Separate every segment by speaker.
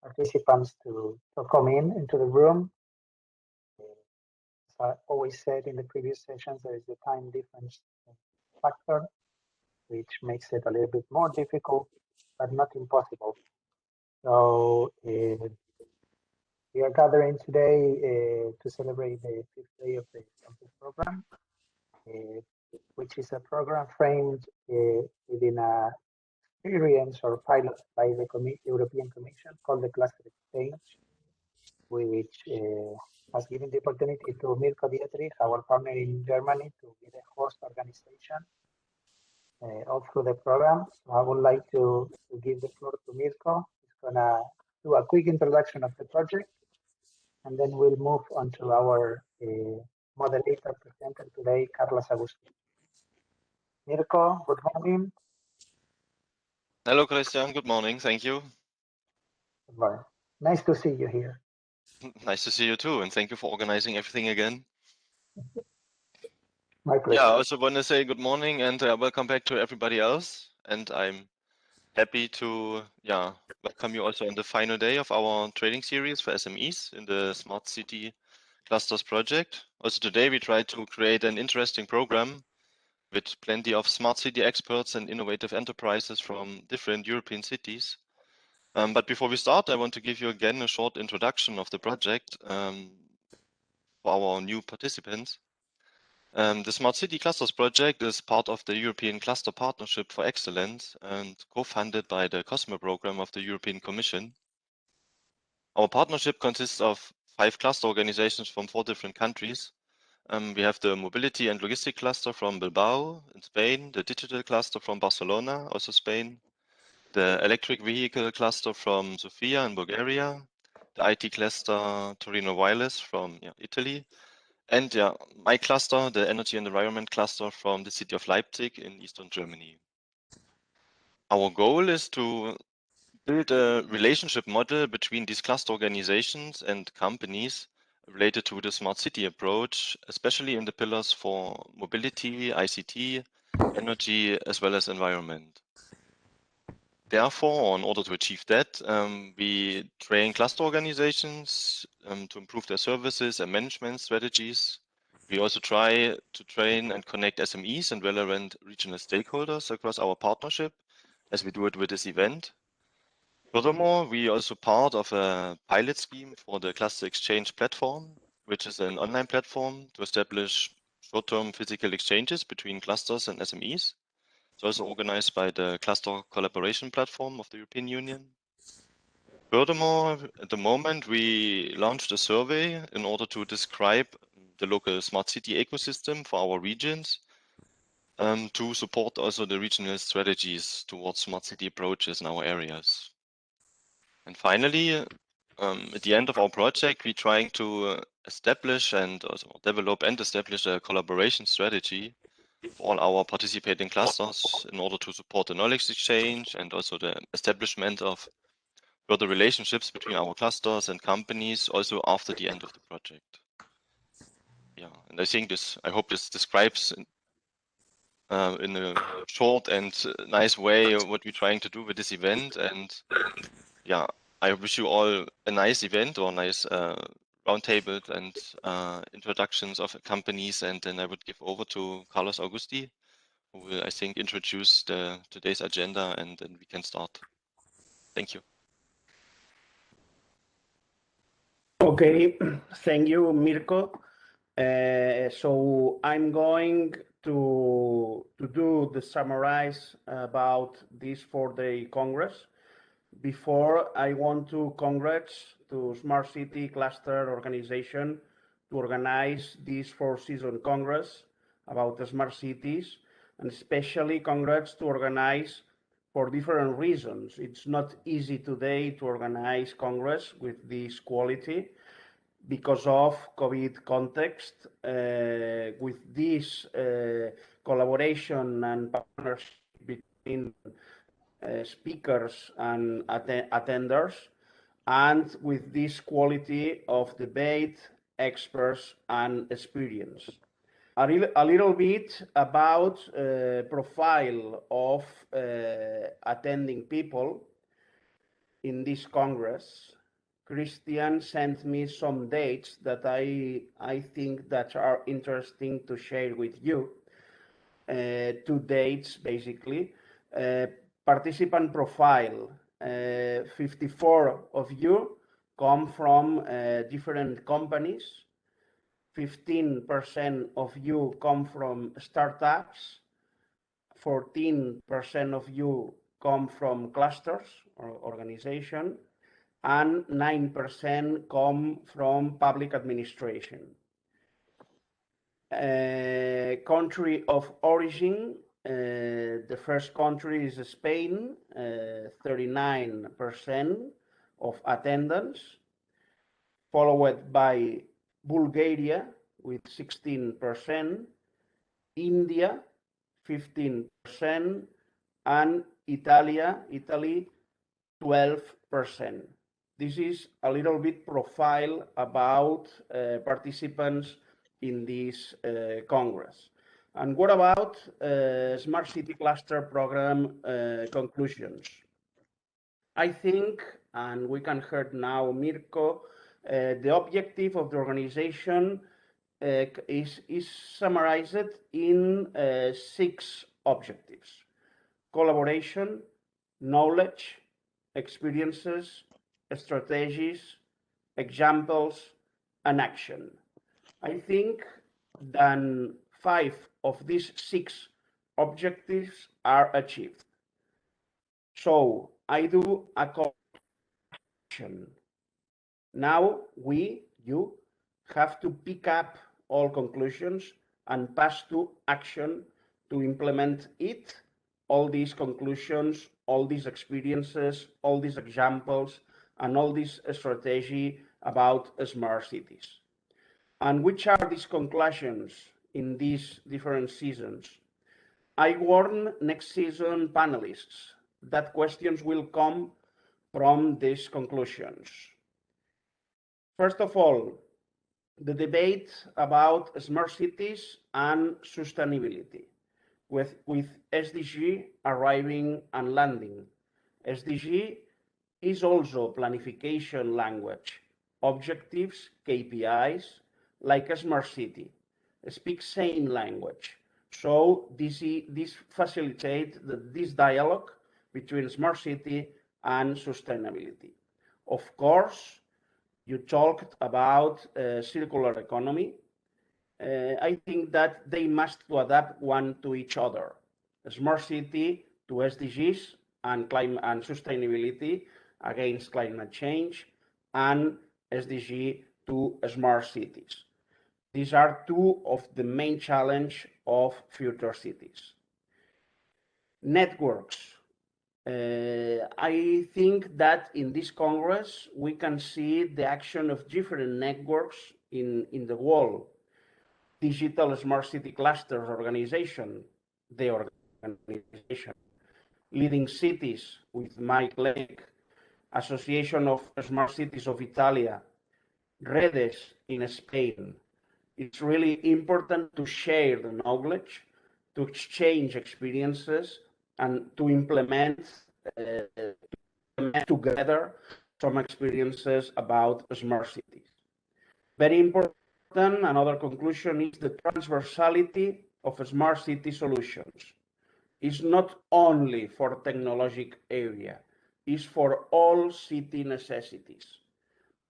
Speaker 1: participants to come into the room. As I always said in the previous sessions, there is a time difference factor, which makes it a little bit more difficult, but not impossible. So we are gathering today to celebrate the 5th day of the campus program, which is a program framed within a experience or pilot by the European Commission called the Cluster Exchange, which has given the opportunity to Mirko Dietrich, our partner in Germany, to be the host organization all through the program. So I would like to give the floor to Mirko. He's gonna do a quick introduction of the project, and then we'll move on to our moderator presenter today, Carles Agustí. Mirko, good morning.
Speaker 2: Hello, Christian. Good morning. Thank you.
Speaker 1: Good morning. Nice to see you here.
Speaker 2: Nice to see you too, and thank you for organizing everything again.
Speaker 1: My pleasure.
Speaker 2: Yeah, I also want to say good morning and welcome back to everybody else. And I'm happy to welcome you also on the final day of our training series for SMEs in the Smart City Clusters project. Also today we try to create an interesting program with plenty of smart city experts and innovative enterprises from different European cities. But before we start, I want to give you again a short introduction of the project for our new participants. The Smart City Clusters project is part of the European Cluster Partnership for Excellence and co-funded by the COSME program of the European Commission. Our partnership consists of 5 cluster organizations from 4 different countries. We have the Mobility and Logistic Cluster from Bilbao in Spain, the Digital Cluster from Barcelona, also Spain, the Electric Vehicle Cluster from Sofia in Bulgaria, the IT Cluster Torino Wireless from Italy, and my cluster, the Energy and Environment Cluster from the city of Leipzig in Eastern Germany. Our goal is to build a relationship model between these cluster organizations and companies related to the smart city approach, especially in the pillars for mobility, ICT, energy, as well as environment. Therefore, in order to achieve that, we train cluster organizations to improve their services and management strategies. We also try to train and connect SMEs and relevant regional stakeholders across our partnership, as we do it with this event. Furthermore, we are also part of a pilot scheme for the Cluster Exchange platform, which is an online platform to establish short-term physical exchanges between clusters and SMEs. It's also organized by the Cluster Collaboration Platform of the European Union. Furthermore, at the moment, we launched a survey in order to describe the local smart city ecosystem for our regions to support also the regional strategies towards smart city approaches in our areas. And finally, at the end of our project, we're trying to establish and also develop and establish a collaboration strategy for all our participating clusters in order to support the knowledge exchange and also the establishment of further relationships between our clusters and companies also after the end of the project. Yeah, and I think I hope this describes in a short and nice way what we're trying to do with this event. And yeah, I wish you all a nice event or nice roundtable and introductions of companies. And then I would give over to Carles Agustí, who will, I think, introduce today's agenda, and then we can start. Thank you.
Speaker 3: Okay, thank you, Mirko. So I'm going to do the summarize about this 4-day Congress. Before, I want to congrats to Smart City Cluster Organization to organize this 4-season Congress about the smart cities, and especially congrats to organize for different reasons. It's not easy today to organize Congress with this quality because of COVID context. With this collaboration and partnership between speakers and attenders, and with this quality of debate, experts, and experience. A little bit about profile of attending people. in this Congress, Christian sent me some dates that I think that are interesting to share with you. 2 dates, basically. Participant profile, 54 of you come from different companies. 15% of you come from startups. 14% of you come from clusters or organization, and 9% come from public administration. Country of origin, the first country is Spain, 39% of attendance, followed by Bulgaria with 16%, India 15%, and Italy 12%. This is a little bit profile about participants in this Congress. And what about Smart City Cluster Program conclusions? I think, and we can hear now Mirko, the objective of the organization is summarized in 6 objectives: collaboration, knowledge, experiences, strategies, examples, and action. I think that 5 of these 6 objectives are achieved. So I do a call to action. Now you have to pick up all conclusions and pass to action to implement it, all these conclusions, all these experiences, all these examples, and all this strategy about smart cities. And which are these conclusions in these different seasons? I warn next season panelists that questions will come from these conclusions. First of all, the debate about smart cities and sustainability, with SDG arriving and landing. SDG is also planification language, objectives, KPIs, like a smart city, speak same language. So this facilitates this dialogue between smart city and sustainability. Of course, you talked about circular economy. I think that they must adapt one to each other. A smart city to SDGs and climate and sustainability against climate change, and SDG to smart cities. These are 2 of the main challenge of future cities. Networks. I think that in this Congress, we can see the action of different networks in the world. Digital Smart City Clusters organization, the organization. Leading Cities with Mike Lake, Association of Smart Cities of Italia, Redes in Spain. It's really important to share the knowledge, to exchange experiences, and to implement together some experiences about smart cities. Very important, another conclusion is the transversality of smart city solutions. It's not only for technologic area, it's for all city necessities.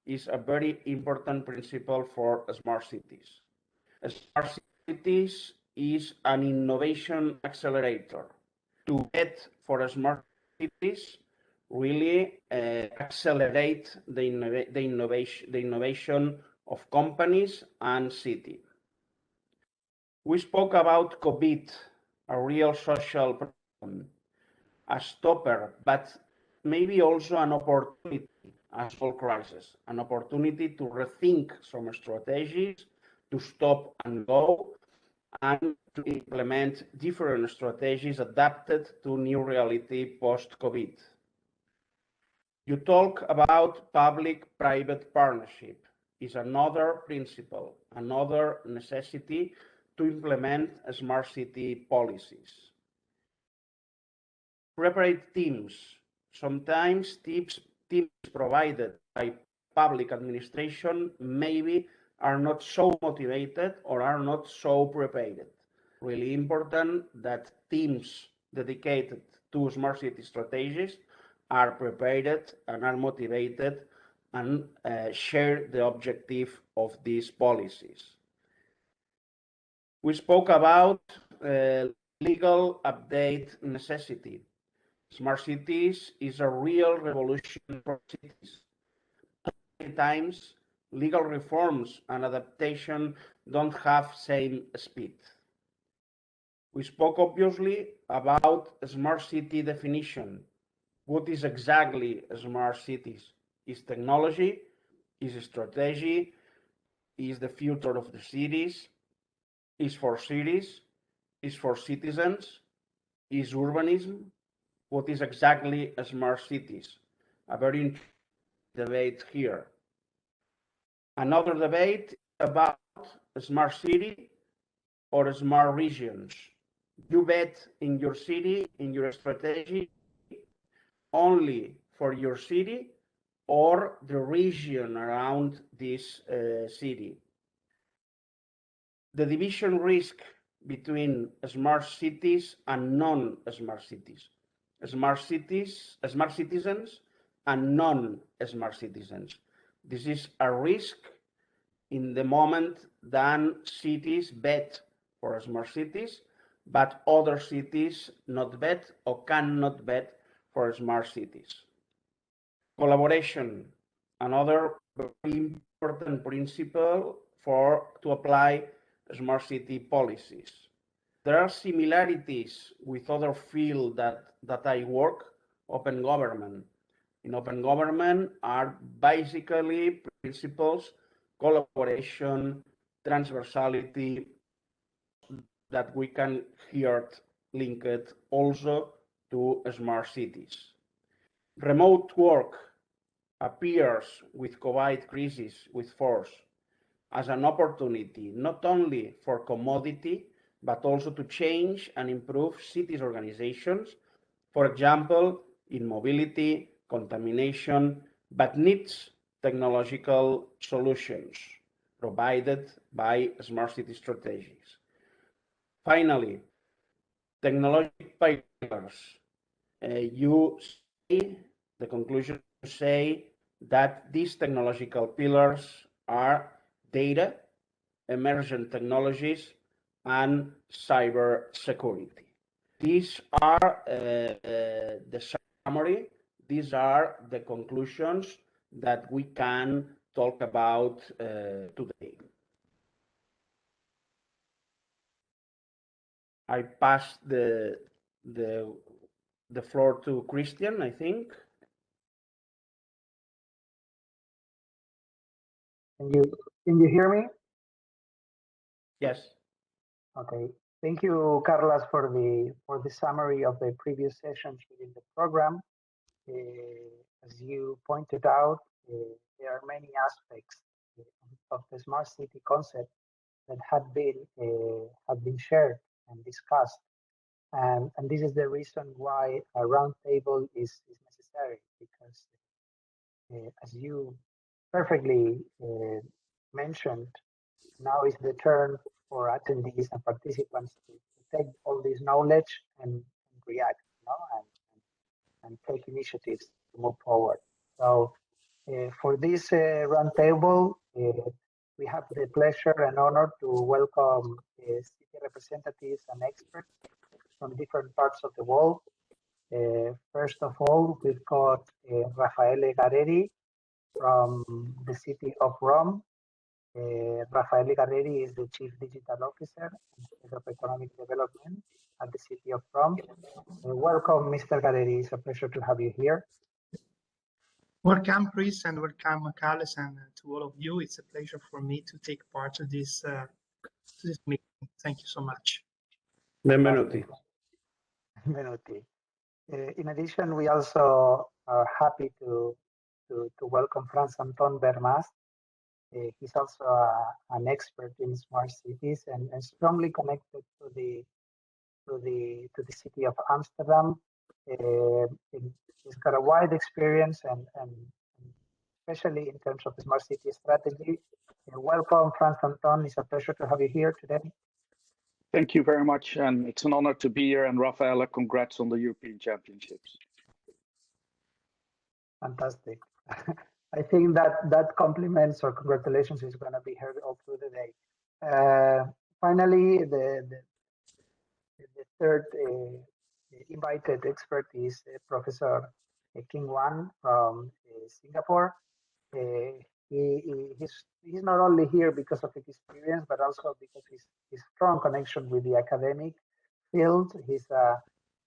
Speaker 3: Is a very important principle for smart cities. Smart cities is an innovation accelerator. To get for smart cities, really accelerate the innovation of companies and city. We spoke about COVID, a real social problem, a stopper, but maybe also an opportunity as all crisis, an opportunity to rethink some strategies, to stop and go, and to implement different strategies adapted to new reality post-COVID. You talk about public-private partnership is another principle, another necessity to implement smart city policies. Preparate teams. Sometimes teams provided by public administration maybe are not so motivated or are not so prepared. Really important that teams dedicated to smart city strategies are prepared and are motivated and share the objective of these policies. We spoke about legal update necessity. Smart cities is a real revolution for cities. Many times, legal reforms and adaptation don't have same speed. We spoke obviously about smart city definition. What is exactly smart cities? Is technology? Is strategy? Is the future of the cities? Is for cities? Is for citizens? Is urbanism? What is exactly smart cities? A very interesting debate here. Another debate about smart city or smart regions. You bet in your city, in your strategy, only for your city or the region around this city. The division risk between smart cities and non-smart cities. Smart citizens, and non-smart citizens. This is a risk in the moment that cities bet for smart cities, but other cities not bet or cannot bet for smart cities. Collaboration, another very important principle to apply smart city policies. There are similarities with other fields that I work, open government. In open government are basically principles, collaboration, transversality that we can here linked also to smart cities. Remote work appears with COVID crisis with force as an opportunity, not only for commodity, but also to change and improve cities organizations, for example, in mobility, contamination, but needs technological solutions provided by smart city strategies. Finally, technological pillars. The conclusion say that these technological pillars are data, emergent technologies, and cyber security. These are the summary. These are the conclusions that we can talk about today. I pass the floor to Christian, I think.
Speaker 1: Can you hear me?
Speaker 3: Yes.
Speaker 1: Okay. Thank you, Carlos, for the summary of the previous sessions within the program. As you pointed out, there are many aspects of the smart city concept that have been shared and discussed, and this is the reason why a roundtable is necessary, because as you perfectly mentioned, now is the turn for attendees and participants to take all this knowledge and react, and take initiatives to move forward. So for this roundtable, we have the pleasure and honor to welcome city representatives and experts from different parts of the world. First of all, we've got Raffaele Gareri from the city of Rome. Raffaele Gareri is the Chief Digital Officer and Head of Economic Development at the city of Rome. Welcome, Mr. Gareri. It's a pleasure to have you here.
Speaker 4: Welcome, Chris, and welcome, Carles, and to all of you. It's a pleasure for me to take part to this meeting. Thank you so much.
Speaker 3: Benvenuti.
Speaker 1: Benvenuti. In addition, we also are happy to welcome Franz Anton Bermas. He's also an expert in smart cities and strongly connected to the city of Amsterdam. He's got a wide experience and especially in terms of the smart city strategy. Welcome, Franz Anton. It's a pleasure to have you here today.
Speaker 5: Thank you very much, and it's an honor to be here. And Rafaela, congrats on the European Championships.
Speaker 1: Fantastic. I think that compliments or congratulations is going to be heard all through the day. Finally, the third invited expert is Professor King Wan from Singapore. He's not only here because of his experience, but also because his strong connection with the academic field. He's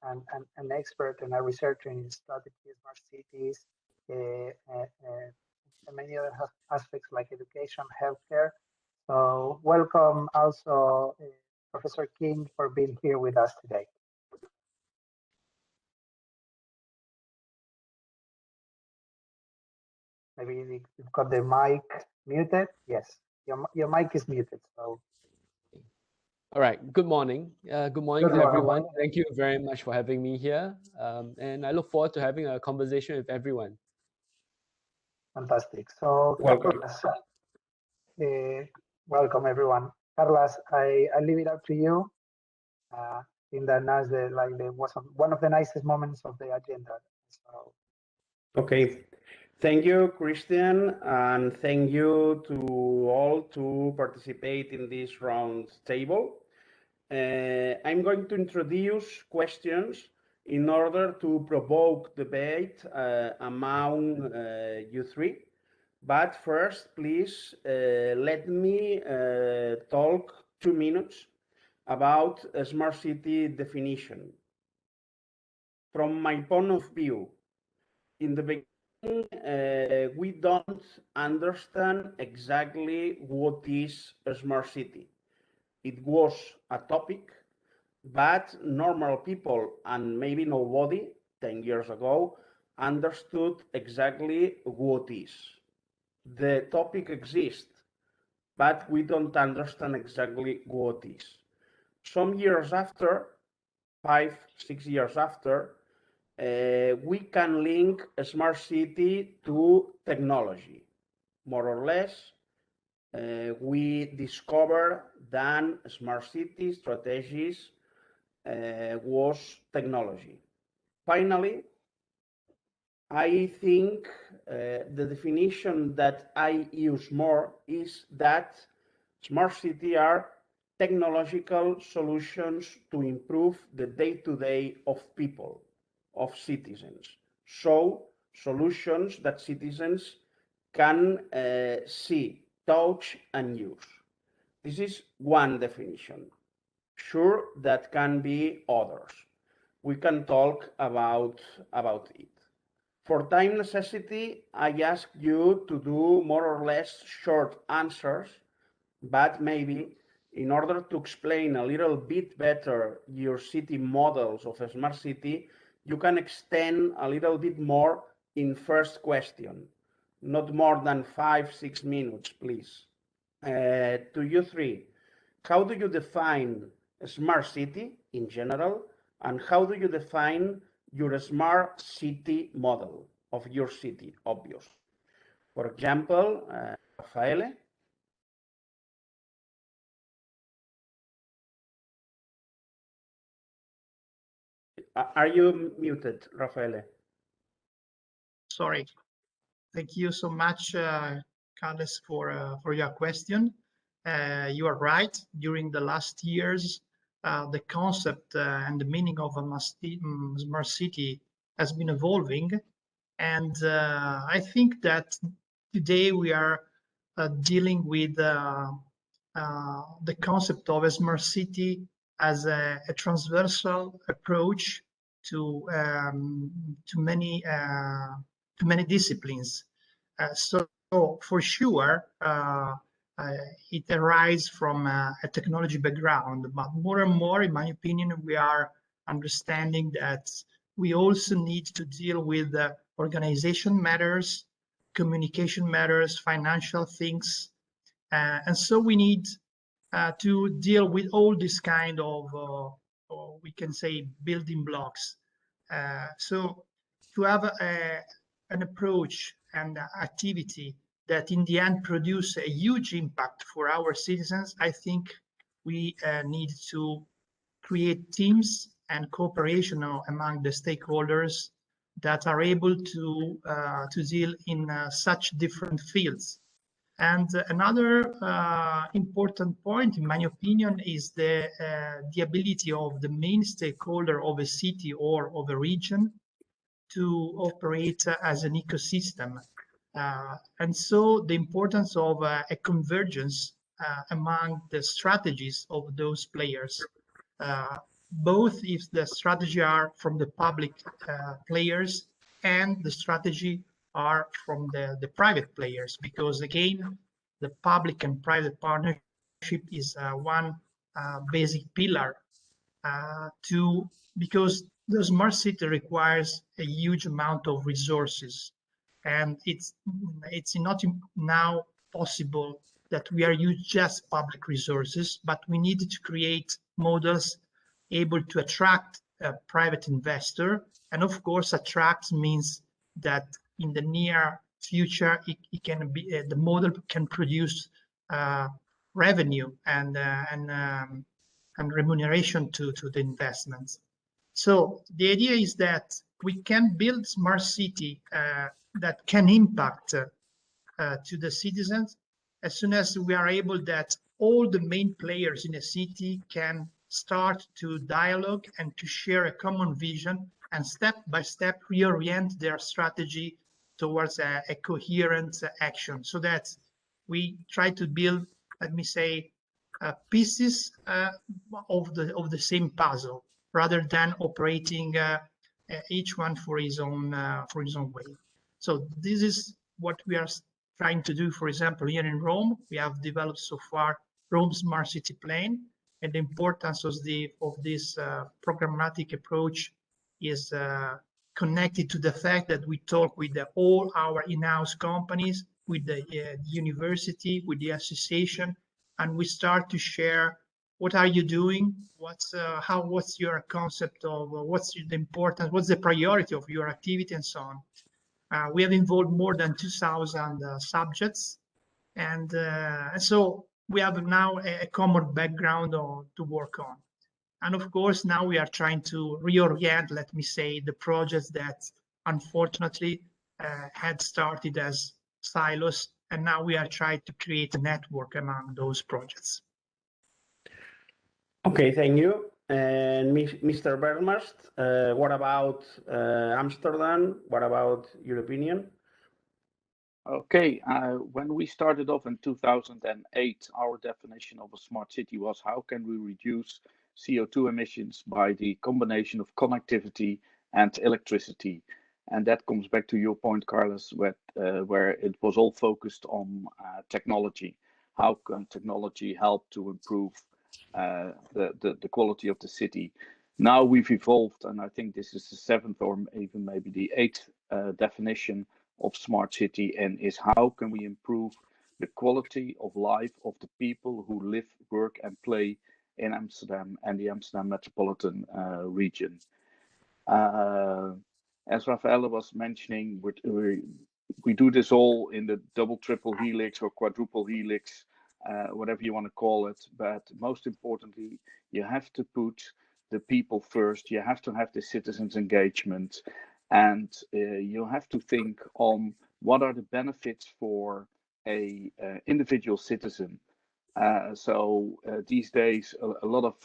Speaker 1: an expert and a researcher in strategy, smart cities, and many other aspects like education, healthcare. So welcome also Professor King for being here with us today. Maybe you've got the mic muted. Yes, your mic is muted. So.
Speaker 6: All right. Good morning. Good morning to everyone. Thank you very much for having me here. And I look forward to having a conversation with everyone.
Speaker 1: Fantastic. So,
Speaker 3: Welcome.
Speaker 1: Welcome everyone. Carles, I leave it up to you. In the nice, was one of the nicest moments of the agenda. So.
Speaker 3: Okay. Thank you, Christian, and thank you to all to participate in this round table. I'm going to introduce questions in order to provoke debate among you three. But first, please let me talk 2 minutes about a smart city definition. From my point of view, in the beginning, we don't understand exactly what is a smart city. It was a topic, but normal people and maybe nobody 10 years ago understood exactly what is. The topic exists, but we don't understand exactly what is. Some years after, 5, 6 years after, we can link a smart city to technology. More or less, we discovered that smart city strategies was technology. Finally, I think the definition that I use more is that smart cities are technological solutions to improve the day-to-day of people, of citizens. So solutions that citizens can see, touch, and use. This is one definition. Sure, that can be others. We can talk about it. For time necessity, I ask you to do more or less short answers, but maybe in order to explain a little bit better your city models of a smart city, you can extend a little bit more in first question, not more than 5-6 minutes, please. To you three, how do you define a smart city in general, and how do you define your smart city model of your city, obvious? For example, Rafaele. Are you muted, Rafaele?
Speaker 4: Sorry. Thank you so much, Carles, for your question. You are right. During the last years, the concept and the meaning of a smart city has been evolving. And I think that today we are dealing with the concept of a smart city as a transversal approach to many disciplines. So for sure, it arises from a technology background, but more and more, in my opinion, we are understanding that we also need to deal with organization matters, communication matters, financial things. And so we need to deal with all this kind of, we can say, building blocks So to have an approach and activity that in the end produce a huge impact for our citizens, I think we need to create teams and cooperation among the stakeholders that are able to deal in such different fields. And another important point, in my opinion, is the ability of the main stakeholder of a city or of a region to operate as an ecosystem. And so the importance of a convergence among the strategies of those players, both if the strategy are from the public players and the strategy are from the private players, because again, the public and private partnership is one basic pillar because the smart city requires a huge amount of resources, and it's not now possible that we are using just public resources, but we need to create models able to attract a private investor. And of course, attract means that in the near future, it can be the model can produce revenue and remuneration to the investments. So the idea is that we can build smart city that can impact to the citizens as soon as we are able that all the main players in a city can start to dialogue and to share a common vision and step by step reorient their strategy towards a coherent action, so that we try to build, let me say, pieces of the same puzzle, rather than operating each one for his own way. So this is what we are trying to do. For example, here in Rome, we have developed so far Rome Smart City Plan, and the importance of this programmatic approach is connected to the fact that we talk with all our in-house companies, with the university, with the association, and we start to share what are you doing, what's your concept of what's the importance, what's the priority of your activity, and so on. We have involved more than 2,000 subjects, and so we have now a common background to work on. And of course, now we are trying to reorient, let me say, the projects that unfortunately had started as silos, and now we are trying to create a network among those projects.
Speaker 3: Okay, thank you. And Mr. Bernardo, what about Amsterdam? What about your opinion?
Speaker 5: Okay, when we started off in 2008, our definition of a smart city was how can we reduce CO2 emissions by the combination of connectivity and electricity. And that comes back to your point, Carles, where it was all focused on technology. How can technology help to improve the quality of the city? Now we've evolved, and I think this is the 7th or even maybe the 8th definition of smart city, and is how can we improve the quality of life of the people who live, work and play in Amsterdam and the Amsterdam metropolitan region. As Rafaela was mentioning, we do this all in the double, triple helix or quadruple helix, whatever you want to call it. But most importantly, you have to put the people first. You have to have the citizens' engagement, and you have to think on what are the benefits for a individual citizen. So these days, a lot of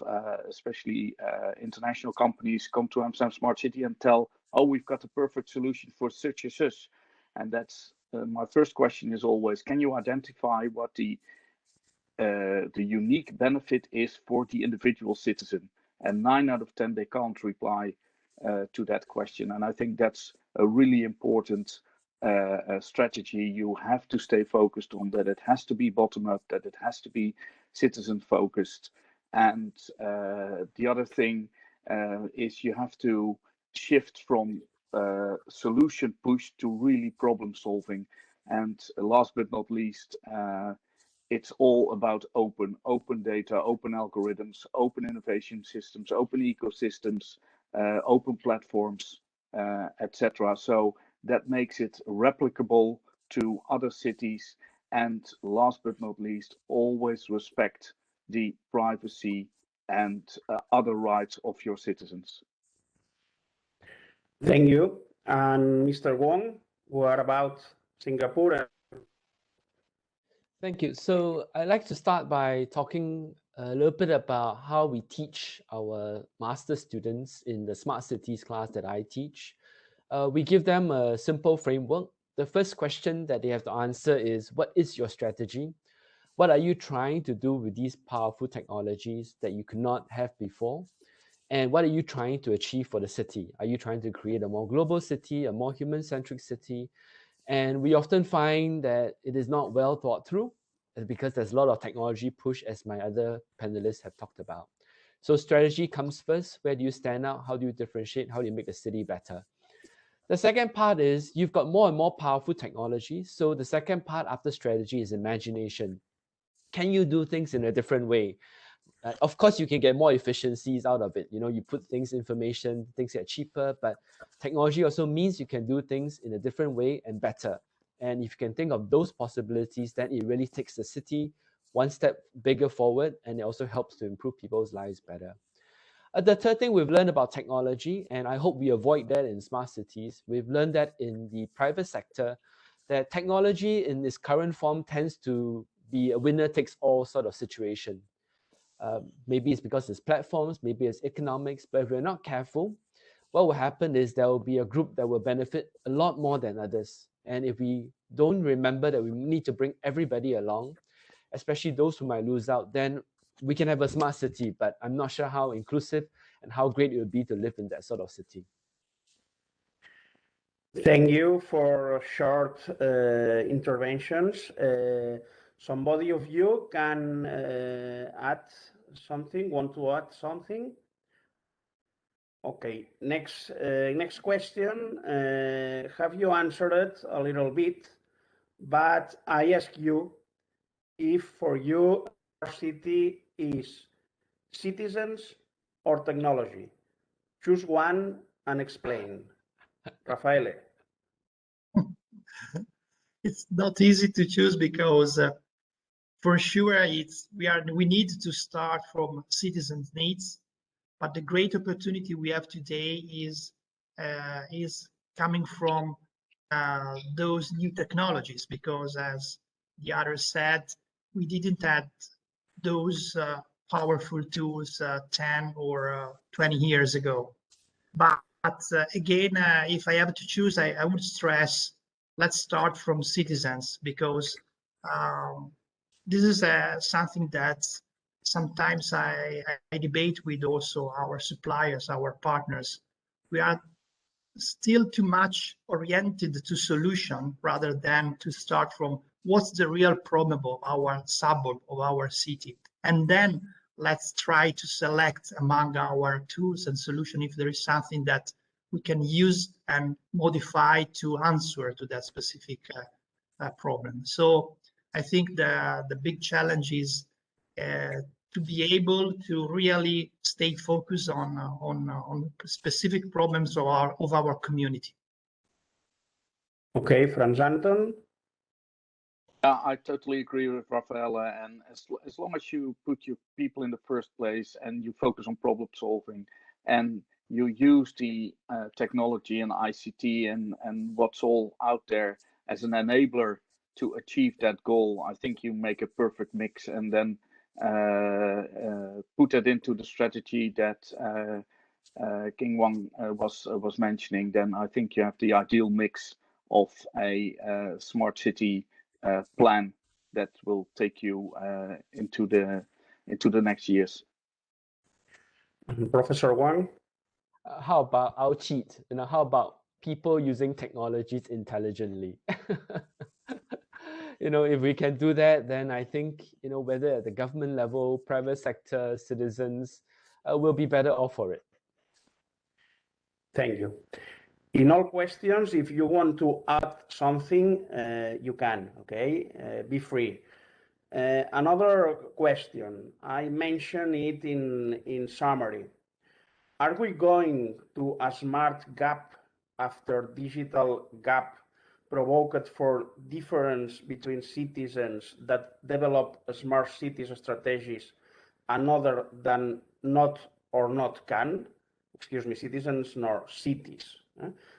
Speaker 5: especially international companies come to Amsterdam Smart City and tell, oh, we've got a perfect solution for such and such. And that's my first question is always, can you identify what the unique benefit is for the individual citizen? And 9 out of 10, they can't reply to that question. And I think that's a really important strategy. You have to stay focused on that. It has to be bottom up, that it has to be citizen focused. And the other thing is you have to shift from solution push to really problem solving. And last but not least, it's all about open data, open algorithms, open innovation systems, open ecosystems. open platforms, etc. So that makes it replicable to other cities. And last but not least, always respect the privacy and other rights of your citizens.
Speaker 3: Thank you. And Mr. Wong, what about Singapore?
Speaker 6: Thank you. So I'd like to start by talking a little bit about how we teach our master students in the Smart Cities class that I teach. We give them a simple framework. The first question that they have to answer is, what is your strategy? What are you trying to do with these powerful technologies that you could not have before? And what are you trying to achieve for the city? Are you trying to create a more global city, a more human-centric city? And we often find that it is not well thought through because there's a lot of technology push, as my other panelists have talked about. So strategy comes first. Where do you stand out? How do you differentiate? How do you make the city better? The second part is you've got more and more powerful technology. So the second part after strategy is imagination. Can you do things in a different way? Of course, you can get more efficiencies out of it. You know, you put things, information, things get cheaper, but technology also means you can do things in a different way and better. And if you can think of those possibilities, then it really takes the city one step bigger forward, and it also helps to improve people's lives better. The third thing we've learned about technology, and I hope we avoid that in smart cities, we've learned that in the private sector, that technology in its current form tends to be a winner-takes-all sort of situation. Maybe it's because it's platforms, maybe it's economics, but if we're not careful, what will happen is there will be a group that will benefit a lot more than others. And if we don't remember that we need to bring everybody along, especially those who might lose out, then we can have a smart city, but I'm not sure how inclusive and how great it would be to live in that sort of city.
Speaker 3: Thank you for short interventions. Somebody of you can add something, want to add something? Okay, next question. Have you answered it a little bit? But I ask you if for you our city is citizens or technology. Choose one and explain. Rafaele.
Speaker 4: It's not easy to choose because for sure we need to start from citizens' needs, but the great opportunity we have today is coming from those new technologies, because as the others said, we didn't have those powerful tools 10 or 20 years ago. But again, if I have to choose, I would stress, let's start from citizens, because this is something that sometimes I debate with also our suppliers, our partners. We are still too much oriented to solution rather than to start from what's the real problem of our suburb, of our city. And then let's try to select among our tools and solution if there is something that we can use and modify to answer to that specific problem. So I think the big challenge is to be able to really stay focused on specific problems of our community.
Speaker 3: Okay, Franz Anton.
Speaker 5: I totally agree with Rafaela, and as long as you put your people in the first place and you focus on problem solving and you use the technology and ICT and what's all out there as an enabler to achieve that goal, I think you make a perfect mix, and then put that into the strategy that King Wang was mentioning. Then I think you have the ideal mix of a smart city plan that will take you into the next years.
Speaker 3: Professor Wang.
Speaker 6: How about I'll cheat? You know, how about people using technologies intelligently? You know, if we can do that, then I think, you know, whether at the government level, private sector, citizens, will be better off for it.
Speaker 3: Thank you. In all questions, if you want to add something, you can, okay? Be free. Another question, I mentioned it in summary. Are we going to a smart gap after digital gap provoked for difference between citizens that develop smart cities strategies and other than not or not can? Excuse me, citizens nor cities.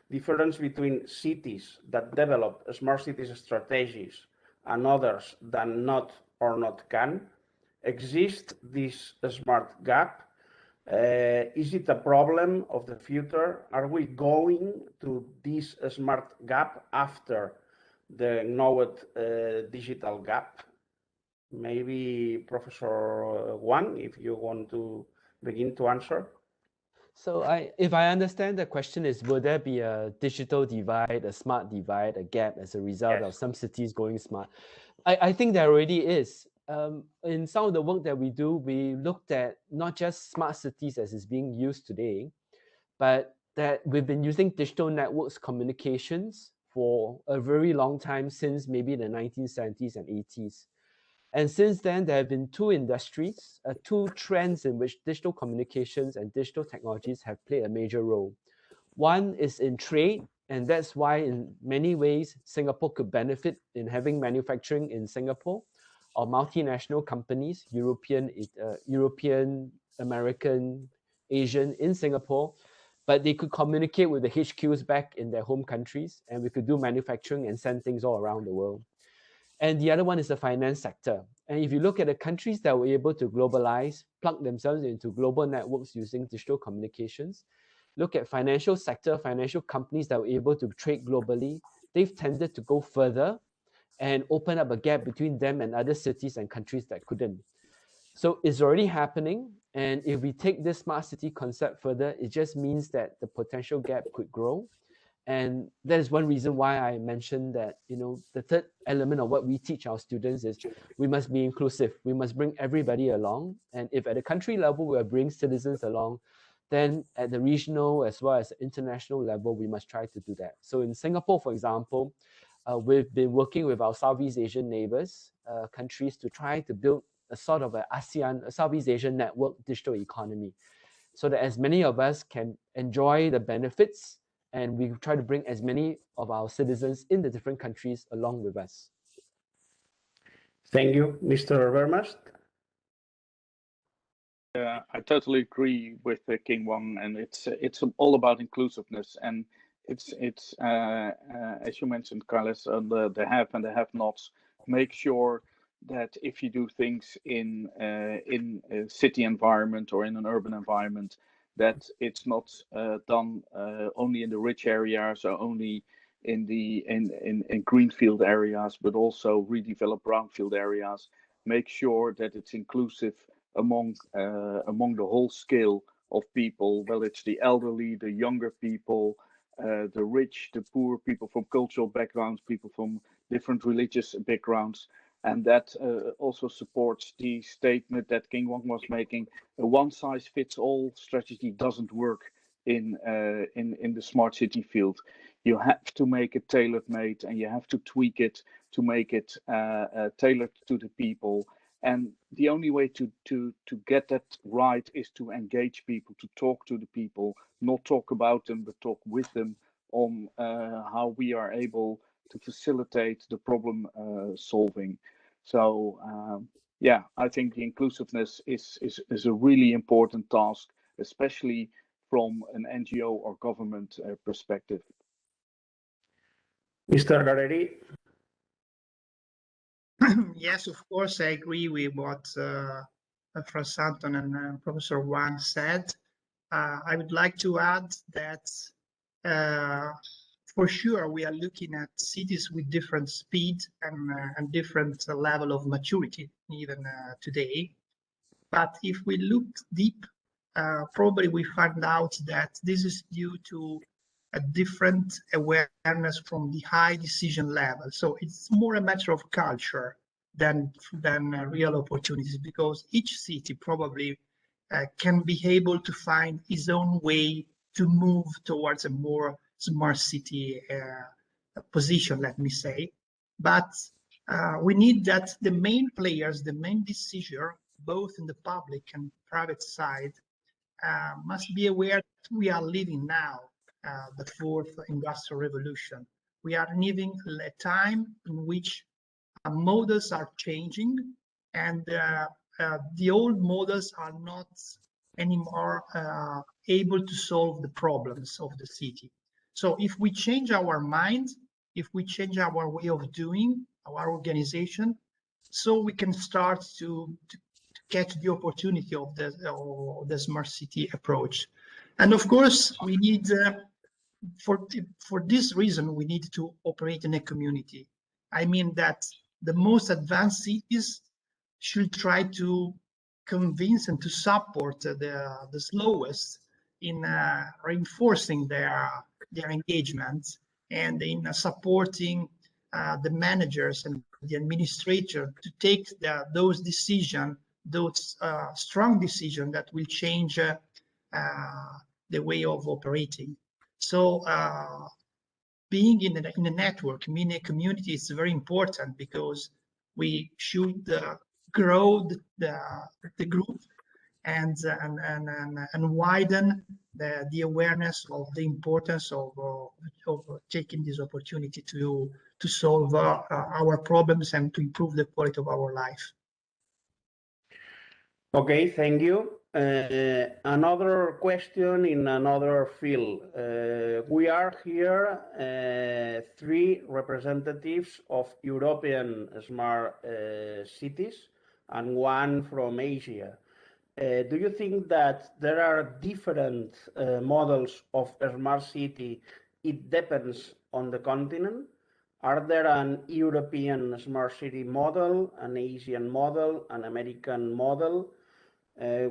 Speaker 3: Difference between cities that develop smart cities strategies and others than not or not can. Exist this smart gap? Is it a problem of the future? Are we going to this smart gap after the known digital gap? Maybe Professor Wang, if you want to begin to answer.
Speaker 6: So if I understand the question is, will there be a digital divide, a smart divide, a gap as a result of some cities going smart? I think there already is. In some of the work that we do, we looked at not just smart cities as is being used today, but that we've been using digital networks communications for a very long time, since maybe the 1970s and 80s. And since then, there have been two industries, two trends in which digital communications and digital technologies have played a major role. One is in trade, and that's why in many ways, Singapore could benefit in having manufacturing in Singapore, or multinational companies, European, American, Asian in Singapore, but they could communicate with the HQs back in their home countries, and we could do manufacturing and send things all around the world. And the other one is the finance sector. And if you look at the countries that were able to globalize, plug themselves into global networks using digital communications, look at financial sector, financial companies that were able to trade globally, they've tended to go further and open up a gap between them and other cities and countries that couldn't. So it's already happening. And if we take this smart city concept further, it just means that the potential gap could grow. And that is one reason why I mentioned that, the third element of what we teach our students is we must be inclusive. We must bring everybody along. And if at the country level, we bring citizens along, then at the regional as well as the international level, we must try to do that. So in Singapore, for example, we've been working with our Southeast Asian neighbors, countries, to try to build a sort of an ASEAN, a Southeast Asian network digital economy, so that as many of us can enjoy the benefits, and we try to bring as many of our citizens in the different countries along with us.
Speaker 3: Thank you, Mr. Vermast.
Speaker 5: I totally agree with King Wang, and it's all about inclusiveness, and it's as you mentioned, Carles, the have and the have-nots. Make sure that if you do things in a city environment or in an urban environment, that it's not done only in the rich areas or only in greenfield areas, but also redevelop brownfield areas. Make sure that it's inclusive among the whole scale of people, whether it's the elderly, the younger people, the rich, the poor, people from cultural backgrounds, people from different religious backgrounds. And that also supports the statement that King Wang was making. A one-size-fits-all strategy doesn't work in the smart city field. You have to make it tailor-made, and you have to tweak it to make it tailored to the people. And the only way to get that right is to engage people, to talk to the people, not talk about them, but talk with them on how we are able to facilitate the problem solving. So yeah, I think the inclusiveness is a really important task, especially from an NGO or government perspective.
Speaker 3: Mr. Gareri.
Speaker 4: Yes, of course, I agree with what Franz Anton and Professor Wang said. I would like to add that for sure we are looking at cities with different speed and different level of maturity even today. But if we look deep, probably we find out that this is due to a different awareness from the high decision level. So it's more a matter of culture than real opportunities, because each city probably can be able to find its own way to move towards a more smart city position, let me say. But we need that the main players, the main decision, both in the public and private side, must be aware that we are living now the fourth industrial revolution. We are living a time in which models are changing, and the old models are not anymore able to solve the problems of the city. So if we change our mind, if we change our way of doing our organization, so we can start to catch the opportunity of the smart city approach. And of course, we need, for this reason, we need to operate in a community. I mean that the most advanced cities should try to convince and to support the slowest in reinforcing their engagement and in supporting the managers and the administrator to take those decisions, those strong decisions that will change the way of operating. So being in a network, meaning a community, is very important, because we should grow the group and widen the awareness of the importance of taking this opportunity to solve our problems and to improve the quality of our life.
Speaker 3: Okay, thank you. Another question in another field. We are here, 3 representatives of European smart cities and 1 from Asia. Do you think that there are different models of a smart city? It depends on the continent. Are there an European smart city model, an Asian model, an American model?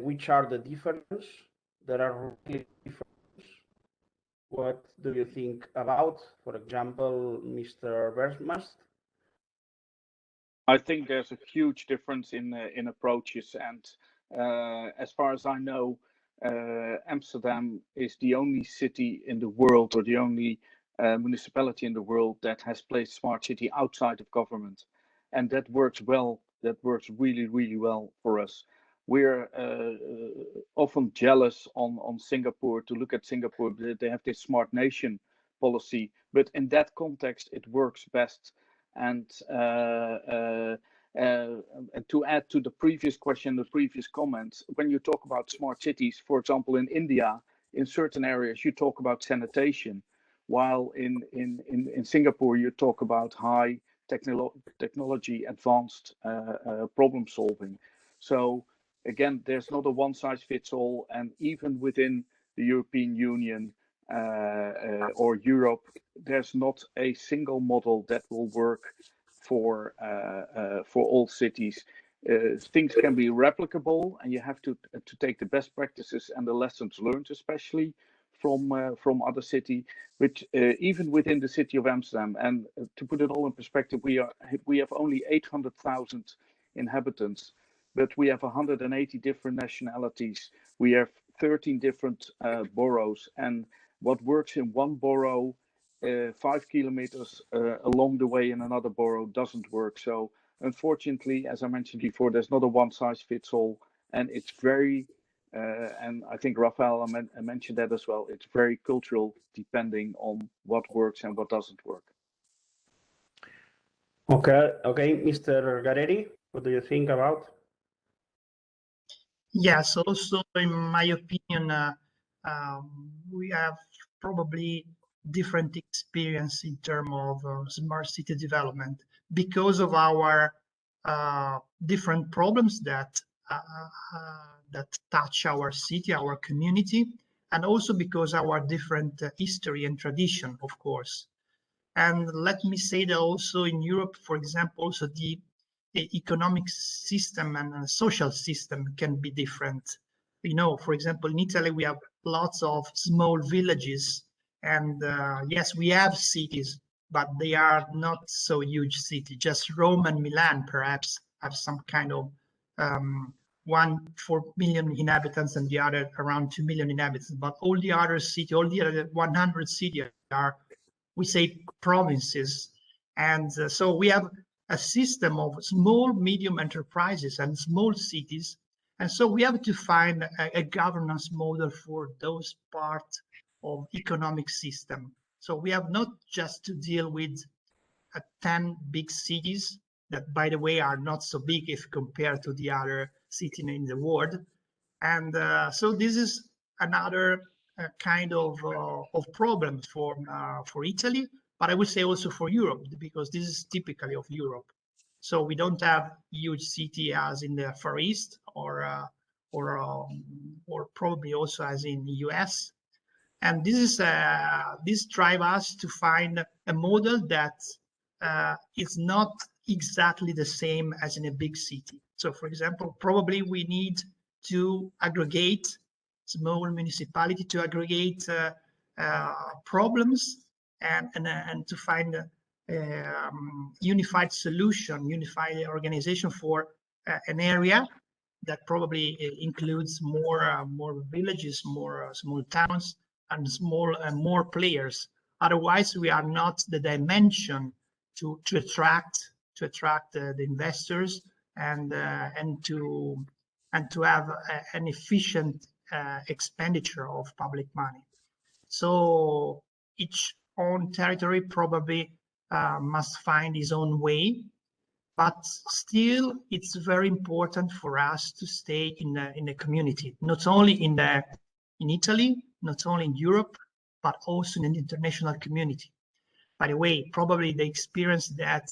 Speaker 3: Which are the differences? There are really differences. What do you think about, for example, Mr. Bernardo?
Speaker 5: I think there's a huge difference in approaches, and as far as I know, Amsterdam is the only city in the world, or the only municipality in the world, that has placed smart city outside of government, and that works well. That works really, really well for us. We're often jealous on Singapore, to look at Singapore. They have this smart nation policy, but in that context, it works best. And to add to the previous question, the previous comments, when you talk about smart cities, for example, in India, in certain areas, you talk about sanitation, while in Singapore, you talk about high technology, advanced problem solving. So again, there's not a one size fits all, and even within the European Union or Europe, there's not a single model that will work for all cities. Things can be replicable, and you have to take the best practices and the lessons learned, especially from other cities. But even within the city of Amsterdam, and to put it all in perspective, we have only 800,000 inhabitants, but we have 180 different nationalities. We have 13 different boroughs, and what works in one borough 5 kilometers along the way in another borough doesn't work. So unfortunately, as I mentioned before, there's not a one size fits all, and it's very and I think Rafael mentioned that as well. It's very cultural, depending on what works and what doesn't work.
Speaker 3: Okay, Mr. Garetti, what do you think about?
Speaker 4: Yes, also in my opinion, we have probably different experience in terms of smart city development, because of our different problems that touch our city, our community, and also because our different history and tradition, of course. And let me say that also in Europe, for example, also the economic system and social system can be different. You know, for example, in Italy, we have lots of small villages, and yes, we have cities, but they are not so huge cities. Just Rome and Milan perhaps have some kind of 4 million inhabitants and the other around 2 million inhabitants. But all the other cities, all the other 100 cities are, we say, provinces. And so we have a system of small, medium enterprises and small cities, And so we have to find a governance model for those parts of economic system. So we have not just to deal with 10 big cities that, by the way, are not so big if compared to the other cities in the world. And so this is another kind of problem for Italy, but I would say also for Europe, because this is typically of Europe. So we don't have huge city as in the Far East, or probably also as in the US. And this drives us to find a model that is not exactly the same as in a big city. So, for example, probably we need to aggregate small municipality to aggregate problems and to find a unified solution, unified organization for an area that probably includes more villages, more small towns, and more players. Otherwise, we are not the dimension to attract the investors and to have an efficient expenditure of public money. So each own territory probably must find its own way, but still it's very important for us to stay in the community, not only in Italy, not only in Europe, but also in the international community. By the way, probably the experience that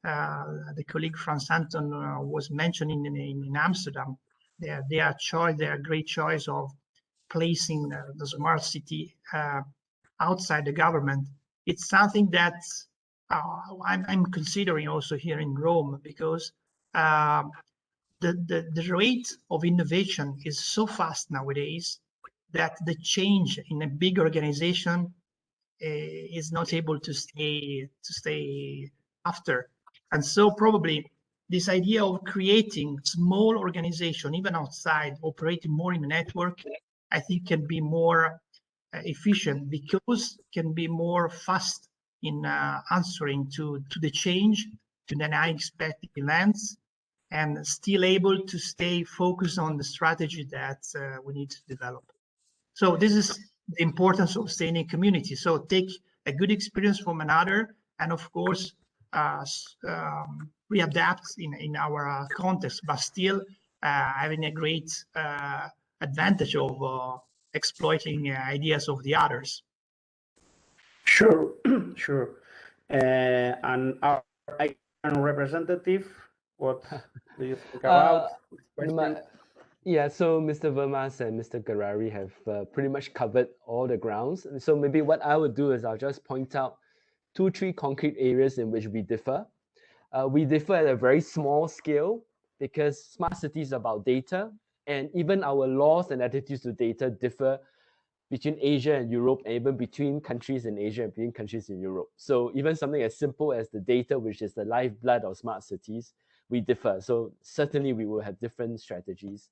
Speaker 4: the colleague Franz Anton was mentioning in Amsterdam, their great choice of placing the smart city outside the government, it's something that I'm considering also here in Rome, because the rate of innovation is so fast nowadays that the change in a big organization is not able to stay after. And so probably this idea of creating small organization, even outside, operating more in a network, I think can be more efficient, because can be more fast in answering to the change, to the unexpected events, and still able to stay focused on the strategy that we need to develop. So this is the importance of staying in community. So take a good experience from another, and of course readapt in our context, but still having a great advantage of exploiting ideas of the others.
Speaker 3: Sure, sure. And our representative, what do you think about this question?
Speaker 6: Yeah, so Mr. Vermas and Mr. Garari have pretty much covered all the grounds. And so maybe what I would do is I'll just point out 2-3 concrete areas in which we differ. We differ at a very small scale, because smart cities are about data, and even our laws and attitudes to data differ between Asia and Europe, and even between countries in Asia and between countries in Europe. So even something as simple as the data, which is the lifeblood of smart cities, we differ. So certainly we will have different strategies.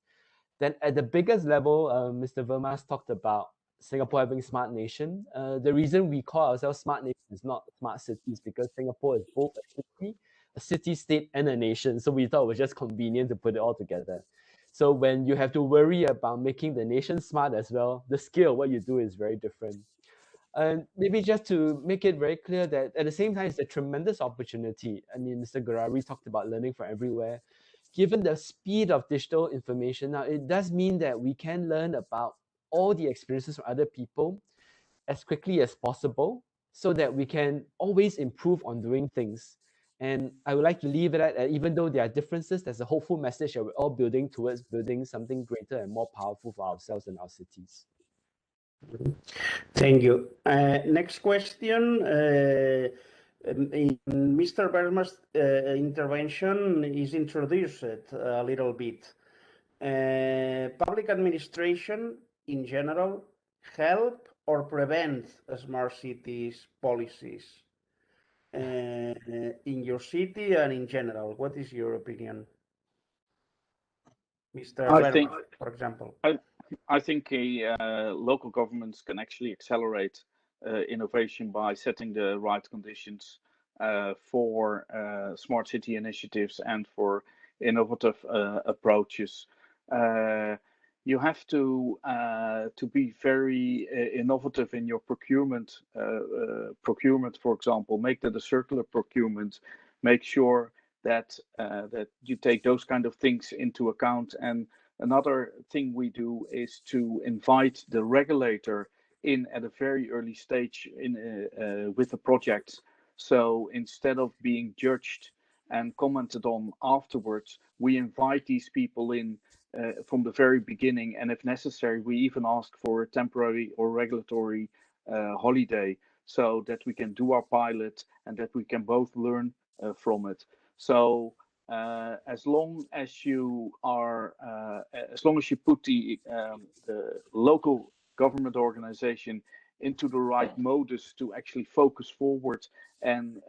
Speaker 6: Then at the biggest level, Mr. Vermas talked about Singapore having smart nation. The reason we call ourselves smart nation is not smart cities, because Singapore is both a city state and a nation. So we thought it was just convenient to put it all together. So when you have to worry about making the nation smart as well, the scale of what you do is very different. And maybe just to make it very clear that at the same time, it's a tremendous opportunity. I mean, Mr. Garari talked about learning from everywhere. Given the speed of digital information now, it does mean that we can learn about all the experiences from other people as quickly as possible, so that we can always improve on doing things. And I would like to leave it at, even though there are differences, there's a hopeful message that we're all building towards building something greater and more powerful for ourselves and our cities.
Speaker 3: Thank you. Next question. In Mr. Verma's intervention is introduced a little bit. Public administration in general help or prevent smart cities policies in your city and in general? What is your opinion, Mr. Verma, for example?
Speaker 5: I think local governments can actually accelerate innovation by setting the right conditions for smart city initiatives and for innovative approaches. You have to be very innovative in your procurement. Procurement, for example, make that a circular procurement. Make sure that that you take those kind of things into account. And another thing we do is to invite the regulator in at a very early stage in with the projects. So instead of being judged and commented on afterwards, we invite these people in from the very beginning, and if necessary, we even ask for a temporary or regulatory holiday so that we can do our pilot and that we can both learn from it. So as long as you put the local government organization into the right modus to actually focus forward and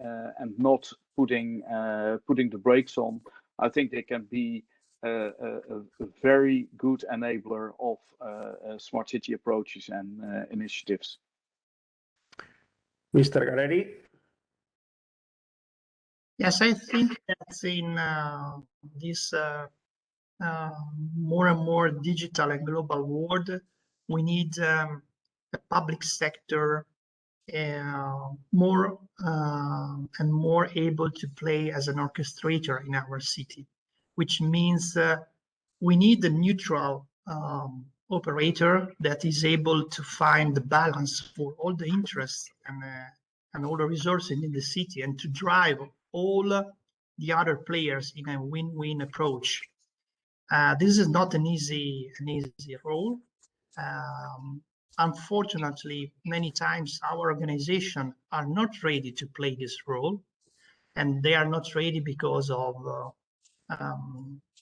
Speaker 5: not putting the brakes on, I think they can be a very good enabler of smart city approaches and initiatives.
Speaker 3: Mr. Gareri?
Speaker 4: Yes, I think that in this more and more digital and global world, we need a public sector more and more able to play as an orchestrator in our city, which means we need a neutral operator that is able to find the balance for all the interests and all the resources in the city, and to drive all the other players in a win-win approach. This is not an easy role. Unfortunately, many times our organizations are not ready to play this role, and they are not ready because of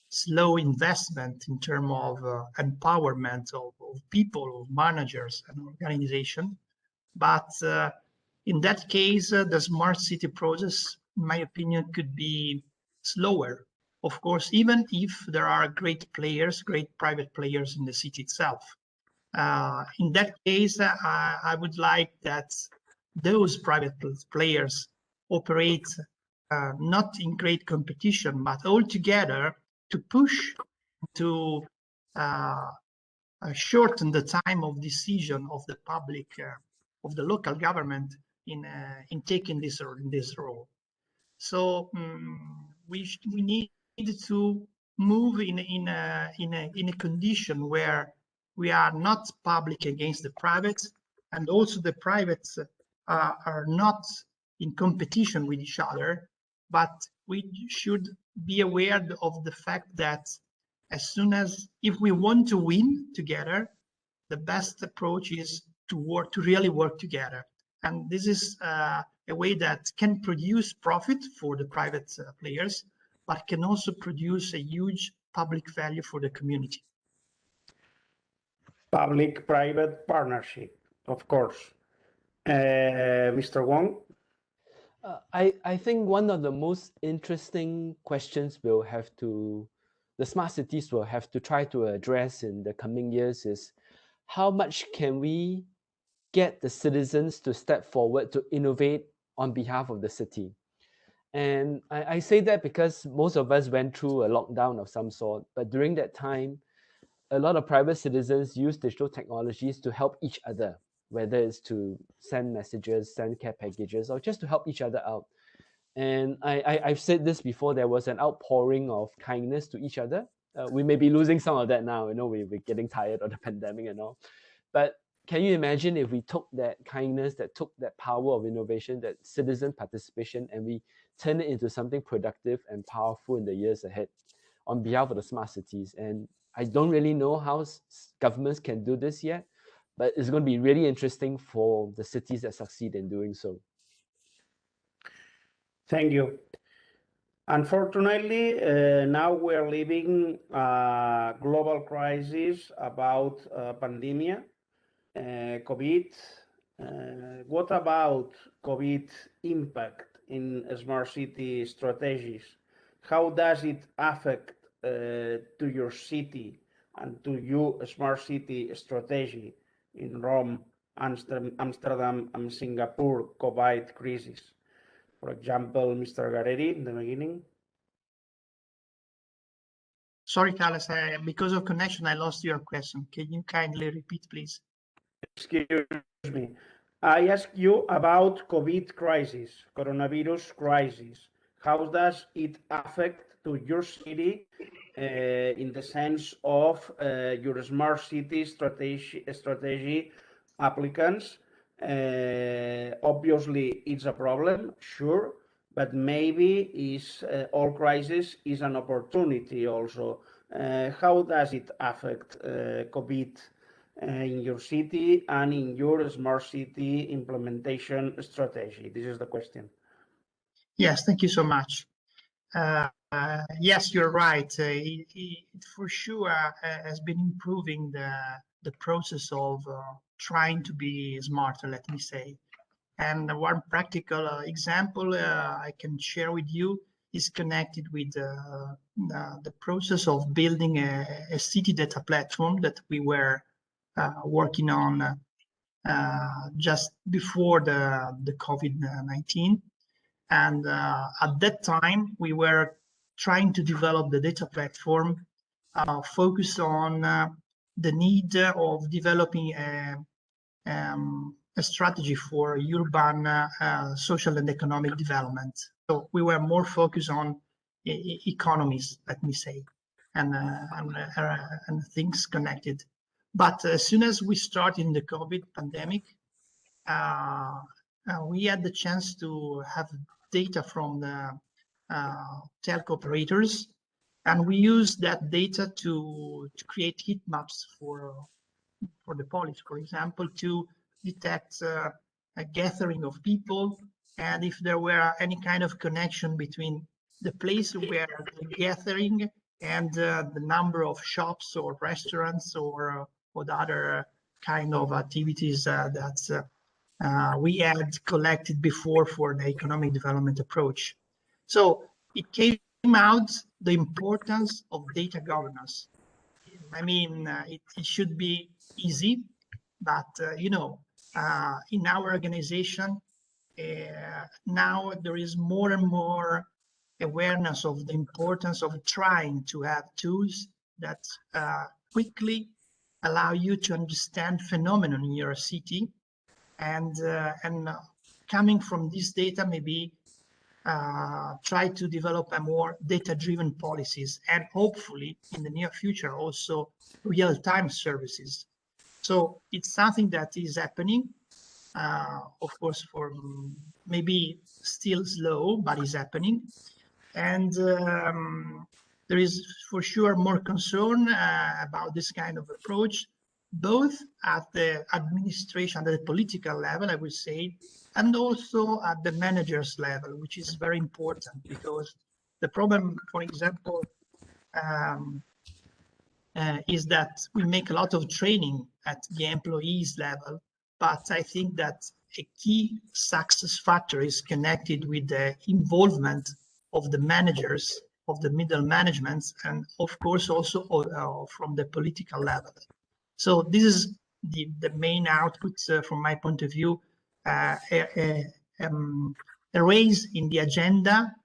Speaker 4: slow investment in terms of empowerment of people, of managers and organization. But in that case, the smart city process, in my opinion, could be slower. Of course, even if there are great players, great private players in the city itself. In that case, I would like that those private players operate not in great competition, but all together to push to shorten the time of decision of the public, of the local government in taking this role. So we need to move in a condition where we are not public against the private, and also the privates are not in competition with each other, but we should be aware of the fact that if we want to win together, the best approach is to really work together. And this is a way that can produce profit for the private players, but can also produce a huge public value for the community.
Speaker 3: Public-private partnership, of course. Mr. Wong?
Speaker 6: I think one of the most interesting questions the smart cities will have to try to address in the coming years is, how much can we get the citizens to step forward to innovate on behalf of the city? And I say that because most of us went through a lockdown of some sort, but during that time, a lot of private citizens use digital technologies to help each other, whether it's to send messages, send care packages, or just to help each other out. And I've said this before, there was an outpouring of kindness to each other. We may be losing some of that now, we're getting tired of the pandemic and all. But can you imagine if we took that kindness, that took that power of innovation, that citizen participation, and we turn it into something productive and powerful in the years ahead on behalf of the smart cities? And I don't really know how governments can do this yet, but it's going to be really interesting for the cities that succeed in doing so.
Speaker 3: Thank you. Unfortunately, now we're living a global crisis about pandemic, COVID. What about COVID impact in smart city strategies? How does it affect to your city and to your smart city strategy in Rome, Amsterdam, and Singapore COVID crisis? For example, Mr. Gareri in the beginning.
Speaker 4: Sorry, Carles, because of connection, I lost your question. Can you kindly repeat, please?
Speaker 3: Excuse me. I asked you about COVID crisis, coronavirus crisis. How does it affect to your city in the sense of your smart city strategy applicants? Obviously, it's a problem, sure, but maybe is all crisis is an opportunity also. How does it affect COVID in your city and in your smart city implementation strategy? This is the question.
Speaker 4: Yes, thank you so much. Yes, you're right. It for sure has been improving the process of trying to be smarter, let me say. And one practical example I can share with you is connected with the process of building a city data platform that we were working on just before the COVID-19. And at that time, we were trying to develop the data platform focused on the need of developing a strategy for urban social and economic development. So we were more focused on economies, let me say, and things connected. But as soon as we started in the COVID pandemic, we had the chance to have data from the telco operators, and we used that data to create heat maps for the police, for example, to detect a gathering of people, and if there were any kind of connection between the place where the gathering and the number of shops or restaurants or the other kind of activities that we had collected before for the economic development approach. So it came out the importance of data governance. I mean, it should be easy, but you know, in our organization, now there is more and more awareness of the importance of trying to have tools that quickly allow you to understand phenomenon in your city, and coming from this data, maybe try to develop a more data-driven policies, and hopefully in the near future also real-time services. So it's something that is happening, of course, for maybe still slow, but is happening. And there is for sure more concern about this kind of approach, both at the administration, at the political level, I would say, and also at the managers level, which is very important, because the problem, for example, is that we make a lot of training at the employees level, but I think that a key success factor is connected with the involvement of the managers, of the middle management, and of course also from the political level. So this is the main output from my point of view, a raise in the agenda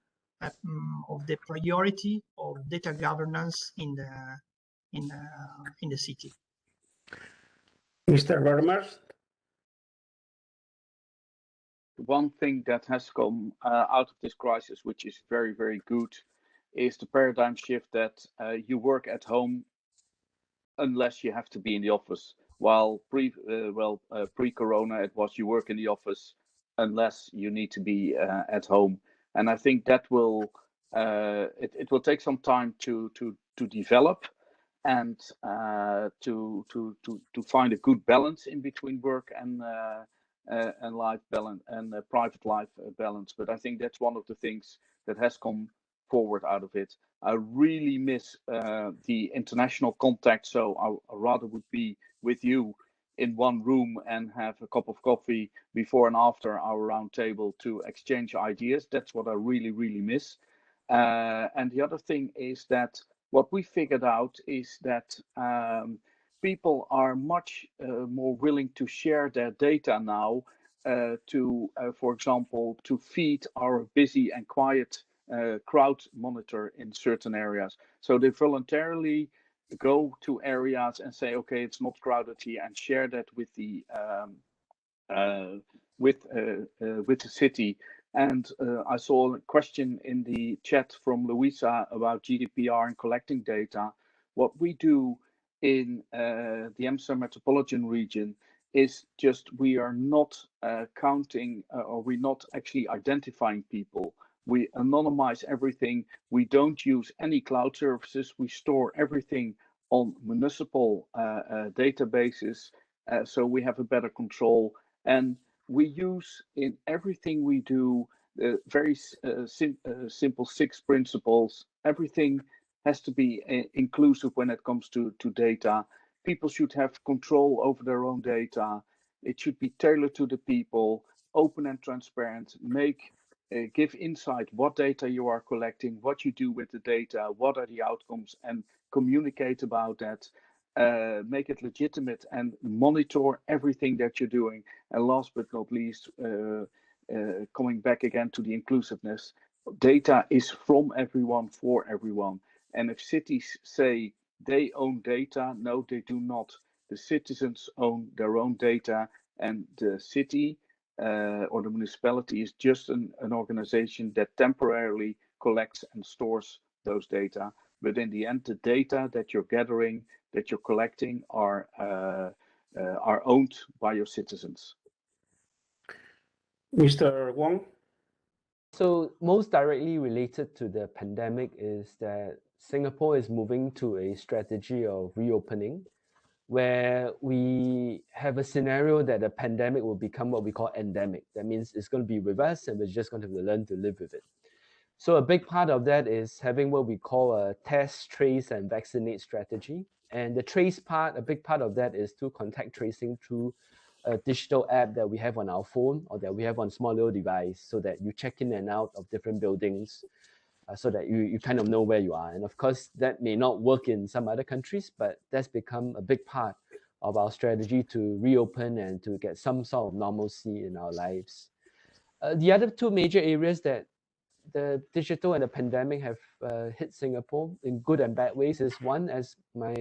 Speaker 4: of the priority of data governance in the city.
Speaker 3: Mr. Bernardo?
Speaker 5: One thing that has come out of this crisis, which is very, very good, is the paradigm shift that you work at home unless you have to be in the office. While pre-corona, it was you work in the office unless you need to be at home. And I think that will it will take some time to develop and to find a good balance in between work and life balance and private life balance. But I think that's one of the things that has come forward out of it. I really miss the international contact, so I rather would be with you in one room and have a cup of coffee before and after our round table to exchange ideas. That's what I really, really miss. And the other thing is that what we figured out is that people are much more willing to share their data now to, for example, to feed our busy and quiet crowd monitor in certain areas. So they voluntarily go to areas and say, okay, it's not crowded here, and share that with the city. And I saw a question in the chat from Louisa about GDPR and collecting data. What we do in the Amsterdam metropolitan region is just we are not counting or we're not actually identifying people. We anonymize everything. We don't use any cloud services. We store everything on municipal databases, so we have a better control. And we use in everything we do very simple 6 principles. Everything has to be inclusive when it comes to data. People should have control over their own data. It should be tailored to the people, open and transparent, give insight what data you are collecting, what you do with the data, what are the outcomes, and communicate about that. Make it legitimate and monitor everything that you're doing. And last but not least, coming back again to the inclusiveness, data is from everyone for everyone. And if cities say they own data, no, they do not. The citizens own their own data, and the city or the municipality is just an organization that temporarily collects and stores those data. But in the end, the data that you're gathering, that you're collecting, are owned by your citizens.
Speaker 3: Mr. Wong?
Speaker 6: So most directly related to the pandemic is that Singapore is moving to a strategy of reopening, where we have a scenario that the pandemic will become what we call endemic. That means it's going to be with us and we're just going to learn to live with it. So a big part of that is having what we call a test, trace, and vaccinate strategy. And the trace part, a big part of that is through contact tracing through a digital app that we have on our phone or that we have on small little device, so that you check in and out of different buildings, so that you kind of know where you are. And of course, that may not work in some other countries, but that's become a big part of our strategy to reopen and to get some sort of normalcy in our lives. The other 2 major areas that the digital and the pandemic have hit Singapore in good and bad ways is, one, as my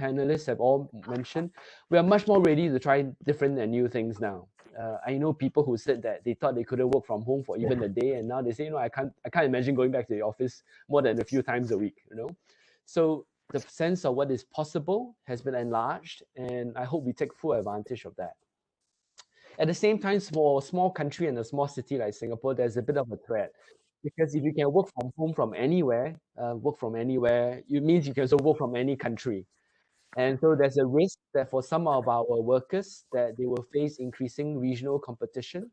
Speaker 6: panelists have all mentioned, we are much more ready to try different and new things now. I know people who said that they thought they couldn't work from home for even a day, and now they say, I can't imagine going back to the office more than a few times a week, So the sense of what is possible has been enlarged, and I hope we take full advantage of that. At the same time, for a small country and a small city like Singapore, there's a bit of a threat, because if you can work from home from anywhere, it means you can also work from any country. And so there's a risk that for some of our workers that they will face increasing regional competition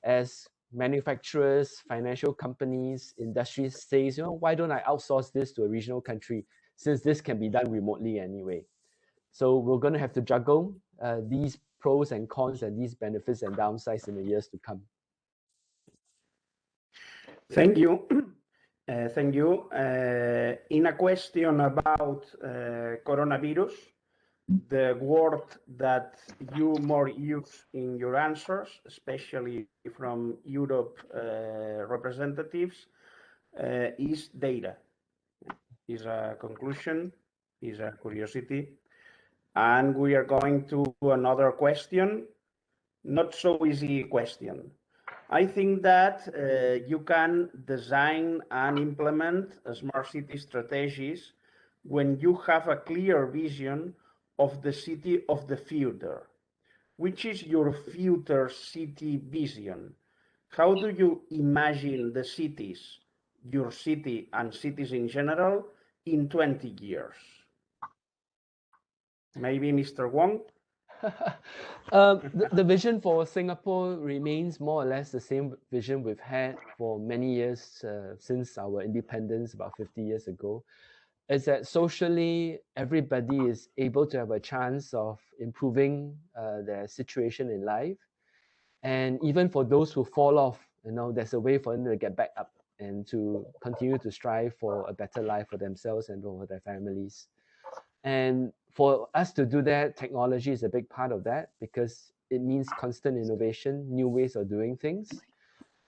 Speaker 6: as manufacturers, financial companies, industries say, why don't I outsource this to a regional country, since this can be done remotely anyway? So we're going to have to juggle these pros and cons and these benefits and downsides in the years to come.
Speaker 3: Thank you. Thank you. In a question about coronavirus, the word that you more use in your answers, especially from Europe representatives, is data. Is a conclusion, is a curiosity. And we are going to another question, not so easy question. I think that you can design and implement smart city strategies when you have a clear vision of the city of the future. Which is your future city vision? How do you imagine the cities, your city and cities in general, in 20 years? Maybe Mr. Wong?
Speaker 6: The vision for Singapore remains more or less the same vision we've had for many years since our independence about 50 years ago, is that socially everybody is able to have a chance of improving their situation in life. And even for those who fall off, there's a way for them to get back up and to continue to strive for a better life for themselves and for their families. And for us to do that, technology is a big part of that, because it means constant innovation, new ways of doing things.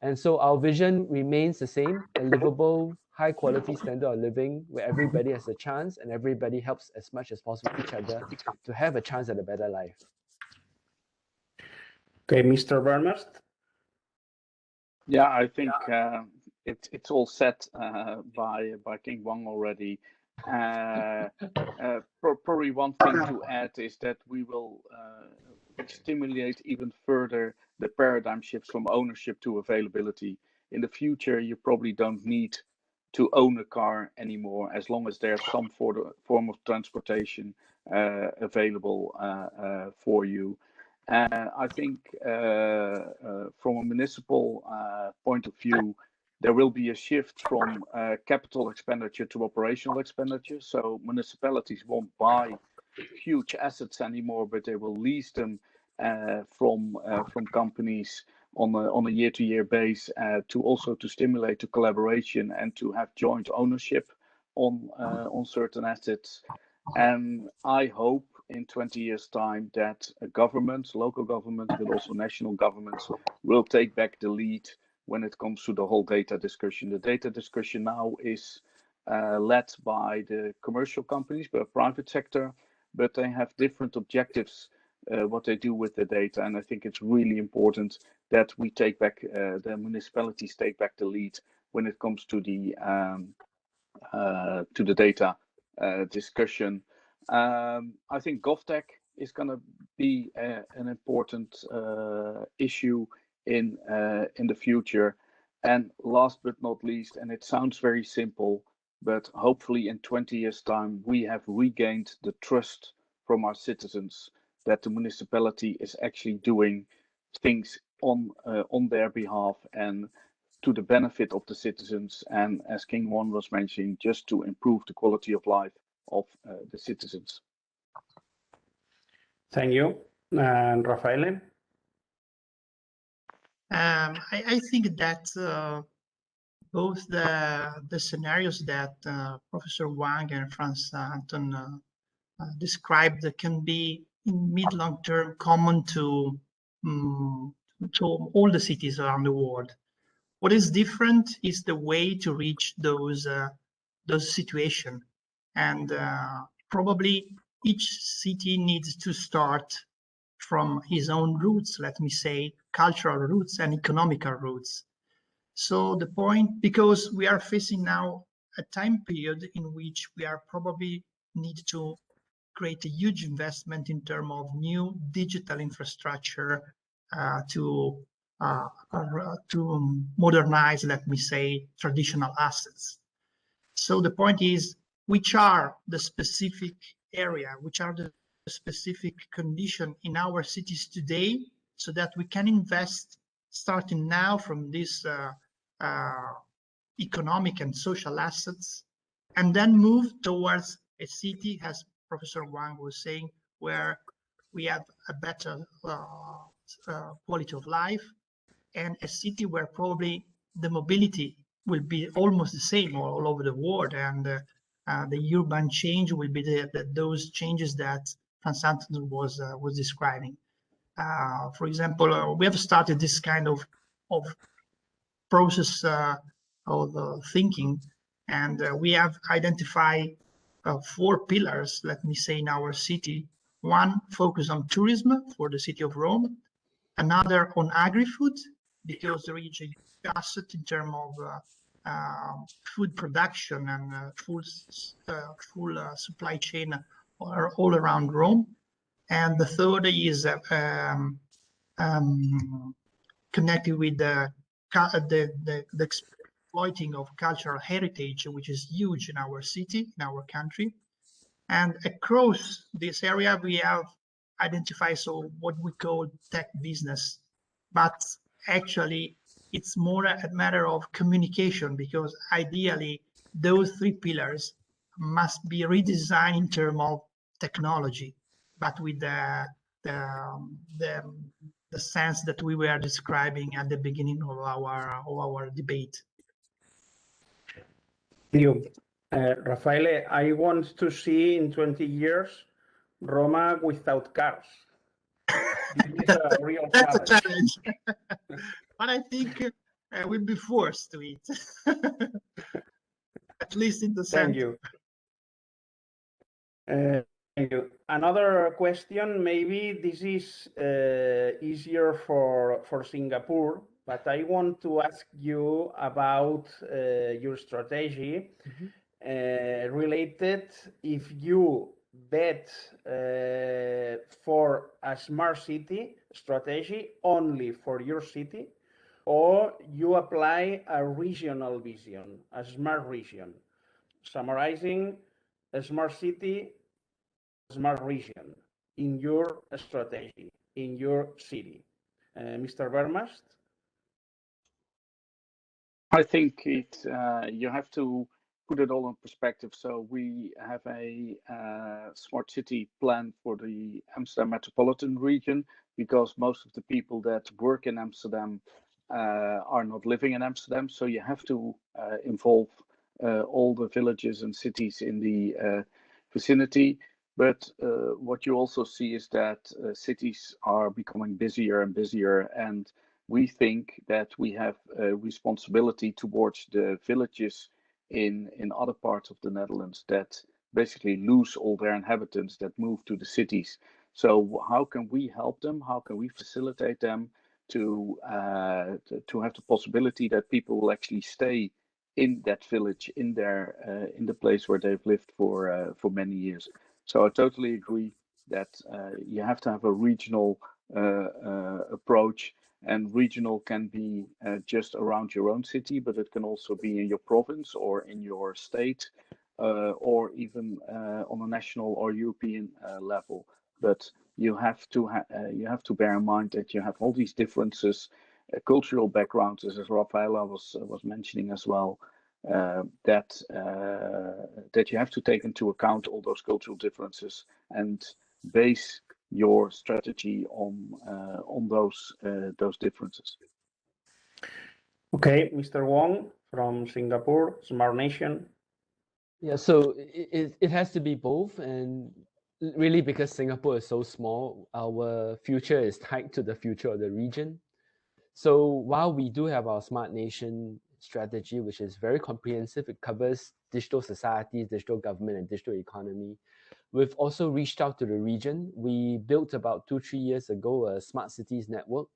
Speaker 6: And so our vision remains the same, a livable, high quality standard of living where everybody has a chance and everybody helps as much as possible each other to have a chance at a better life.
Speaker 3: Okay, Mr. Bernardo.
Speaker 5: Yeah, I think it's all set by King Wang already. Probably one thing to add is that we will stimulate even further the paradigm shift from ownership to availability. In the future, you probably don't need to own a car anymore as long as there's some form of transportation available for you. I think from a municipal point of view, there will be a shift from capital expenditure to operational expenditure. So municipalities won't buy huge assets anymore, but they will lease them from companies on a year-to-year base to also to stimulate the collaboration and to have joint ownership on certain assets. And I hope in 20 years' time that governments, local governments, but also national governments will take back the lead when it comes to the whole data discussion. The data discussion now is led by the commercial companies, but private sector, but they have different objectives what they do with the data. And I think it's really important that we take back, the municipalities take back the lead when it comes to the data discussion. I think GovTech is going to be an important issue in the future. And last but not least, and it sounds very simple, but hopefully in 20 years' time, we have regained the trust from our citizens that the municipality is actually doing things on their behalf and to the benefit of the citizens. And as King Wang was mentioning, just to improve the quality of life of the citizens.
Speaker 3: Thank you. And Raffaele?
Speaker 4: I think that both the scenarios that Professor Wang and Franz Anton described can be in mid-long term common to all the cities around the world. What is different is the way to reach those situations, and probably each city needs to start from his own roots, let me say, cultural roots and economical roots. So the point, because we are facing now a time period in which we are probably need to create a huge investment in terms of new digital infrastructure to modernize, let me say, traditional assets. So the point is, which are the specific area, which are the specific condition in our cities today, so that we can invest starting now from this economic and social assets, and then move towards a city, as Professor Wang was saying, where we have a better quality of life, and a city where probably the mobility will be almost the same all over the world, and the urban change will be those changes that Franz Anton was describing. For example, we have started this kind of process of thinking, and we have identified 4 pillars, let me say, in our city. One focus on tourism for the city of Rome, another on agri-food, because there is a huge asset in terms of food production and full supply chain all around Rome. And the third is connected with the exploiting of cultural heritage, which is huge in our city, in our country. And across this area, we have identified what we call tech business, but actually it's more a matter of communication, because ideally those 3 pillars must be redesigned in terms of technology, but with the sense that we were describing at the beginning of our debate.
Speaker 3: Thank you. Raffaele, I want to see in 20 years Roma without cars. This is a real
Speaker 4: That's
Speaker 3: challenge.
Speaker 4: a challenge. But I think I will be forced to eat, at least in the center.
Speaker 3: Thank you. Thank you. Another question, maybe this is easier for Singapore, but I want to ask you about your strategy related if you bet for a smart city strategy only for your city, or you apply a regional vision, a smart region. Summarizing, a smart city, smart region in your strategy, in your city. Mr. Vermast?
Speaker 5: I think you have to put it all in perspective. So we have a smart city plan for the Amsterdam metropolitan region, because most of the people that work in Amsterdam are not living in Amsterdam. So you have to involve all the villages and cities in the vicinity. But what you also see is that cities are becoming busier and busier, and we think that we have a responsibility towards the villages in other parts of the Netherlands that basically lose all their inhabitants, that move to the cities. So how can we help them? How can we facilitate them to have the possibility that people will actually stay in that village, in the place where they've lived for many years? So I totally agree that you have to have a regional approach. And regional can be just around your own city, but it can also be in your province or in your state, or even on a national or European level. But you have to bear in mind that you have all these differences, cultural backgrounds, as Rafaela was mentioning as well. That you have to take into account all those cultural differences and base your strategy on those differences.
Speaker 3: Okay, Mr. Wong from Singapore, Smart Nation.
Speaker 6: Yeah, so it has to be both, and really because Singapore is so small, our future is tied to the future of the region. So while we do have our Smart Nation strategy, which is very comprehensive, it covers digital societies, digital government, and digital economy. We've also reached out to the region. We built about 2-3 years ago a smart cities network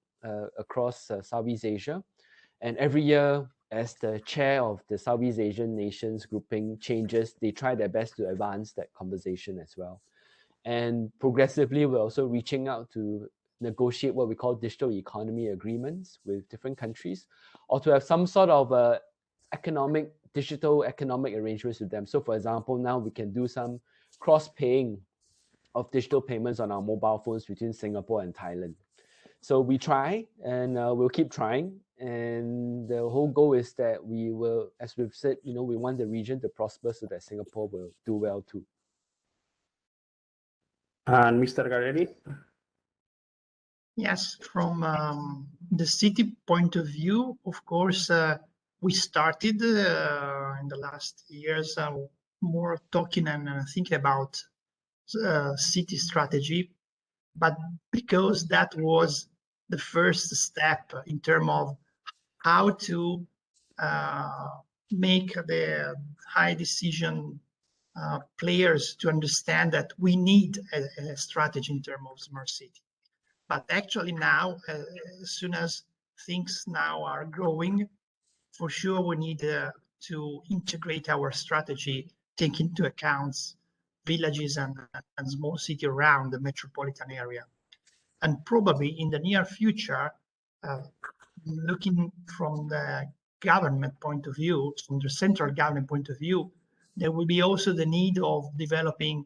Speaker 6: across Southeast Asia. And every year, as the chair of the Southeast Asian nations grouping changes, they try their best to advance that conversation as well. And progressively, we're also reaching out to negotiate what we call digital economy agreements with different countries, or to have some sort of digital economic arrangements with them. So for example, now we can do some cross-paying of digital payments on our mobile phones between Singapore and Thailand. So we try, and we'll keep trying. And the whole goal is that we will, as we've said, we want the region to prosper so that Singapore will do well too.
Speaker 3: And Mr. Gareri?
Speaker 4: Yes, from the city point of view, of course, we started in the last years more talking and thinking about city strategy, but because that was the first step in terms of how to make the high decision players to understand that we need a strategy in terms of smart city. But actually now, as soon as things now are growing, for sure we need to integrate our strategy, take into account villages and small cities around the metropolitan area. And probably in the near future, looking from the government point of view, from the central government point of view, there will be also the need of developing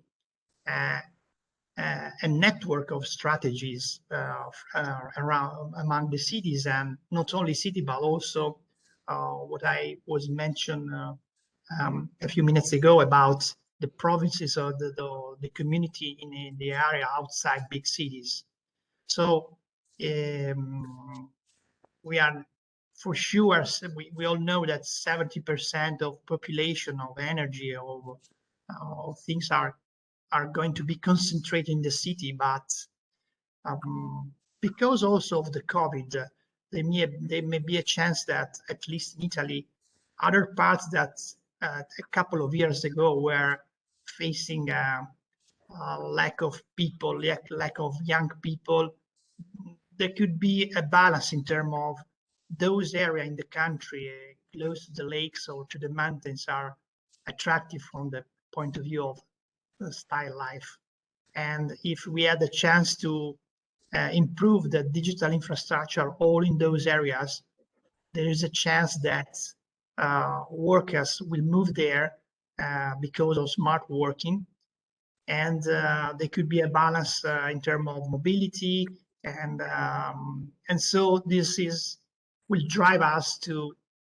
Speaker 4: a network of strategies around among the cities, and not only city, but also what I was mentioned a few minutes ago about the provinces or the community in the area outside big cities. So we are for sure, we all know that 70% of population, of energy, of things are going to be concentrated in the city, but because also of the COVID, there may be a chance that, at least in Italy, other parts that a couple of years ago were facing a lack of people, lack of young people, there could be a balance in terms of those areas in the country close to the lakes or to the mountains are attractive from the point of view of style life. And if we had a chance to improve the digital infrastructure all in those areas, there is a chance that workers will move there because of smart working, and there could be a balance in terms of mobility, and so this will drive us to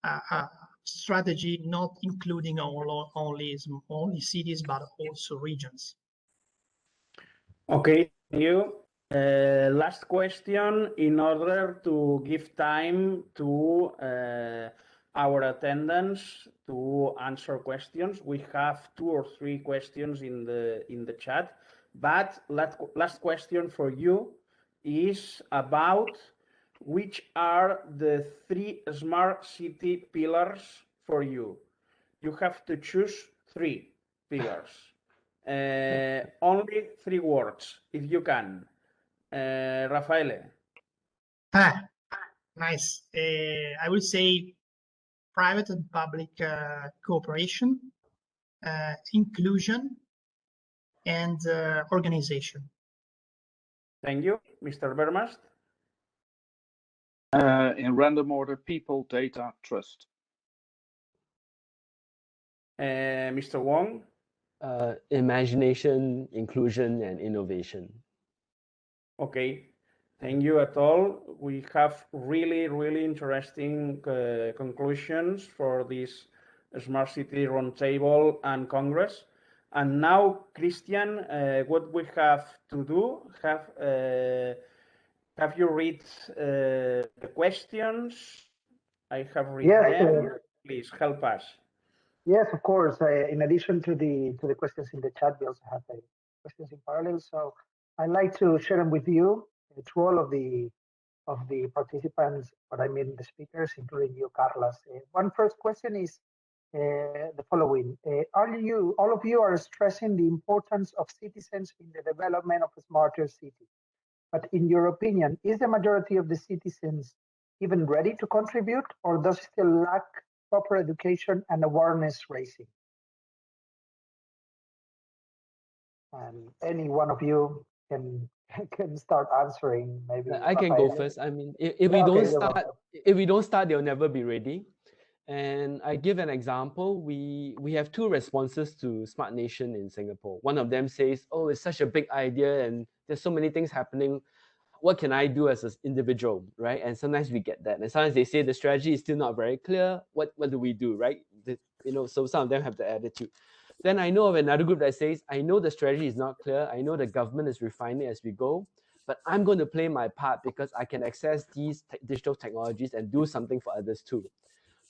Speaker 4: a strategy not including only cities but also regions.
Speaker 3: Okay, thank you. Last question, in order to give time to our attendants to answer questions. We have 2 or 3 questions in the chat, but last question for you is about which are the 3 smart city pillars for you. You have to choose 3 pillars. Only 3 words, if you can. Raffaele.
Speaker 4: Nice. I would say private and public cooperation, inclusion, and organization.
Speaker 3: Thank you. Mr. Bermast?
Speaker 5: In random order, people, data, trust.
Speaker 3: Mr. Wong?
Speaker 6: Imagination, inclusion, and innovation.
Speaker 3: Okay. Thank you at all. We have really, really interesting conclusions for this Smart City Roundtable and Congress. And now, Christian, what we have to do, have you read the questions? I have read them. Please help us.
Speaker 1: Yes, of course. In addition to the questions in the chat, we also have questions in parallel. So I'd like to share them with you, to all of the participants, but I mean the speakers, including you, Carles. One first question is the following: all of you are stressing the importance of citizens in the development of a smarter city. But in your opinion, is the majority of the citizens even ready to contribute, or does it still lack proper education and awareness raising? And any one of you can start answering. Maybe
Speaker 6: I can go first. I mean, if we don't start, they'll never be ready. And I give an example. We have 2 responses to Smart Nation in Singapore. One of them says, "Oh, it's such a big idea, and there's so many things happening. What can I do as an individual?" Right? And sometimes we get that. And sometimes they say the strategy is still not very clear. What do we do? Right? So some of them have the attitude. Then I know of another group that says, "I know the strategy is not clear. I know the government is refining as we go, but I'm going to play my part because I can access these digital technologies and do something for others too."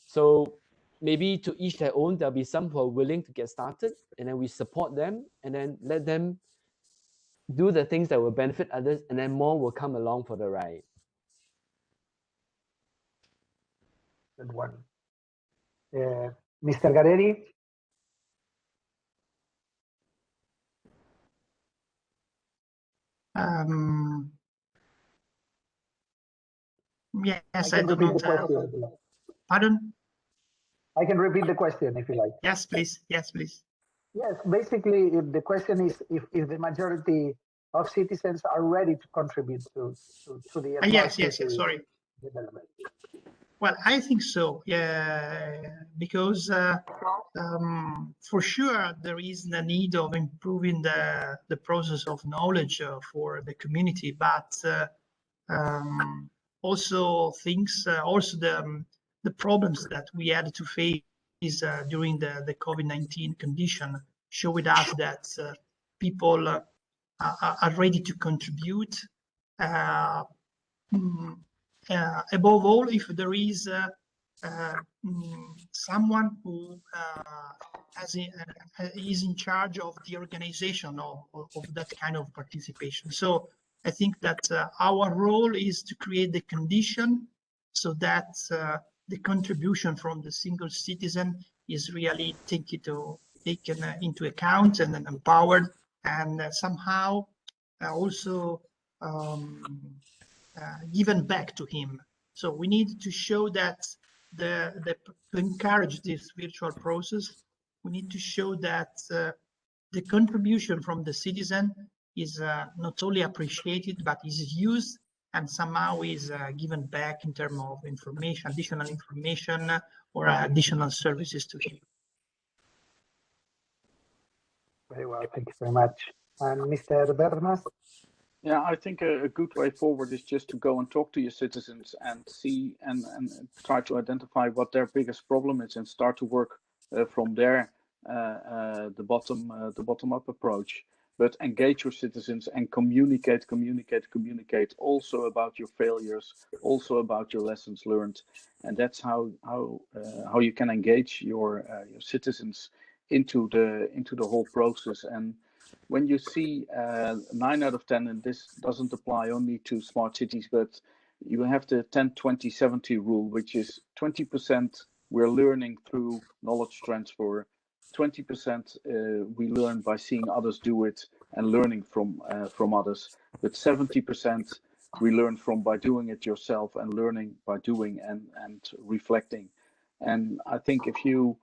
Speaker 6: So maybe to each their own, there'll be some who are willing to get started, and then we support them and then let them do the things that will benefit others, and then more will come along for the ride.
Speaker 1: Good one. Mr. Gareri?
Speaker 4: Yes, I don't know. Pardon?
Speaker 1: I can repeat the question if you like.
Speaker 4: Yes, please. Yes, please.
Speaker 1: Yes, basically, the question is if the majority of citizens are ready to contribute to the
Speaker 4: yes, sorry.
Speaker 1: development.
Speaker 4: Well, I think so, yeah, because for sure there is the need of improving the process of knowledge for the community, but also the problems that we had to face during the COVID-19 condition showed us that people are ready to contribute. Above all, if there is someone who is in charge of the organization of that kind of participation. So I think that our role is to create the condition so that the contribution from the single citizen is really taken into account and then empowered, and somehow also given back to him. So we need to show that to encourage this virtual process, we need to show that the contribution from the citizen is not only appreciated, but is used and somehow is given back in terms of information, additional information, or additional services to him.
Speaker 1: Very well, thank you very much. And Mr. Bernardo?
Speaker 5: Yeah, I think a good way forward is just to go and talk to your citizens and see and try to identify what their biggest problem is and start to work from there, the bottom-up approach. But engage your citizens and communicate also about your failures, also about your lessons learned, and that's how you can engage your citizens into the whole process. And when you see 9 out of 10, and this doesn't apply only to smart cities, but you have the 10-20-70 rule, which is 20% we're learning through knowledge transfer, 20% we learn by seeing others do it and learning from others, but 70% we learn by doing it yourself and learning by doing and reflecting. And I think if you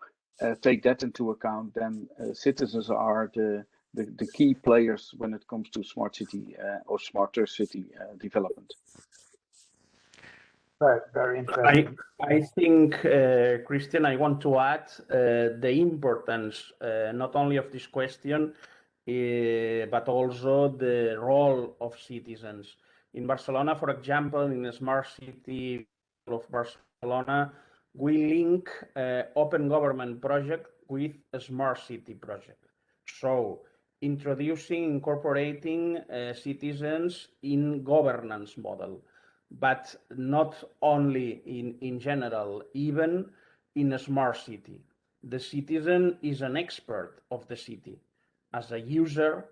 Speaker 5: take that into account, then citizens are the key players when it comes to smart city or smarter city development.
Speaker 1: Very, very interesting.
Speaker 3: I think, Christian, I want to add the importance not only of this question, but also the role of citizens. In Barcelona, for example, in the smart city of Barcelona, we link open government project with a smart city project. So incorporating citizens in governance model, but not only in general, even in a smart city. The citizen is an expert of the city as a user,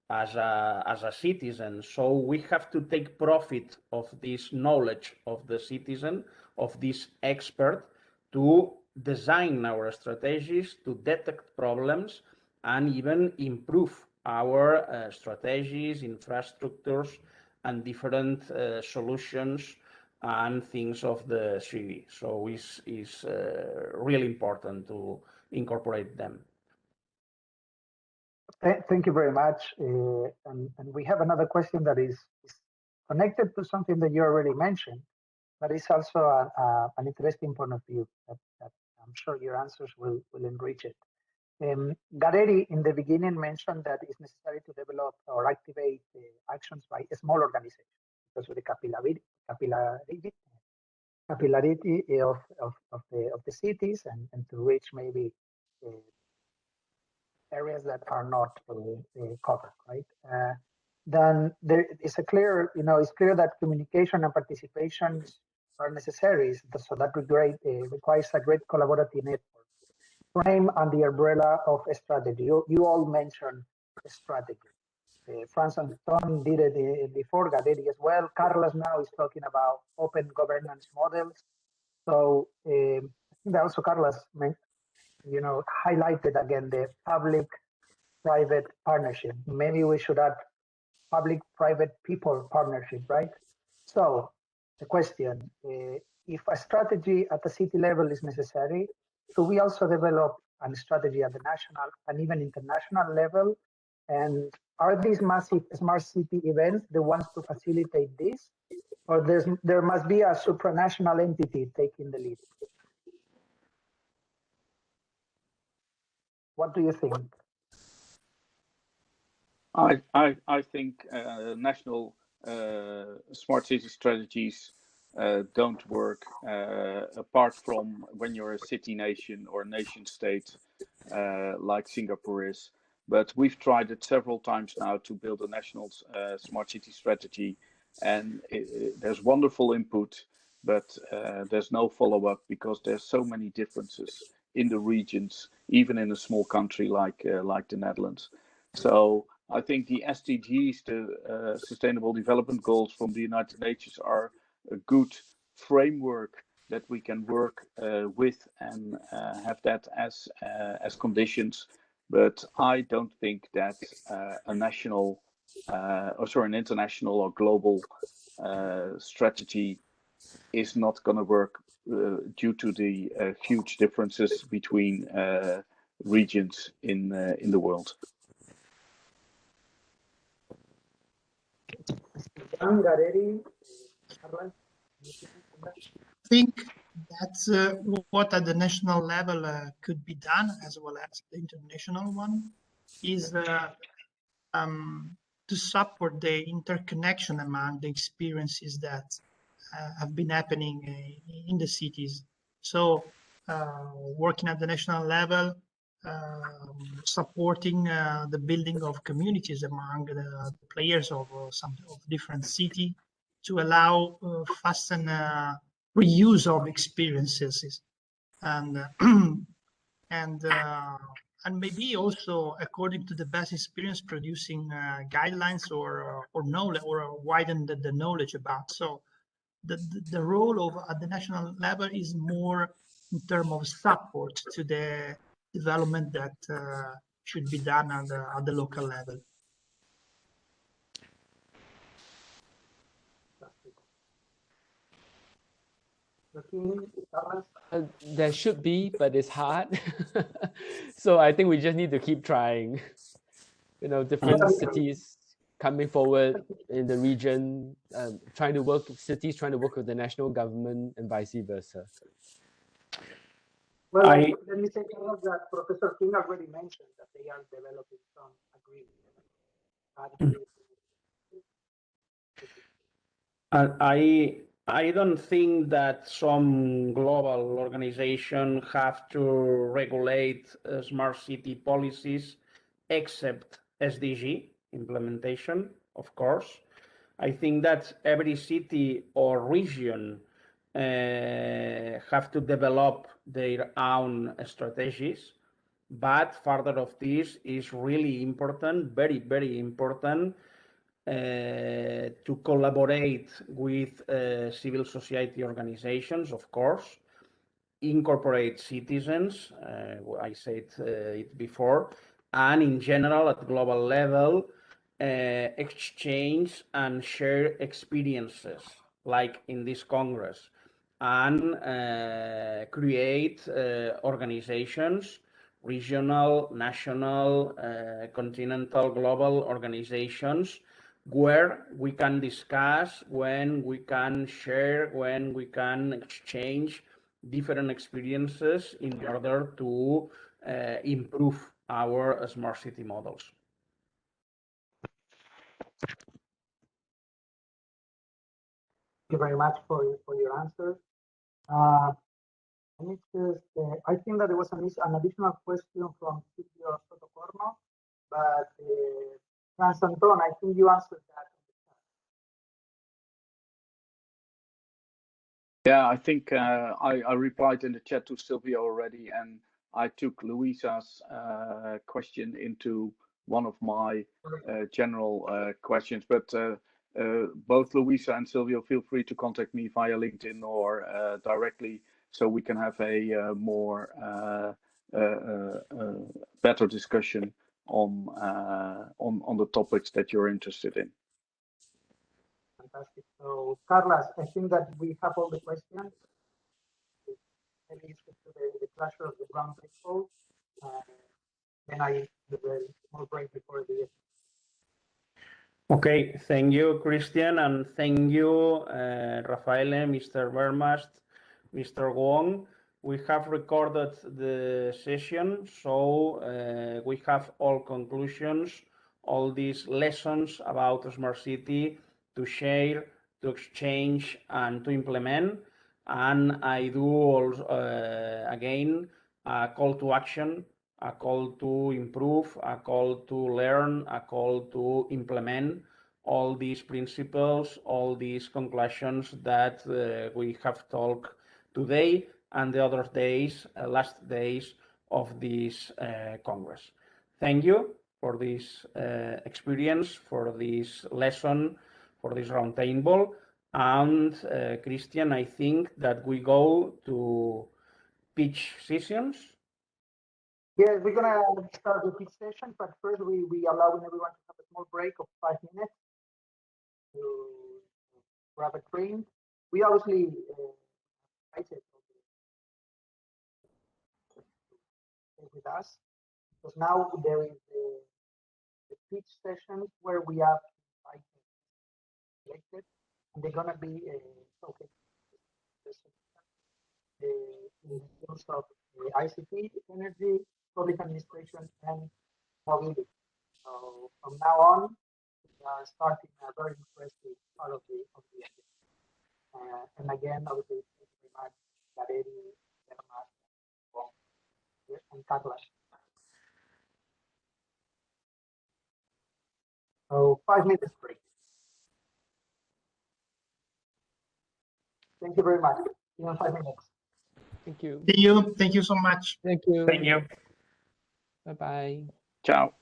Speaker 3: as a citizen. So we have to take profit of this knowledge of the citizen, of this expert, to design our strategies, to detect problems, and even improve our strategies, infrastructures, and different solutions and things of the city. So it's really important to incorporate them.
Speaker 1: Thank you very much. And we have another question that is connected to something that you already mentioned, but it's also an interesting point of view that I'm sure your answers will enrich it. Gadetti in the beginning mentioned that it's necessary to develop or activate actions by a small organization because of the capillarity of the cities and to reach maybe areas that are not covered, right? Then there is a clear, it's clear that communication and participation are necessary. So that requires a great collaborative network. Frame under the umbrella of a strategy. You all mentioned a strategy. Franz and Tom did it before, Gadetti as well. Carles now is talking about open governance models. So I think that also Carles, highlighted again the public-private partnership. Maybe we should add public-private people partnership, right? So the question, if a strategy at the city level is necessary, so we also develop a strategy at the national and even international level. And are these massive smart city events the ones to facilitate this? Or there must be a supranational entity taking the lead? What do you think?
Speaker 5: I think national smart city strategies don't work apart from when you're a city nation or a nation state like Singapore is. But we've tried it several times now to build a national smart city strategy, and there's wonderful input, but there's no follow-up because there's so many differences in the regions, even in a small country like the Netherlands. So I think the SDGs, the Sustainable Development Goals from the United Nations, are a good framework that we can work with and have that as conditions. But I don't think that an international or global strategy is not going to work due to the huge differences between regions in the world.
Speaker 4: I think that's what at the national level could be done, as well as the international one, is to support the interconnection among the experiences that have been happening in the cities. So working at the national level, supporting the building of communities among the players of different city to allow fast and reuse of experiences, and and maybe also according to the best experience, producing guidelines or knowledge, or widen the knowledge about. So the role of at the national level is more in terms of support to the development that should be done at the local level.
Speaker 6: There should be, but it's hard. So I think we just need to keep trying. You know, different cities coming forward in the region, trying to work with the national government and vice versa.
Speaker 1: Well, let me say that Professor King already mentioned that they are developing some agreement.
Speaker 3: I don't think that some global organization have to regulate smart city policies except SDG implementation, of course. I think that every city or region have to develop their own strategies, but further of this is really important, very, very important, to collaborate with civil society organizations, of course, incorporate citizens, I said it before, and in general at global level, exchange and share experiences like in this Congress, and create organizations, regional, national, continental, global organizations, where we can discuss, when we can share, when we can exchange different experiences in order to improve our smart city models.
Speaker 1: Thank you very much for your answer. I think that there was an additional question from Silvio Sotocorno, but Franz Anton, I think you answered that.
Speaker 5: Yeah, I think I replied in the chat to Silvio already, and I took Louisa's question into one of my general questions. But both Louisa and Silvio, feel free to contact me via LinkedIn or directly, so we can have a more better discussion on the topics that you're interested in.
Speaker 1: Fantastic. So, Carles, I think that we have all the questions. Maybe it's the pleasure of the round table. Then I do a small break before the.
Speaker 3: Okay, thank you, Christian, and thank you, Rafael, Mr. Vermast, Mr. Wong. We have recorded the session, so we have all conclusions, all these lessons about Smart City to share, to exchange, and to implement. And I do also, again, a call to action, a call to improve, a call to learn, a call to implement all these principles, all these conclusions that we have talked today and the other days, last days of this Congress. Thank you for this experience, for this lesson, for this roundtable, And Christian, I think that we go to pitch sessions.
Speaker 1: Yes, we're gonna start the pitch session, but first we allowing everyone to have a small break of 5 minutes to grab a drink. We obviously invited with us because now there is the pitch sessions where we have invited selected, and they're gonna be talking in terms of ICT, energy, public administration, and mobility. So from now on, we are starting a very interesting part of the event. And again, obviously, thank you very much, Galeri, Bernardo, and Carles. So 5 minutes break. Thank you very much. See you in 5 minutes.
Speaker 6: Thank you.
Speaker 4: See you. Thank you so much.
Speaker 6: Thank you.
Speaker 3: Thank you.
Speaker 6: Bye-bye.
Speaker 5: Ciao.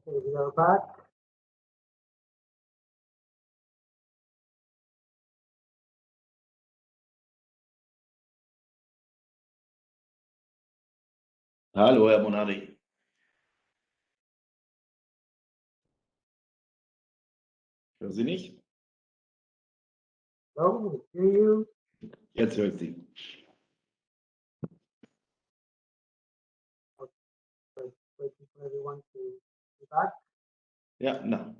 Speaker 1: Okay, we are back.
Speaker 7: Hallo, Herr Monari. Hören Sie mich?
Speaker 1: Hello, we hear you.
Speaker 7: Jetzt höre ich Sie.
Speaker 1: Waiting for everyone to be back.
Speaker 7: Ja, na.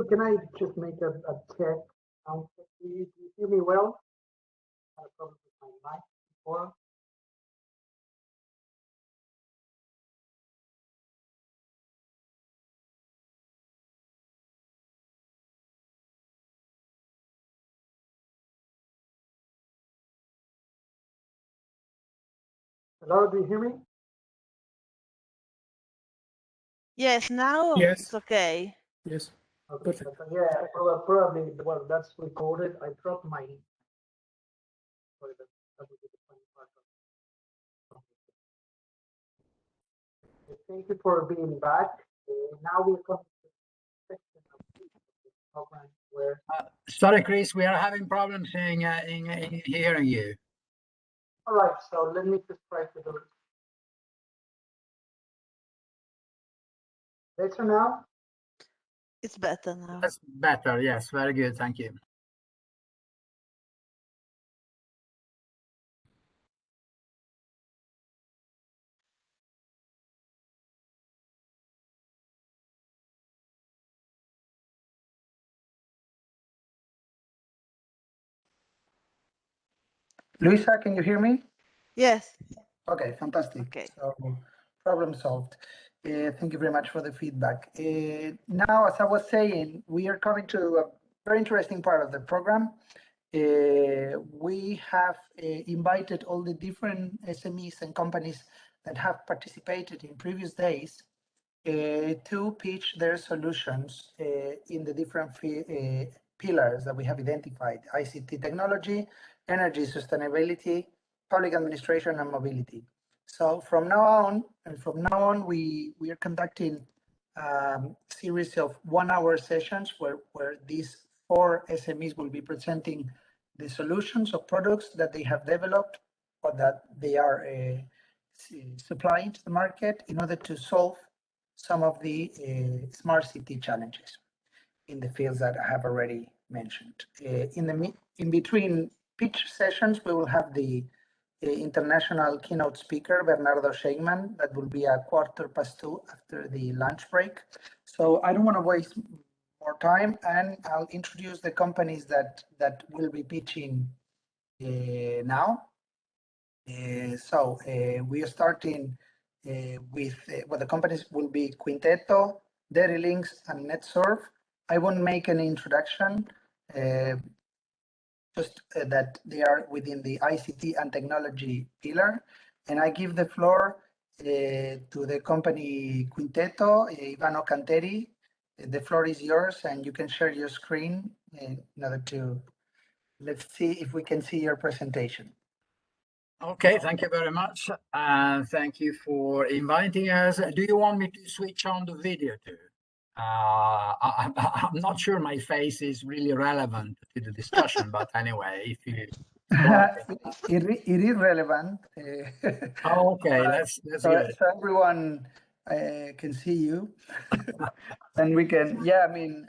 Speaker 1: Can I just make a check? Do you hear me well? I had a problem with my mic before. Hello, do you hear me?
Speaker 8: Yes, now
Speaker 4: Yes.
Speaker 8: it's okay.
Speaker 4: Yes.
Speaker 1: Okay,
Speaker 4: Perfect.
Speaker 1: but yeah, probably, well, that's recorded. I dropped my. Sorry, that would be the funny part of. Thank you for being back. Now we're coming to the section of the program where.
Speaker 9: Sorry, Chris, we are having problems in hearing you.
Speaker 1: All right, so let me just try to do it. Better now?
Speaker 8: It's better now.
Speaker 9: That's better. Yes, very good. Thank you.
Speaker 1: Luisa, can you hear me?
Speaker 8: Yes.
Speaker 1: Okay, fantastic.
Speaker 8: Okay.
Speaker 1: So, problem solved. Thank you very much for the feedback. Now, as I was saying, we are coming to a very interesting part of the program. We have invited all the different SMEs and companies that have participated in previous days to pitch their solutions in the different pillars that we have identified: ICT technology, energy sustainability, public administration, and mobility. So from now on, we are conducting series of 1 hour sessions where these 4 SMEs will be presenting the solutions of products that they have developed or that they are supplying to the market in order to solve some of the smart city challenges in the fields that I have already mentioned. In between pitch sessions, we will have the international keynote speaker, Bernardo Scheinkman, that will be at 2:15 after the lunch break. So I don't want to waste more time, and I'll introduce the companies that will be pitching now. We are starting with the companies will be Quinteto, Dairylinks, and NetSurf. I won't make an introduction, just that they are within the ICT and technology pillar. And I give the floor to the company Quinteto, Ivano Canteri. The floor is yours, and you can share your screen in order to, let's see if we can see your presentation.
Speaker 9: Okay, thank you very much. Thank you for inviting us. Do you want me to switch on the video too? I'm not sure my face is really relevant to the discussion, but anyway, if you
Speaker 1: it is relevant.
Speaker 9: Okay, that's good.
Speaker 1: So everyone can see you, and we can. Yeah, I mean,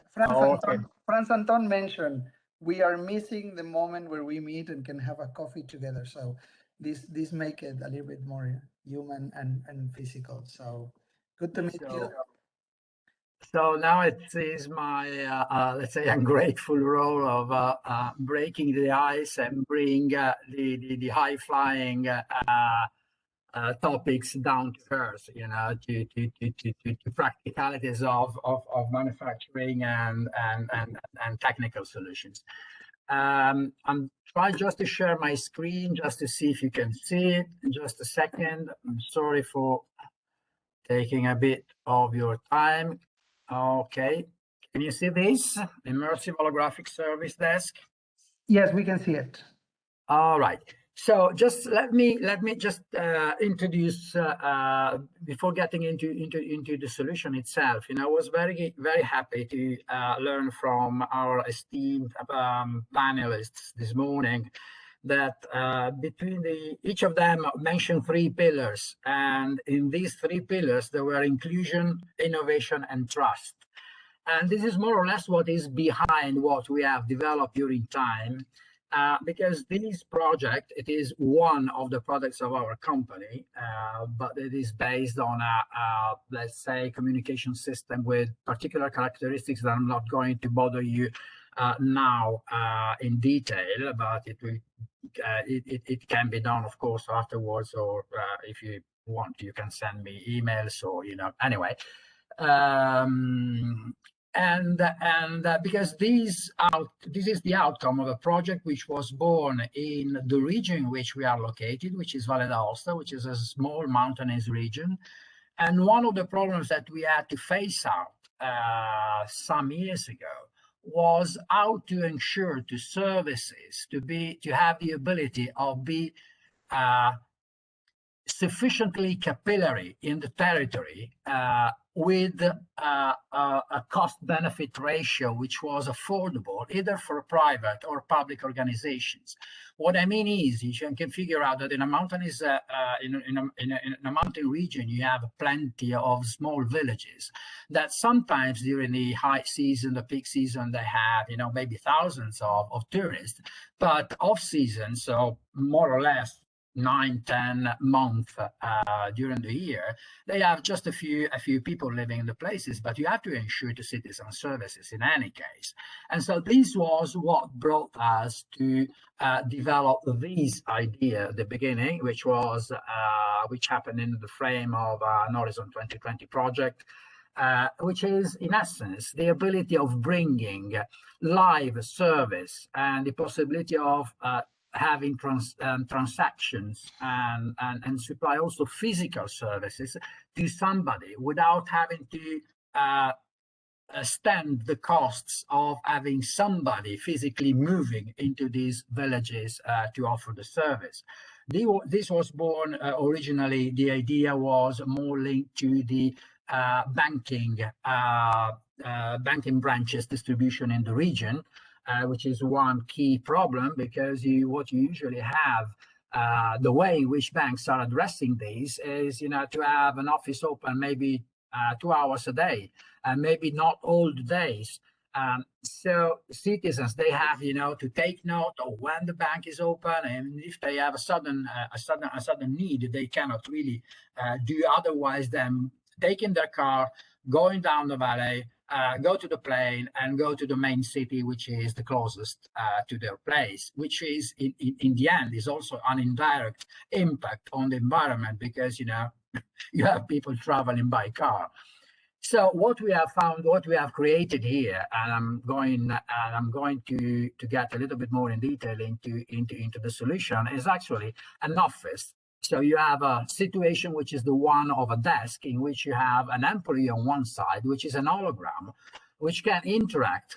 Speaker 1: Franz Anton mentioned we are missing the moment where we meet and can have a coffee together. So this make it a little bit more human and physical. So good to meet you.
Speaker 9: So now it is my, let's say, ungrateful role of breaking the ice and bring the high-flying topics down to earth, you know, to practicalities of manufacturing and technical solutions. I'm trying just to share my screen just to see if you can see it. In just a second. I'm sorry for taking a bit of your time. Okay, can you see this immersive holographic service desk?
Speaker 1: Yes, we can see it.
Speaker 9: All right. So just let me just introduce before getting into the solution itself. You know, I was very happy to learn from our esteemed panelists this morning that between each of them mentioned 3 pillars, and in these 3 pillars there were inclusion, innovation, and trust. And this is more or less what is behind what we have developed during time. Because this project, it is one of the products of our company, but it is based on a let's say, communication system with particular characteristics that I'm not going to bother you now in detail, but it can be done, of course, afterwards, or if you want, you can send me emails, or, you know, anyway. Because this is the outcome of a project which was born in the region in which we are located, which is Valle d'Aosta, which is a small mountainous region. And one of the problems that we had to face out some years ago was how to ensure to services to have the ability of be sufficiently capillary in the territory with a cost-benefit ratio which was affordable either for private or public organizations. What I mean is, you can figure out that in a mountainous in a mountain region, you have plenty of small villages that sometimes during the high season, the peak season, they have, you know, maybe thousands of tourists, but off season, so more or less 9-10 months during the year, they have just a few people living in the places, but you have to ensure to citizen services in any case. And so this was what brought us to develop this idea at the beginning, which was which happened in the frame of an Horizon 2020 project, which is in essence the ability of bringing live service and the possibility of having transactions and supply also physical services to somebody without having to stand the costs of having somebody physically moving into these villages to offer the service. This was born originally, the idea was more linked to the banking branches distribution in the region, which is one key problem, because what you usually have, the way in which banks are addressing these is, you know, to have an office open maybe 2 hours a day, and maybe not all the days. So citizens, they have, you know, to take note of when the bank is open, and if they have a sudden need, they cannot really do otherwise than taking their car, going down the valley, go to the plane and go to the main city, which is the closest to their place, which is in the end is also an indirect impact on the environment, because, you know, you have people traveling by car. So what we have found, what we have created here, and I'm going to get a little bit more in detail into the solution, is actually an office. So you have a situation which is the one of a desk in which you have an employee on one side, which is an hologram, which can interact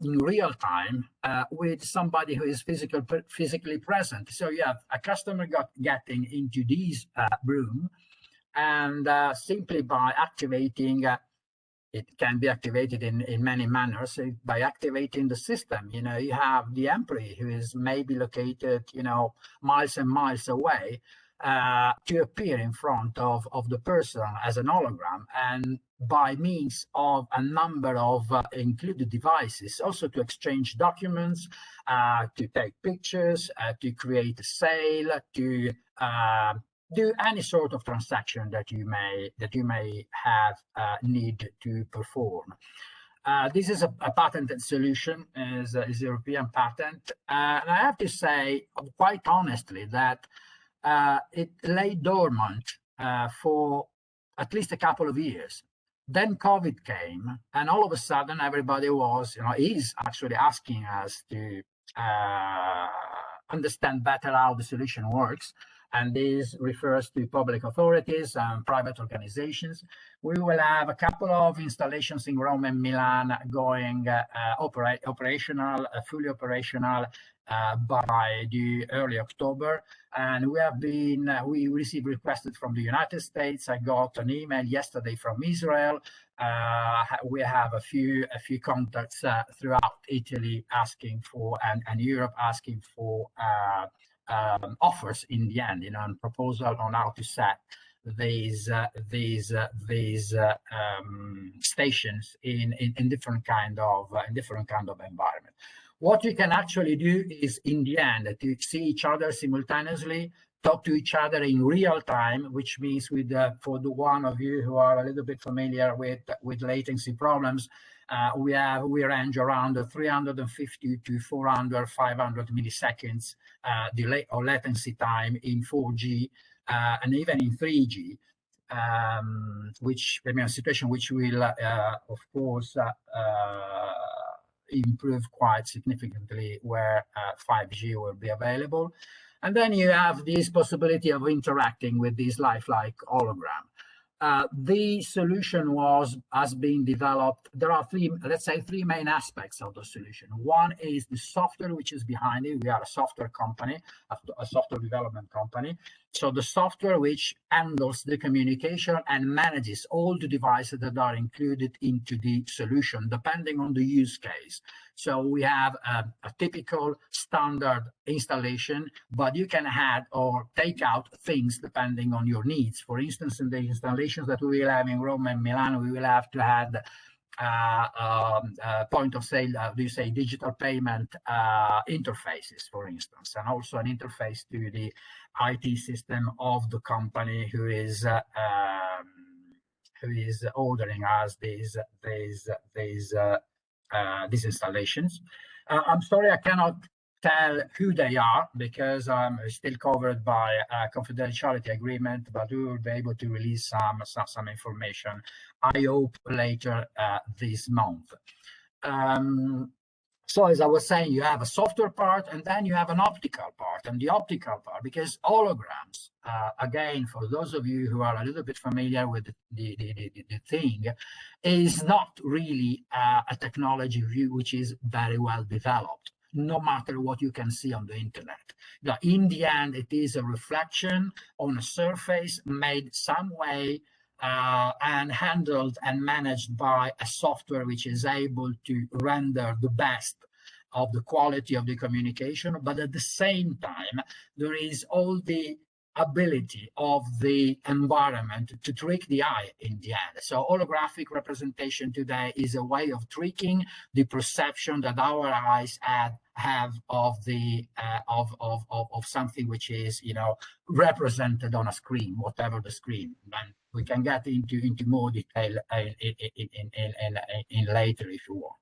Speaker 9: in real time with somebody who is physically present. So you have a customer getting into this room, and simply by activating, it can be activated in many manners. By activating the system, you know, you have the employee who is maybe located, you know, miles and miles away, to appear in front of the person as an hologram, and by means of a number of included devices, also to exchange documents, to take pictures, to create a sale, to do any sort of transaction that you may have need to perform. This is a patented solution, is a European patent, and I have to say quite honestly that it lay dormant for at least a couple of years. Then COVID came, and all of a sudden, everybody was, is actually asking us to understand better how the solution works. And this refers to public authorities and private organizations. We will have a couple of installations in Rome and Milan going operational, fully operational by the early October. And we received requests from the United States. I got an email yesterday from Israel. We have a few contacts throughout Italy asking for, and Europe asking for offers in the end, and proposal on how to set these stations in different kind of environment. What you can actually do is, in the end, to see each other simultaneously, talk to each other in real time, which means for the one of you who are a little bit familiar with latency problems, we range around 350 to 400, 500 milliseconds delay or latency time in 4G and even in 3G, which a situation which will, of course, improve quite significantly where 5G will be available. And then you have this possibility of interacting with this lifelike hologram. The solution has been developed. There are three main aspects of the solution. One is the software which is behind it. We are a software company, a software development company. So the software which handles the communication and manages all the devices that are included into the solution, depending on the use case. So we have a typical standard installation, but you can add or take out things depending on your needs. For instance, in the installations that we will have in Rome and Milan, we will have to add point of sale, digital payment interfaces, for instance, and also an interface to the IT system of the company who is ordering us these installations. I'm sorry, I cannot tell who they are because I'm still covered by a confidentiality agreement, but we will be able to release some information, I hope, later this month. So as I was saying, you have a software part and then you have an optical part. And the optical part, because holograms, again, for those of you who are a little bit familiar with the thing, is not really a technology which is very well developed, no matter what you can see on the internet. In the end, it is a reflection on a surface made some way and handled and managed by a software which is able to render the best of the quality of the communication, but at the same time, there is all the ability of the environment to trick the eye in the end. So holographic representation today is a way of tricking the perception that our eyes have of the of something which is represented on a screen, whatever the screen. And we can get into more detail in later if you want.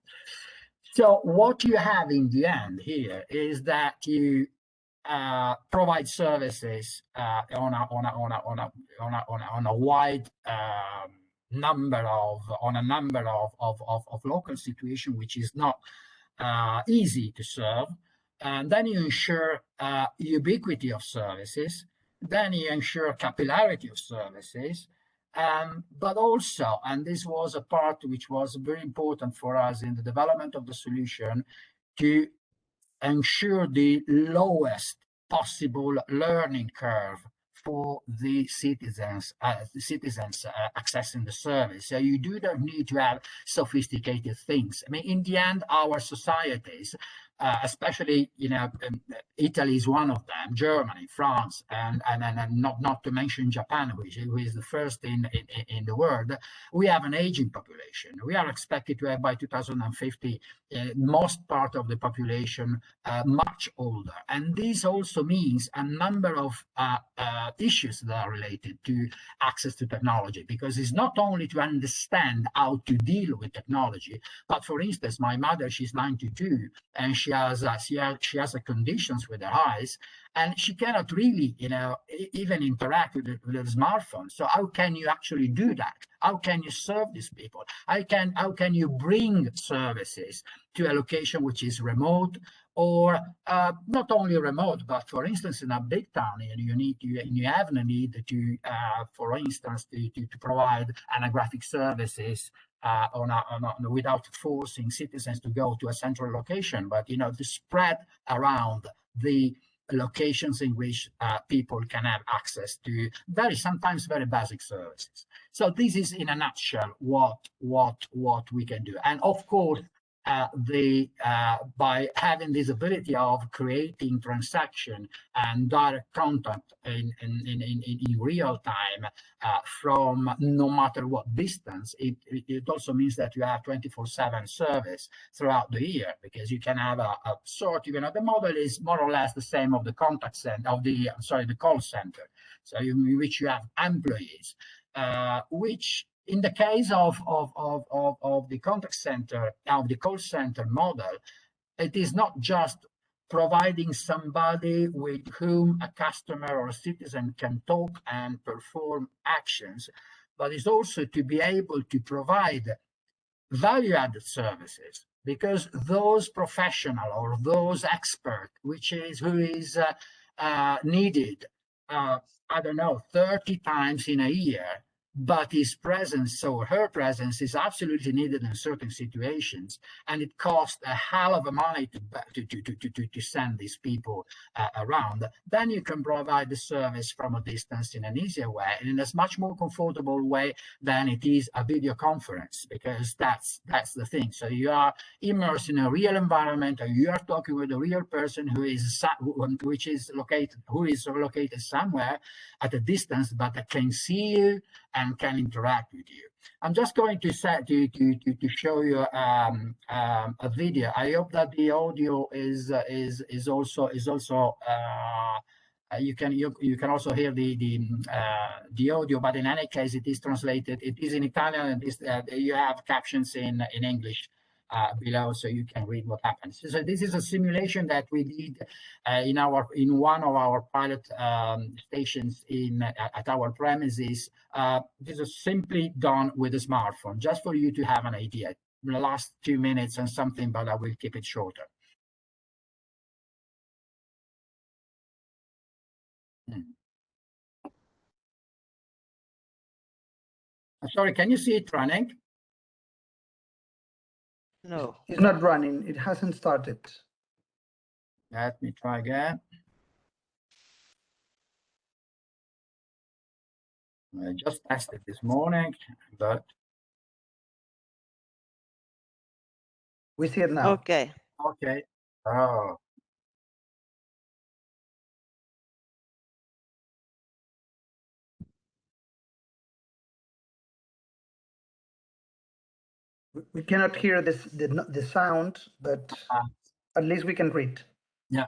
Speaker 9: So what you have in the end here is that you provide services on a wide number of local situations, which is not easy to serve. And then you ensure ubiquity of services. Then you ensure capillarity of services. But also, and this was a part which was very important for us in the development of the solution, to ensure the lowest possible learning curve for the citizens accessing the service. So you do not need to have sophisticated things. I mean, in the end, our societies, especially Italy is one of them, Germany, France, and not to mention Japan, who is the first in the world. We have an aging population. We are expected to have by 2050 most part of the population much older, and this also means a number of issues that are related to access to technology, because it's not only to understand how to deal with technology, but for instance, my mother, she's 92, and she she has conditions with her eyes, and she cannot really, even interact with the smartphone. So how can you actually do that? How can you serve these people? How can you bring services to a location which is remote, or not only remote, but for instance, in a big town, you have the need to, for instance, to provide anographic services without forcing citizens to go to a central location, but to spread around the locations in which people can have access to sometimes very basic services. So this is in a nutshell what we can do. And of course, by having this ability of creating transaction and direct contact in real time from no matter what distance, it also means that you have 24/7 service throughout the year, because you can have a sort, the model is more or less the same of the contact center, the call center, so in which you have employees, which in the case of the contact center, of the call center model, it is not just providing somebody with whom a customer or a citizen can talk and perform actions, but it's also to be able to provide value-added services, because those professional or those expert, who is needed, I don't know, 30 times in a year, but his presence or her presence is absolutely needed in certain situations, and it costs a hell of a money to send these people around. Then you can provide the service from a distance in an easier way, and in a much more comfortable way than it is a video conference, because that's the thing. So you are immersed in a real environment, and you are talking with a real person who is located somewhere at a distance, but that can see you and can interact with you. I'm just going to show you a video. I hope that the audio is also you can also hear the audio, but in any case, it is translated. It is in Italian, and you have captions in English below, so you can read what happens. So this is a simulation that we did in one of our pilot stations at our premises. This is simply done with a smartphone, just for you to have an idea. The last 2 minutes and something, but I will keep it shorter. Sorry, can you see it running?
Speaker 8: No.
Speaker 1: It's not running. It hasn't started.
Speaker 9: Let me try again. I just tested this morning, but
Speaker 1: We see it now.
Speaker 8: Okay.
Speaker 9: okay. Oh.
Speaker 1: We cannot hear the sound, but at least we can read.
Speaker 9: Yeah.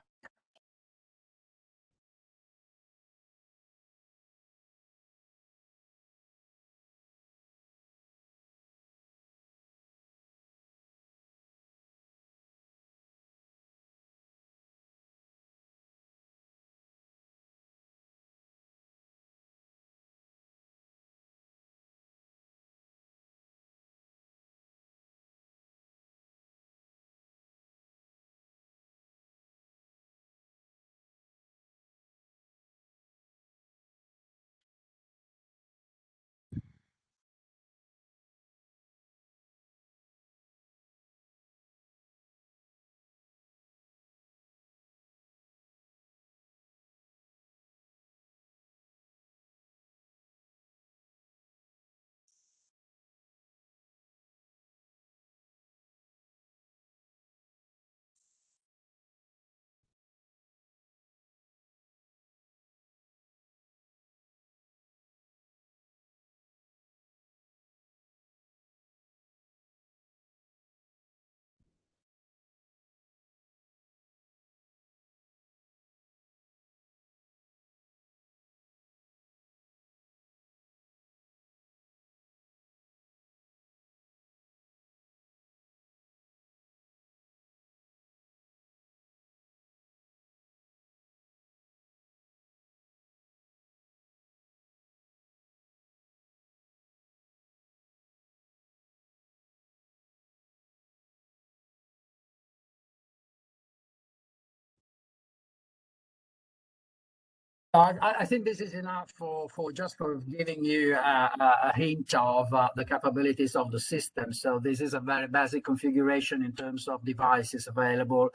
Speaker 9: I think this is enough for just for giving you a hint of the capabilities of the system. So this is a very basic configuration in terms of devices available,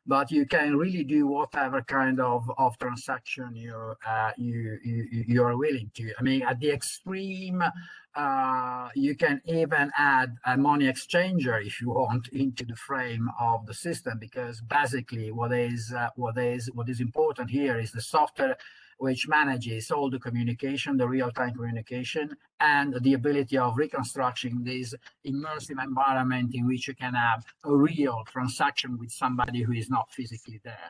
Speaker 9: but you can really do whatever kind of transaction you are willing to. I mean, at the extreme, you can even add a money exchanger if you want into the frame of the system, because basically what is important here is the software which manages all the communication, the real-time communication, and the ability of reconstructing this immersive environment in which you can have a real transaction with somebody who is not physically there.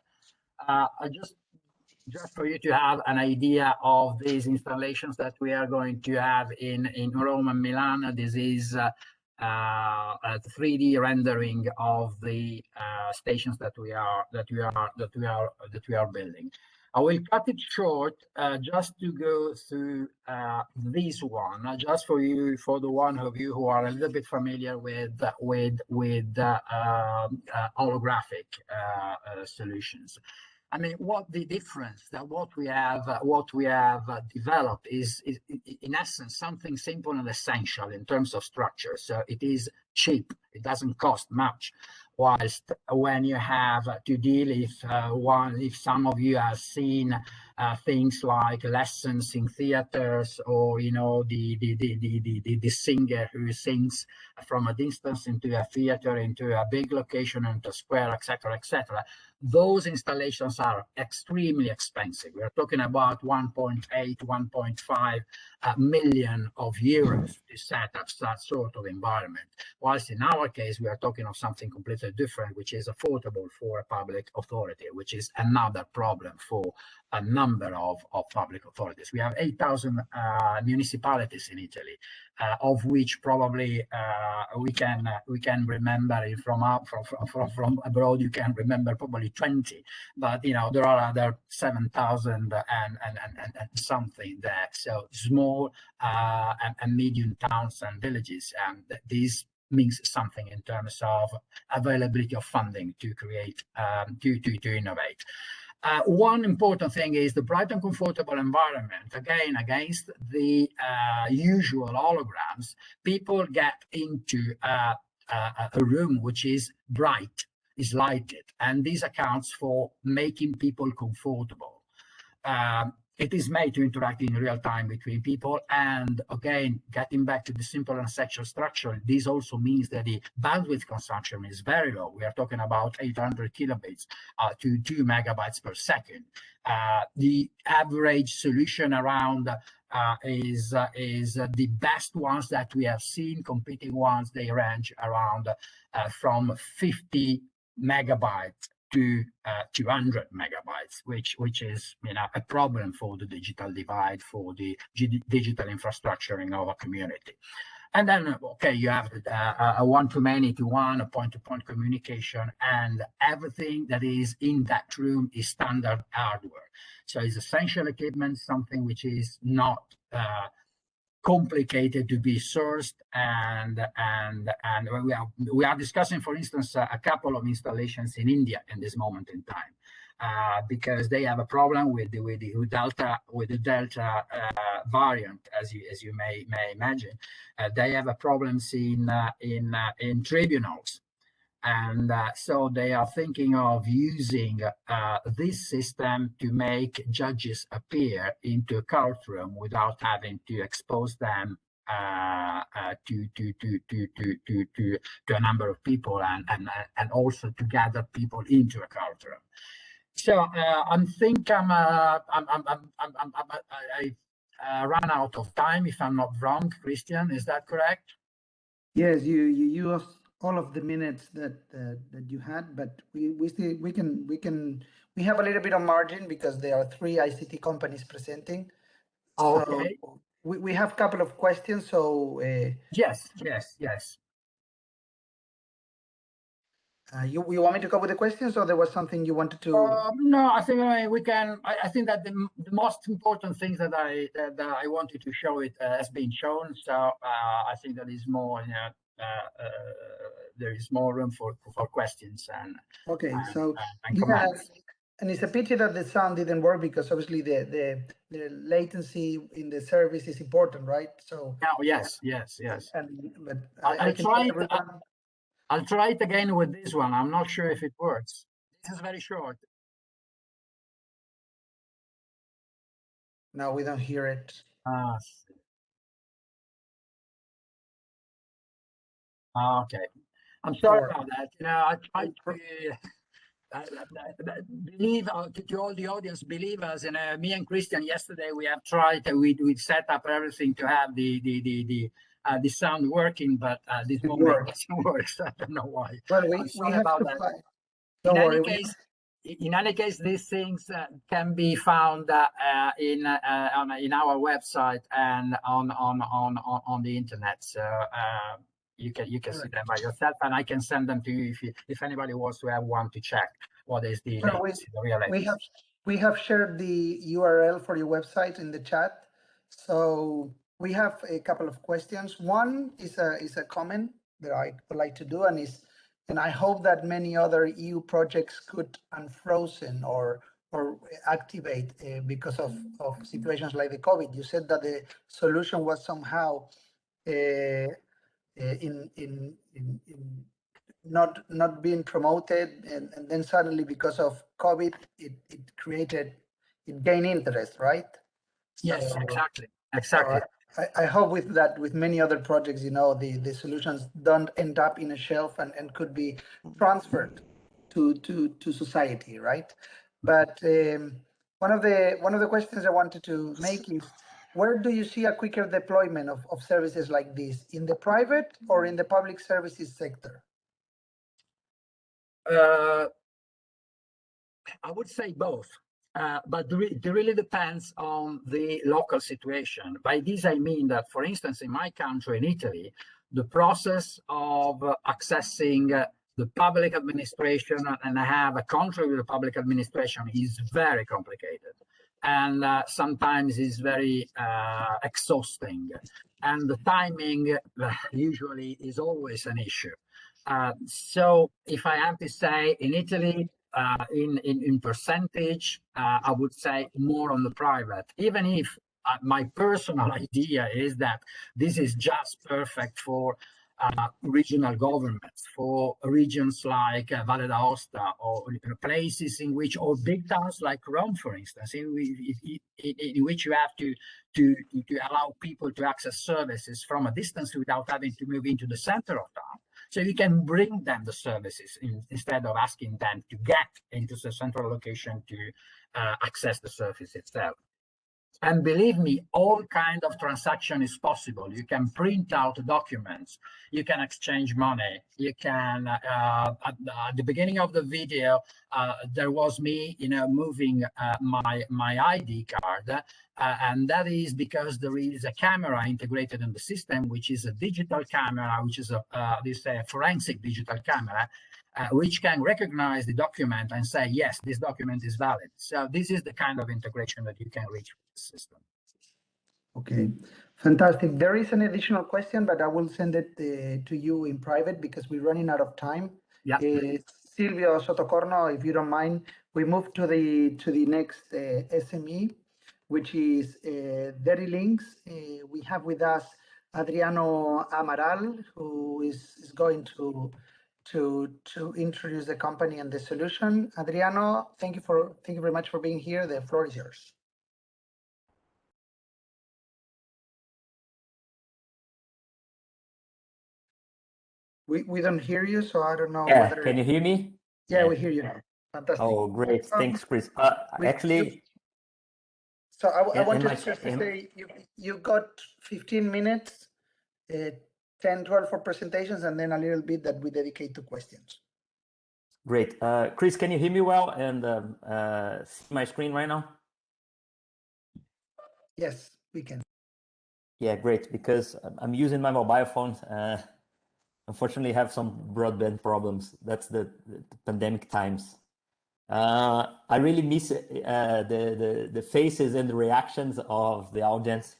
Speaker 9: Just for you to have an idea of these installations that we are going to have in Rome and Milan, this is a 3D rendering of the stations that we are building. I will cut it short just to go through this one, just for you, for the one of you who are a little bit familiar with holographic solutions. I mean, what the difference that what we have developed is in essence something simple and essential in terms of structure. So it is cheap; it doesn't cost much. Whilst when you have to deal if some of you have seen things like lessons in theaters, or the singer who sings from a distance into a theater, into a big location, into a square, etc., those installations are extremely expensive. We're talking about 1.8, 1.5 million of euros to set up that sort of environment. Whilst in our case, we are talking of something completely different, which is affordable for a public authority, which is another problem for a number of public authorities. We have 8,000 municipalities in Italy, of which probably we can remember from abroad. You can remember probably 20, but there are other 7,000 and something there. So small and medium towns and villages, and these means something in terms of availability of funding to create to innovate. One important thing is the bright and comfortable environment. Again, against the usual holograms, people get into a room which is bright, is lighted, and this accounts for making people comfortable. It is made to interact in real time between people, and again, getting back to the simple and sexual structure, this also means that the bandwidth consumption is very low. We are talking about 800 kilobits to 2 megabytes per second. The average solution around is the best ones that we have seen. Competing ones, they range around from 50 megabytes to 200 megabytes, which is a problem for the digital divide, for the digital infrastructuring of a community. And then, okay, you have a one-to-many to one, a point-to-point communication, and everything that is in that room is standard hardware. So it's essential equipment, something which is not complicated to be sourced, and we are discussing, for instance, a couple of installations in India in this moment in time, because they have a problem with the Delta variant, as you may imagine. They have a problem in tribunals. And so they are thinking of using this system to make judges appear into a courtroom without having to expose them to a number of people, and also to gather people into a courtroom. So I think I ran out of time, if I'm not wrong. Christian, is that correct?
Speaker 10: Yes, you used all of the minutes that you had, but we have a little bit of margin because there are 3 ICT companies presenting.
Speaker 9: Okay.
Speaker 10: So we have a couple of questions. So
Speaker 9: yes.
Speaker 10: You want me to go with the questions, or there was something you wanted to?
Speaker 9: No, I think we can. I think that the most important things that I wanted to show it has been shown. So I think that is more. There is more room for questions and.
Speaker 10: Okay,
Speaker 9: and,
Speaker 10: so
Speaker 9: and comments.
Speaker 10: And it's a pity that the sound didn't work because obviously the latency in the service is important, right? So
Speaker 9: Oh, yes.
Speaker 10: but
Speaker 9: I'll
Speaker 10: can
Speaker 9: try
Speaker 10: tell
Speaker 9: it.
Speaker 10: everyone.
Speaker 9: I'll try it again with this one. I'm not sure if it works. This is very short.
Speaker 10: No, we don't hear it.
Speaker 9: Okay. I'm sorry about that. You know, I tried to believe to all the audience, believe us. And me and Christian yesterday we have tried. We set up everything to have the sound working, but this moment it doesn't work. So I don't know why.
Speaker 10: Well,
Speaker 9: I'm sorry
Speaker 10: we have
Speaker 9: about
Speaker 10: to
Speaker 9: that.
Speaker 10: find. Don't worry.
Speaker 9: In any case, these things can be found in our website and on the internet. So you can see them by yourself, and I can send them to you if anybody wants to have one to check what is the real latest.
Speaker 10: We have shared the URL for your website in the chat. So we have a couple of questions. One is a comment that I would like to do, and I hope that many other EU projects could unfrozen or activate because of situations like the COVID. You said that the solution was somehow in not being promoted, and then suddenly because of COVID, it gained interest, right?
Speaker 9: Yes,
Speaker 10: So,
Speaker 9: exactly.
Speaker 10: So I hope with many other projects, you know, the solutions don't end up in a shelf and could be transferred to society, right? But one of the questions I wanted to make is, where do you see a quicker deployment of services like this, in the private or in the public services sector?
Speaker 9: I would say both, but it really depends on the local situation. By this, I mean that, for instance, in my country, in Italy, the process of accessing the public administration and have a contract with the public administration is very complicated, and sometimes is very exhausting, and the timing usually is always an issue. So if I have to say, in Italy, in percentage, I would say more on the private, even if my personal idea is that this is just perfect for regional governments, for regions like Valle d'Aosta, or places in which, or big towns like Rome, for instance, in which you have to allow people to access services from a distance without having to move into the center of town. So you can bring them the services instead of asking them to get into the central location to access the service itself. And believe me, all kind of transaction is possible. You can print out documents, you can exchange money, you can, at the beginning of the video, there was me, you know, moving my ID card, and that is because there is a camera integrated in the system, which is a digital camera, which is a forensic digital camera, which can recognize the document and say, yes, this document is valid. So this is the kind of integration that you can reach with the system.
Speaker 10: Okay, fantastic. There is an additional question, but I will send it to you in private because we're running out of time.
Speaker 9: Yeah.
Speaker 10: Silvio Sotocorno, if you don't mind, we move to the next SME, which is Dirty Links. We have with us Adriano Amaral, who is going to introduce the company and the solution. Adriano, thank you very much for being here. The floor is yours. We don't hear you, so I don't know whether.
Speaker 11: Can you hear me?
Speaker 10: Yeah, we hear you now. Fantastic.
Speaker 11: Oh, great. Thanks, Chris. Actually,
Speaker 10: so I want to say you got 15 minutes, 10, 12 for presentations, and then a little bit that we dedicate to questions.
Speaker 11: Great. Chris, can you hear me well and see my screen right now?
Speaker 10: Yes, we can.
Speaker 11: Yeah, great, because I'm using my mobile phone. Unfortunately, have some broadband problems. That's the pandemic times. I really miss the faces and the reactions of the audience.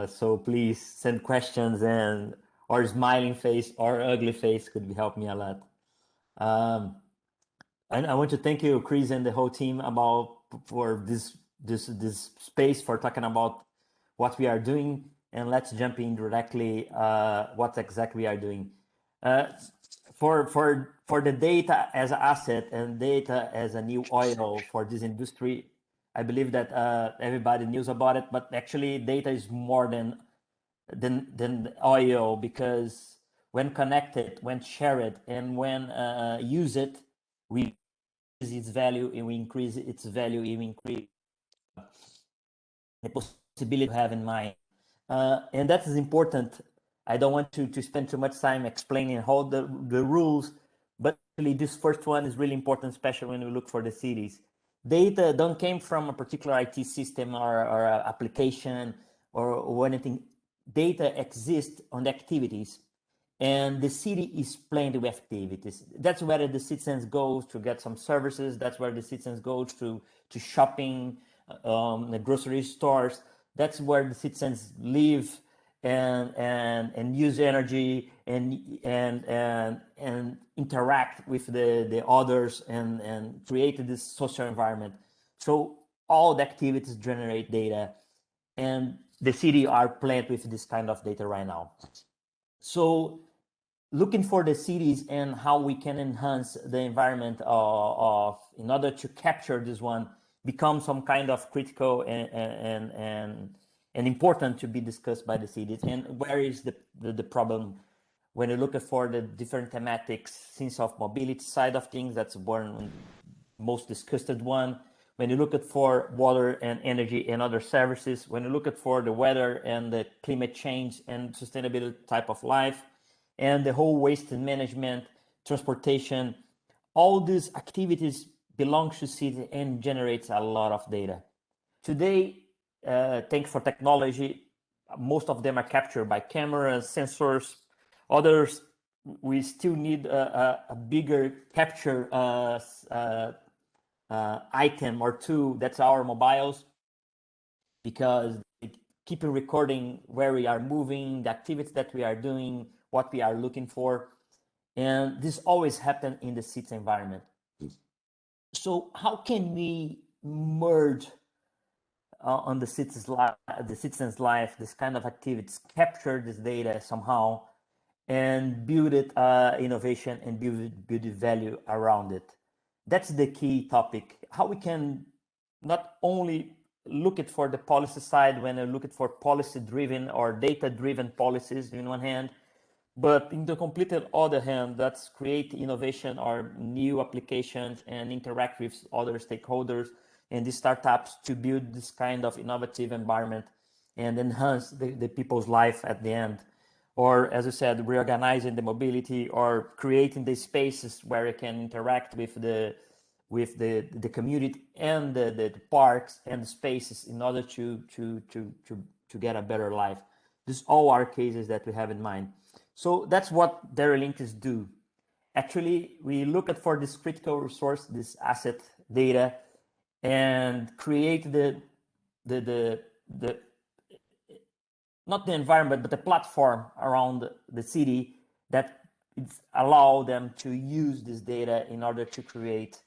Speaker 11: So please send questions, and or smiling face or ugly face could help me a lot. And I want to thank you, Chris, and the whole team for this space for talking about what we are doing. And let's jump in directly what exactly we are doing. For the data as an asset and data as a new oil for this industry, I believe that everybody knows about it, but actually data is more than oil, because when connected, when shared, and when used, we increase its value, and we increase its value, and we increase the possibility to have in mind. And that is important. I don't want to spend too much time explaining all the rules, but actually this first one is really important, especially when we look for the cities. Data don't came from a particular IT system or application or anything. Data exists on the activities, and the city is plenty with activities. That's where the citizens go to get some services. That's where the citizens go to shopping, the grocery stores. That's where the citizens live and use energy and interact with the others and create this social environment. So all the activities generate data, and the city are playing with this kind of data right now. So looking for the cities and how we can enhance the environment in order to capture this one becomes some kind of critical and important to be discussed by the cities. And where is the problem when you look for the different thematics? Sense of mobility side of things, that's one most discussed one. When you look for water and energy and other services, when you look for the weather and the climate change and sustainability type of life, and the whole waste management, transportation, all these activities belong to city and generates a lot of data. Today, thanks for technology, most of them are captured by cameras, sensors. Others, we still need a bigger capture item or two. That's our mobiles, because it keep recording where we are moving, the activities that we are doing, what we are looking for. And this always happens in the city environment. So how can we merge on the citizen's life, this kind of activities, capture this data somehow and build it innovation and build value around it? That's the key topic. How we can not only look it for the policy side, when I look it for policy-driven or data-driven policies in one hand, but in the complete other hand, that's create innovation or new applications and interact with other stakeholders and the startups to build this kind of innovative environment and enhance the people's life at the end. Or, as I said, reorganizing the mobility or creating the spaces where you can interact with the community and the parks and the spaces in order to get a better life. These all are cases that we have in mind. So that's what Derelincts do. Actually, we look for this critical resource, this asset data, and create not the environment, but the platform around the city that allow them to use this data in order to create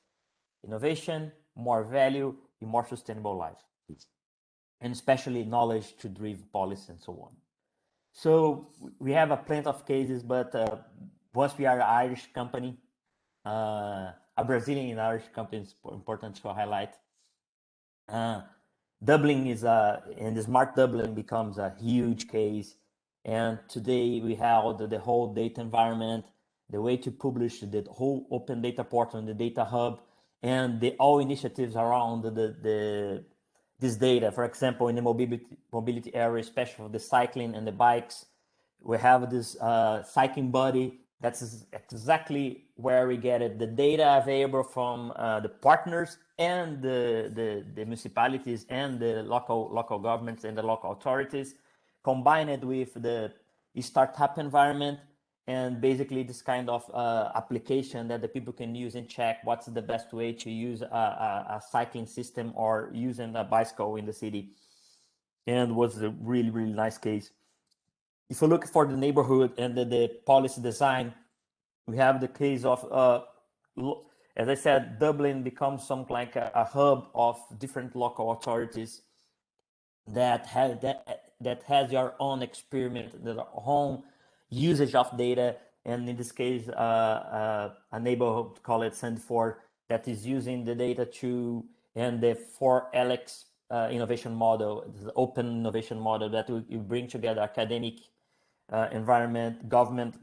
Speaker 11: innovation, more value, a more sustainable life, and especially knowledge to drive policy and so on. So we have a plenty of cases, but once we are an Irish company, a Brazilian and Irish company is important to highlight. Dublin is and the Smart Dublin becomes a huge case. And today we have the whole data environment, the way to publish the whole open data portal and the data hub, and all initiatives around this data. For example, in the mobility area, especially for the cycling and the bikes, we have this cycling buddy. That's exactly where we get it. The data available from the partners and the municipalities and the local governments and the local authorities, combined with the startup environment, and basically this kind of application that the people can use and check what's the best way to use a cycling system or using a bicycle in the city. And was a really, really nice case. If you look for the neighborhood and the policy design, we have the case of as I said, Dublin becomes some like a hub of different local authorities that has your own experiment, their own usage of data, and in this case, a neighborhood call it Sandford that is using the data to, and the 4LX innovation model, the open innovation model that will bring together academic environment, government,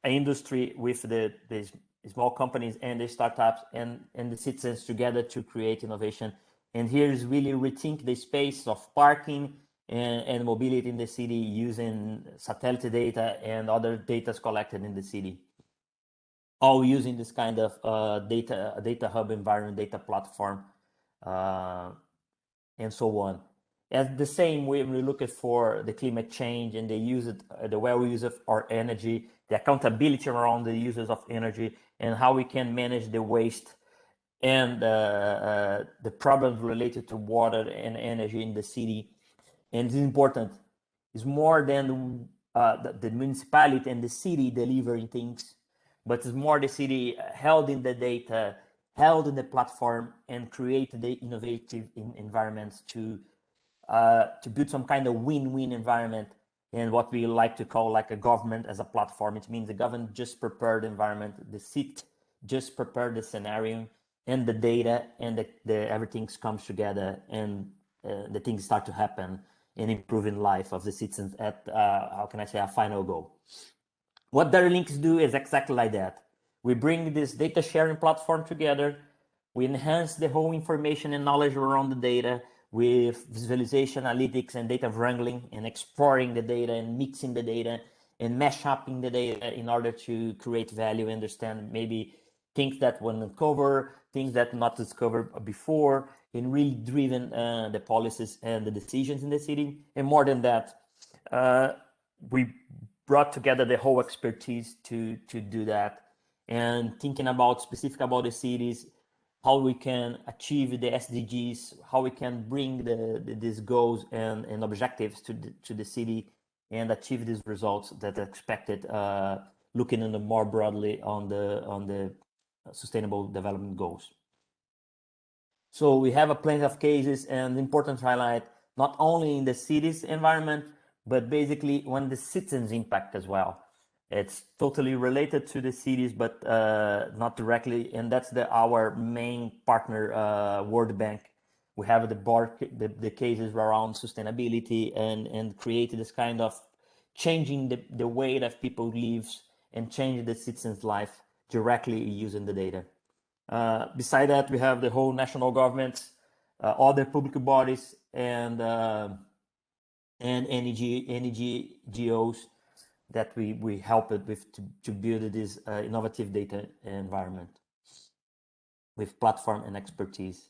Speaker 11: industry with the small companies and the startups and the citizens together to create innovation. And here is really rethink the space of parking and mobility in the city using satellite data and other data collected in the city, all using this kind of data hub environment, data platform, and so on. At the same way, we look at for the climate change and the well use of our energy, the accountability around the uses of energy, and how we can manage the waste and the problems related to water and energy in the city. And it's important. It's more than the municipality and the city delivering things, but it's more the city held in the data, held in the platform, and create the innovative environments to build some kind of win-win environment, and what we like to call like a government as a platform. It means the government just prepared the environment, the city just prepared the scenario and the data, and the everything comes together, and the things start to happen and improving life of the citizens at how can I say, a final goal. What DataLinks do is exactly like that. We bring this data sharing platform together. We enhance the whole information and knowledge around the data with visualization, analytics, and data wrangling, and exploring the data and mixing the data and mash upping the data in order to create value, understand maybe things that weren't uncovered, things that not discovered before, and really driven the policies and the decisions in the city. And more than that, we brought together the whole expertise to do that, and thinking about specific about the cities, how we can achieve the SDGs, how we can bring these goals and objectives to the city and achieve these results that are expected, looking in the more broadly on the sustainable development goals. So we have a plenty of cases, and important to highlight, not only in the city's environment, but basically when the citizens impact as well. It's totally related to the cities, but not directly, and that's our main partner, World Bank. We have the cases around sustainability and create this kind of changing the way that people live and change the citizens' life directly using the data. Beside that, we have the whole national governments, other public bodies, and NGOs that we help it with to build this innovative data environment with platform and expertise.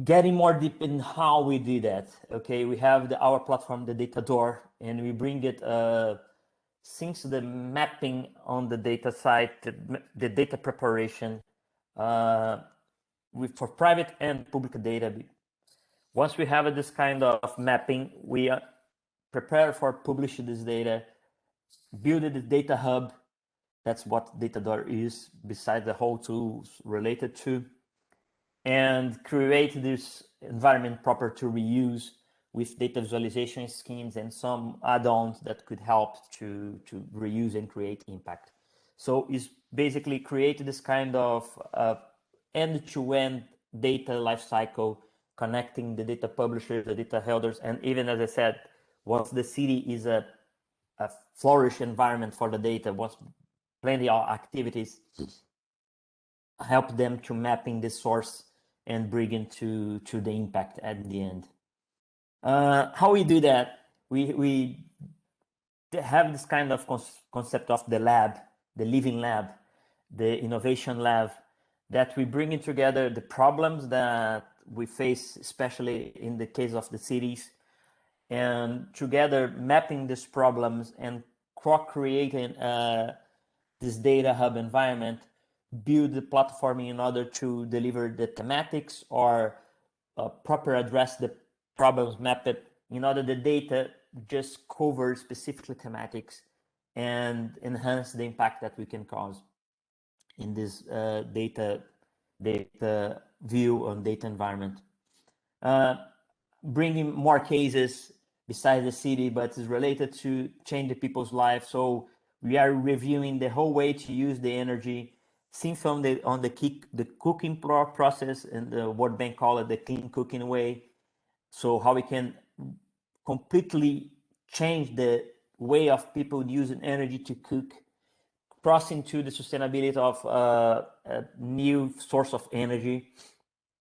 Speaker 11: Getting more deep in how we do that. Okay, we have our platform, the Data Door, and we bring it since the mapping on the data side, the data preparation for private and public data. Once we have this kind of mapping, we prepare for publishing this data, build the data hub. That's what Datador is, besides the whole tools related to, and create this environment proper to reuse with data visualization schemes and some add-ons that could help to reuse and create impact. So it's basically create this kind of end-to-end data lifecycle, connecting the data publishers, the data holders, and even, as I said, once the city is a flourish environment for the data, once plenty of activities, help them to mapping the source and bring into the impact at the end. How we do that? We have this kind of concept of the lab, the living lab, the innovation lab, that we bring in together the problems that we face, especially in the case of the cities, and together mapping these problems and co-creating this data hub environment, build the platform in order to deliver the thematics or proper address the problems mapped in order the data just cover specifically thematics and enhance the impact that we can cause in this data view on data environment. Bringing more cases besides the city, but it's related to change the people's life. So we are reviewing the whole way to use the energy, since on the cooking process, and the World Bank call it the clean cooking way. So how we can completely change the way of people using energy to cook, crossing to the sustainability of a new source of energy,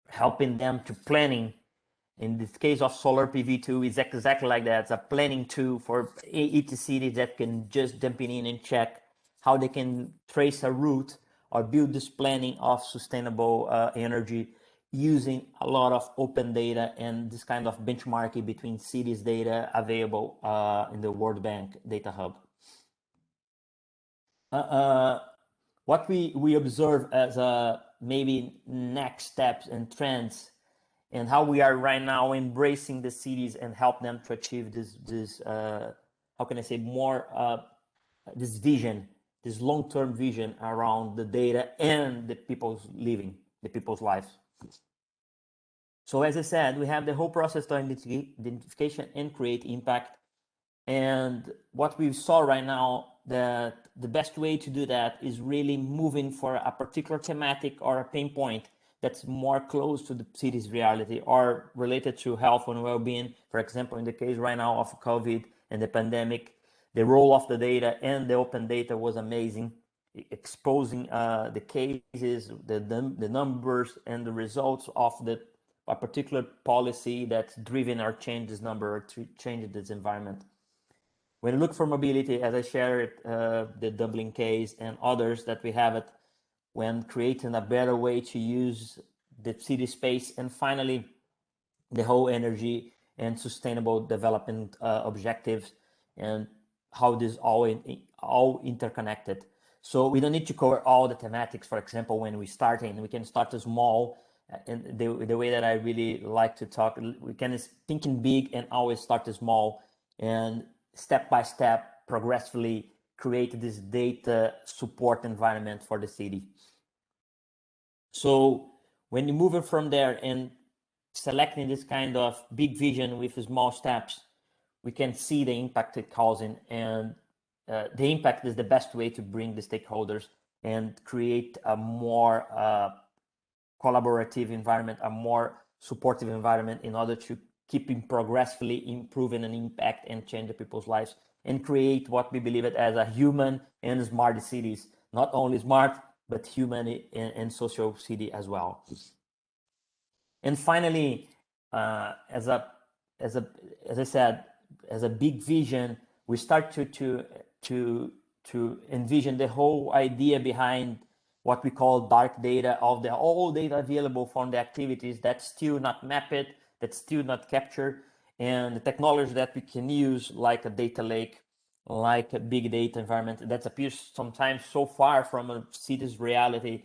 Speaker 11: helping them to planning. In this case of solar PV too, it's exactly like that. It's a planning tool for each city that can just jump in and check how they can trace a route or build this planning of sustainable energy using a lot of open data and this kind of benchmarking between cities data available in the World Bank Data Hub. What we observe as maybe next steps and trends, and how we are right now embracing the cities and help them to achieve this how can I say, more this vision, this long-term vision around the data and the people's living, the people's lives. So as I said, we have the whole process to identification and create impact. And what we saw right now, that the best way to do that is really moving for a particular thematic or a pain point that's more close to the city's reality or related to health and well-being. For example, in the case right now of COVID and the pandemic, the role of the data and the open data was amazing, exposing the cases, the numbers and the results of a particular policy that's driven or changed this number or to change this environment. When you look for mobility, as I shared, the Dublin case and others that we have it, when creating a better way to use the city space, and finally, the whole energy and sustainable development objectives, and how this all interconnected. So we don't need to cover all the thematics. For example, when we start in, we can start small. And the way that I really like to talk, we can thinking big and always start small, and step by step, progressively create this data support environment for the city. So when you move it from there and selecting this kind of big vision with small steps, we can see the impact it's causing, and the impact is the best way to bring the stakeholders and create a more collaborative environment, a more supportive environment, in order to keep progressively improving an impact and change the people's lives, and create what we believe it as a human and smart cities, not only smart, but human and social city as well. And finally, as I said, as a big vision, we start to envision the whole idea behind what we call dark data, of the all data available from the activities that's still not mapped, that's still not captured, and the technology that we can use, like a data lake, like a big data environment, that appears sometimes so far from a city's reality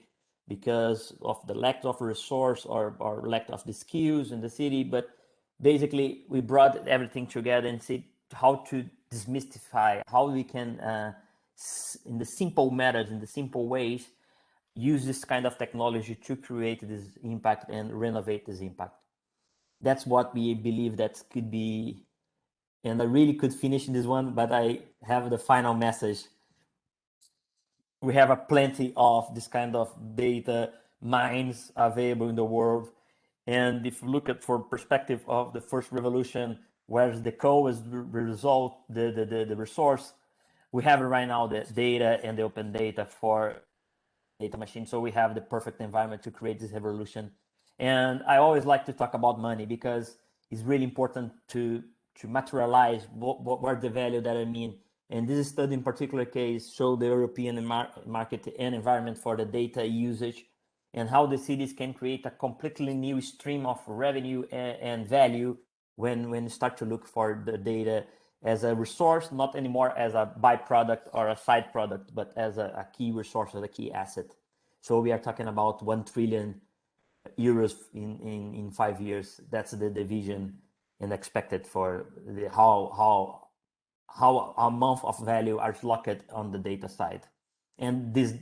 Speaker 11: because of the lack of resource or lack of the skills in the city. But basically, we brought everything together and see how to demystify, how we can, in the simple methods, in the simple ways, use this kind of technology to create this impact and renovate this impact. That's what we believe that could be, and I really could finish this one, but I have the final message. We have a plenty of this kind of data mines available in the world. And if you look at for perspective of the first revolution, where's the coal is the result, the resource, we have right now the data and the open data for data machine. So we have the perfect environment to create this revolution. And I always like to talk about money, because it's really important to materialize what the value that I mean. And this study in particular case showed the European market and environment for the data usage, and how the cities can create a completely new stream of revenue and value when you start to look for the data as a resource, not anymore as a byproduct or a side product, but as a key resource, as a key asset. So we are talking about 1 trillion euros in 5 years. That's the vision and expected for how how a month of value are locked on the data side. And this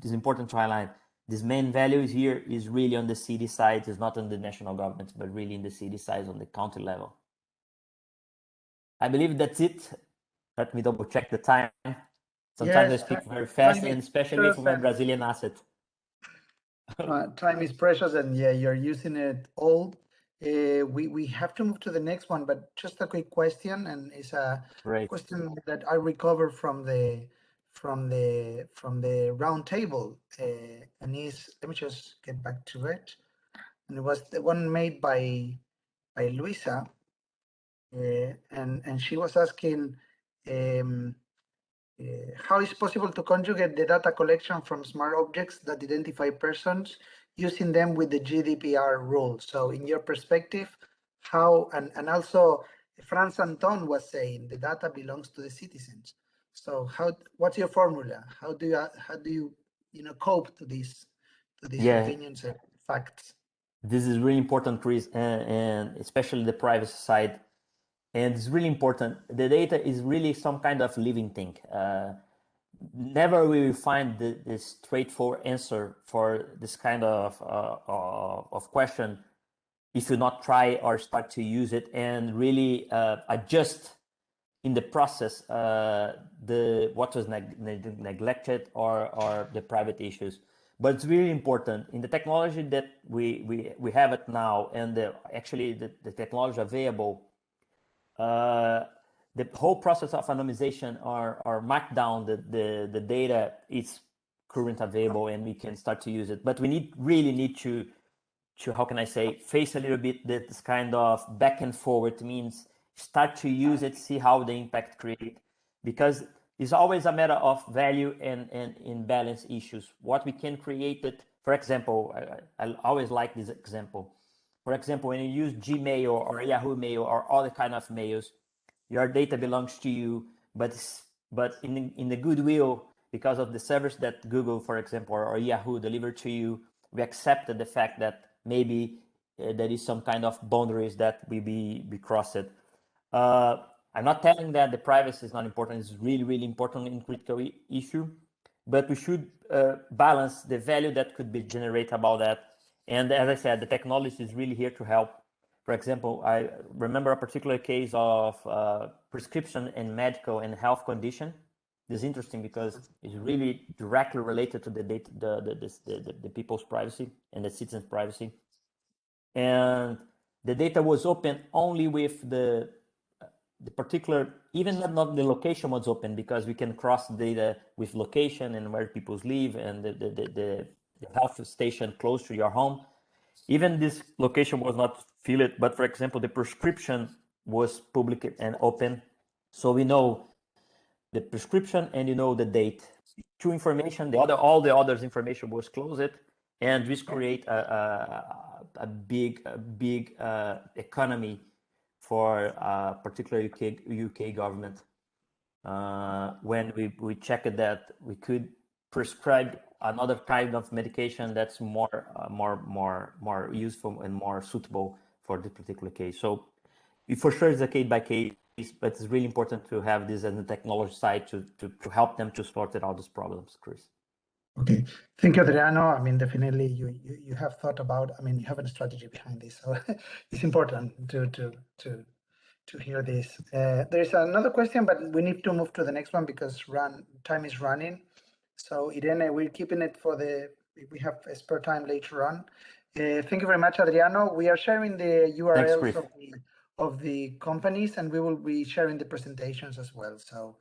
Speaker 11: important to highlight, this main value here is really on the city side, it's not on the national government, but really in the city side, on the county level. I believe that's it. Let me double check the time. Sometimes
Speaker 10: Yes,
Speaker 11: I speak very fast, and especially for my
Speaker 10: and
Speaker 11: Brazilian asset.
Speaker 10: time is precious, and yeah, you're using it all. We have to move to the next one, but just a quick question, and it's a question that I recovered from the round table, and let me just get back to it, and it was the one made by Luisa, and she was asking how is possible to conjugate the data collection from smart objects that identify persons using them with the GDPR rules. So in your perspective, how, and also Franz Anton was saying the data belongs to the citizens. So what's your formula? How do you cope to these opinions and facts?
Speaker 11: This is really important, Chris, and especially the privacy side. And it's really important. The data is really some kind of living thing. Never will you find the straightforward answer for this kind of question if you not try or start to use it and really adjust in the process what was neglected or the private issues. But it's really important in the technology that we have it now, and actually the technology available. The whole process of anonymization or markdown the data is currently available, and we can start to use it. But we really need to how can I say, face a little bit this kind of back and forward. Means start to use it, see how the impact create, because it's always a matter of value and imbalance issues. What we can create it, for example, I always like this example. For example, when you use Gmail or Yahoo Mail or other kind of mails, your data belongs to you, but in the goodwill, because of the service that Google, for example, or Yahoo delivered to you, we accepted the fact that maybe there is some kind of boundaries that will be crossed. I'm not telling that the privacy is not important. It's really, really important in critical issue, but we should balance the value that could be generated about that. And as I said, the technology is really here to help. For example, I remember a particular case of prescription and medical and health condition. This is interesting because it's really directly related to the data, the people's privacy and the citizens' privacy. And the data was open only with the particular, even not the location was open, because we can cross data with location and where people live and the health station close to your home. Even this location was not filled, but for example, the prescription was public and open. So we know the prescription and the date. Two information, all the others information was closed, and this create a big economy for particularly UK government. When we checked that we could prescribe another kind of medication that's more useful and more suitable for this particular case. So for sure it's a case by case, but it's really important to have this as the technology side to help them to sort out these problems, Chris.
Speaker 10: Okay, thank you, Adriano. I mean, definitely you have thought about, you have a strategy behind this, so it's important to hear this. There's another question, but we need to move to the next one because time is running. So Irene, we're keeping it we have spare time later on. Thank you very much, Adriano. We are sharing the URLs of the companies, and we will be sharing the presentations as well. So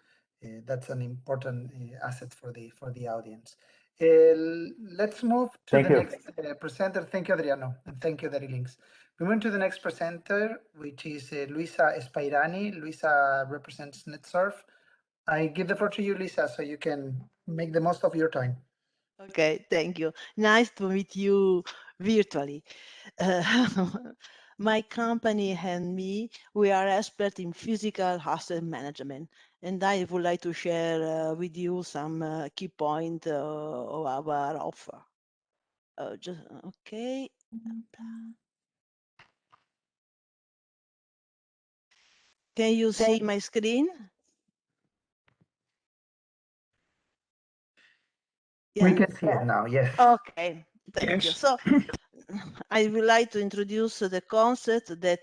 Speaker 10: that's an important asset for the audience. Let's move to the next presenter. Thank you, Adriano, and thank you, Darilinks. We move to the next presenter, which is Luisa Spairani. Luisa represents NetSurf. I give the floor to you, Lisa, so you can make the most of your time.
Speaker 8: Okay, thank you. Nice to meet you virtually. My company and me, we are experts in physical asset management, and I would like to share with you some key points of our offer. Okay. Can you see my screen?
Speaker 10: We can see it now, yes.
Speaker 8: Okay, thank you.
Speaker 9: Yes.
Speaker 8: So I would like to introduce the concept that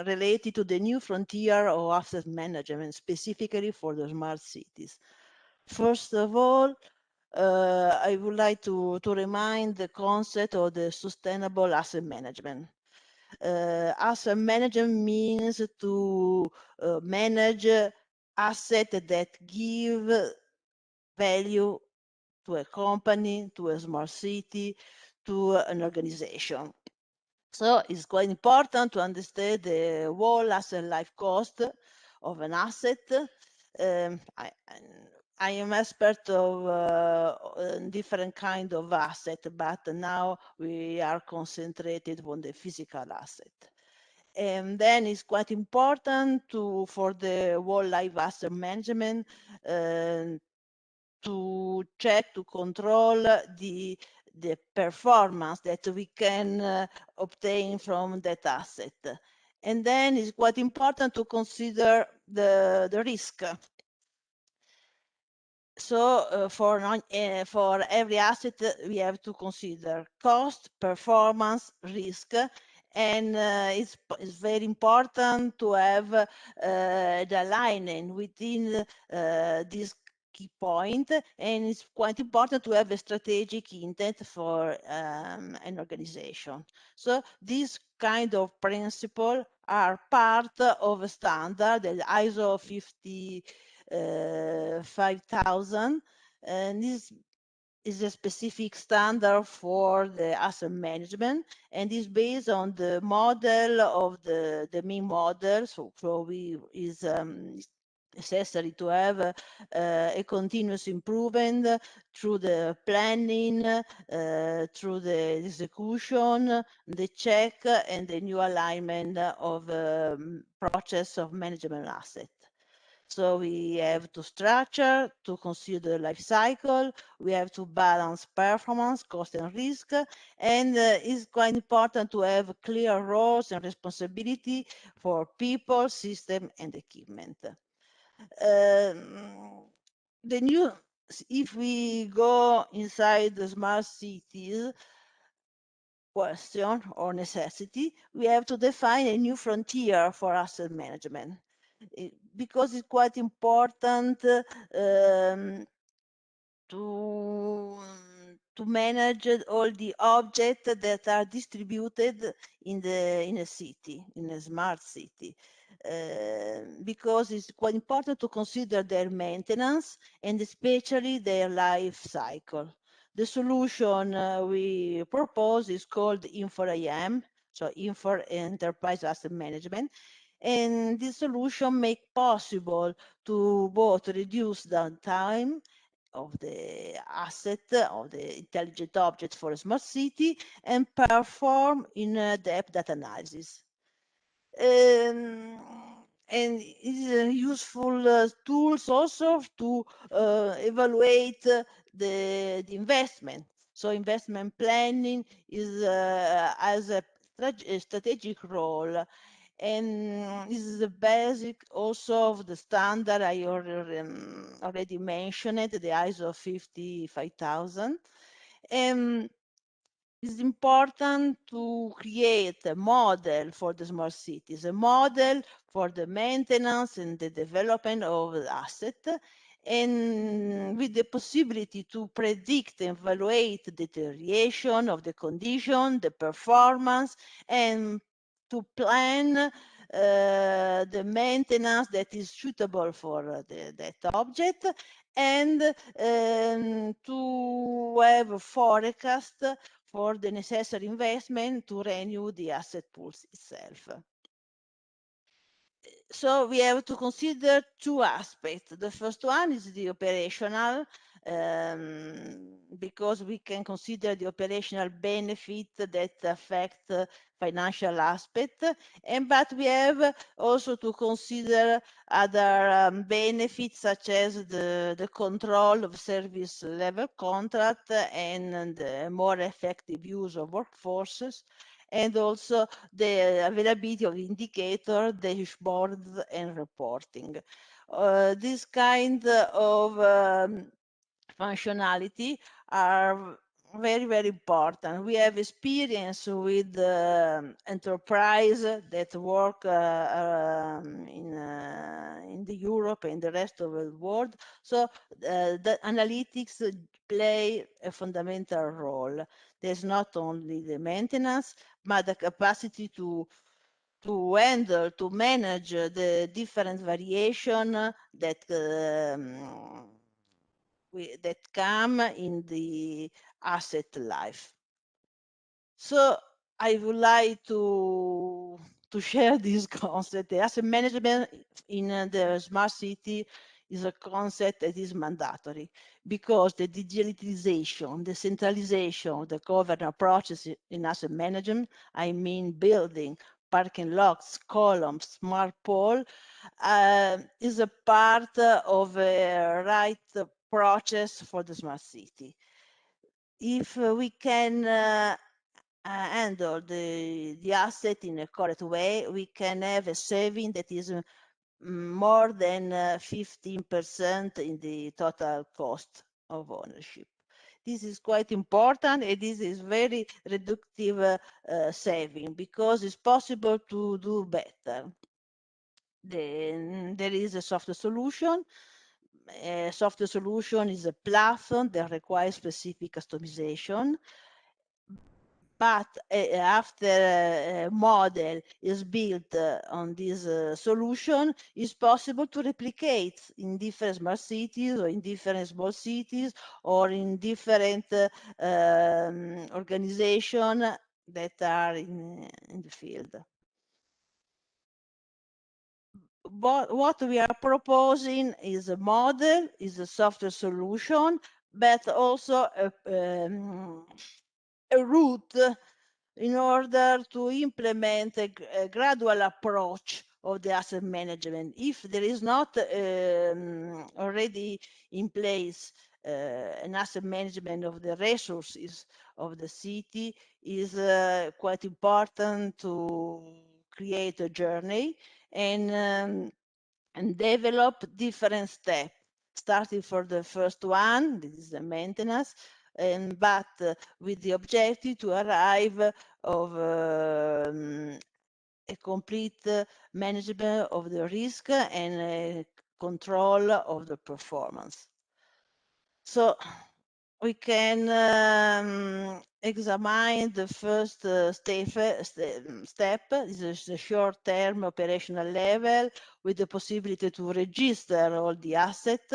Speaker 8: related to the new frontier of asset management, specifically for the smart cities. First of all, I would like to remind the concept of the sustainable asset management. Asset management means to manage assets that give value to a company, to a smart city, to an organization. So it's quite important to understand the whole asset life cost of an asset. I am expert of different kind of asset, but now we are concentrated on the physical asset. And then it's quite important for the whole life asset management to check, to control the performance that we can obtain from that asset. And then it's quite important to consider the risk. So for every asset, we have to consider cost, performance, risk, and it's very important to have the alignment within this key point, and it's quite important to have a strategic intent for an organization. So these kind of principles are part of a standard, the ISO 5000, and this is a specific standard for the asset management, and is based on the model of the main model. So we is necessary to have a continuous improvement through the planning, through the execution, the check, and the new alignment of process of management asset. So we have to structure, to consider life cycle, we have to balance performance, cost and risk, and it's quite important to have clear roles and responsibility for people, system and equipment. If we go inside the smart cities question or necessity, we have to define a new frontier for asset management. Because it's quite important to manage all the objects that are distributed in a city, in a smart city. Because it's quite important to consider their maintenance and especially their life cycle. The solution we propose is called Infor-IM, so Infor Enterprise Asset Management. And this solution makes possible to both reduce downtime of the asset, of the intelligent object for a smart city, and perform in-depth data analysis. And it's a useful tools also to evaluate the investment. So investment planning has a strategic role, and this is the basic also of the standard I already mentioned, the ISO 55000. It's important to create a model for the smart cities, a model for the maintenance and the development of the asset, and with the possibility to predict and evaluate the deterioration of the condition, the performance, and to plan the maintenance that is suitable for that object, and to have a forecast for the necessary investment to renew the asset pools itself. So we have to consider two aspects. The first one is the operational, because we can consider the operational benefit that affect financial aspect, but we have also to consider other benefits such as the control of service level contract and the more effective use of workforces, and also the availability of indicator, dashboards, and reporting. This kind of functionality are very, very important. We have experience with enterprise that work in the Europe and the rest of the world. So the analytics play a fundamental role. There's not only the maintenance, but the capacity to handle, to manage the different variation that that come in the asset life. So I would like to share this concept. The asset management in the smart city is a concept that is mandatory because the digitalization, the centralization, the governance process in asset management, I mean building, parking lots, columns, smart pole, is a part of a right process for the smart city. If we can handle the asset in a correct way, we can have a saving that is more than 15% in the total cost of ownership. This is quite important, and this is very reductive saving because it's possible to do better. Then there is a software solution. A software solution is a platform that requires specific customization. But after a model is built on this solution, it's possible to replicate in different smart cities or in different small cities or in different organizations that are in the field. What we are proposing is a model, is a software solution, but also a route in order to implement a gradual approach of the asset management. If there is not already in place an asset management of the resources of the city, is quite important to create a journey and develop different steps, starting for the first one, this is the maintenance, but with the objective to arrive of a complete management of the risk and control of the performance. So we can examine the first step. This is the short-term operational level with the possibility to register all the assets,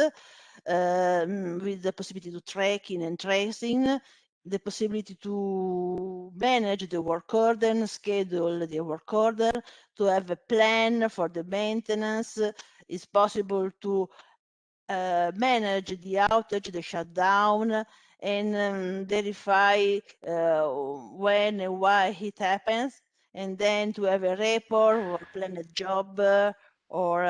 Speaker 8: with the possibility to tracking and tracing, the possibility to manage the work order, schedule the work order, to have a plan for the maintenance. It's possible to manage the outage, the shutdown, and verify when and why it happens, and then to have a report or plan a job, or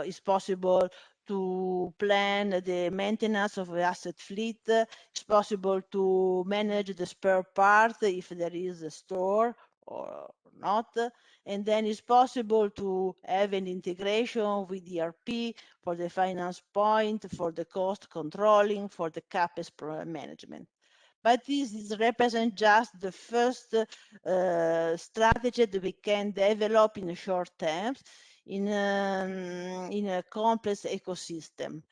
Speaker 8: it's possible to plan the maintenance of the asset fleet. It's possible to manage the spare part if there is a store or not. And then it's possible to have an integration with ERP for the finance point, for the cost controlling, for the CapEx management. But this represents just the first strategy that we can develop in a short term in a complex ecosystem.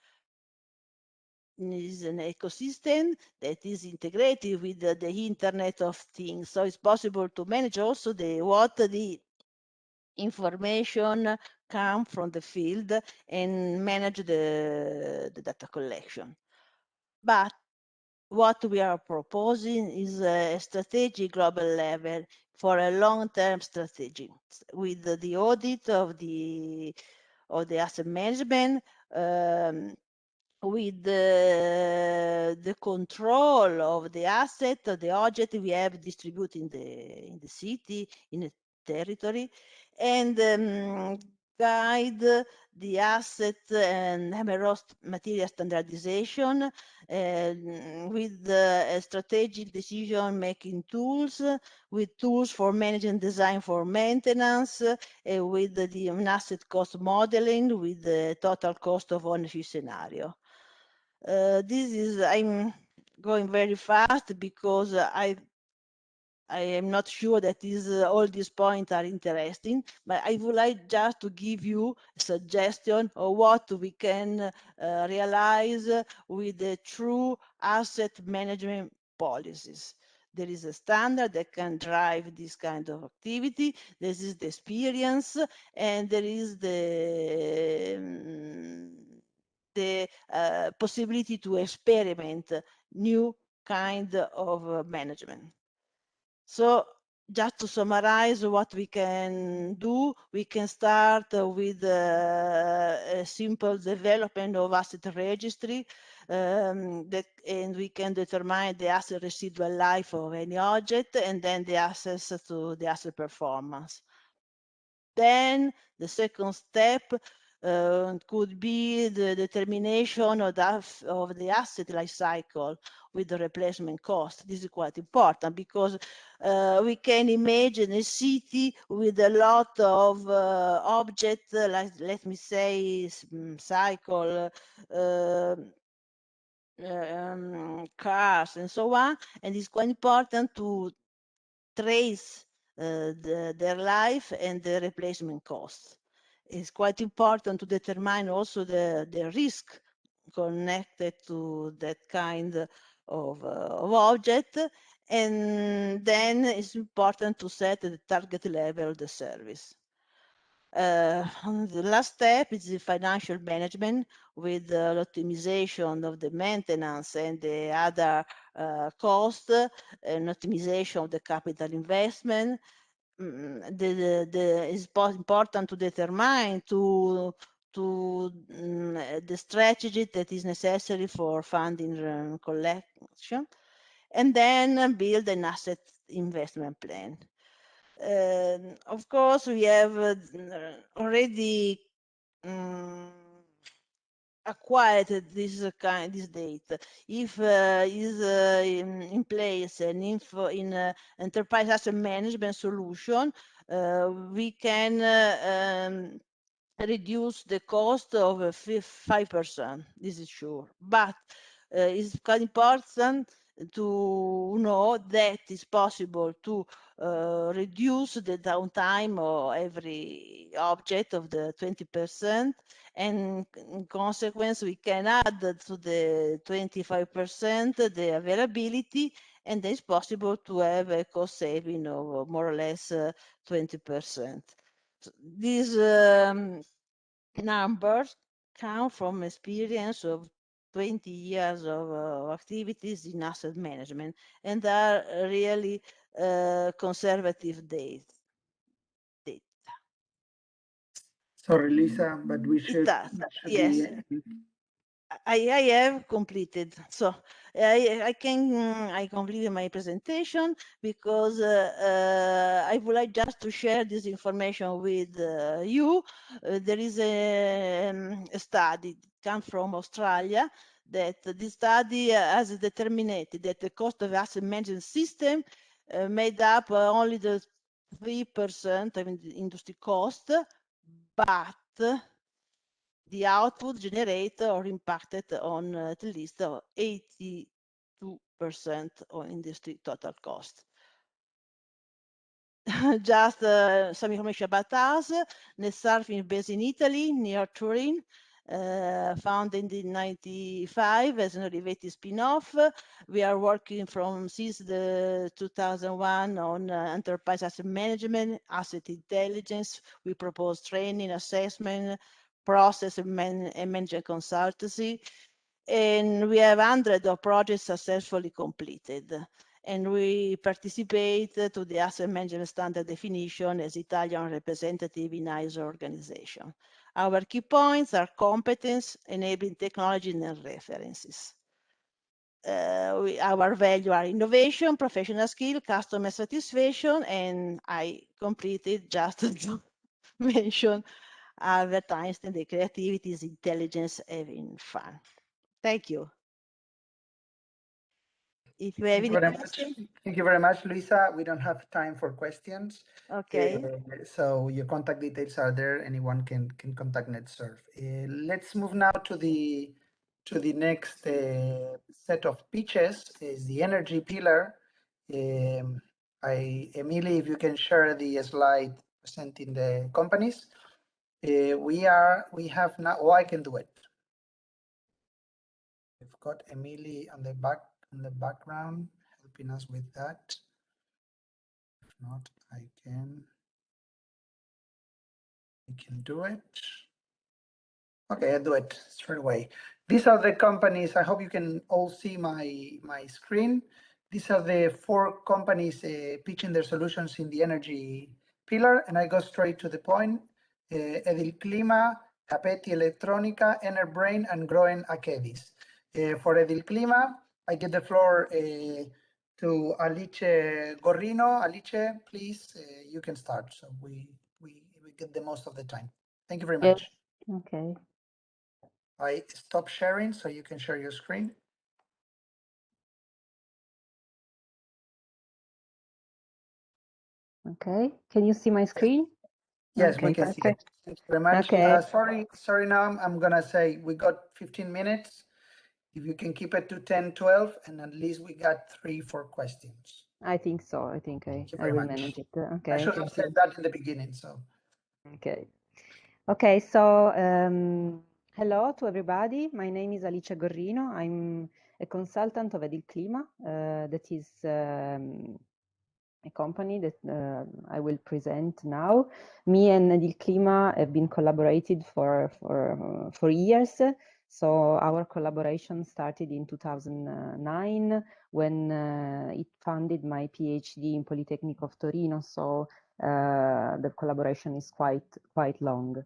Speaker 8: It is an ecosystem that is integrated with the Internet of Things. So it's possible to manage also what the information come from the field and manage the data collection. But what we are proposing is a strategic global level for a long-term strategy with the audit of the asset management, with the control of the asset, of the object we have distributed in the city, in the territory, and guide the asset and material standardization with strategic decision-making tools, with tools for managing design for maintenance, with the asset cost modeling, with the total cost of ownership scenario. I'm going very fast because I am not sure that all these points are interesting, but I would like just to give you a suggestion of what we can realize with the true asset management policies. There is a standard that can drive this kind of activity. This is the experience, and there is the possibility to experiment new kind of management. So just to summarize what we can do, we can start with a simple development of asset registry, and we can determine the asset residual life of any object and then the access to the asset performance. Then the second step could be the determination of the asset life cycle with the replacement cost. This is quite important because we can imagine a city with a lot of objects, like let me say, cycle, cars, and so on, and it's quite important to trace their life and the replacement costs. It's quite important to determine also the risk connected to that kind of object, and then it's important to set the target level of the service. The last step is the financial management with the optimization of the maintenance and the other cost and optimization of the capital investment. It's important to determine the strategy that is necessary for funding collection, and then build an asset investment plan. Of course, we have already acquired this data. If is in place an enterprise asset management solution, we can reduce the cost of 5%. This is sure, but it's quite important to know that it's possible to reduce the downtime of every object of the 20%, and in consequence we can add to the 25% the availability, and it's possible to have a cost saving of more or less 20%. So these numbers come from experience of 20 years of activities in asset management, and are really conservative data.
Speaker 10: Sorry, Lisa, but we should.
Speaker 8: Yes. I have completed. So I completed my presentation because I would like just to share this information with you. There is a study come from Australia that this study has determined that the cost of asset management system made up only the 3% of industry cost, but the output generated or impacted on at least 82% of industry total cost. Just some information about us. Netsurfing is based in Italy, near Turin, founded in 1995 as an elevated spin-off. We are working since the 2001 on enterprise asset management, asset intelligence. We propose training, assessment, process and management consultancy, and we have hundreds of projects successfully completed, and we participate to the asset management standard definition as Italian representative in ISO organization. Our key points are competence, enabling technology, and references. Our value are innovation, professional skill, customer satisfaction, and I completed just to mention advertising, the creativity is intelligence, having fun. Thank you. If you have any questions.
Speaker 10: Thank you very much, Luisa. We don't have time for questions.
Speaker 8: Okay.
Speaker 10: So your contact details are there. Anyone can contact NetSurf. Let's move now to to the next set of pitches, is the energy pillar. Emily, if you can share the slide presenting the companies. We have now, oh, I can do it. We've got Emily on the background helping us with that. If not, I can do it. Okay, I'll do it straight away. These are the companies. I hope you can all see my screen. These are the 4 companies pitching their solutions in the energy pillar, and I go straight to the point. Edil Clima, Capeti Electronica, Enerbrain, and Groen Akedis. For Edil Clima, I give the floor to Alice Gorrino. Alice, please, you can start. So we get the most of the time. Thank you very much.
Speaker 12: Yes. Okay.
Speaker 10: I stop sharing so you can share your screen.
Speaker 12: Okay. Can you see my screen?
Speaker 10: Yes,
Speaker 12: okay,
Speaker 10: we can
Speaker 12: perfect.
Speaker 10: see it. Thank you very much.
Speaker 12: Okay.
Speaker 10: Sorry. Now I'm gonna say we got 15 minutes. If you can keep it to 10, 12, and at least we got 3-4 questions.
Speaker 12: I think so. I think I will manage it. Okay.
Speaker 10: I should have said that in the beginning. So.
Speaker 12: Okay. Okay. So hello to everybody. My name is Alice Gorrino. I'm a consultant of Edil Clima. That is a company that I will present now. Me and Edil Clima have been collaborated for years. So our collaboration started in 2009 when it funded my PhD in Polytechnic of Torino. So the collaboration is quite long.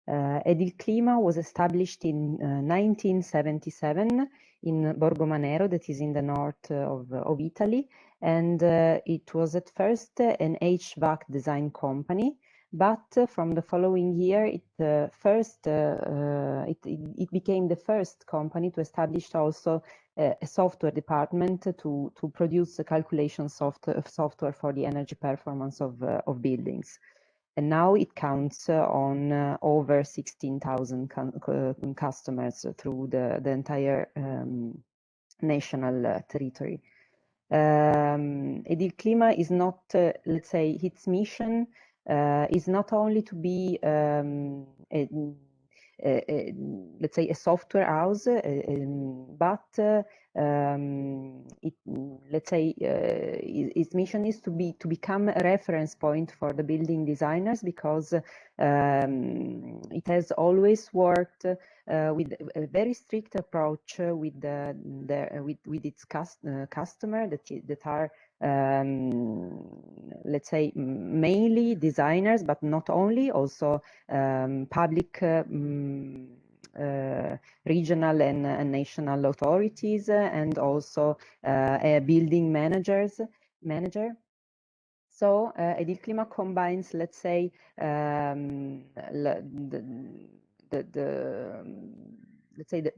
Speaker 12: Edil Clima was established in 1977 in Borgo Manero, that is in the north of Italy, and it was at first an HVAC design company. But from the following year, it became the first company to establish also a software department to produce a calculation software for the energy performance of buildings. And now it counts on over 16,000 customers through the entire national territory. Edil Clima is not, let's say, its mission is not only to be let's say a software house, but let's say its mission is to become a reference point for the building designers, because it has always worked with a very strict approach with its customer that are let's say mainly designers, but not only, also public regional and national authorities, and also a building manager. So Edil Clima combines, let's say,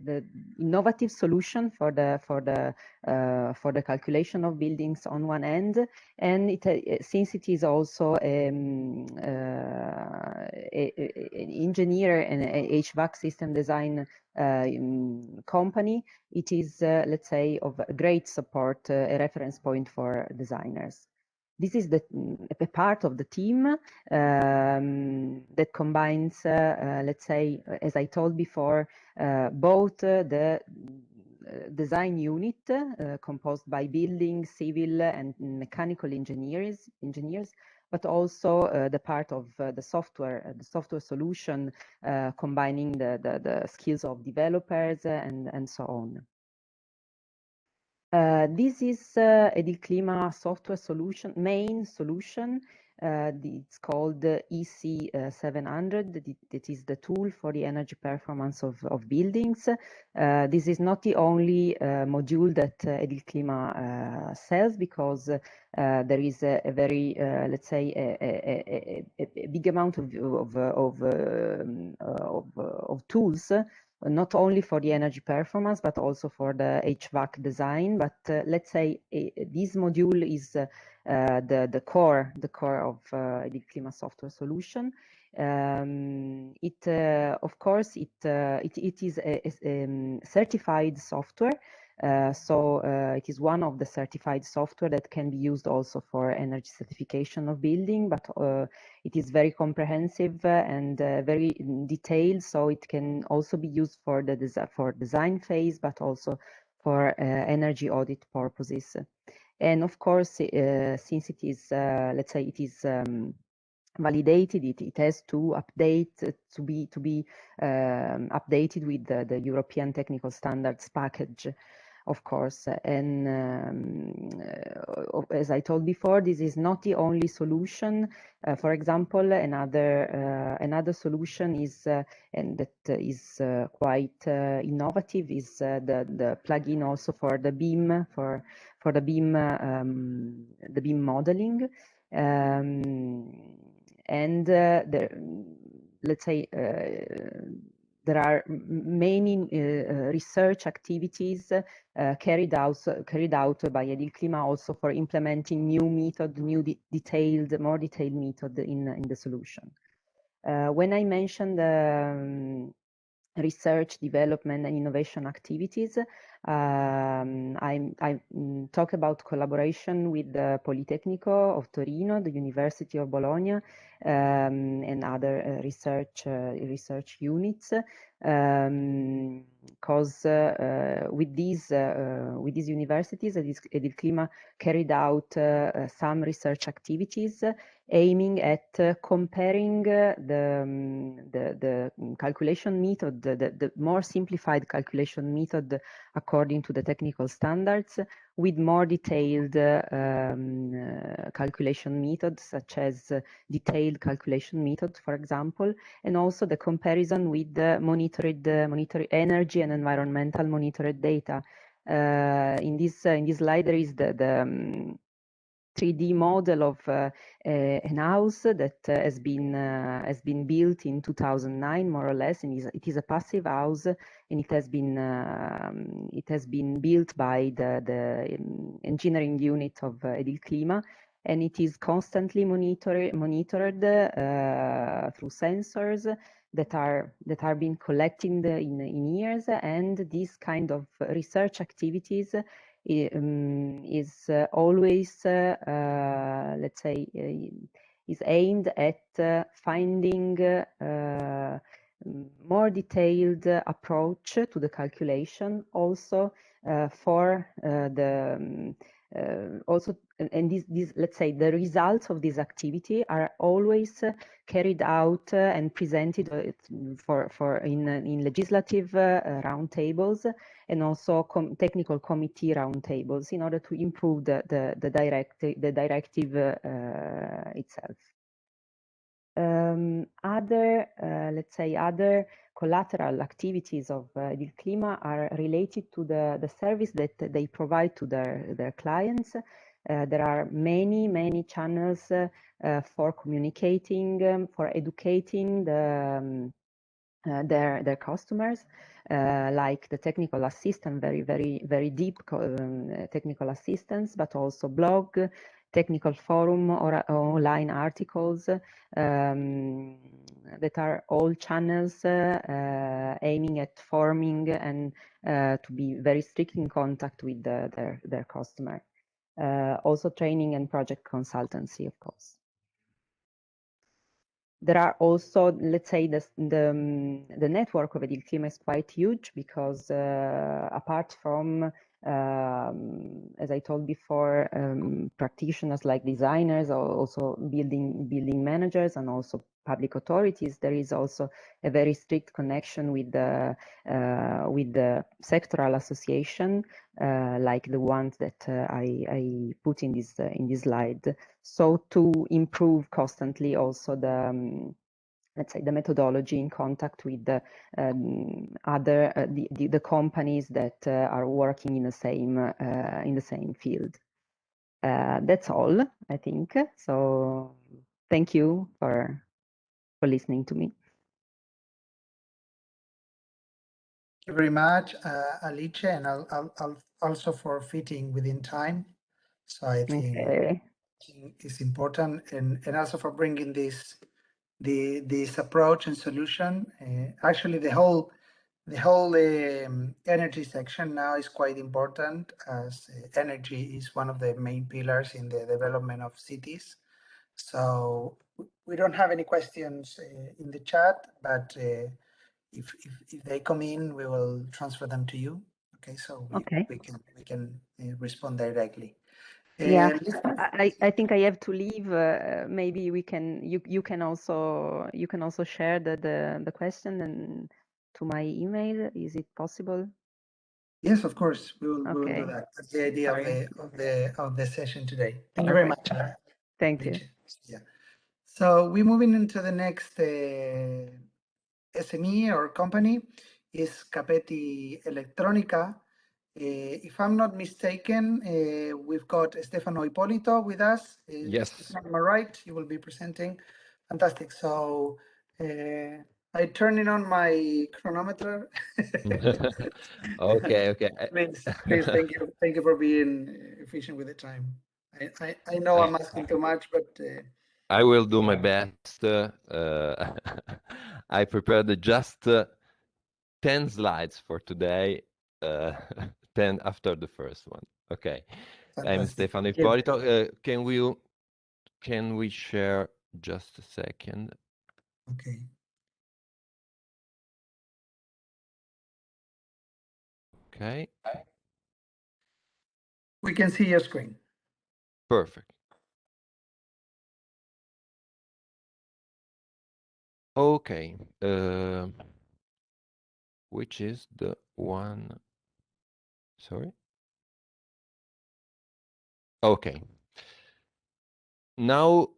Speaker 12: the innovative solution for the calculation of buildings on one end, and since it is also an engineer and a HVAC system design company, it is let's say of great support, a reference point for designers. This is a part of the team that combines, let's say, as I told before, both the design unit composed by building, civil, and mechanical engineers, but also the part of the software solution, combining the skills of developers and so on. This is Edil Clima software solution, main solution. It's called EC700. That is the tool for the energy performance of buildings. This is not the only module that Edil Clima sells, because there is a very, let's say, a big amount of tools, not only for the energy performance, but also for the HVAC design. But let's say this module is the core of Edil Clima software solution. Of course, it is a certified software. So it is one of the certified software that can be used also for energy certification of building, but it is very comprehensive and very detailed. So it can also be used for the design phase, but also for energy audit purposes. And of course, since it is, let's say, it is validated, it has to update to be updated with the European Technical Standards package, of course. And as I told before, this is not the only solution. For example, another solution is and that is quite innovative is the plugin also for the BIM for the BIM modeling. And let's say there are many research activities carried out by Edilklima also for implementing new method, more detailed method in the solution. When I mentioned research, development, and innovation activities, I talk about collaboration with the Politecnico of Torino, the University of Bologna, and other research units. Because with these universities, Edilklima carried out some research activities aiming at comparing the calculation method, the more simplified calculation method according to the technical standards, with more detailed calculation methods, such as detailed calculation method, for example, and also the comparison with the monitored energy and environmental monitored data. In this slide, there is the 3D model of an house that has been built in 2009, more or less, and it is a passive house, and it has been built by the engineering unit of Edilklima, and it is constantly monitored through sensors that are being collected in years, and these kind of research activities is always, let's say, is aimed at finding more detailed approach to the calculation, also for the also, and these let's say the results of this activity are always carried out and presented in legislative roundtables, and also technical committee roundtables, in order to improve the directive itself. Let's say other collateral activities of Edilklima are related to the service that they provide to their clients. There are many channels for communicating, for educating their customers, like the technical assistant, very deep technical assistance, but also blog, technical forum, or online articles that are all channels aiming at forming and to be very strict in contact with their customer. Also training and project consultancy, of course. There are also, let's say, the network of Edilklima is quite huge, because apart from, as I told before, practitioners like designers, or also building managers, and also public authorities, there is also a very strict connection with the sectoral association, like the ones that I put in this slide. So to improve constantly also the let's say the methodology in contact with the the companies that are working in the same field. That's all, I think. So thank you for listening to me.
Speaker 10: Thank you very much, Alice, and I'll also for fitting within time. So I think it's important, and also for bringing this this approach and solution. Actually, the whole energy section now is quite important, as energy is one of the main pillars in the development of cities. So we don't have any questions in the chat, but if they come in, we will transfer them to you. Okay, so we can respond directly.
Speaker 12: Yeah, I think I have to leave. Maybe we can you can also share the question and to my email. Is it possible?
Speaker 10: Yes, of course. We will do that. That's the idea of the session today. Thank you very much.
Speaker 12: Thank you.
Speaker 10: Yeah. So we're moving into the next SME or company is Capetti Elettronica. If I'm not mistaken, we've got Stefano Ippolito with us.
Speaker 13: Yes.
Speaker 10: Stefano, am I right? You will be presenting. Fantastic. So I turn on my chronometer.
Speaker 13: Okay.
Speaker 10: Please, thank you for being efficient with the time. I know I'm asking too much, but
Speaker 13: I will do my best. I prepared just 10 slides for today, 10 after the first one. Okay. I'm Stefano Ippolito. Can we share just a second?
Speaker 10: Okay.
Speaker 13: Okay.
Speaker 10: We can see your screen.
Speaker 13: Perfect. Okay. Which is the one? Sorry. Okay. Now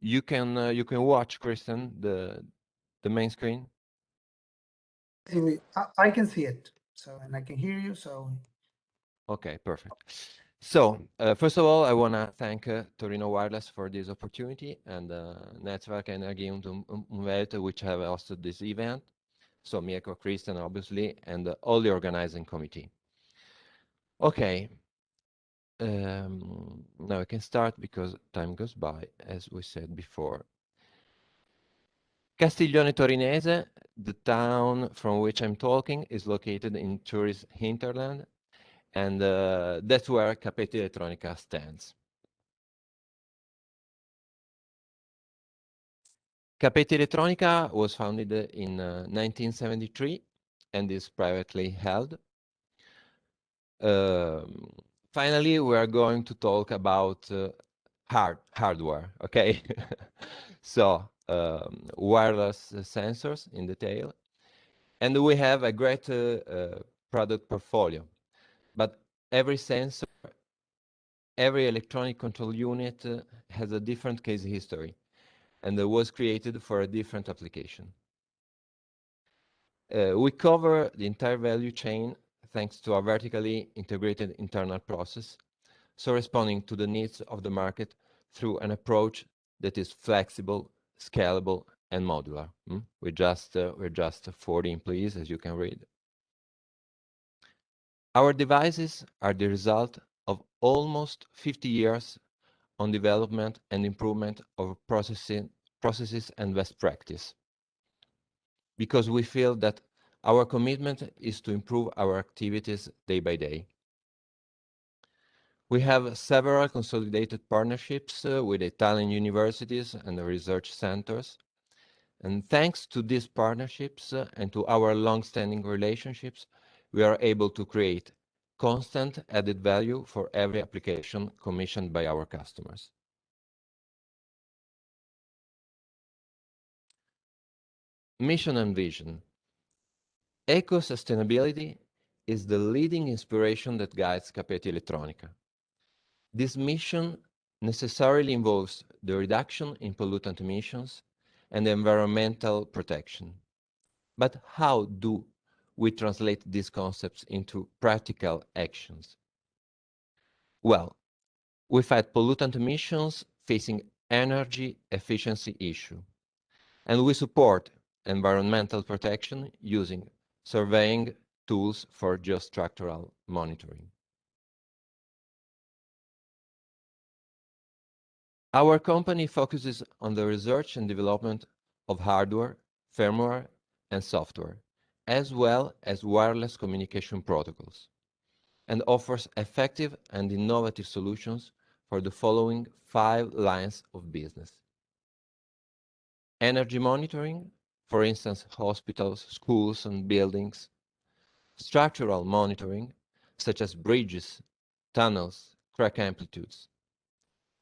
Speaker 13: you can watch, Kristen, the main screen.
Speaker 10: I can see it. So, and I can hear you. So.
Speaker 13: Okay, perfect. So first of all, I want to thank Torino Wireless for this opportunity and Netzwerk Energie und Umwelt, which have hosted this event. So Mirko, Kristen, obviously, and all the organizing committee. Okay. Now I can start because time goes by, as we said before. Castiglione Torinese, the town from which I'm talking, is located in tourist hinterland, and that's where Capetti Elettronica stands. Capetti Elettronica was founded in 1973 and is privately held. Finally, we are going to talk about hardware, okay? So, wireless sensors in detail. And we have a great product portfolio. But every sensor, every electronic control unit has a different case history and was created for a different application. We cover the entire value chain thanks to a vertically integrated internal process, so responding to the needs of the market through an approach that is flexible, scalable, and modular. We're just 40 employees, as you can read. Our devices are the result of almost 50 years on development and improvement of processes and best practice, because we feel that our commitment is to improve our activities day by day. We have several consolidated partnerships with Italian universities and research centers. And thanks to these partnerships and to our long-standing relationships, we are able to create constant added value for every application commissioned by our customers. Mission and vision. Eco-sustainability is the leading inspiration that guides Capetti Elettronica. This mission necessarily involves the reduction in pollutant emissions and environmental protection. But how do we translate these concepts into practical actions? Well, we fight pollutant emissions facing energy efficiency issue, and we support environmental protection using surveying tools for geostructural monitoring. Our company focuses on the research and development of hardware, firmware, and software, as well as wireless communication protocols, and offers effective and innovative solutions for the following 5 lines of business. Energy monitoring, for instance, hospitals, schools, and buildings. Structural monitoring, such as bridges, tunnels, crack amplitudes.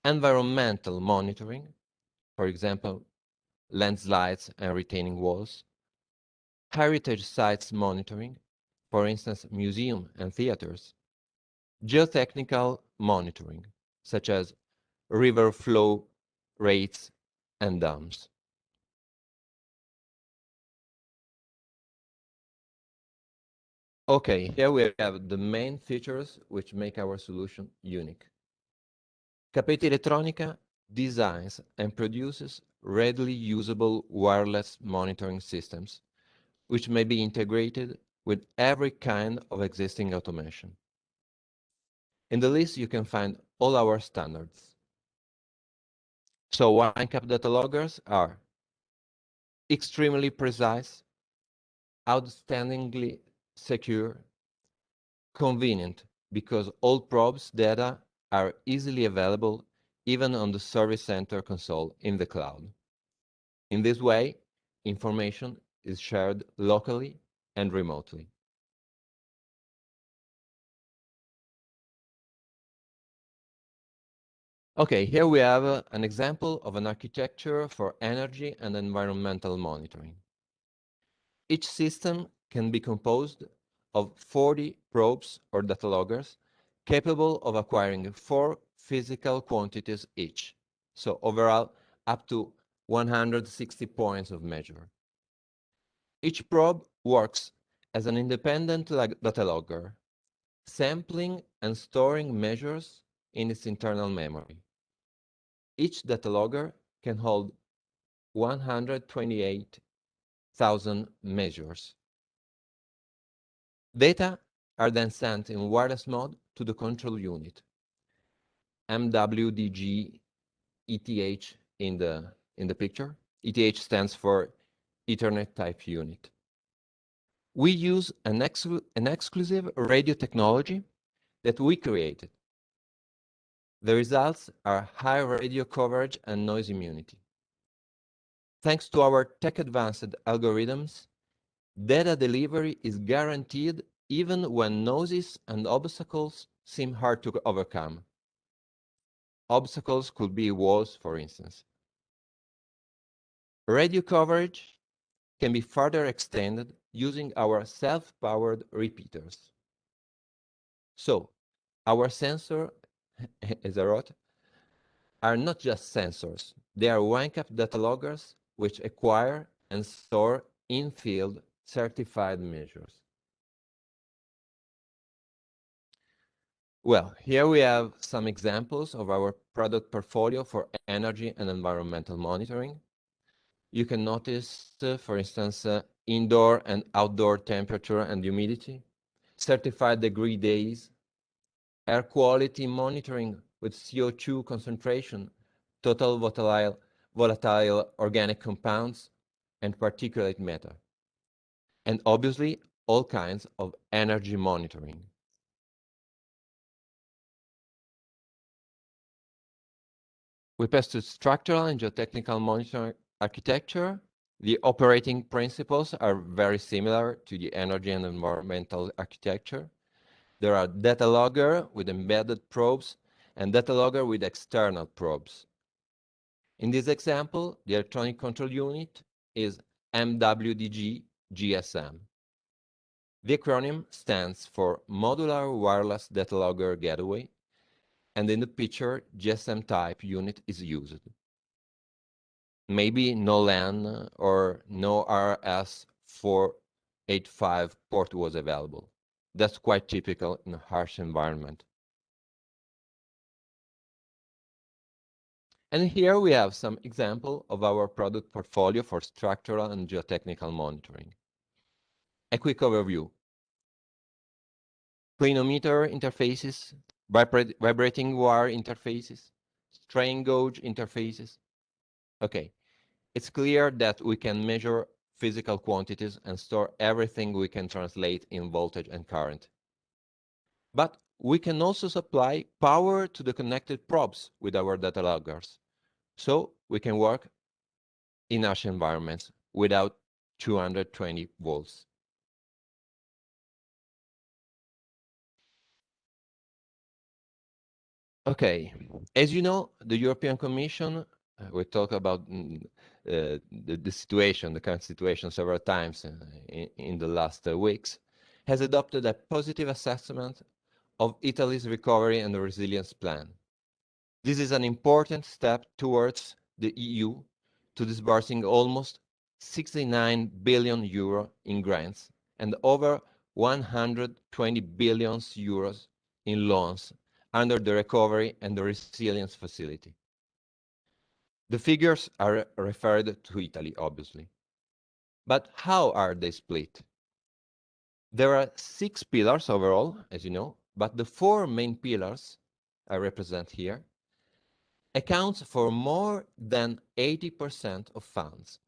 Speaker 13: Environmental monitoring, for example, landslides and retaining walls. Heritage sites monitoring, for instance, museums and theaters. Geotechnical monitoring, such as river flow rates and dams. Okay, here we have the main features which make our solution unique. Capeti Elettronica designs and produces readily usable wireless monitoring systems, which may be integrated with every kind of existing automation. In the list, you can find all our standards. So WineCap data loggers are extremely precise, outstandingly secure, convenient, because all probes data are easily available even on the service center console in the cloud. In this way, information is shared locally and remotely. Okay, here we have an example of an architecture for energy and environmental monitoring. Each system can be composed of 40 probes or data loggers capable of acquiring 4 physical quantities each. So overall, up to 160 points of measure. Each probe works as an independent data logger, sampling and storing measures in its internal memory. Each data logger can hold 128,000 measures. Data are then sent in wireless mode to the control unit, MWDG ETH in the picture. ETH stands for Ethernet Type Unit. We use an exclusive radio technology that we created. The results are high radio coverage and noise immunity. Thanks to our tech-advanced algorithms, data delivery is guaranteed even when noises and obstacles seem hard to overcome. Obstacles could be walls, for instance. Radio coverage can be further extended using our self-powered repeaters. So, our sensor, as I wrote, are not just sensors. They are WineCap data loggers which acquire and store in-field certified measures. Well, here we have some examples of our product portfolio for energy and environmental monitoring. You can notice, for instance, indoor and outdoor temperature and humidity, certified degree days, air quality monitoring with CO2 concentration, total volatile organic compounds, and particulate matter. And obviously, all kinds of energy monitoring. We pass to structural and geotechnical monitoring architecture. The operating principles are very similar to the energy and environmental architecture. There are data logger with embedded probes and data logger with external probes. In this example, the electronic control unit is MWDG GSM. The acronym stands for Modular Wireless Data Logger Gateway, and in the picture, GSM type unit is used. Maybe no LAN or no RS485 port was available. That's quite typical in a harsh environment. And here we have some example of our product portfolio for structural and geotechnical monitoring. A quick overview. Clinometer interfaces, vibrating wire interfaces, strain gauge interfaces. Okay, it's clear that we can measure physical quantities and store everything we can translate in voltage and current. But we can also supply power to the connected probes with our data loggers, so we can work in harsh environments without 220 volts. Okay, as you know, the European Commission, we talked about the situation, the current situation several times in the last weeks, has adopted a positive assessment of Italy's recovery and resilience plan. This is an important step towards the EU to disbursing almost 69 billion euro in grants and over 120 billion euros in loans under the Recovery and the Resilience Facility. The figures are referred to Italy, obviously. But how are they split? There are 6 pillars overall, as you know, but the 4 main pillars I represent here accounts for more than 80% of funds.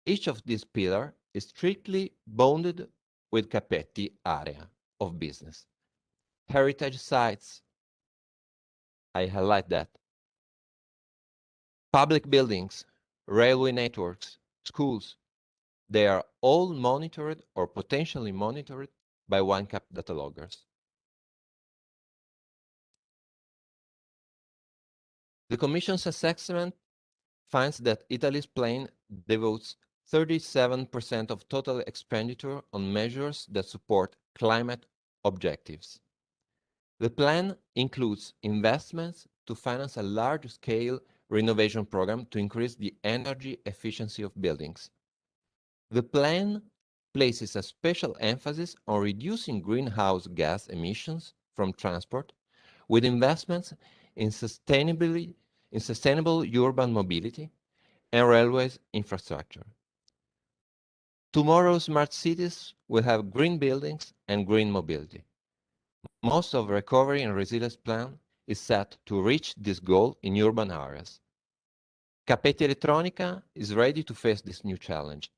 Speaker 13: Each of these pillars is strictly bounded with Capetti area of business. Heritage sites, I highlight that. Public buildings, railway networks, schools, they are all monitored or potentially monitored by OneCap data loggers. The Commission's assessment finds that Italy's plan devotes 37% of total expenditure on measures that support climate objectives. The plan includes investments to finance a large-scale renovation program to increase the energy efficiency of buildings. The plan places a special emphasis on reducing greenhouse gas emissions from transport, with investments in sustainable urban mobility and railways infrastructure. Tomorrow's smart cities will have green buildings and green mobility. Most of the recovery and resilience plan is set to reach this goal in urban areas. Capetti Elettronica is ready to face this new challenge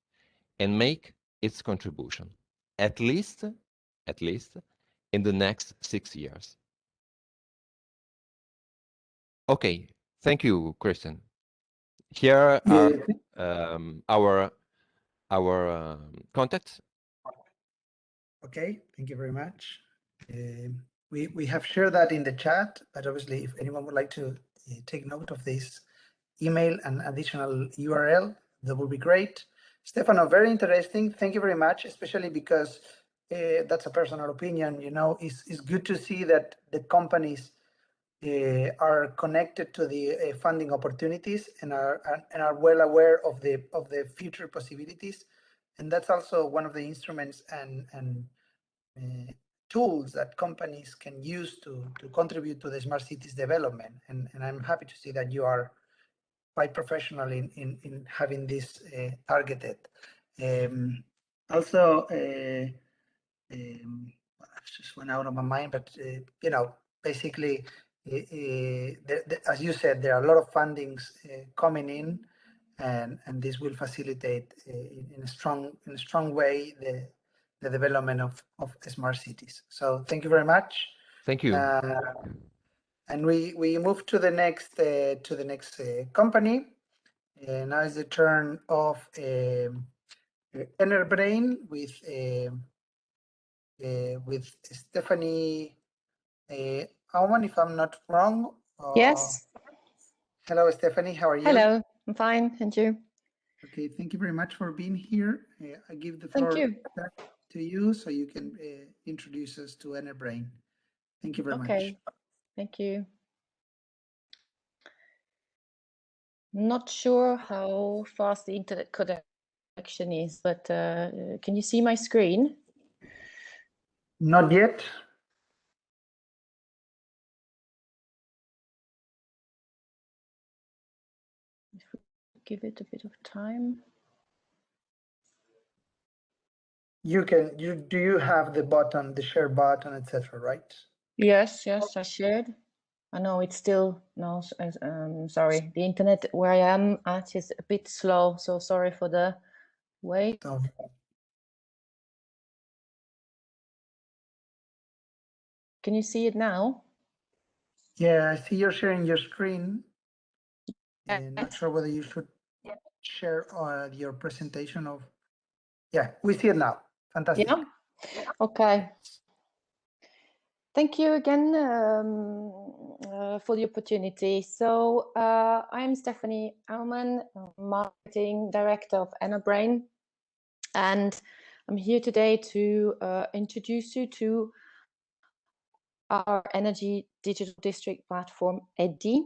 Speaker 13: and make its contribution, at least in the next 6 years. Okay, thank you, Christian. Here are our contacts.
Speaker 10: Okay, thank you very much. We have shared that in the chat, but obviously if anyone would like to take note of this email and additional URL, that would be great. Stefano, very interesting. Thank you very much, especially because that's a personal opinion. You know, it's good to see that the companies are connected to the funding opportunities and are well aware of the future possibilities. And that's also one of the instruments and tools that companies can use to contribute to the smart cities development. And I'm happy to see that you are quite professional in having this targeted. Also, just went out of my mind, but you know, basically, as you said, there are a lot of fundings coming in, and this will facilitate in a strong way the development of smart cities. So thank you very much.
Speaker 13: Thank you.
Speaker 10: And we move to the next company. Now is the turn of Enerbrain with Stephanie Aumann, if I'm not wrong.
Speaker 14: Yes.
Speaker 10: Hello, Stephanie. How are you?
Speaker 14: Hello. I'm fine. And you?
Speaker 10: Okay. Thank you very much for being here. I give the floor back to you so you can introduce us to Enerbrain. Thank you very much.
Speaker 14: Okay. Thank you. Not sure how fast the internet connection is, but can you see my screen?
Speaker 10: Not yet.
Speaker 14: Give it a bit of time.
Speaker 10: You can. Do you have the button, the share button, etc., right?
Speaker 14: Yes, I shared. I know it's still, no, sorry, the internet where I am at is a bit slow, so sorry for the wait. Can you see it now?
Speaker 10: Yeah, I see you're sharing your screen. And not sure whether you should share your presentation of. Yeah, we see it now. Fantastic.
Speaker 14: Yeah. Okay. Thank you again for the opportunity. So I'm Stephanie Aumann, Marketing Director of EnerBrain, and I'm here today to introduce you to our Energy Digital District platform, EDDI,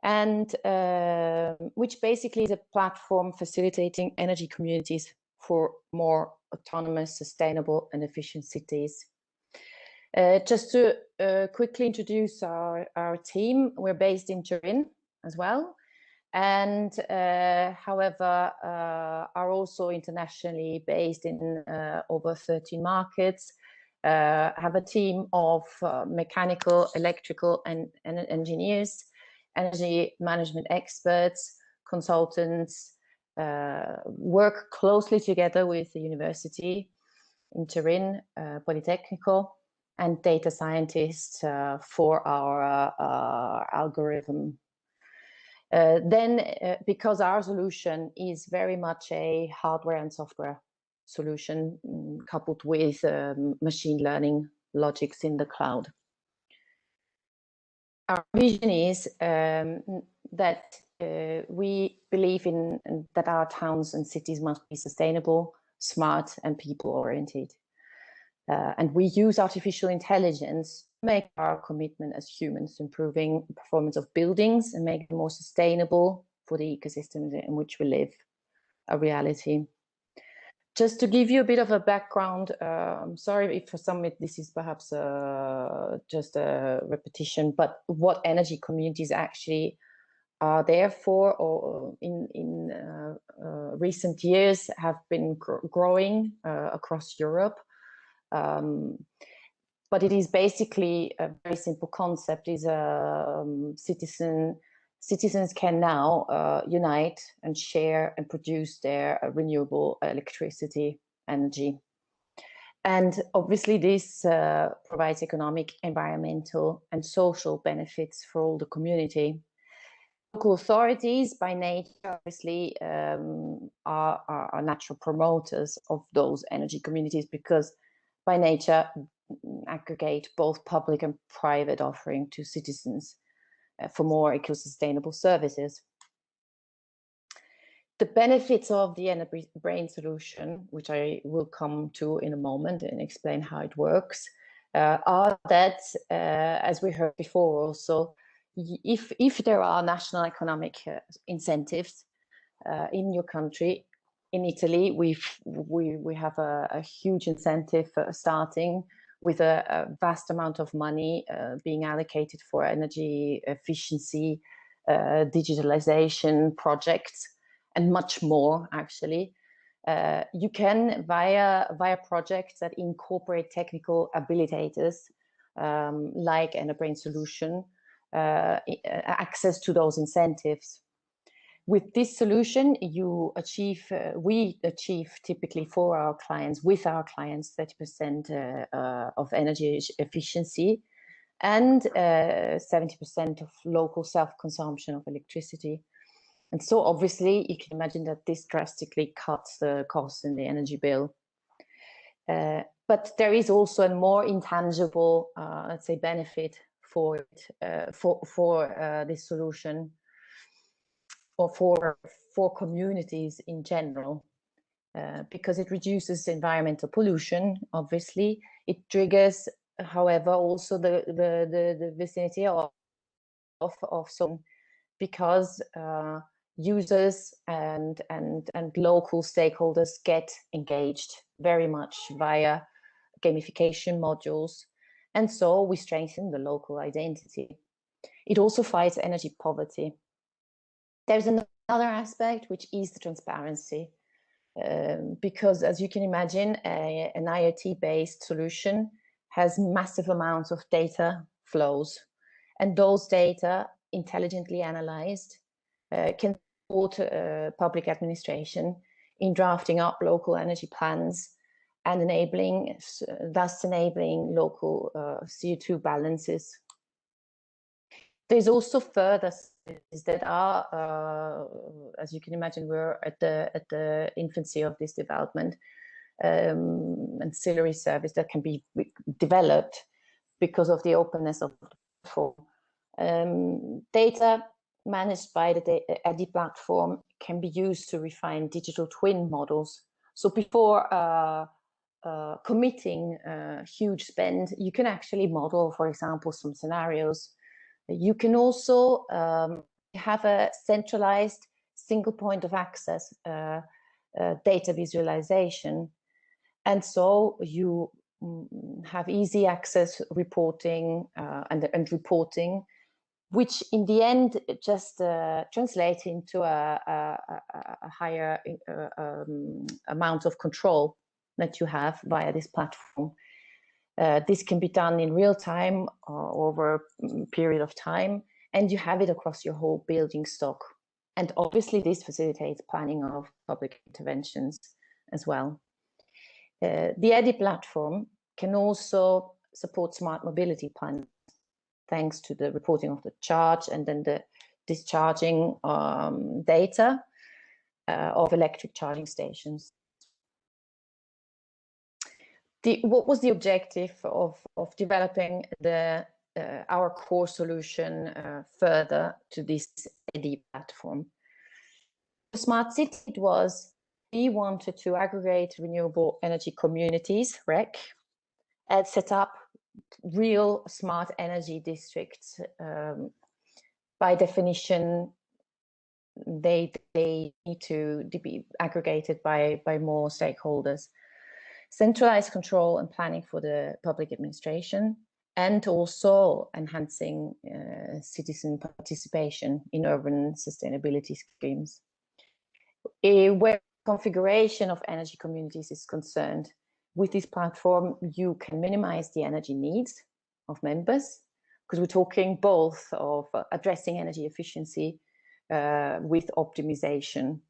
Speaker 14: and which basically is a platform facilitating energy communities for more autonomous, sustainable, and efficient cities. Just to quickly introduce our team, we're based in Turin as well, and however are also internationally based in over 13 markets. Have a team of mechanical, electrical, and engineers, energy management experts, consultants, work closely together with the university in Turin, Politecnico, and data scientists for our algorithm. Because our solution is very much a hardware and software solution coupled with machine learning logics in the cloud. Our vision is that we believe in that our towns and cities must be sustainable, smart, and people-oriented. And we use artificial intelligence to make our commitment as humans, improving the performance of buildings and make them more sustainable for the ecosystems in which we live a reality. Just to give you a bit of a background, I'm sorry if for some this is perhaps just a repetition, but what energy communities actually are there for, or in recent years have been growing across Europe. But it is basically a very simple concept. Is citizens can now unite and share and produce their renewable electricity energy. And obviously this provides economic, environmental, and social benefits for all the community. Local authorities by nature obviously are natural promoters of those energy communities because by nature aggregate both public and private offering to citizens for more eco-sustainable services. The benefits of the EnerBrain solution, which I will come to in a moment and explain how it works, are that, as we heard before also, if there are national economic incentives in your country, in Italy, we have a huge incentive starting with a vast amount of money being allocated for energy efficiency, digitalization projects, and much more actually. You can, via projects that incorporate technical habilitators like EnerBrain solution, access to those incentives. With this solution, we achieve typically for our clients, with our clients, 30% of energy efficiency and 70% of local self-consumption of electricity. And so obviously you can imagine that this drastically cuts the cost in the energy bill. But there is also a more intangible, let's say, benefit for this solution, or for communities in general, because it reduces environmental pollution. Obviously, it triggers, however, also the vicinity of some, because users and local stakeholders get engaged very much via gamification modules, and so we strengthen the local identity. It also fights energy poverty. There's another aspect, which is the transparency, because as you can imagine, an IoT-based solution has massive amounts of data flows, And those data, intelligently analyzed, can support public administration in drafting up local energy plans and thus enabling local CO2 balances. There's also further studies that are, as you can imagine, we're at the infancy of this development, ancillary service that can be developed because of the openness of the platform. Data managed by the EDI platform can be used to refine digital twin models. So before committing huge spend, you can actually model, for example, some scenarios. You can also have a centralized single point of access data visualization. And so you have easy access reporting and reporting, which in the end just translates into a higher amount of control that you have via this platform. This can be done in real time over a period of time, and you have it across your whole building stock. And obviously this facilitates planning of public interventions as well. The EDI platform can also support smart mobility plans, thanks to the reporting of the charge and then the discharging data of electric charging stations. What was the objective of developing our core solution further to this EDI platform? For Smart City, it was we wanted to aggregate renewable energy communities, REC, and set up real smart energy districts. By definition, they need to be aggregated by more stakeholders. Centralized control and planning for the public administration, and also enhancing citizen participation in urban sustainability schemes. Where configuration of energy communities is concerned, with this platform, you can minimize the energy needs of members, because we're talking both of addressing energy efficiency with optimization.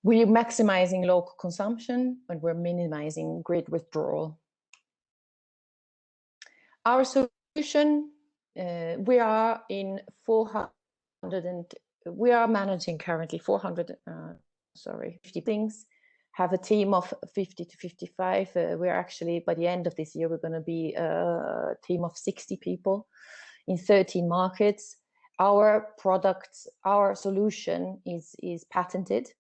Speaker 14: We're maximizing local consumption and we're minimizing grid withdrawal. Our solution, we are managing currently 50 things, have a team of 50 to 55. We're actually, by the end of this year, we're going to be a team of 60 people in 13 markets. Our product, our solution is patented,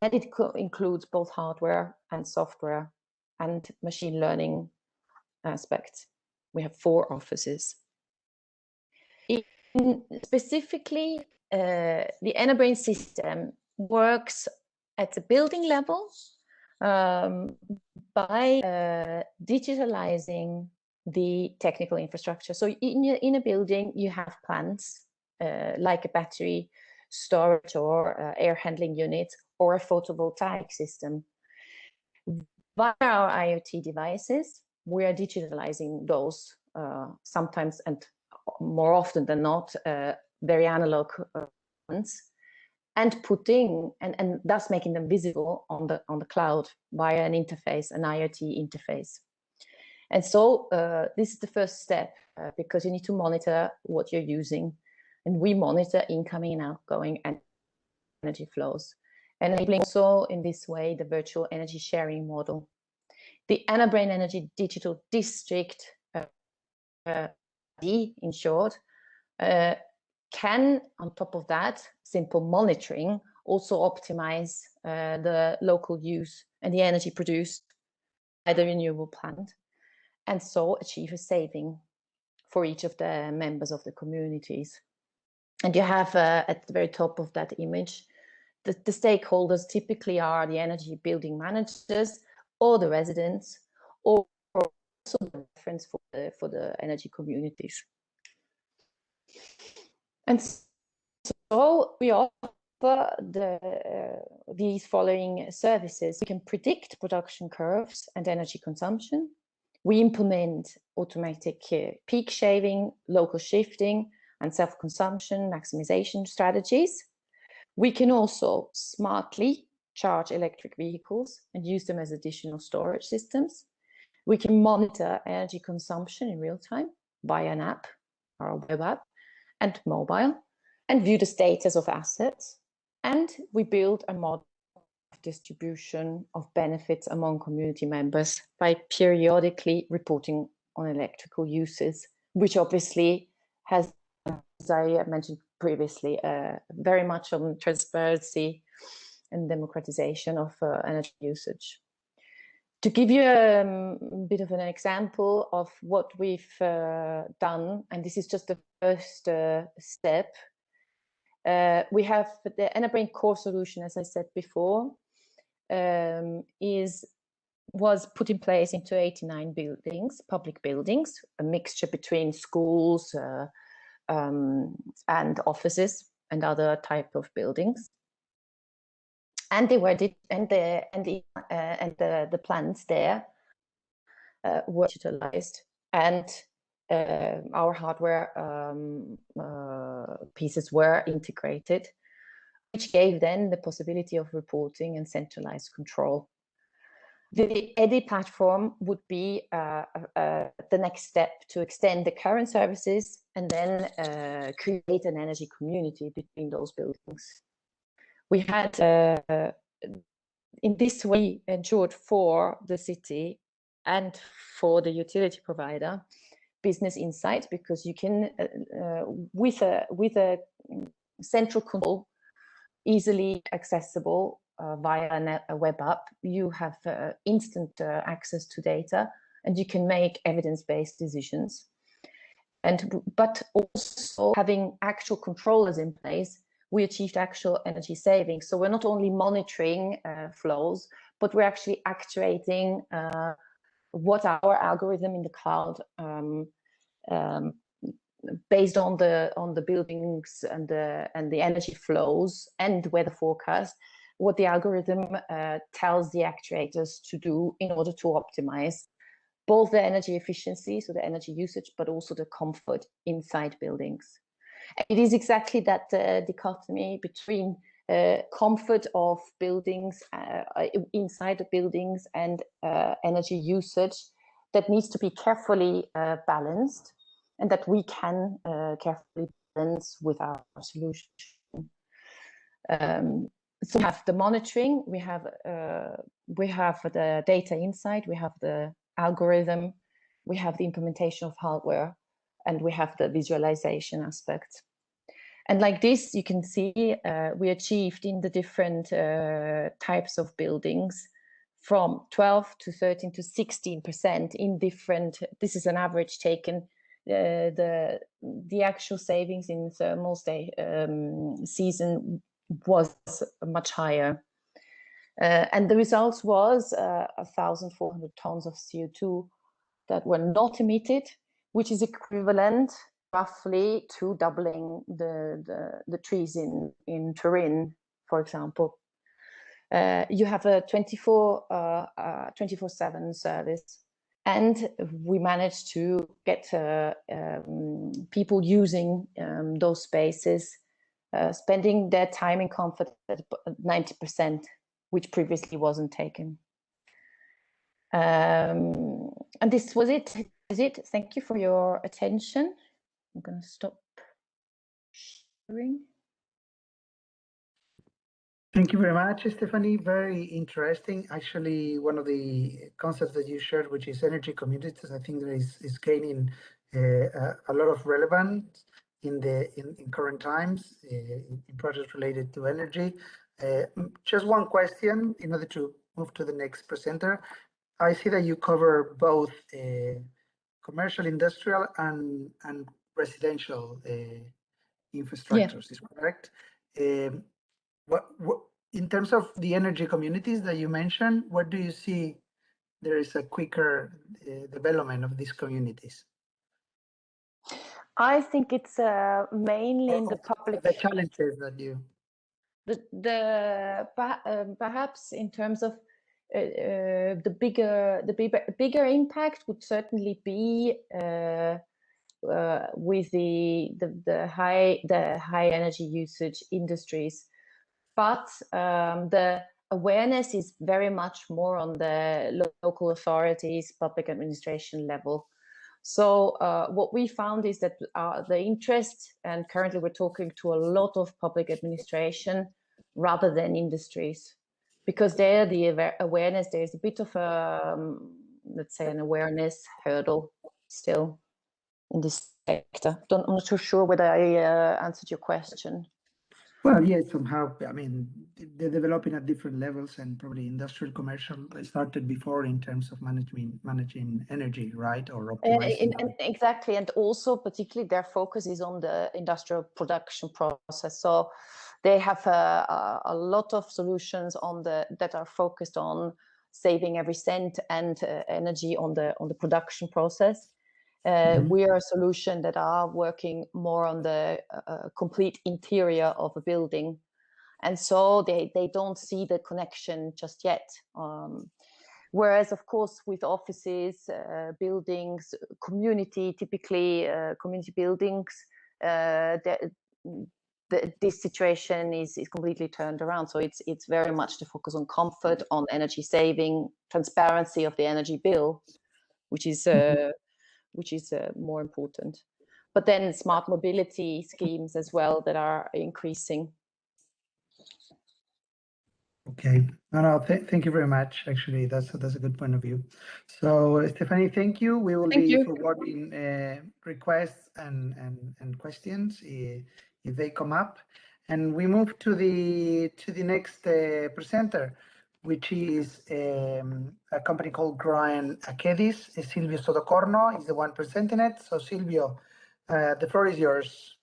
Speaker 14: and it includes both hardware and software and machine learning aspects. We have 4 offices. Specifically, the EnerBrain system works at the building level by digitalizing the technical infrastructure. So in a building, you have plants like a battery storage or air handling unit or a photovoltaic system. Via our IoT devices, we are digitalizing those sometimes and more often than not very analog ones, and putting and thus making them visible on the cloud via an interface, an IoT interface. And so this is the first step because you need to monitor what you're using, and we monitor incoming and outgoing energy flows, enabling also in this way the virtual energy sharing model. The EnerBrain Energy Digital District, in short, can, on top of that, simple monitoring, also optimize the local use and the energy produced by the renewable plant, and so achieve a saving for each of the members of the communities. And you have at the very top of that image, the stakeholders typically are the energy building managers or the residents, or also the reference for the energy communities. And so we offer these following services. We can predict production curves and energy consumption. We implement automatic peak shaving, local shifting, and self-consumption maximization strategies. We can also smartly charge electric vehicles and use them as additional storage systems. We can monitor energy consumption in real time via an app, our web app, and mobile, and view the status of assets. And we build a model of distribution of benefits among community members by periodically reporting on electrical uses, which obviously has, as I mentioned previously, very much on transparency and democratization of energy usage. To give you a bit of an example of what we've done, and this is just the first step, we have the EnerBrain core solution, as I said before, was put in place into 89 buildings, public buildings, a mixture between schools and offices and other type of buildings. And they were the plans there were digitalized, and our hardware pieces were integrated, which gave then the possibility of reporting and centralized control. The EDI platform would be the next step to extend the current services and then create an energy community between those buildings. We had, in this way, ensured for the city and for the utility provider business insight, because you can, with a central control, easily accessible via a web app, you have instant access to data, and you can make evidence-based decisions. But also having actual controllers in place, we achieved actual energy savings. So we're not only monitoring flows, but we're actually actuating what our algorithm in the cloud, based on the buildings and the energy flows and weather forecast, what the algorithm tells the actuators to do in order to optimize both the energy efficiency, so the energy usage, but also the comfort inside buildings. It is exactly that dichotomy between comfort of buildings inside the buildings and energy usage that needs to be carefully balanced, and that we can carefully balance with our solution. So we have the monitoring, we have the data insight, we have the algorithm, we have the implementation of hardware, and we have the visualization aspect. And like this, you can see we achieved in the different types of buildings from 12 to 13 to 16% in different, this is an average taken, the actual savings in thermal season was much higher. And the results was 1,400 tons of CO2 that were not emitted, which is equivalent roughly to doubling the trees in Turin, for example. You have a 24/7 service, and we managed to get people using those spaces, spending their time in comfort at 90%, which previously wasn't taken. And this was it. Thank you for your attention. I'm going to stop sharing.
Speaker 10: Thank you very much, Stephanie. Very interesting. Actually, one of the concepts that you shared, which is energy communities, I think there is gaining a lot of relevance in current times in projects related to energy. Just one question in order to move to the next presenter. I see that you cover both commercial, industrial, and residential infrastructures. Is correct? What in terms of the energy communities that you mentioned, what do you see there is a quicker development of these communities?
Speaker 14: I think it's mainly in the public.
Speaker 10: The challenges that you.
Speaker 14: Perhaps in terms of the bigger impact would certainly be with the high energy usage industries, but the awareness is very much more on the local authorities, public administration level. So what we found is that the interest, and currently we're talking to a lot of public administration rather than industries, because there the awareness, there's a bit of a, let's say, an awareness hurdle still in this sector. I'm not so sure whether I answered your question.
Speaker 10: Well, yeah, somehow, I mean, they're developing at different levels, and probably industrial commercial started before in terms of managing energy, right? Or optimizing.
Speaker 14: Exactly, and also particularly their focus is on the industrial production process. So they have a lot of solutions that are focused on saving every cent and energy on the production process. We are a solution that are working more on the complete interior of a building. And so they don't see the connection just yet. Whereas, of course, with offices, buildings, typically community buildings, this situation is completely turned around. So it's very much the focus on comfort, on energy saving, transparency of the energy bill, which is more important. But then smart mobility schemes as well that are increasing.
Speaker 10: Okay, no, thank you very much. Actually, that's a good point of view. So Stephanie, thank you. We will be forwarding requests and questions if they come up. And we move to the next presenter, which is a company called Growing Akedis. Silvio Sottocorno is the one presenting it. So Silvio, the floor is yours.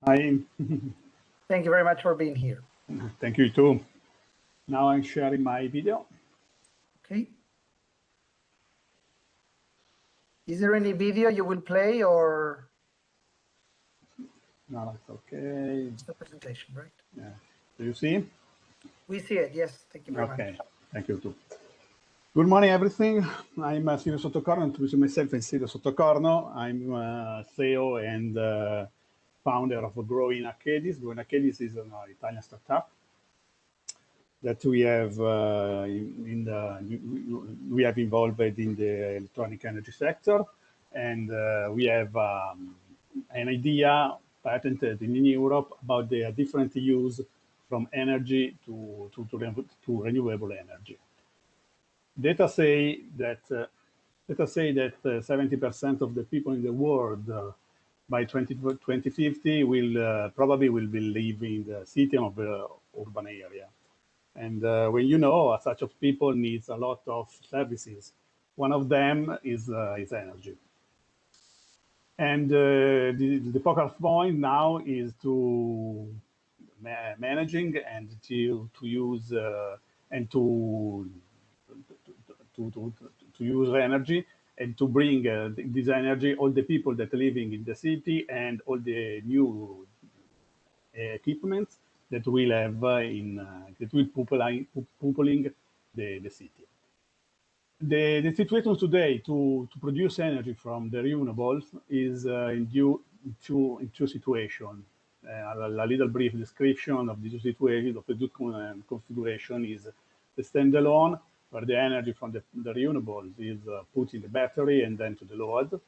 Speaker 15: Hi.
Speaker 10: Thank you very much for being here.
Speaker 15: Thank you too. Now I'm sharing my video.
Speaker 10: Okay. Is there any video you will play or?
Speaker 15: No, it's okay.
Speaker 10: It's the presentation, right?
Speaker 15: Yeah. Do you see?
Speaker 10: We see it, yes. Thank you very much.
Speaker 15: Okay, thank you too. Good morning, everything. I'm Silvio Sottocorno. Introduce myself as Silvio Sottocorno. I'm CEO and founder of Growing Akedis. Growing Akedis is an Italian startup that we have we have involved in the electronic energy sector, and we have an idea patented in Europe about the different use from energy to renewable energy. Data say that 70% of the people in the world by 2050 probably will be living in the city of the urban area. And when you know such of people needs a lot of services, one of them is energy. And the focus point now is to managing and to use and to use energy and to bring this energy all the people that are living in the city and all the new equipment that will have that will populating the city. The situation today to produce energy from the renewables is due to two situations. A little brief description of the two situations of the two configuration is the standalone, where the energy from the renewables is put in the battery and then to the load.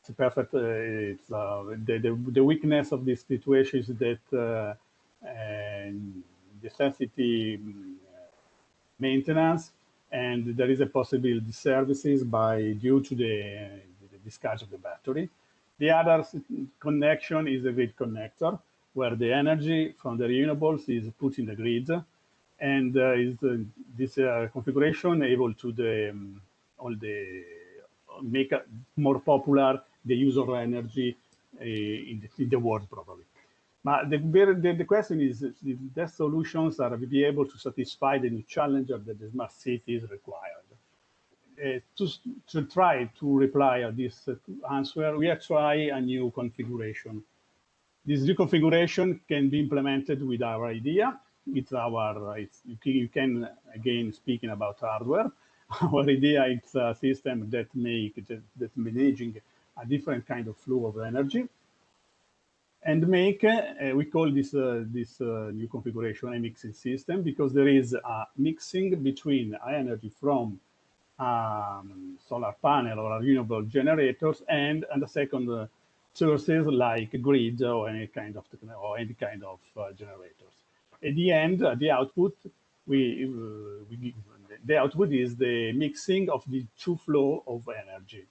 Speaker 15: It's perfect. It's the weakness of this situation is that the sensitive maintenance, and there is a possible disservices due to the discharge of the battery. The other connection is a grid connector, where the energy from the renewables is put in the grid, and this configuration able to make more popular the use of energy in the world probably. But the question is, the solutions are be able to satisfy the new challenger that the smart city is required. To try to reply to this answer, we have tried a new configuration. This new configuration can be implemented with our idea It's you can again speaking about hardware. Our idea is a system that managing a different kind of flow of energy, and we call this new configuration a mixing system, because there is a mixing between energy from solar panel or renewable generators and the second sources like grid or any kind of generators. At the end, the output the output is the mixing of the two flow of energy.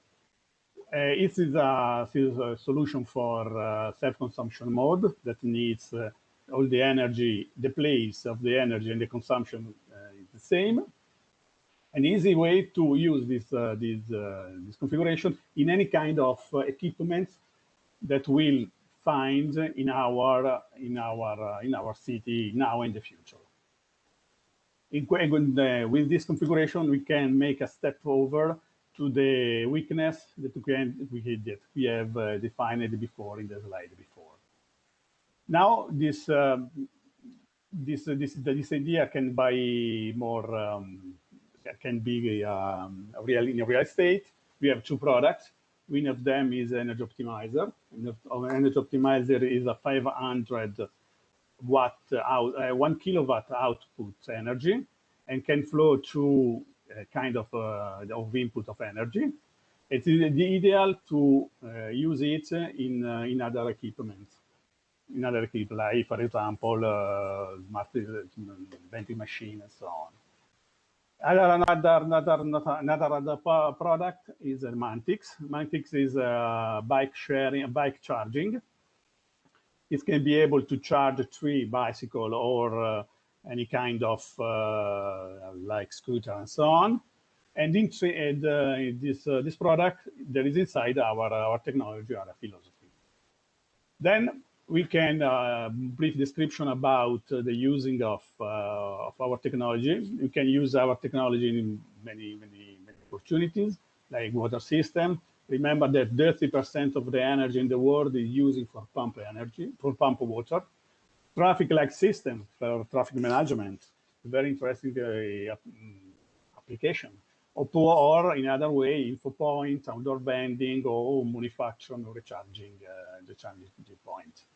Speaker 15: It is a solution for self-consumption mode that needs all the energy, the place of the energy and the consumption is the same. An easy way to use this configuration in any kind of equipment that we'll find in our city now and in the future. With this configuration, we can make a step over to the weakness that we have defined before in the slide before. Now, this idea can buy more. Can be in real estate. We have two products. One of them is Energy Optimizer. Energy Optimizer is a 500 watt 1 kilowatt output energy, and can flow through kind of input of energy. It is ideal to use it in other equipment. Like, for example, smart vending machine and so on. Another product is Mantix. Mantix is bike charging. It can be able to charge 3 bicycles or any kind of like scooter and so on. And this product, there is inside our technology, our philosophy. Then we can brief description about the using of our technology. You can use our technology in many opportunities, like water system. Remember that 30% of the energy in the world is using for pump water. Traffic light system for traffic management, very interesting application. Or in other way, info point, outdoor vending, or manufacturing or recharging the charging point.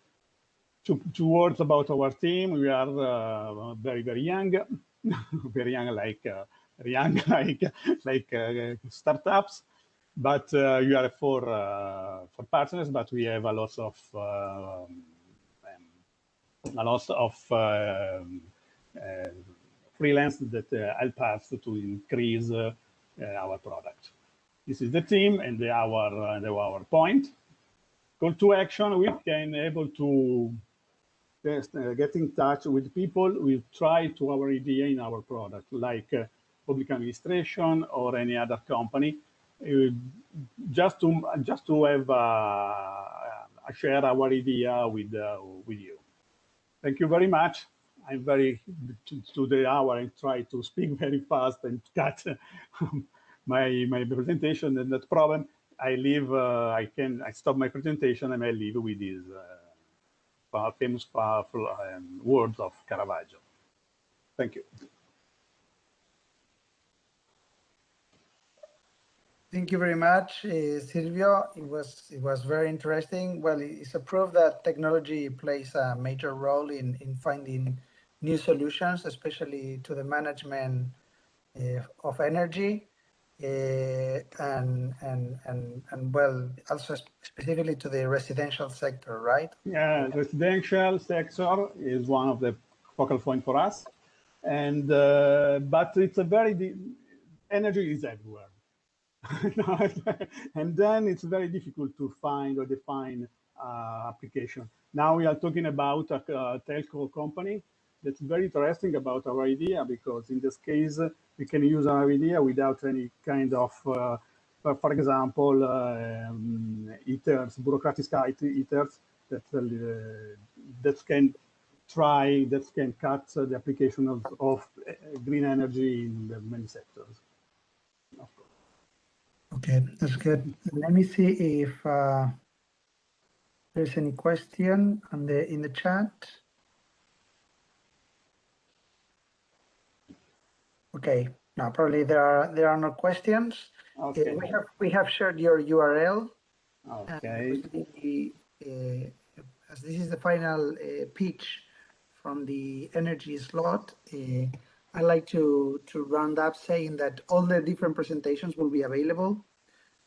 Speaker 15: Two words about our team. We are very young, very young like startups. But you are for partners. But we have a lot of freelance that help us to increase our product. This is the team and our point. Call to action. We can able to get in touch with people. We try to our idea in our product, like public administration or any other company, just to have share our idea with you. Thank you very much. I'm very to the hour and try to speak very fast and cut my presentation. And that problem. I leave. I stop my presentation and I leave with these famous, powerful words of Caravaggio. Thank you.
Speaker 10: Thank you very much, Silvio. It was very interesting. Well, it's a proof that technology plays a major role in finding new solutions, especially to the management of energy, and well, also specifically to the residential sector, right?
Speaker 15: Yeah, residential sector is one of the focal point for us, and but it's a very energy is everywhere. And then it's very difficult to find or define application. Now we are talking about a telco company that's very interesting about our idea, because in this case we can use our idea without any kind of, for example, heaters, bureaucratic heaters that can cut the application of green energy in the many sectors.
Speaker 10: Okay, that's good. Let me see if there's any question in the chat. Okay. No, probably there are no questions.
Speaker 15: Okay.
Speaker 10: We have shared your URL.
Speaker 15: Okay.
Speaker 10: As this is the final pitch from the energy slot, I'd like to round up saying that all the different presentations will be available,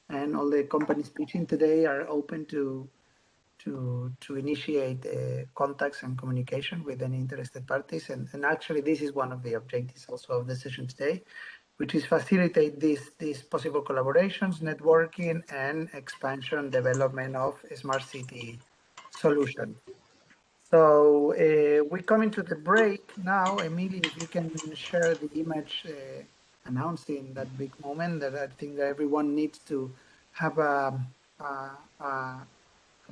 Speaker 10: and all the companies pitching today are open to initiate contacts and communication with any interested parties. And actually, this is one of the objectives also of the session today, which is facilitate these possible collaborations, networking, and expansion development of smart city solutions. So we come into the break now. Emily, if you can share the image announcing that big moment, that I think that everyone needs to have a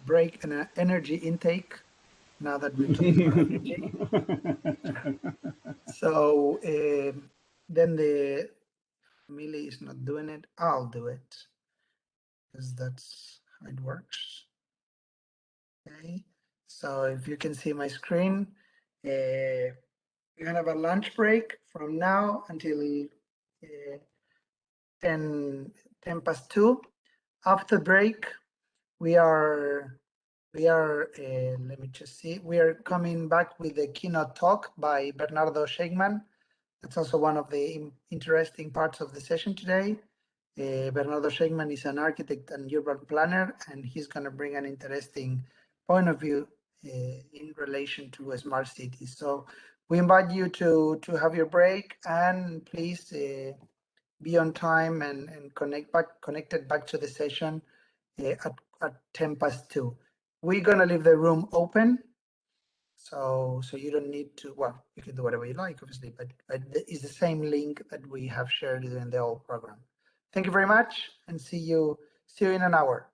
Speaker 10: break and an energy intake now that we're talking about energy. So then the Emily is not doing it. I'll do it because that's how it works. Okay. So if you can see my screen, we're gonna have a lunch break from now until 10 past 2. After break, we are let me just see, we are coming back with the keynote talk by Bernardo Scheinkman. That's also one of the interesting parts of the session today. Bernardo Scheinkman is an architect and urban planner, and he's going to bring an interesting point of view in relation to smart cities. So we invite you to have your break, and please be on time and connected back to the session at 10 past 2. We're going to leave the room open. So you don't need to, well, you can do whatever you like, obviously, but it's the same link that we have shared in the whole program. Thank you very much, and see you in an hour.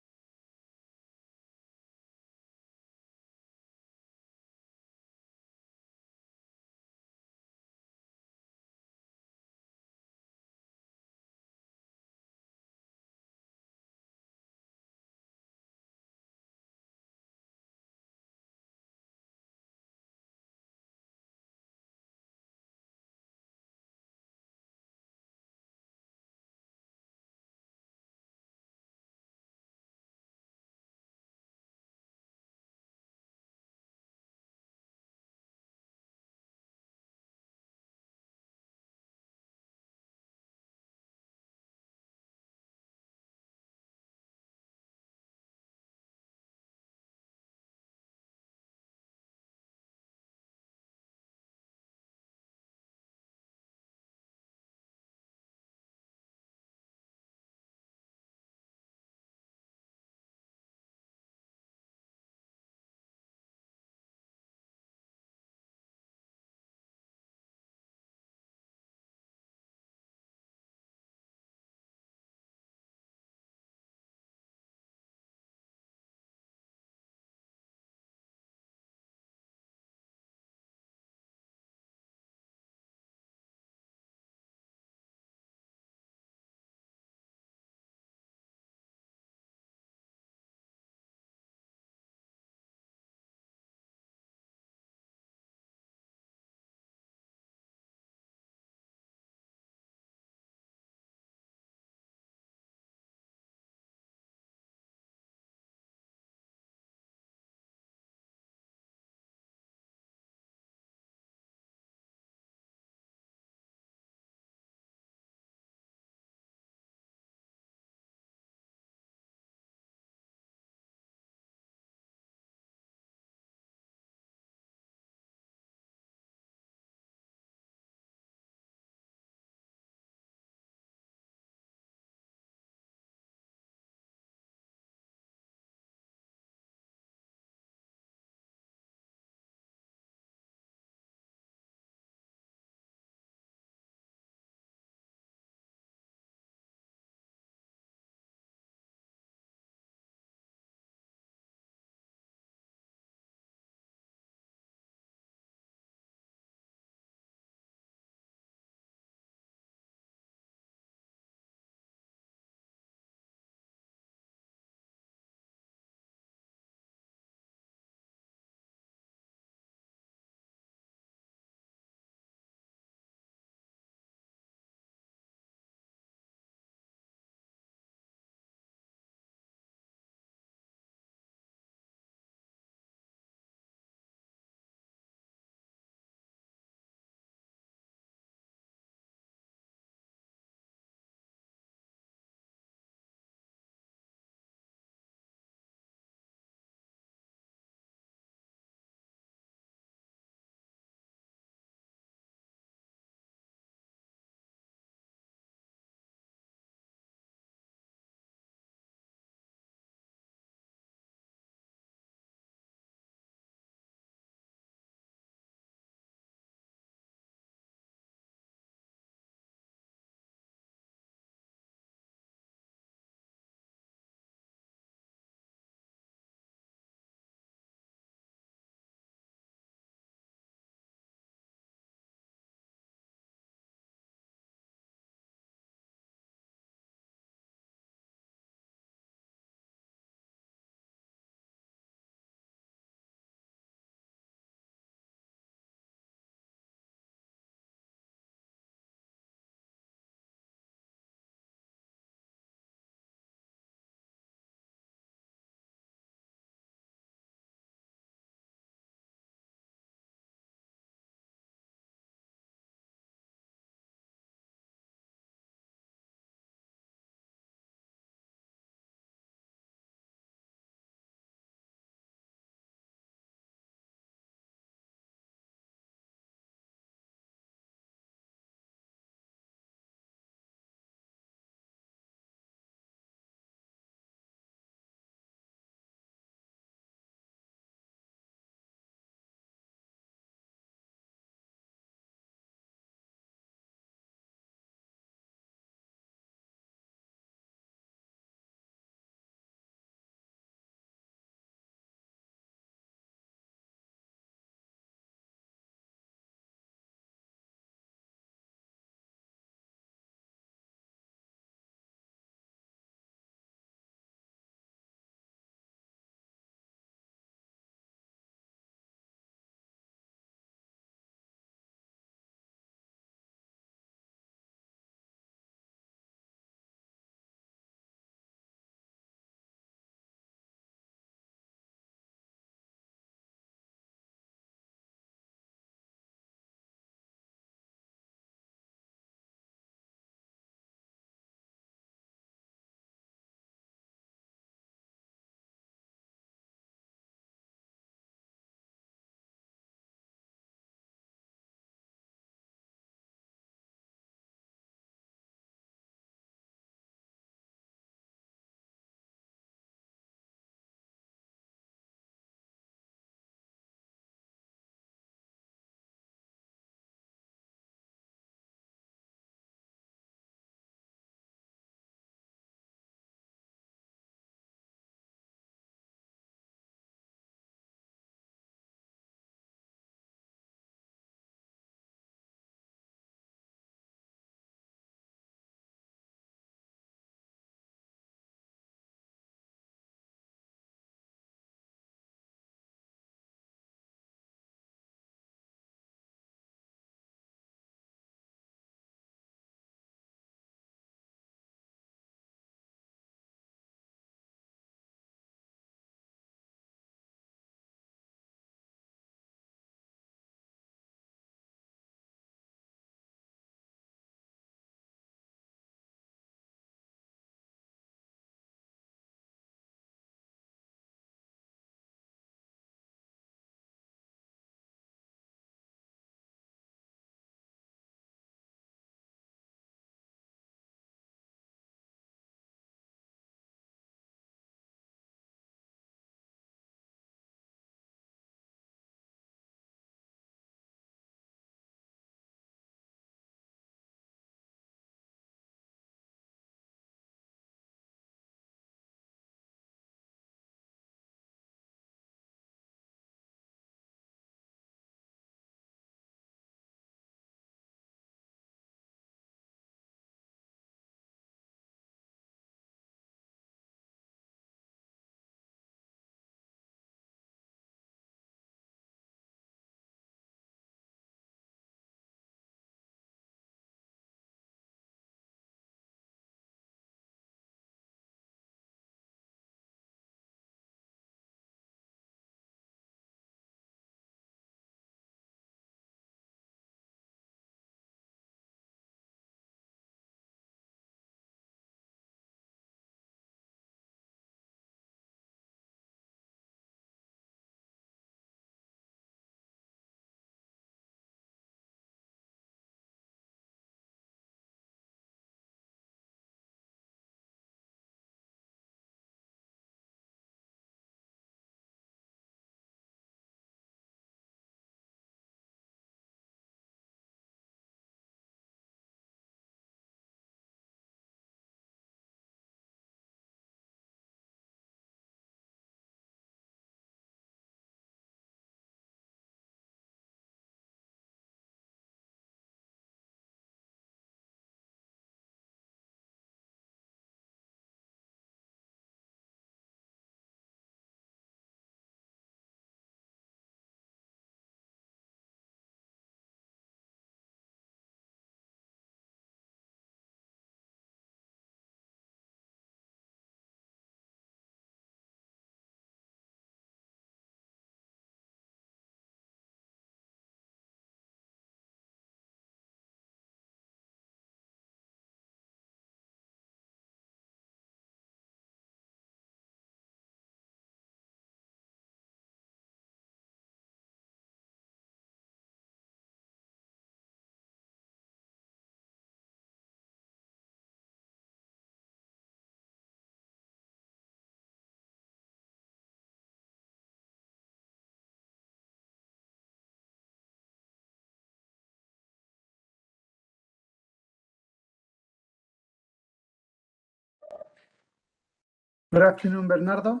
Speaker 10: Good afternoon, Bernardo.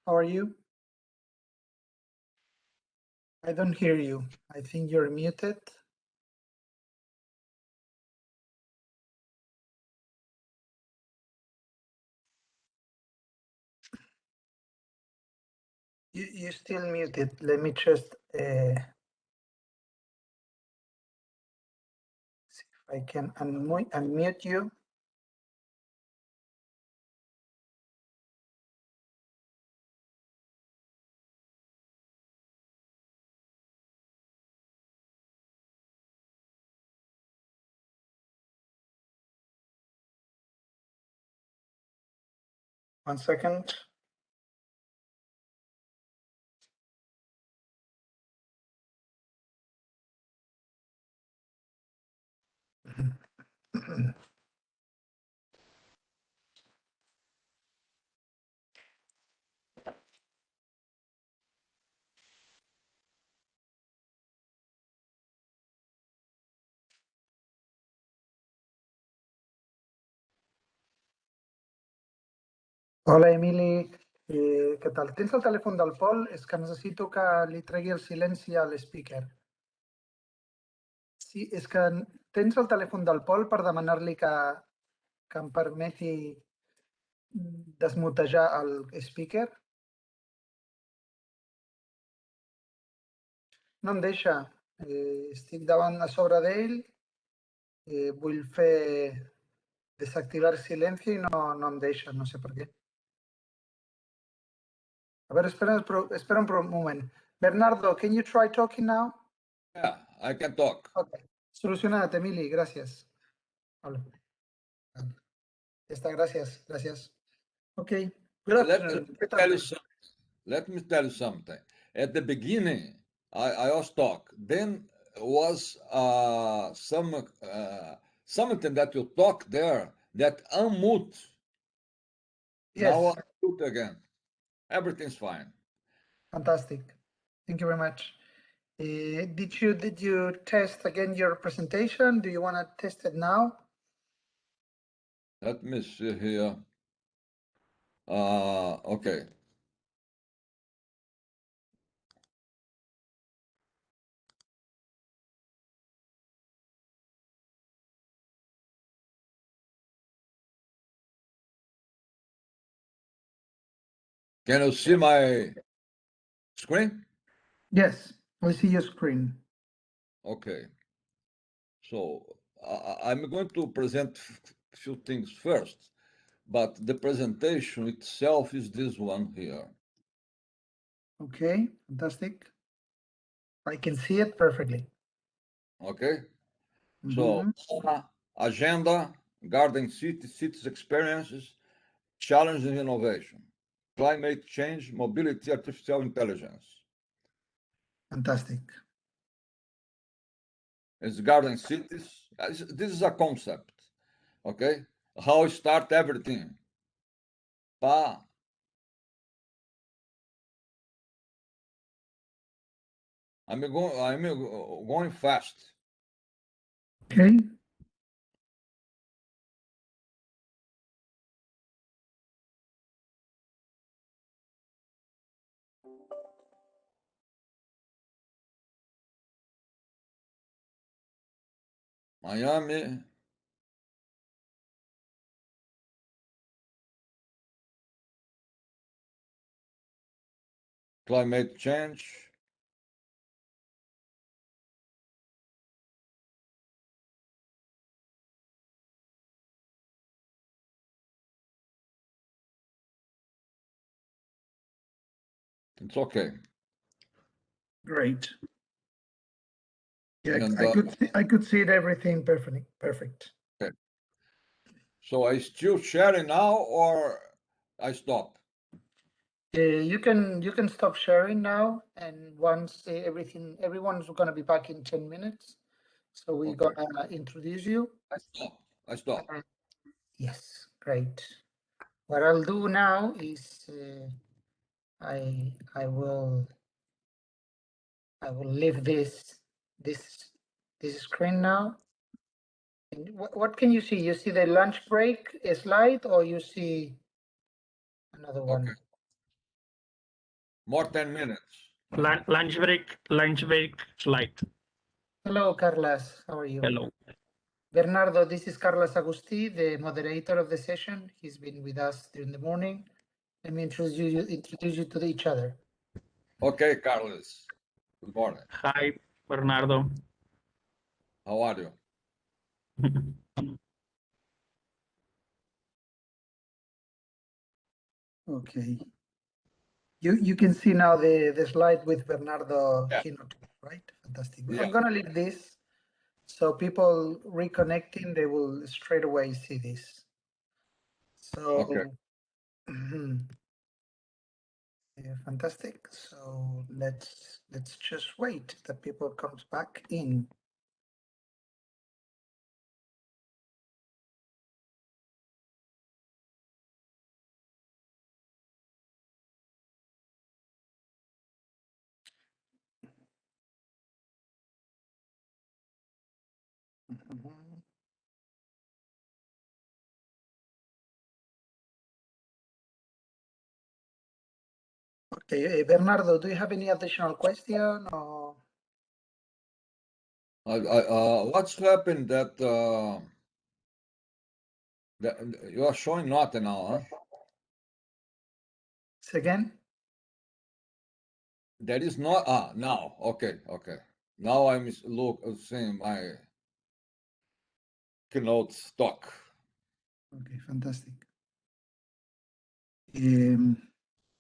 Speaker 10: How are you? I don't hear you. I think you're muted. You're still muted. Let me just see if I can unmute you. One second. Hola, Emili. Què tal? Tens el telèfon del Pol? És que necessito que li tregui el silenci a l'speaker. Sí, és que tens el telèfon del Pol per demanar-li que em permeti desmutejar el speaker? No em deixa. Estic davant a sobre d'ell. Vull fer desactivar silencio i no em deixa, no sé per què. A ver, espera un moment. Bernardo, can you try talking now?
Speaker 16: Yeah, I can talk.
Speaker 10: Okay. Solucionat, Emili, gracias. Habla. Ya está, gracias. Okay. Good afternoon.
Speaker 16: Let me tell you something. At the beginning, I was talk. Then was something that you talk there that unmute.
Speaker 10: Yes.
Speaker 16: Now I mute again. Everything's fine.
Speaker 10: Fantastic. Thank you very much. Did you test again your presentation? Do you want to test it now?
Speaker 16: Let me see here. Okay. Can you see my screen?
Speaker 10: Yes, I see your screen.
Speaker 16: Okay. So I'm going to present a few things first, but the presentation itself is this one here.
Speaker 10: Okay, fantastic. I can see it perfectly.
Speaker 16: Okay. So agenda, garden cities experiences, challenge and innovation, climate change, mobility, artificial intelligence.
Speaker 10: Fantastic.
Speaker 16: It's garden cities. This is a concept. Okay. How start everything. I'm going fast.
Speaker 10: Okay.
Speaker 16: Miami. Climate change. It's okay.
Speaker 10: Great. Yeah, and, I could see it everything perfectly. Perfect.
Speaker 16: Okay. So I still sharing now or I stop?
Speaker 10: You can stop sharing now, and once everyone's going to be back in 10 minutes. So we're going to introduce you.
Speaker 16: I stop.
Speaker 10: Yes, great. What I'll do now is I will leave this screen now. What can you see? You see the lunch break slide, or you see another one?
Speaker 16: Okay. More 10 minutes.
Speaker 9: Lunch break slide.
Speaker 10: Hello, Carles. How are you?
Speaker 9: Hello.
Speaker 10: Bernardo, this is Carles Agustí, the moderator of the session. He's been with us during the morning. Let me introduce you to each other.
Speaker 16: Okay, Carlos. Good morning.
Speaker 9: Hi, Bernardo.
Speaker 16: How are you?
Speaker 10: Okay. You can see now the slide with Bernardo Keynote, right? Fantastic.
Speaker 16: Yeah.
Speaker 10: I'm gonna leave this so people reconnecting, they will straight away see this. So
Speaker 16: okay.
Speaker 10: Yeah, fantastic. So let's just wait that people comes back in. Okay, Bernardo, do you have any additional question or?
Speaker 16: What's happened that you are showing nothing now, huh?
Speaker 10: Say again?
Speaker 16: There is not now. Okay. Now I'm seeing my Keynote stock.
Speaker 10: Okay, fantastic.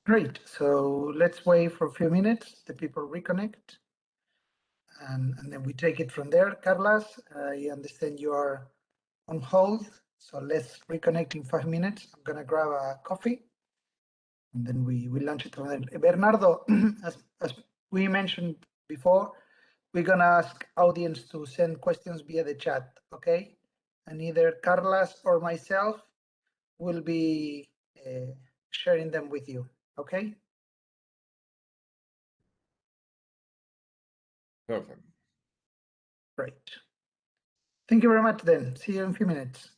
Speaker 10: Great. So let's wait for a few minutes. The people reconnect, and then we take it from there. Carlos, I understand you are on hold, so let's reconnect in 5 minutes. I'm gonna grab a coffee, and then we launch it from there. Bernardo, as we mentioned before, we're gonna ask audience to send questions via the chat, okay? And either Carlos or myself will be sharing them with you, okay?
Speaker 16: Perfect.
Speaker 10: Great. Thank you very much then. See you in a few minutes.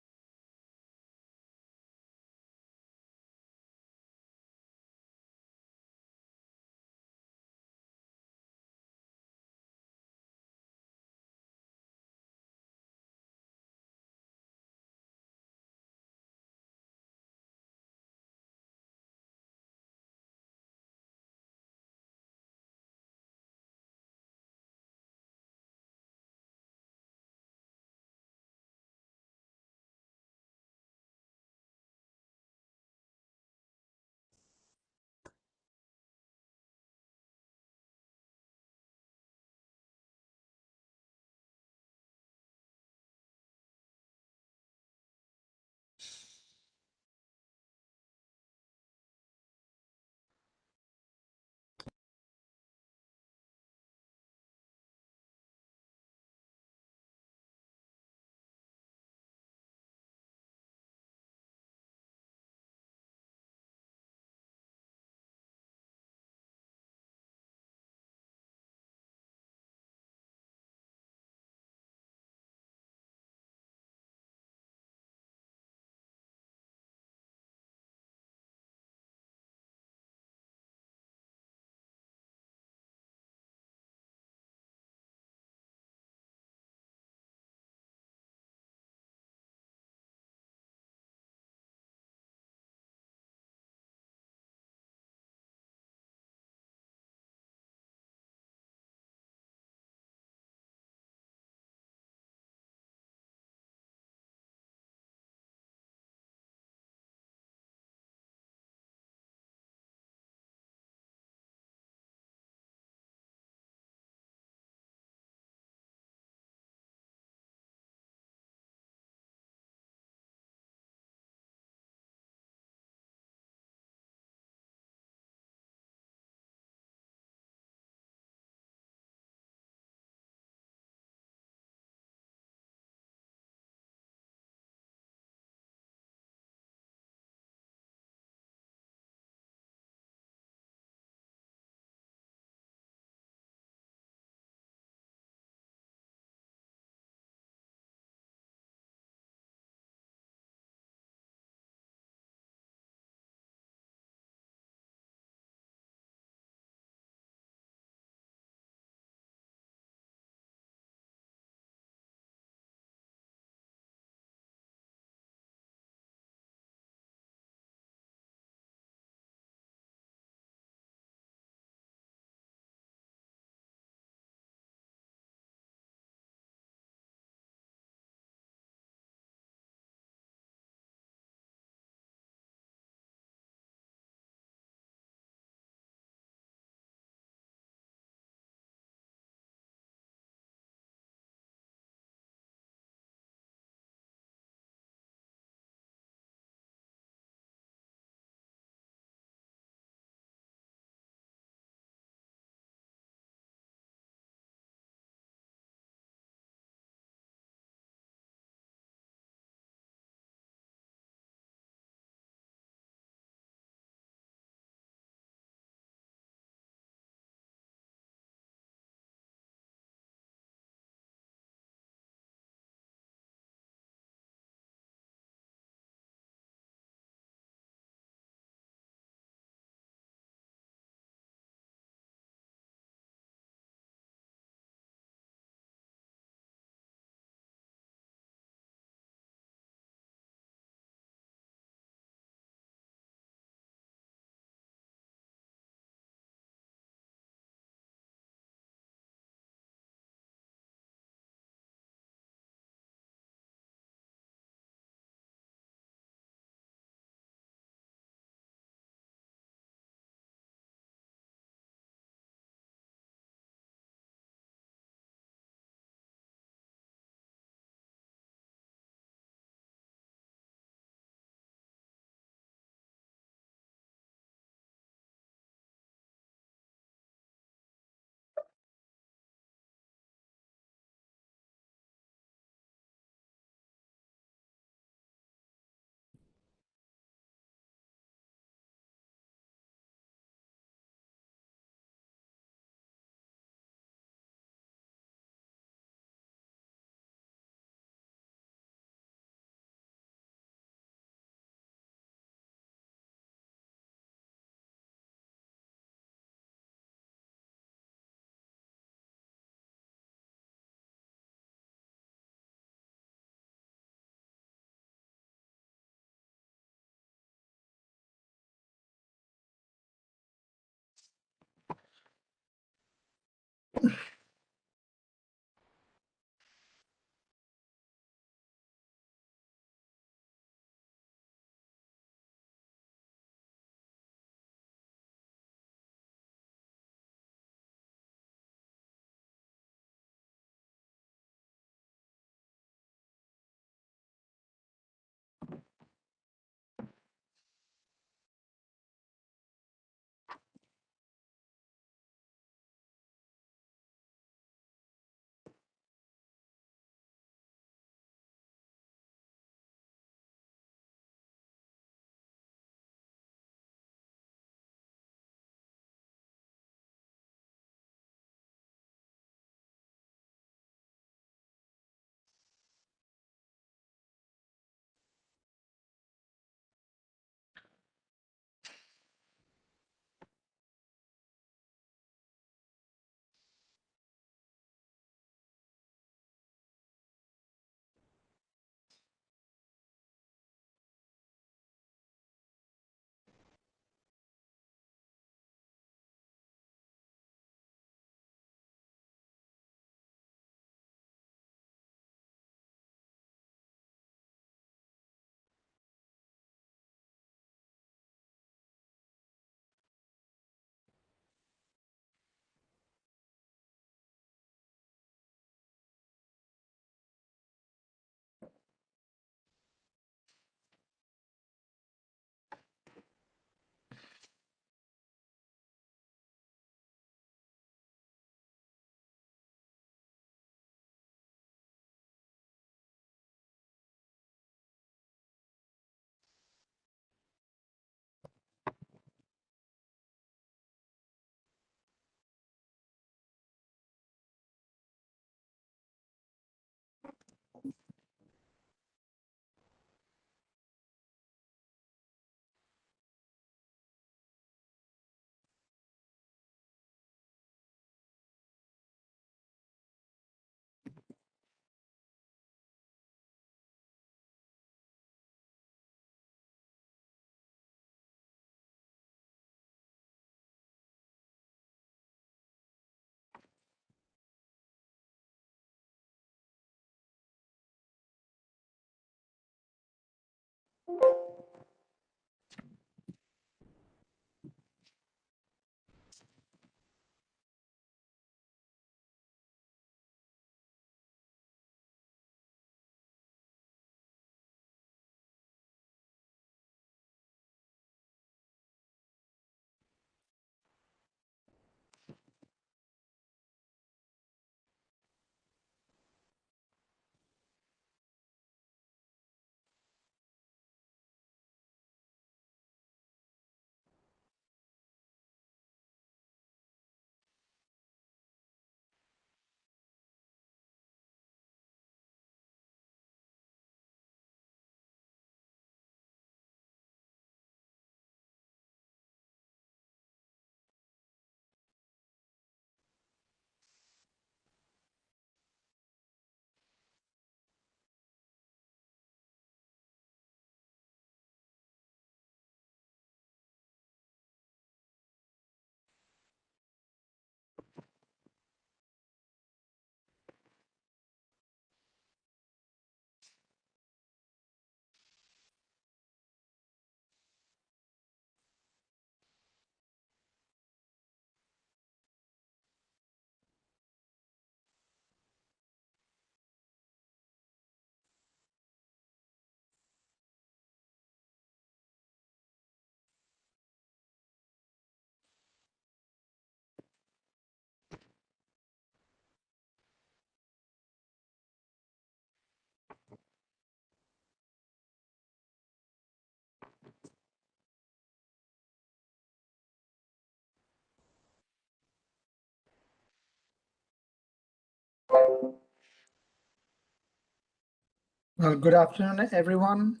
Speaker 10: Well, good afternoon, everyone.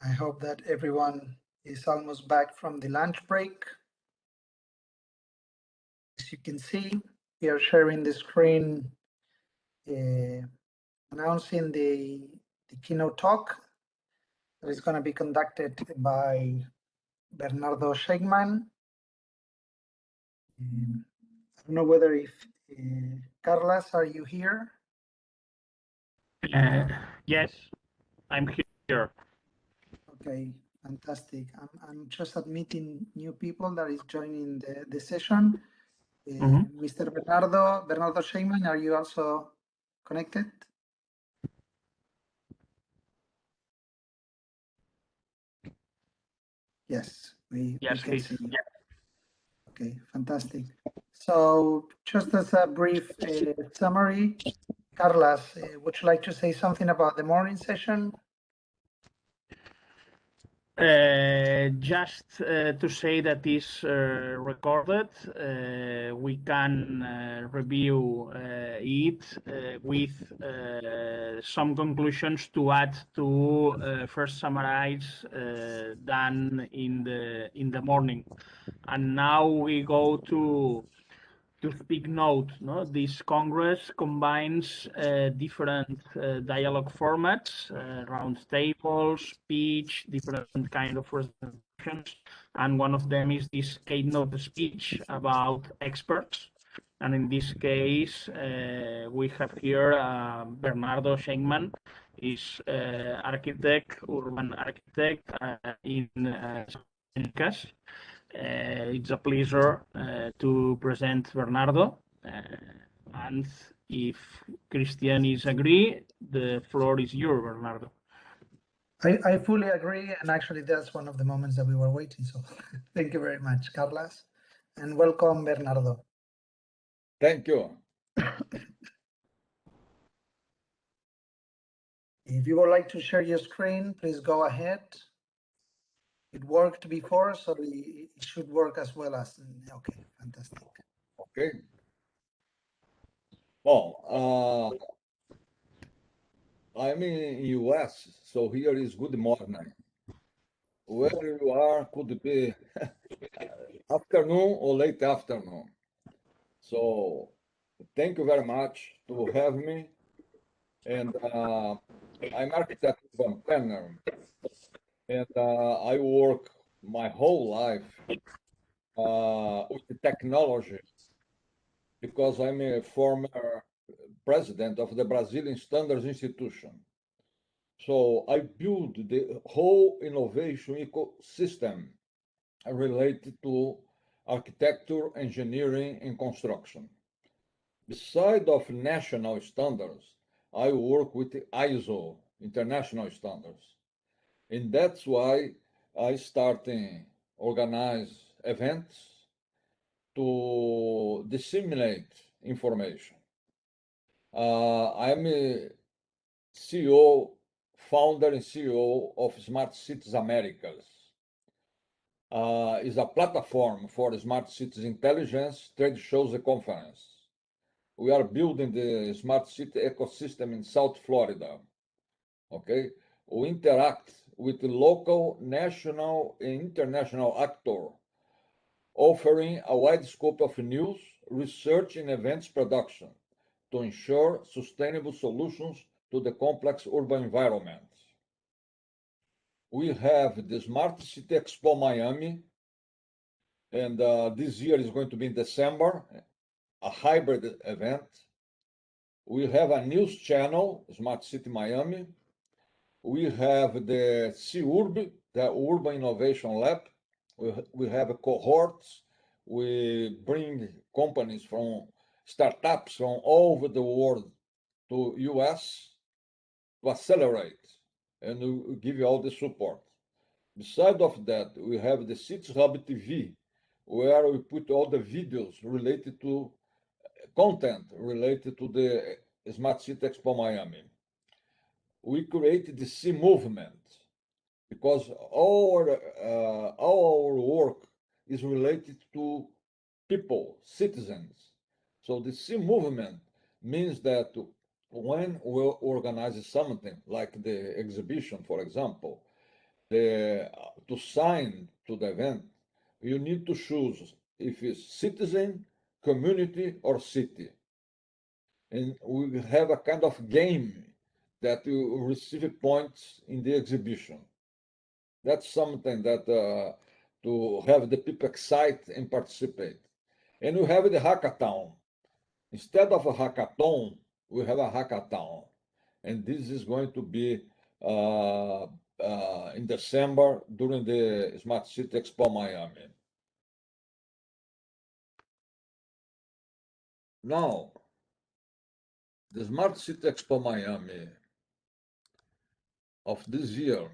Speaker 10: I hope that everyone is almost back from the lunch break. As you can see, we are sharing the screen announcing the keynote talk that is going to be conducted by Bernardo Scheinkman. I don't know whether if Carles, are you here?
Speaker 3: Yes, I'm here.
Speaker 10: Okay, fantastic. I'm just admitting new people that is joining the session. Mr. Bernardo Scheinkman, are you also connected? Yes, we can see you. Okay, fantastic. So just as a brief summary, Carles, would you like to say something about the morning session?
Speaker 3: Just to say that is recorded. We can review it with some conclusions to add to first summarize done in the morning. And now we go to speak note. No? This Congress combines different dialogue formats, round tables, speech, different kind of presentations, and one of them is this Keynote speech about experts. And in this case, we have here Bernardo Scheinkman, is architect, urban architect in Americas. It's a pleasure to present Bernardo. And if Christian is agree, the floor is yours, Bernardo.
Speaker 10: I fully agree, and actually that's one of the moments that we were waiting. So thank you very much, Carles, and welcome, Bernardo.
Speaker 16: Thank you.
Speaker 10: If you would like to share your screen, please go ahead. It worked before, so it should work as well as, okay, fantastic.
Speaker 16: Okay. Well, I'm in US, so here is good morning. Where you are could be afternoon or late afternoon. So thank you very much to have me. And I'm architect from Penner, and I work my whole life with the technology because I'm a former president of the Brazilian Standards Institution. So I build the whole innovation ecosystem related to architecture, engineering, and construction. Beside of national standards, I work with the ISO, international standards. And that's why I started organize events to disseminate information. I'm a CEO, founder and CEO of Smart Cities Americas. Is a platform for smart cities intelligence, trade shows, and conference. We are building the smart city ecosystem in South Florida. Okay, we interact with the local, national, and international actors, offering a wide scope of news, research, and events production to ensure sustainable solutions to the complex urban environment. We have the Smart City Expo Miami, and this year is going to be in December, a hybrid event. We have a news channel, Smart City Miami. We have the CURB, the Urban Innovation Lab. We have cohorts. We bring companies from startups from all over the world to US to accelerate, and we give you all the support. Beside of that, we have the Cities Hub TV, where we put all the videos related to content related to the Smart City Expo Miami. We created the C movement because all our work is related to people, citizens. So the C movement means that when we organize something like the exhibition, for example, to sign to the event, you need to choose if it's citizen, community, or city. And we have a kind of game that you receive points in the exhibition. That's something that to have the people excite and participate. And we have the hackathon. Instead of a hackathon, we have a hackathon. And this is going to be in December during the Smart City Expo Miami. Now, the Smart City Expo Miami of this year,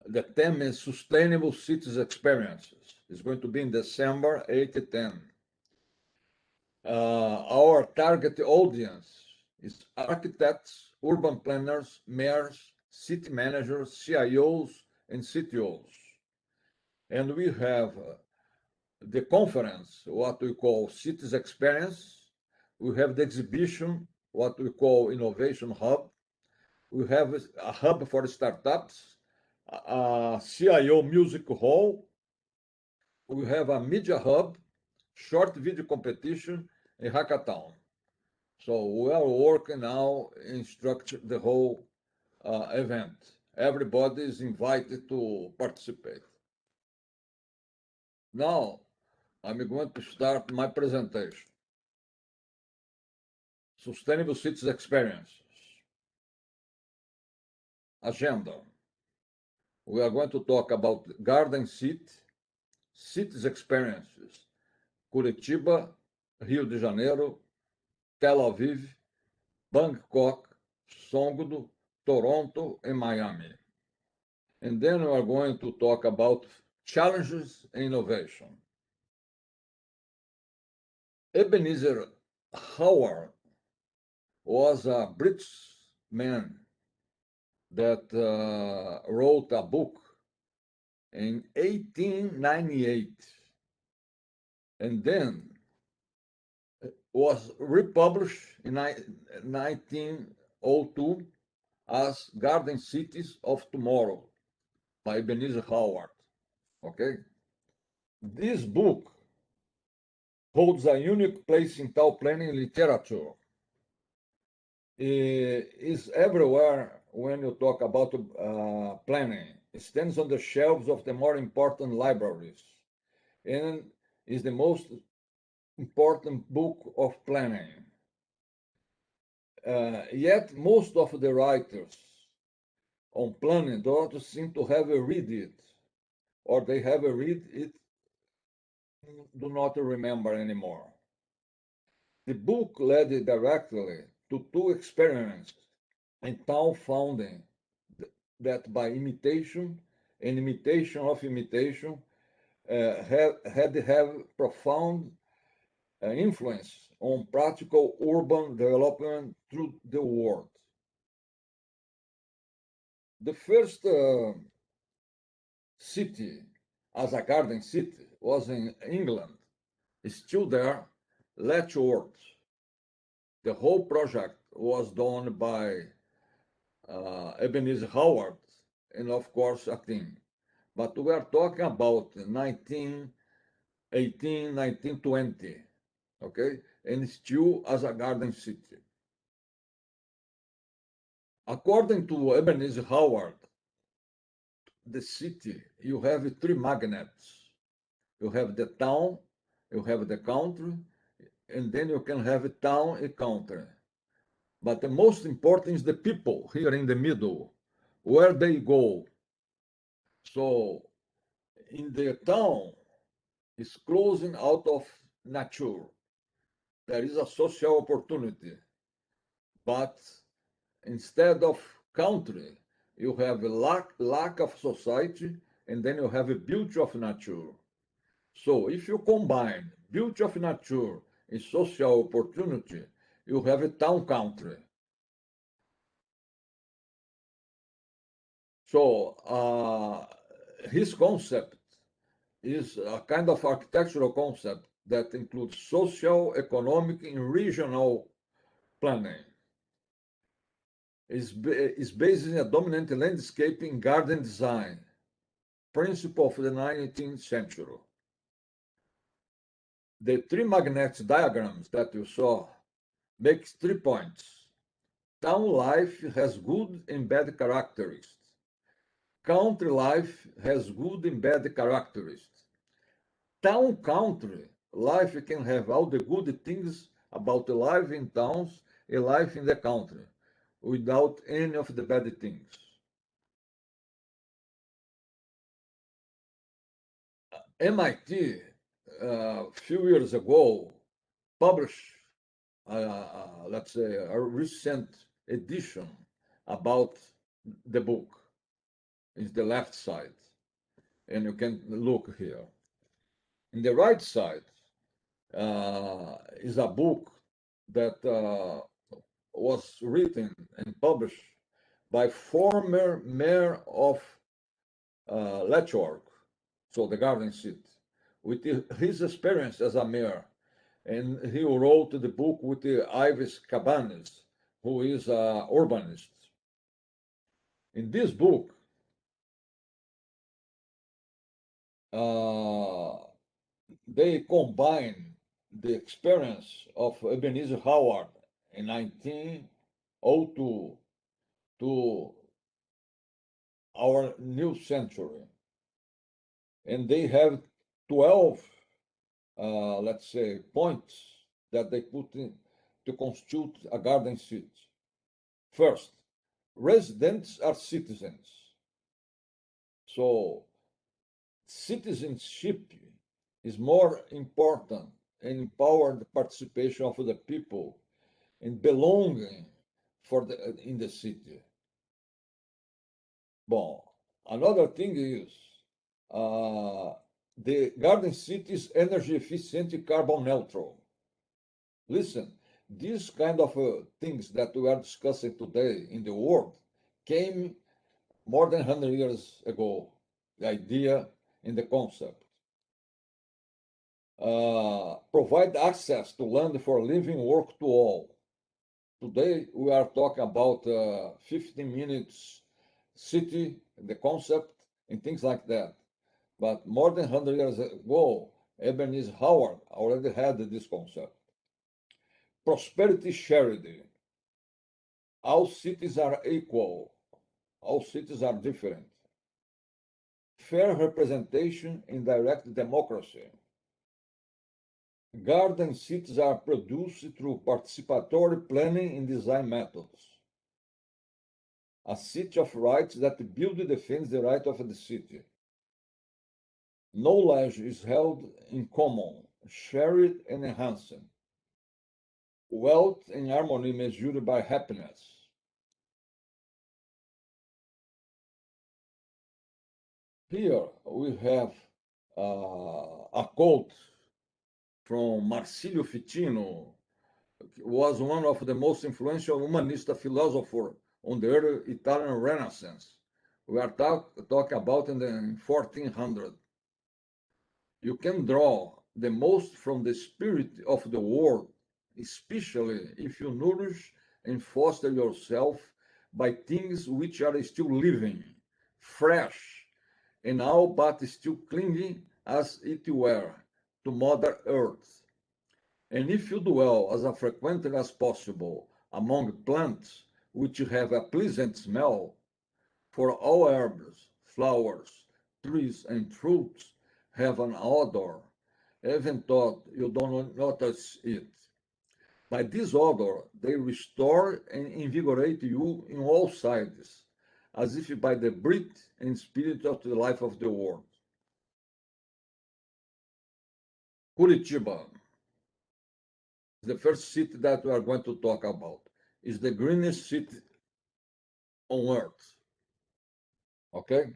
Speaker 16: the theme is Sustainable Cities Experiences. It's going to be in December 8 to 10. Our target audience is architects, urban planners, mayors, city managers, CIOs, and CTOs. And we have the conference, what we call Cities Experience. We have the exhibition, what we call Innovation Hub. We have a hub for startups, a CIO music hall. We have a media hub, short video competition, and hackathon. So we are working now in structure the whole event. Everybody is invited to participate. Now, I'm going to start my presentation. Sustainable Cities Experiences. Agenda. We are going to talk about Garden City, Cities Experiences, Curitiba, Rio de Janeiro, Tel Aviv, Bangkok, Songdo, Toronto, and Miami. And then we are going to talk about challenges and innovation. Ebenezer Howard was a British man that wrote a book in 1898 and then was republished in 1902 as Garden Cities of Tomorrow by Ebenezer Howard. Okay? This book holds a unique place in town planning literature. It is everywhere when you talk about planning. It stands on the shelves of the more important libraries and is the most important book of planning. Yet most of the writers on planning don't seem to have read it, or they have read it, do not remember anymore. The book led directly to two experiments in town founding that by imitation and imitation of imitation have profound influence on practical urban development through the world. The first city as a garden city was in England. It's still there, Letchworth. The whole project was done by Ebenezer Howard and, of course, a team. But we are talking about 1918, 1920, okay? And still as a garden city. According to Ebenezer Howard, the city, you have three magnets. You have the town, you have the country, and then you can have a town and country. But the most important is the people here in the middle, where they go. So in the town, it's closing out of nature. There is a social opportunity. But instead of country, you have a lack of society, and then you have a beauty of nature. So if you combine beauty of nature and social opportunity, you have a town country. So his concept is a kind of architectural concept that includes social, economic, and regional planning. It's based in a dominant landscaping garden design principle of the 19th century. The three magnet diagrams that you saw makes 3 points. Town life has good and bad characteristics. Country life has good and bad characteristics. town country, life can have all the good things about the life in towns and life in the country, without any of the bad things. MIT, a few years ago, published, let's say, a recent edition about the book. It's the left side, and you can look here. In the right side is a book that was written and published by former mayor of Letchworth, so the Garden City, with his experience as a mayor. And he wrote the book with Ives Cabanes, who is an urbanist. In this book, they combine the experience of Ebenezer Howard in 1902 to our new century. And they have 12, let's say, points that they put in to constitute a garden city. First, residents are citizens. So citizenship is more important and empower the participation of the people and belonging in the city. Bon, another thing is the garden city is energy efficient, carbon neutral. Listen, these kind of things that we are discussing today in the world came more than 100 years ago, the idea and the concept. Provide access to land for living work to all. Today, we are talking about 15 minutes city, the concept, and things like that. But more than 100 years ago, Ebenezer Howard already had this concept. Prosperity charity. All cities are equal. All cities are different. Fair representation in direct democracy. Garden cities are produced through participatory planning and design methods. A city of rights that builds and defends the right of the city. Knowledge is held in common, shared and enhanced. Wealth and harmony measured by happiness. Here we have a quote from Marsilio Ficino, was one of the most influential humanist philosophers on the early Italian Renaissance. We are talking about in the 1400s. You can draw the most from the spirit of the world, especially if you nourish and foster yourself by things which are still living, fresh, and all but still clinging as it were to Mother Earth. And if you dwell as frequently as possible among plants which have a pleasant smell, for all herbs, flowers, trees, and fruits have an odor, even though you don't notice it. By this odor, they restore and invigorate you in all sides, as if by the breath and spirit of the life of the world. Curitiba, the first city that we are going to talk about, is the greenest city on earth. Okay?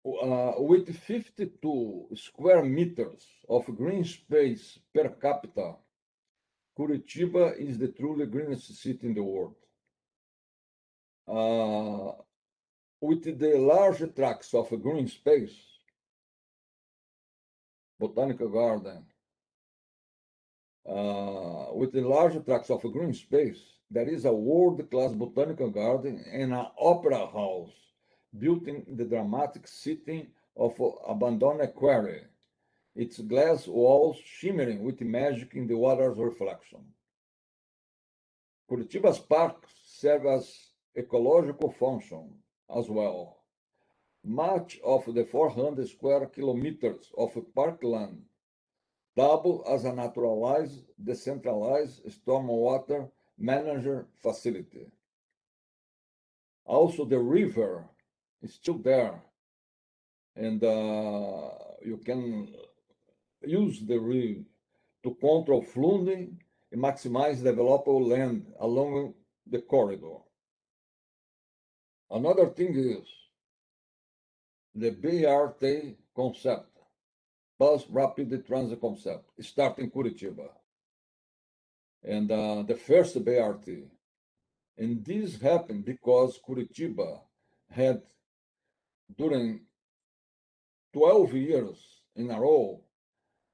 Speaker 16: With 52 square meters of green space per capita, Curitiba is the truly greenest city in the world. With the large tracts of green space, botanical garden, with the large tracts of green space, there is a world-class botanical garden and an opera house built in the dramatic setting of abandoned quarry, its glass walls shimmering with magic in the water's reflection. Curitiba's parks serve as ecological function as well. Much of the 400 square kilometers of parkland double as a naturalized, decentralized stormwater manager facility. Also, the river is still there, and you can use the river to control flooding and maximize developable land along the corridor. Another thing is the BRT concept, Bus Rapid Transit concept, starting in Curitiba. And the first BRT. And this happened because Curitiba had, during 12 years in a row,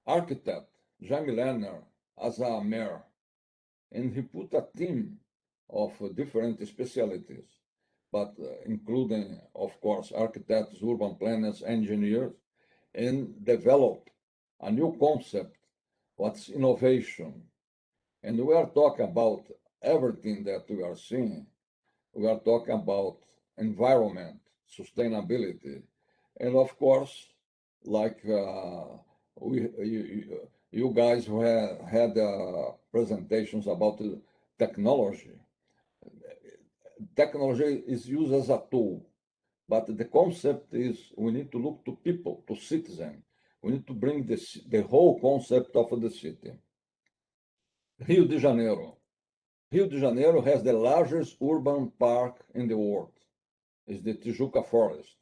Speaker 16: architect Jaime Lerner as a mayor. And he put a team of different specialties, but including, of course, architects, urban planners, engineers, and develop a new concept, what's innovation. And we are talking about everything that we are seeing. We are talking about environment, sustainability, and of course, like you guys who had presentations about technology. Technology is used as a tool, but the concept is we need to look to people, to citizens. We need to bring the whole concept of the city. Rio de Janeiro. Rio de Janeiro has the largest urban park in the world. It's the Tijuca Forest.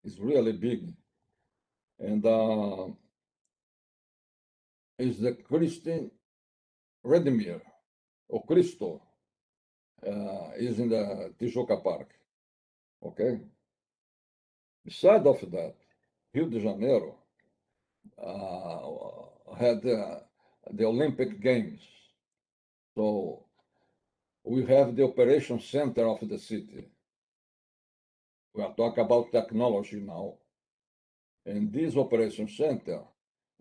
Speaker 16: It's really big. And it's the Christian Redimir, or Cristo, is in the Tijuca Park. Okay? Beside of that, Rio de Janeiro had the Olympic Games. So we have the operation center of the city. We are talking about technology now. In this operation center,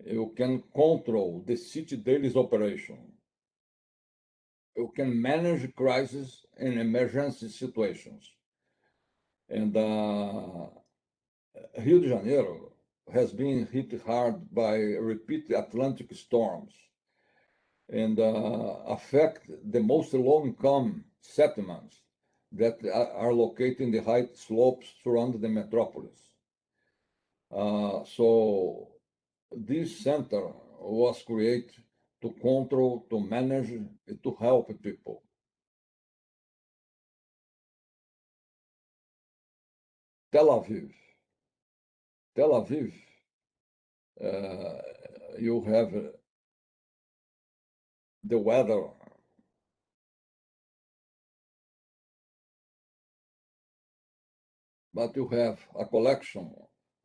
Speaker 16: you can control the city daily operation. You can manage crises and emergency situations. And Rio de Janeiro has been hit hard by repeated Atlantic storms and affect the most low-income settlements that are located in the high slopes surrounding the metropolis. So this center was created to control, to manage, to help people. Tel Aviv. Tel Aviv, you have the weather. But you have a collection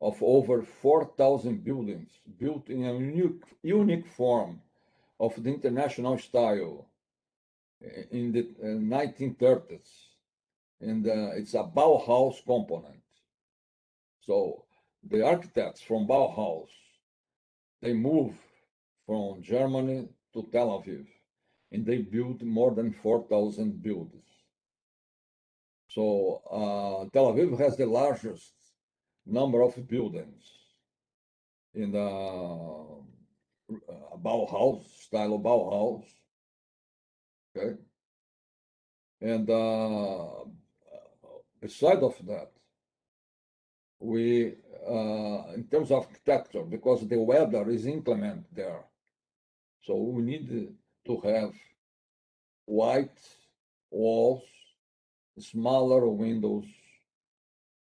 Speaker 16: of over 4,000 buildings built in a unique form of the international style in the 1930s. And it's a Bauhaus component. So the architects from Bauhaus, they moved from Germany to Tel Aviv, and they built more than 4,000 buildings. So Tel Aviv has the largest number of buildings in the Bauhaus, style of Bauhaus. Okay. And beside of that, we, in terms of architecture, because the weather is inclement there, so we need to have white walls, smaller windows,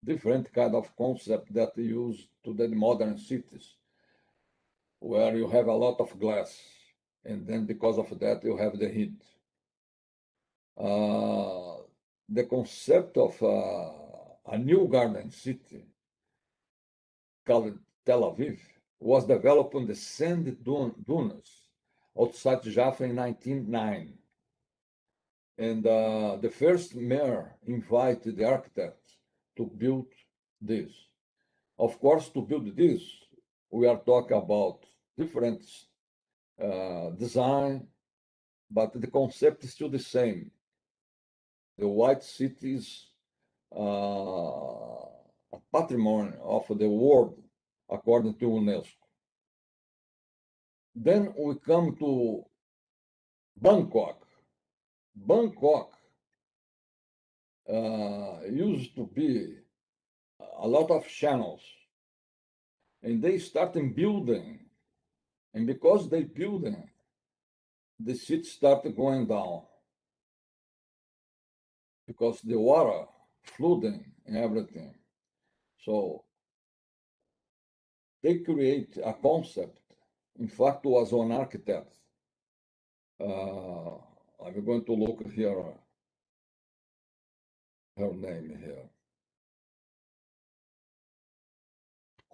Speaker 16: different kind of concept that use to the modern cities, where you have a lot of glass, and then because of that you have the heat. The concept of a new garden city called Tel Aviv was developed on the sand dunes outside Jaffa in 1909. And the first mayor invited the architects to build this. Of course, to build this, we are talking about different design, but the concept is still the same. The white cities, a patrimony of the world, according to UNESCO. Then we come to Bangkok. Bangkok used to be a lot of channels, and they started building, and because they building, the city started going down because the water flooding and everything. So they create a concept. In fact, was an architect. I'm going to look here, her name here.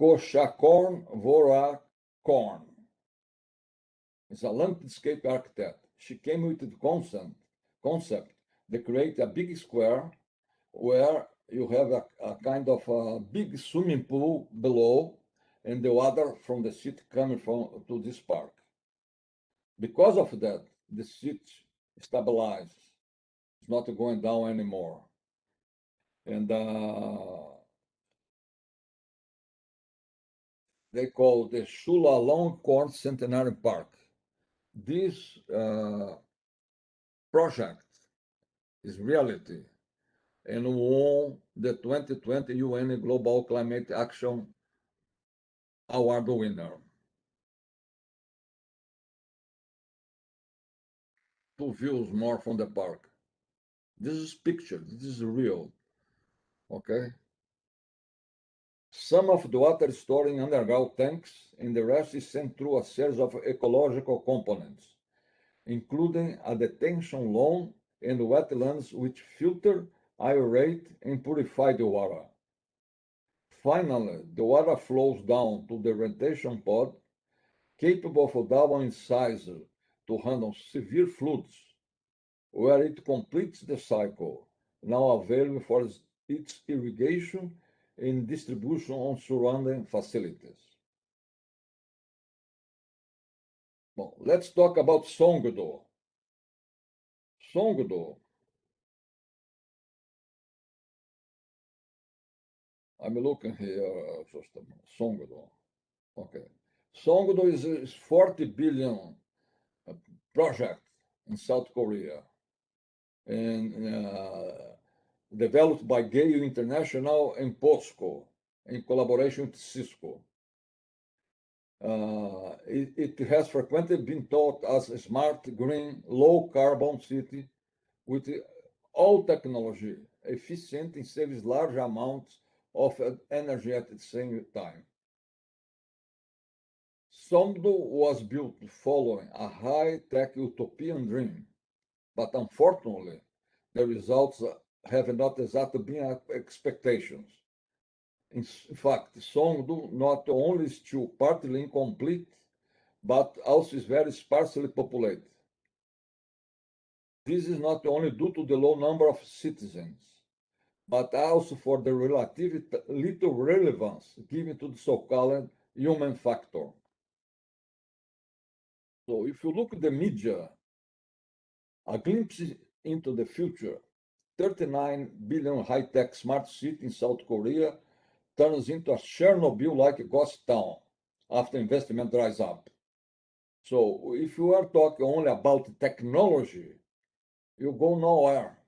Speaker 16: Koshakorn Vorakorn is a landscape architect. She came with the concept they create a big square where you have a kind of a big swimming pool below and the water from the city coming to this park. Because of that, the city stabilizes. It's not going down anymore. And they call the Chulalongkorn Centenary Park. This project is reality and won the 2020 UN Global Climate Action Award winner. 2 views more from the park. This is picture, this is real, okay? Some of the water is stored in underground tanks and the rest is sent through a series of ecological components, including a detention lawn and wetlands which filter, aerate, and purify the water. Finally, the water flows down to the retention pod, capable of doubling in size to handle severe floods, where it completes the cycle, now available for its irrigation and distribution on surrounding facilities. Well, let's talk about Songdo. Songdo, I'm looking here, just a minute. Songdo, okay. Songdo is 40 billion project in South Korea and developed by Gale International and POSCO in collaboration with Cisco. It has frequently been taught as a smart, green, low-carbon city with all technology, efficient and saves large amounts of energy at the same time. Songdo was built following a high-tech utopian dream, but unfortunately, the results have not exactly been expectations. In fact, Songdo not only is still partly incomplete, but also is very sparsely populated. This is not only due to the low number of citizens, but also for the relatively little relevance given to the so-called human factor. So if you look at the media, a glimpse into the future, 39 billion high-tech smart city in South Korea turns into a Chernobyl-like ghost town after investment dries up. So if you are talking only about technology, you go nowhere.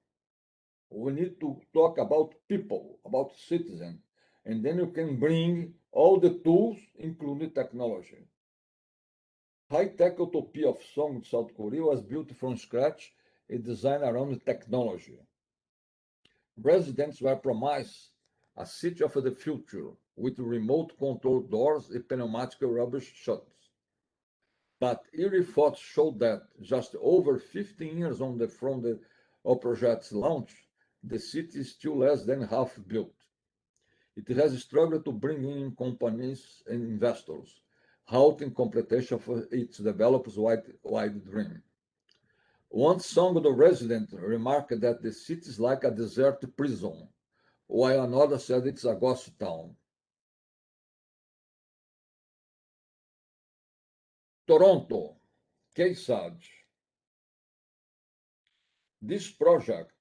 Speaker 16: We need to talk about people, about citizens, and then you can bring all the tools, including technology. High-tech utopia of Song, South Korea was built from scratch and designed around technology. Residents were promised a city of the future with remote control doors and pneumatic rubbish shutters. But eerie thoughts showed that just over 15 years from the project's launch, the city is still less than half built. It has struggled to bring in companies and investors, halting completion of its developers' wide dream. One Songdo resident remarked that the city is like a desert prison, while another said it's a ghost town. Toronto, KSAD. This project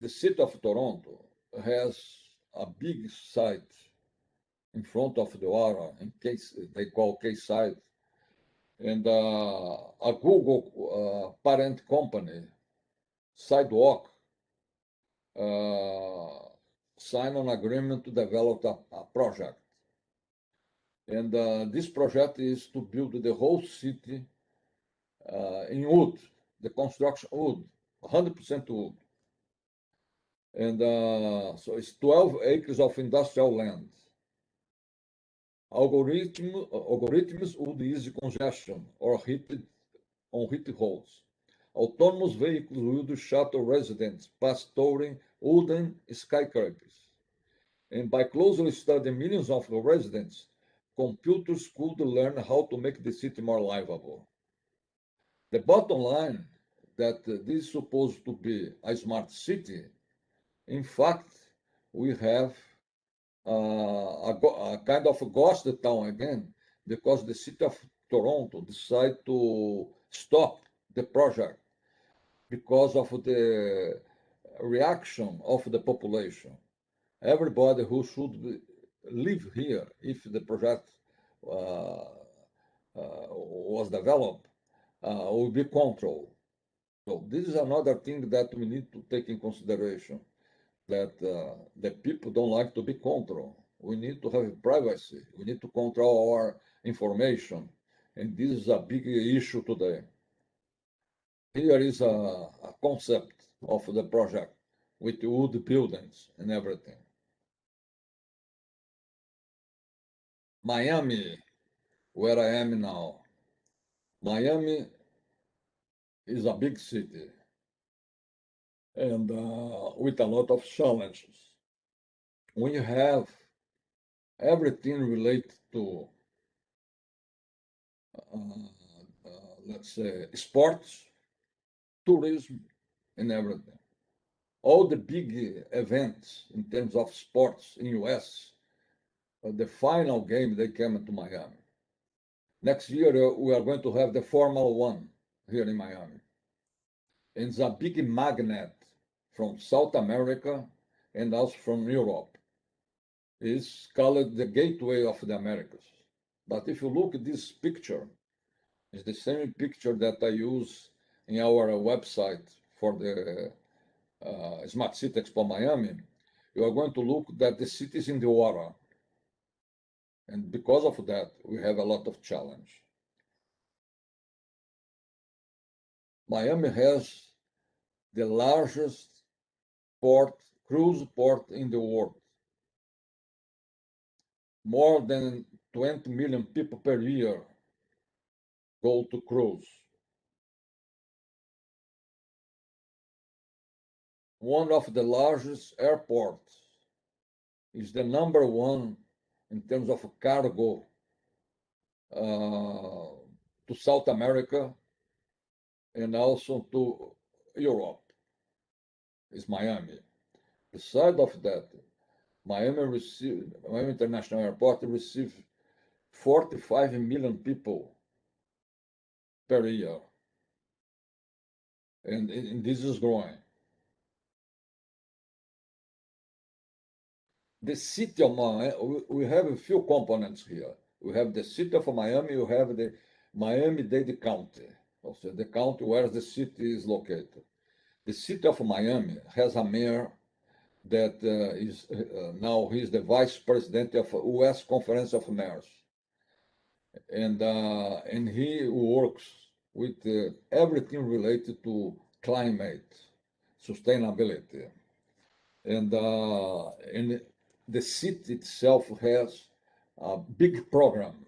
Speaker 16: the city of Toronto has a big site in front of the water, in case they call Quayside, and a Google parent company, Sidewalk, signed an agreement to develop a project. And this project is to build the whole city in wood, the construction wood, 100% wood. And so it's 12 acres of industrial land. Algorithms would ease congestion or heat holes. Autonomous vehicles would shuttle residents past towering wooden skyscrapers. And by closely studying millions of residents, computers could learn how to make the city more livable. The bottom line that this is supposed to be a smart city. In fact, we have a kind of a ghost town again, because the city of Toronto decided to stop the project because of the reaction of the population. Everybody who should live here, if the project was developed, will be controlled. So this is another thing that we need to take in consideration, that the people don't like to be controlled. We need to have privacy. We need to control our information. And this is a big issue today. Here is a concept of the project with wood buildings and everything. Miami, where I am now. Miami is a big city and with a lot of challenges. We have everything related to, let's say, sports, tourism, and everything. All the big events in terms of sports in US, the final game, they came to Miami. Next year, we are going to have the Formula One here in Miami. And it's a big magnet from South America and also from Europe. It's called the gateway of the Americas. But if you look at this picture, it's the same picture that I use in our website for the Smart City Expo Miami. You are going to look that the city is in the water. And because of that, we have a lot of challenge. Miami has the largest cruise port in the world. More than 20 million people per year go to cruise. One of the largest airports is the #1 in terms of cargo to South America and also to Europe, is Miami. Beside of that, Miami International Airport receives 45 million people per year. And this is growing. The city of Miami, we have a few components here. We have the city of Miami, we have the Miami-Dade County, also the county where the city is located. The city of Miami has a mayor that is now he's the vice president of U.S. Conference of Mayors. And he works with everything related to climate, sustainability. And the city itself has a big program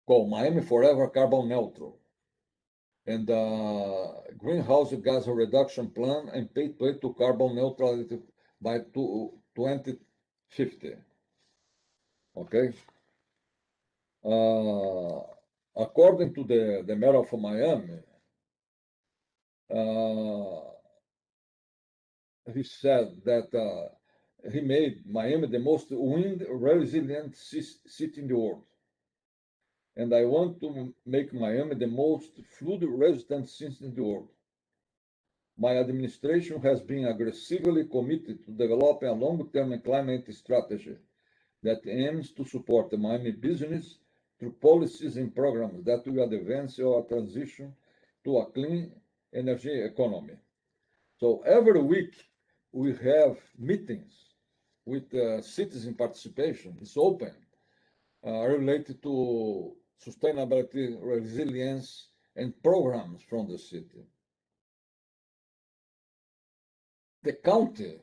Speaker 16: called Miami Forever Carbon Neutral, and greenhouse gas reduction plan and pathway to carbon neutrality by 2050. Okay. According to the mayor of Miami, he said that he made Miami the most wind resilient city in the world. And I want to make Miami the most flood resistant city in the world. my administration has been aggressively committed to developing a long-term climate strategy that aims to support the Miami business through policies and programs that will advance our transition to a clean energy economy. So every week we have meetings with citizen participation. It's open, related to sustainability, resilience, and programs from the city. The county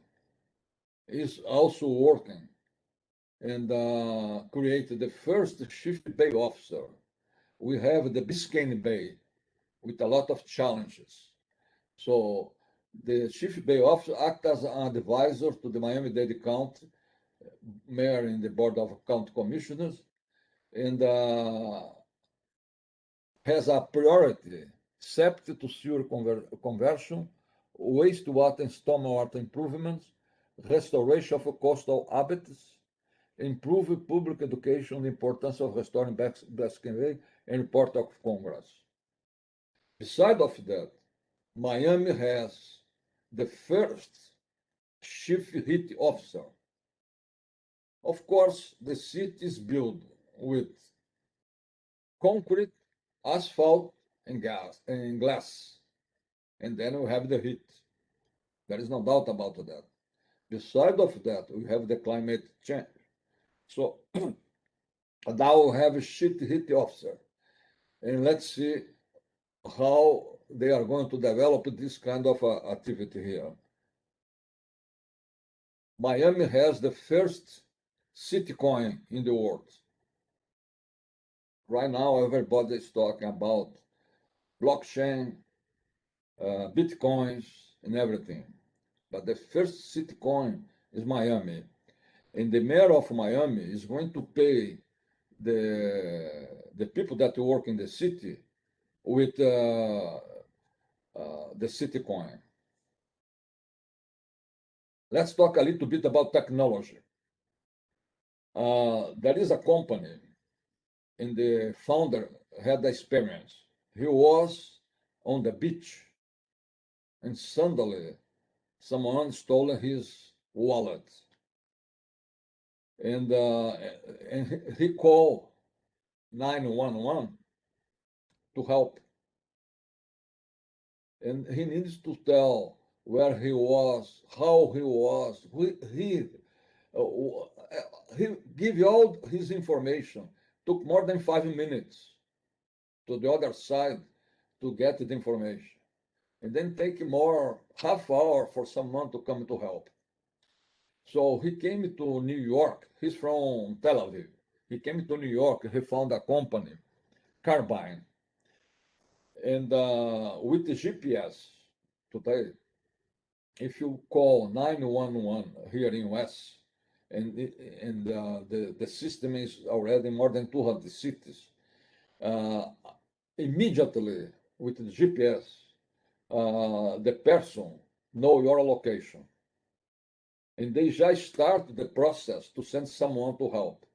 Speaker 16: is also working and created the first Shift Bay officer. We have the Biscayne Bay with a lot of challenges. So the Shift Bay officer acts as an advisor to the Miami-Dade County mayor in the Board of County Commissioners, and has a priority septic to sewer conversion, wastewater and stormwater improvements, restoration of coastal habitats, improve public education, the importance of restoring Biscayne Bay, and report of Congress. Besides of that, Miami has the first chief heat officer. Of course, the city is built with concrete, asphalt, and glass, and then we have the heat. There is no doubt about that. Besides of that, we have the climate change. So now we have a heat officer, and let's see how they are going to develop this kind of activity here. Miami has the first city coin in the world. Right now, everybody is talking about blockchain, Bitcoins, and everything. But the first city coin is Miami. And the mayor of Miami is going to pay the people that work in the city with the city coin. Let's talk a little bit about technology. There is a company, and the founder had the experience. He was on the beach, and suddenly someone stole his wallet. And he called 911 to help. And he needs to tell where he was, how he was. He gave you all his information. Took more than 5 minutes to the other side to get the information. And then take more, half hour for someone to come to help. So he came to New York. He's from Tel Aviv. He came to New York. He found a company, Carbine. And with the GPS today, if you call 911 here in US, and the system is already more than 200 cities, immediately with the GPS, the person know your location. And they just start the process to send someone to help.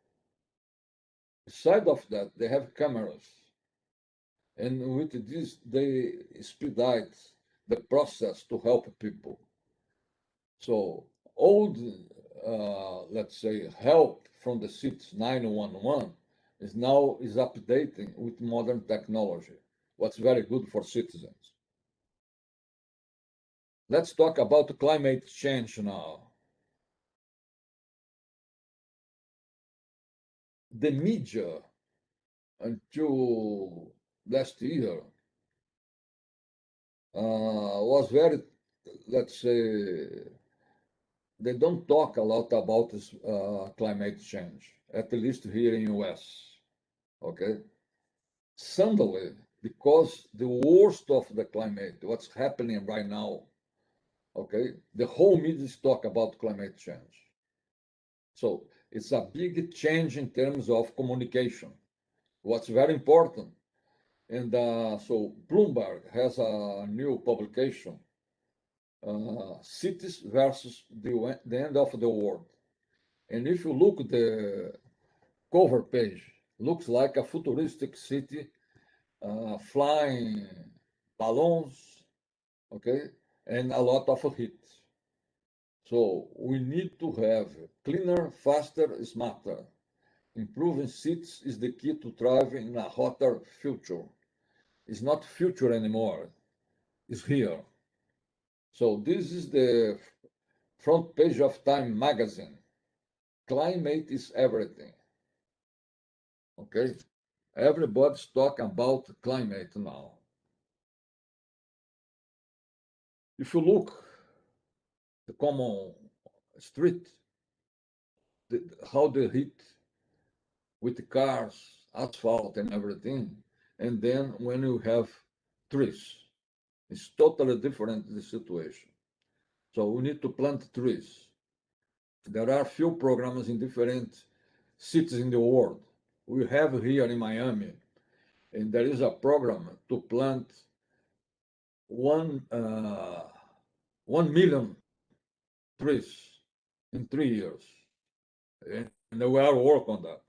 Speaker 16: Beside of that, they have cameras. And with this, they expedite the process to help people. So old, let's say, help from the cities, 911, is updating with modern technology, what's very good for citizens. Let's talk about climate change now. The media, until last year, was very, let's say, they don't talk a lot about this climate change, at least here in US, okay? Suddenly, because the worst of the climate, what's happening right now, okay, the whole media is talk about climate change. So it's a big change in terms of communication, what's very important. And so Bloomberg has a new publication, Cities versus the End of the World. And if you look at the cover page, looks like a futuristic city, flying balloons, okay? and a lot of heat. So we need to have cleaner, faster, smarter. Improving cities is the key to thriving in a hotter future. It's not future anymore, it's here. So this is the front page of Time magazine. Climate is everything. Okay? Everybody's talking about climate now. If you look the common street, how the heat with the cars, asphalt and everything, and then when you have trees, it's totally different the situation. So we need to plant trees. There are few programs in different cities in the world. We have here in Miami, and there is a program to plant 1 million trees in 3 years. And we are working on that.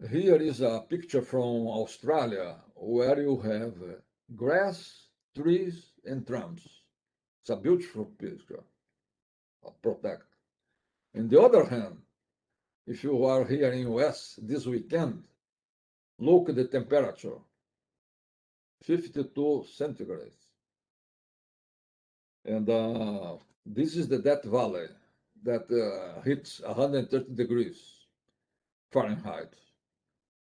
Speaker 16: Here is a picture from Australia where you have grass, trees, and trams. It's a beautiful picture of protect. On the other hand, if you are here in US this weekend, look at the temperature, 52 centigrade. And this is the Death Valley that hits 130 degrees Fahrenheit.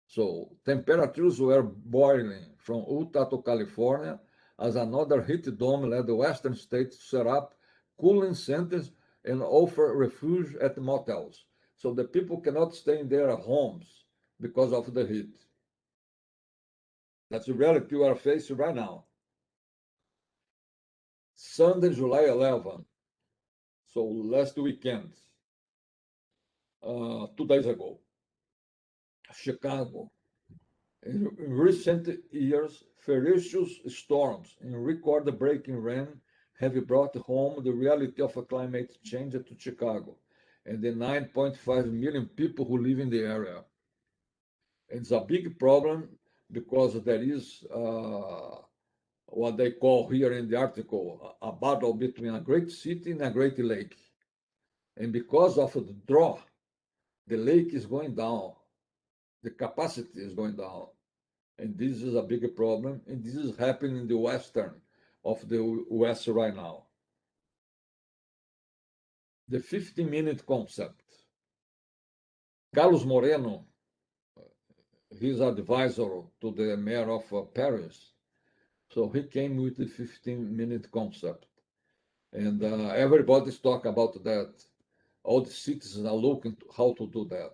Speaker 16: So temperatures were boiling from Utah to California as another heat dome led the western states to set up cooling centers and offer refuge at motels. So the people cannot stay in their homes because of the heat. That's the reality we are facing right now. Sunday, July 11, so last weekend, 2 days ago, Chicago. In recent years, ferocious storms and record-breaking rain have brought home the reality of climate change to Chicago and the 9.5 million people who live in the area. It's a big problem because there is what they call here in the article a battle between a great city and a great lake. And because of the draw, the lake is going down. The capacity is going down. And this is a big problem. And this is happening in the western of the West right now. The 15-minute concept. Carlos Moreno, his advisor to the mayor of Paris, so he came with the 15-minute concept. And everybody's talking about that. All the citizens are looking to how to do that.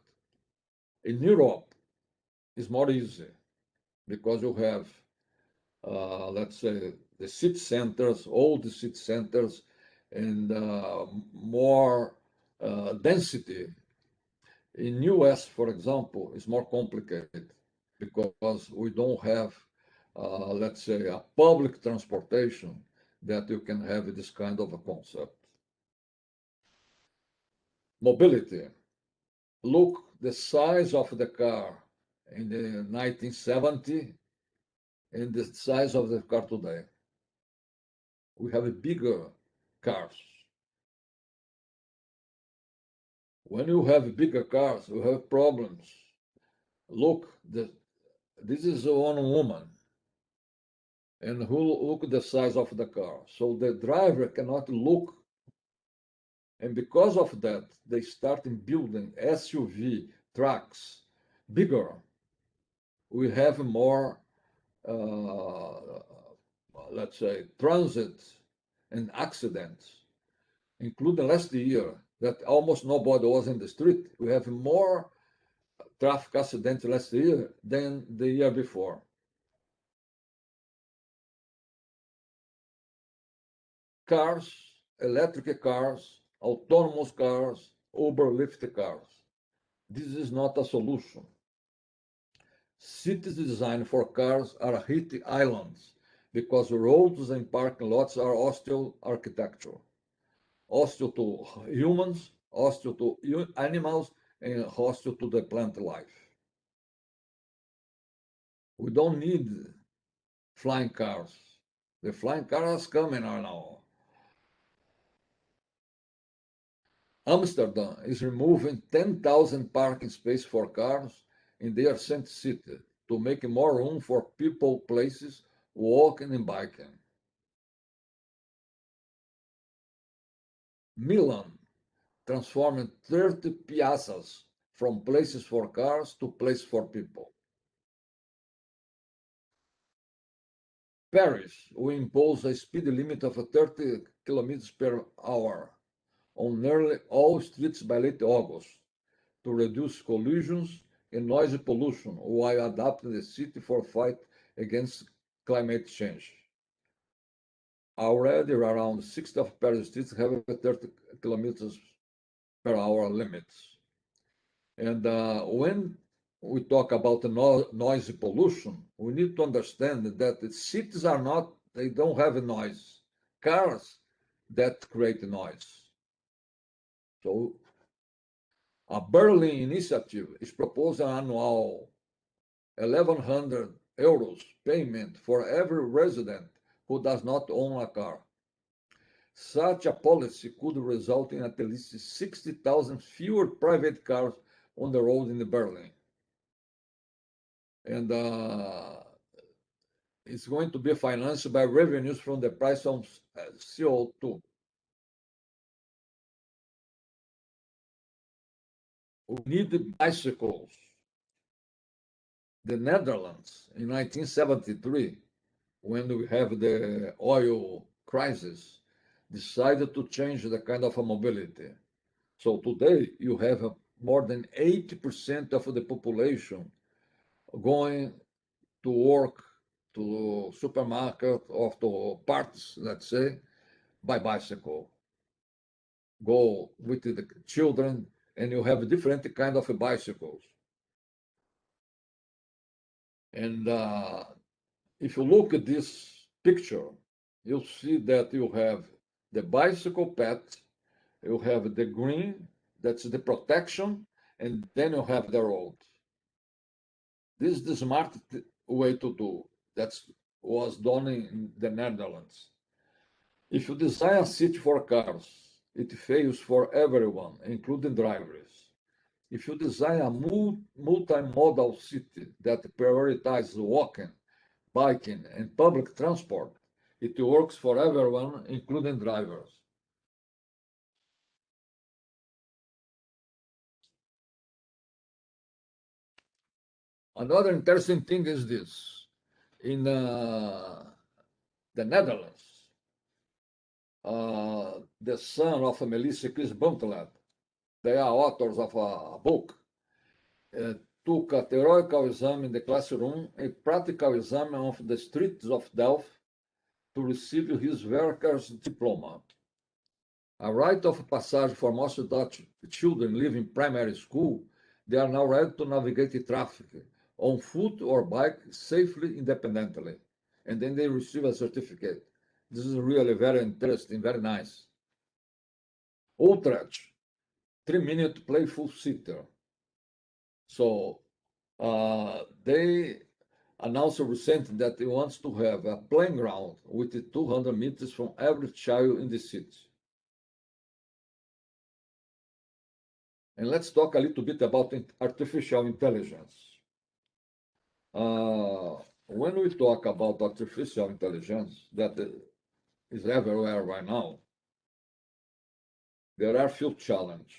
Speaker 16: In Europe, it's more easy because you have, let's say, the city centers, all the city centers, and more density. In US, for example, it's more complicated because we don't have, let's say, a public transportation that you can have this kind of a concept. Mobility. Look, the size of the car in the 1970 and the size of the car today. We have bigger cars. When you have bigger cars, you have problems. Look, this is one woman, and look at the size of the car. So the driver cannot look. And because of that, they started building SUV trucks, bigger. We have more, let's say, transit and accidents, including last year, that almost nobody was in the street. We have more traffic accidents last year than the year before. Cars, electric cars, autonomous cars, Uber Lyft cars. This is not a solution. Cities designed for cars are heat islands because roads and parking lots are hostile architecture. Hostile to humans, hostile to animals, and hostile to the plant life. We don't need flying cars. The flying cars coming now. Amsterdam is removing 10,000 parking spaces for cars in their city to make more room for people, places, walking and biking. Milan transforming 30 piazzas from places for cars to places for people. Paris will impose a speed limit of 30 kilometers per hour on nearly all streets by late August to reduce collisions and noise pollution while adapting the city for fight against climate change. Already around 60 of Paris streets have a 30 kilometers per hour limits. And when we talk about the noise pollution, we need to understand that the cities are not, they don't have a noise. Cars that create noise. So a Berlin initiative is proposing an annual 1,100 euros payment for every resident who does not own a car. Such a policy could result in at least 60,000 fewer private cars on the road in Berlin. And it's going to be financed by revenues from the price of CO2. We need bicycles. The Netherlands in 1973, when we have the oil crisis, decided to change the kind of a mobility. So today you have more than 80% of the population going to work, to supermarket or to parties, let's say, by bicycle. Go with the children, and you have different kind of bicycles. And if you look at this picture, you'll see that you have the bicycle path, you have the green, that's the protection, and then you have the road. This is the smart way to do. That was done in the Netherlands. If you design a city for cars, it fails for everyone, including drivers. If you design a multimodal city that prioritizes walking, biking, and public transport, it works for everyone, including drivers. Another interesting thing is this. In the Netherlands, the son of Melissa Chris Buntelaar, they are authors of a book, took a theoretical exam in the classroom, a practical exam of the streets of Delft to receive his worker's diploma. A rite of passage for most Dutch children leaving primary school, they are now ready to navigate traffic on foot or bike safely, independently. And then they receive a certificate. This is really very interesting, very nice. Utrecht, 3-minute playful sitter. So they announced recently that they want to have a playing ground with 200 meters from every child in the city. And let's talk a little bit about artificial intelligence. When we talk about artificial intelligence, that is everywhere right now, there are few challenges.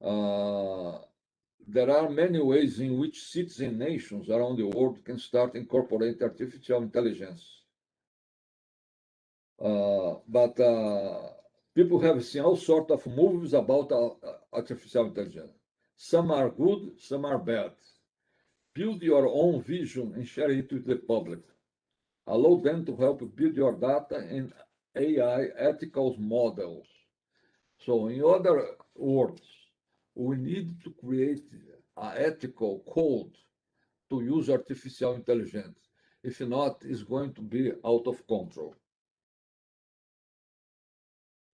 Speaker 16: There are many ways in which cities and nations around the world can start incorporating artificial intelligence. But people have seen all sorts of movies about artificial intelligence. Some are good, some are bad. Build your own vision and share it with the public. Allow them to help build your data and AI ethical models. So in other words, we need to create an ethical code to use artificial intelligence. If not, it's going to be out of control.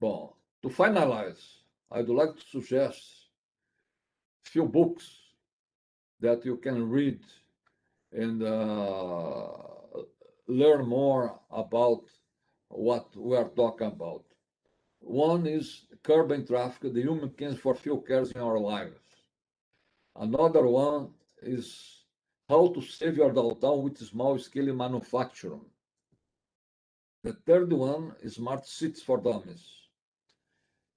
Speaker 16: Well, to finalize, I'd like to suggest a few books that you can read and learn more about what we are talking about. One is curbing traffic, the human means for fuel cares in our lives. Another one is how to save your downtown with small-scale manufacturing. The third one is smart cities for dummies.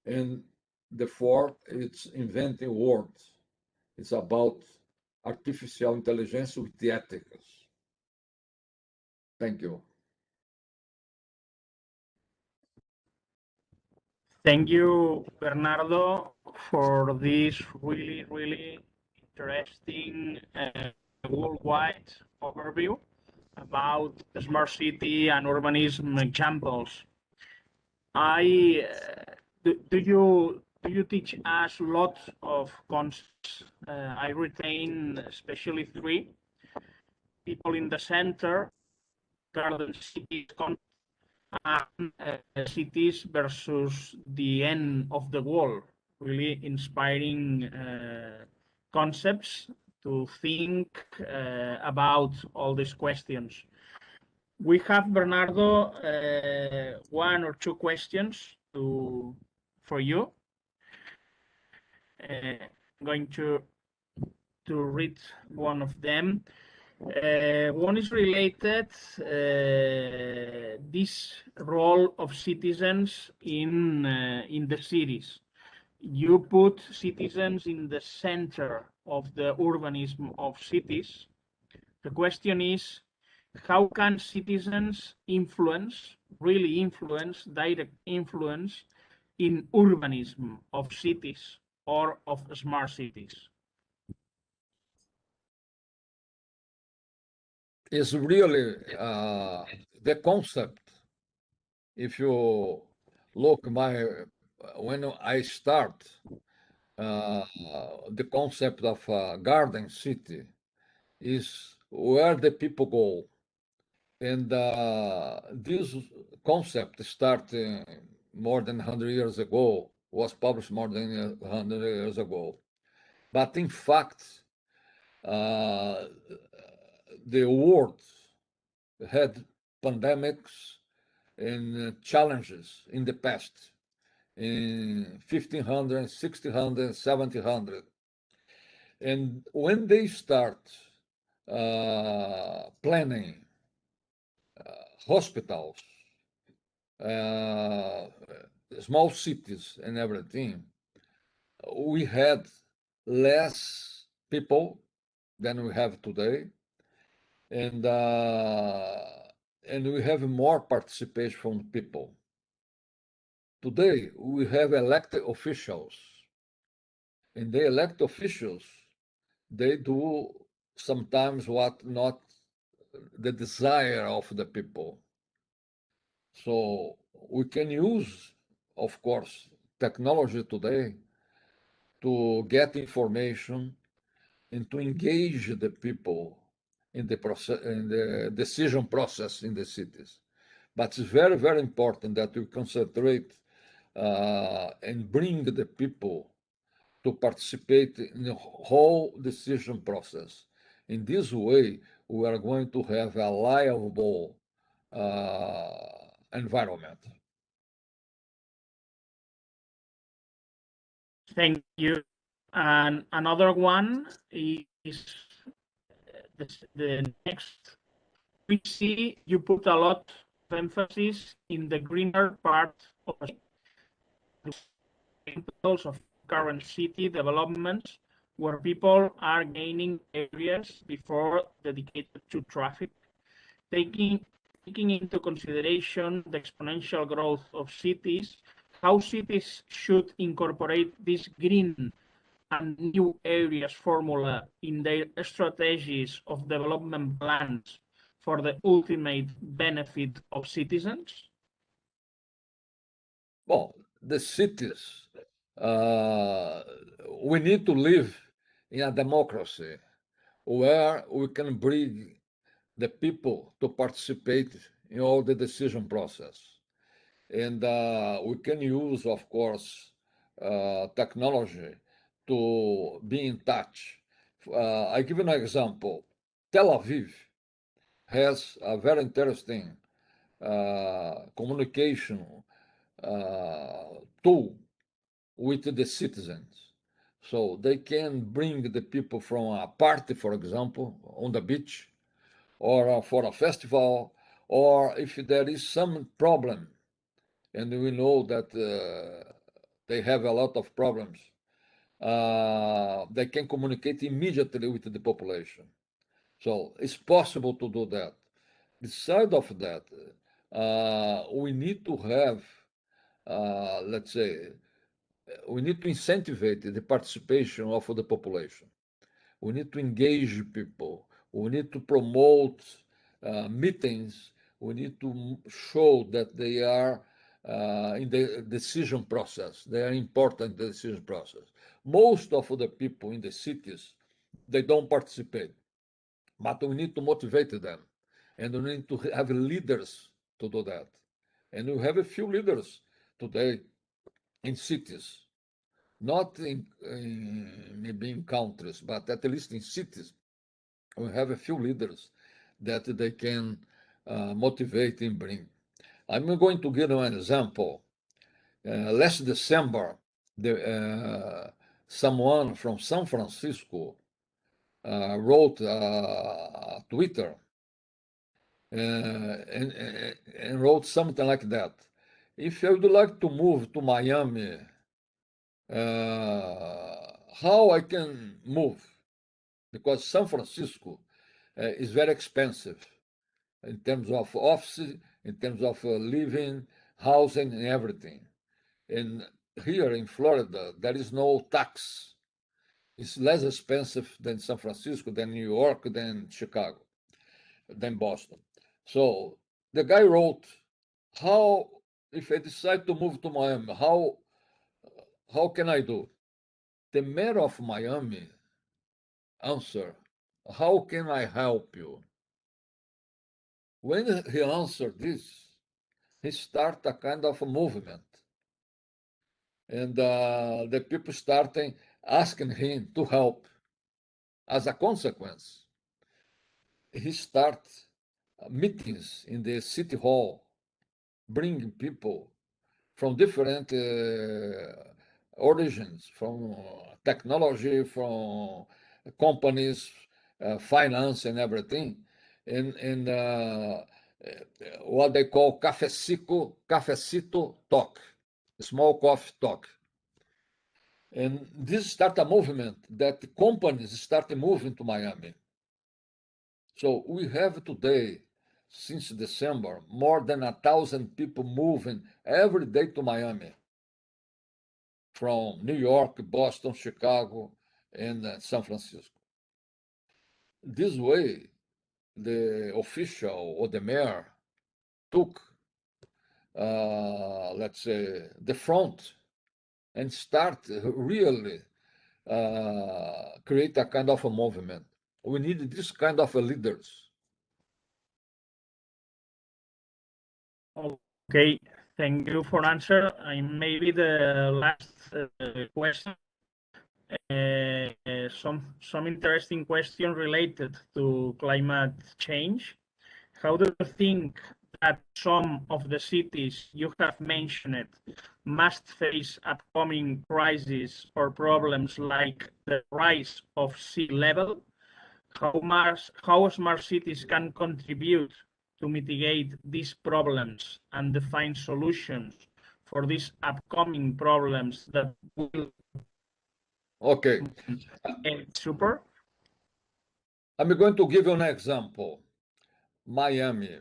Speaker 16: And the fourth, it's inventing words. It's about artificial intelligence with the ethics. Thank you.
Speaker 3: Thank you, Bernardo, for this really, really interesting worldwide overview about smart city and urbanism examples. Do you teach us lots of concepts? I retain especially three: people in the center, garden cities, and cities versus the end of the world. Really inspiring concepts to think about all these questions. We have, Bernardo, one or two questions for you. I'm going to read one of them. One is related this role of citizens in the cities. You put citizens in the center of the urbanism of cities. The question is, how can citizens really influence, direct influence in urbanism of cities or of smart cities?
Speaker 16: Is really the concept. If you look when I start the concept of garden city is where the people go. And this concept started more than 100 years ago, was published more than 100 years ago. But in fact, the world had pandemics and challenges in the past, in 1500, 1600, 1700. And when they start planning hospitals, small cities and everything, we had less people than we have today. And we have more participation from people. Today, we have elected officials. And the elected officials, they do sometimes what not the desire of the people. So we can use, of course, technology today to get information and to engage the people in the process, in the decision process in the cities. But it's very, very important that we concentrate and bring the people to participate in the whole decision process. In this way, we are going to have a livable environment.
Speaker 3: Thank you. And another one is the next. We see you put a lot of emphasis in the greener part of examples of current city developments where people are gaining areas before dedicated to traffic, taking into consideration the exponential growth of cities, how cities should incorporate this green and new areas formula in their strategies of development plans for the ultimate benefit of citizens?
Speaker 16: Well, the cities, we need to live in a democracy where we can bring the people to participate in all the decision process. And we can use, of course, technology to be in touch. I give you an example. Tel Aviv has a very interesting communication tool with the citizens. So they can bring the people from a party, for example, on the beach, or for a festival, or if there is some problem, and we know that they have a lot of problems, they can communicate immediately with the population. So it's possible to do that. Beside of that, we need to have, let's say, we need to incentivize the participation of the population. We need to engage people. We need to promote meetings. We need to show that they are in the decision process. They are important in the decision process. Most of the people in the cities, they don't participate, but we need to motivate them. And we need to have leaders to do that. And we have a few leaders today in cities, not maybe in countries, but at least in cities. We have a few leaders that they can motivate and bring. I'm going to give you an example. Last December, someone from San Francisco wrote a Twitter and wrote something like that. If I would like to move to Miami, how I can move? Because San Francisco is very expensive in terms of offices, in terms of living, housing, and everything. And here in Florida, there is no tax. It's less expensive than San Francisco, than New York, than Chicago, than Boston. So the guy wrote, how, if I decide to move to Miami, how can I do? The mayor of Miami answered, how can I help you? When he answered this, he started a kind of a movement. And the people started asking him to help. As a consequence, he started meetings in the city hall, bringing people from different origins, from technology, from companies, finance, and everything, and what they call cafecito talk, small coffee talk. And this started a movement that companies started moving to Miami. So we have today, since December, more than 1,000 people moving every day to Miami from New York, Boston, Chicago, and San Francisco. This way, the official or the mayor took, let's say, the front and start really create a kind of a movement. We need this kind of leaders.
Speaker 17: Okay, thank you for answer. And maybe the last question, some interesting question related to climate change. How do you think that some of the cities you have mentioned must face upcoming crises or problems like the rise of sea level? How smart cities can contribute to mitigate these problems and define solutions for these upcoming problems that will...
Speaker 16: Okay.
Speaker 17: Super.
Speaker 16: I'm going to give you an example. Miami,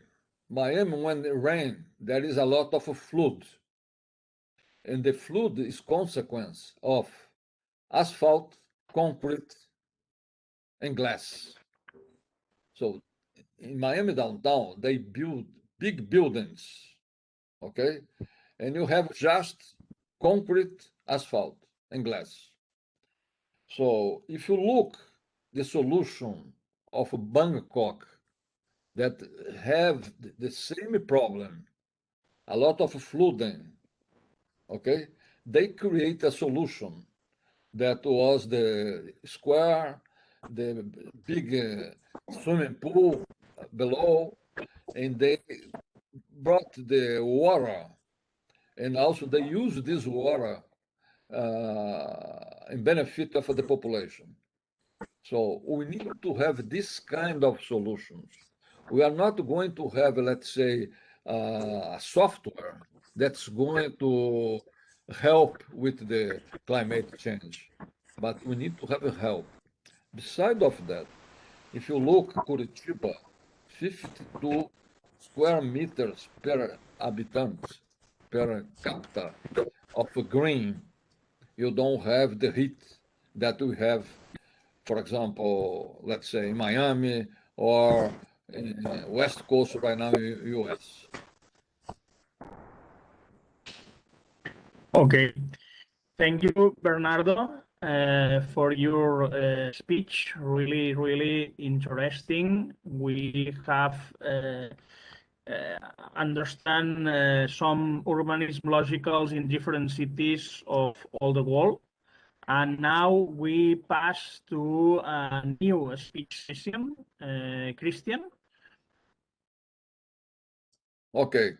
Speaker 16: when it rains, there is a lot of flood. And the flood is consequence of asphalt, concrete, and glass. So in Miami downtown, they build big buildings, okay? And you have just concrete, asphalt, and glass. So if you look the solution of Bangkok that have the same problem, a lot of flooding, okay? They create a solution that was the square, the big swimming pool, below, and they brought the water, and also they use this water in benefit of the population. So we need to have this kind of solutions. We are not going to have, let's say, a software that's going to help with the climate change, but we need to have help. Beside of that, if you look Curitiba, 52 square meters per habitant, per capita of green, you don't have the heat that we have, for example, let's say Miami or West Coast right now in US.
Speaker 17: Okay. Thank you, Bernardo, for your speech. Really, really interesting. We have understand some urbanism logicals in different cities of all the world. And now we pass to a new speech session. Christian?
Speaker 16: Okay.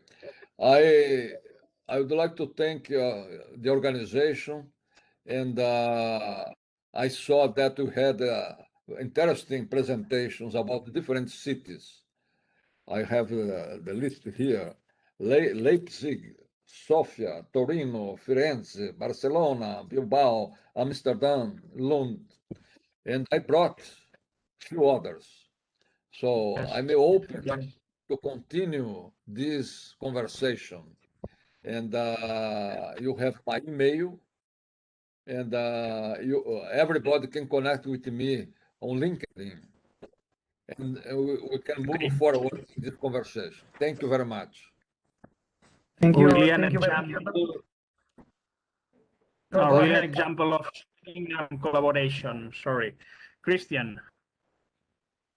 Speaker 16: I would like to thank the organization, and I saw that we had interesting presentations about the different cities. I have the list here: Leipzig, Sofia, Torino, Firenze, Barcelona, Bilbao, Amsterdam, Lund, and I brought a few others. So I'm open to continue this conversation. And you have my email, and everybody can connect with me on LinkedIn, and we can move forward in this conversation. Thank you very much.
Speaker 10: Thank you.
Speaker 17: Really an
Speaker 10: Thank you very much.
Speaker 17: example.
Speaker 10: No, go
Speaker 17: Really an
Speaker 10: ahead.
Speaker 17: example of collaboration. Sorry, Christian.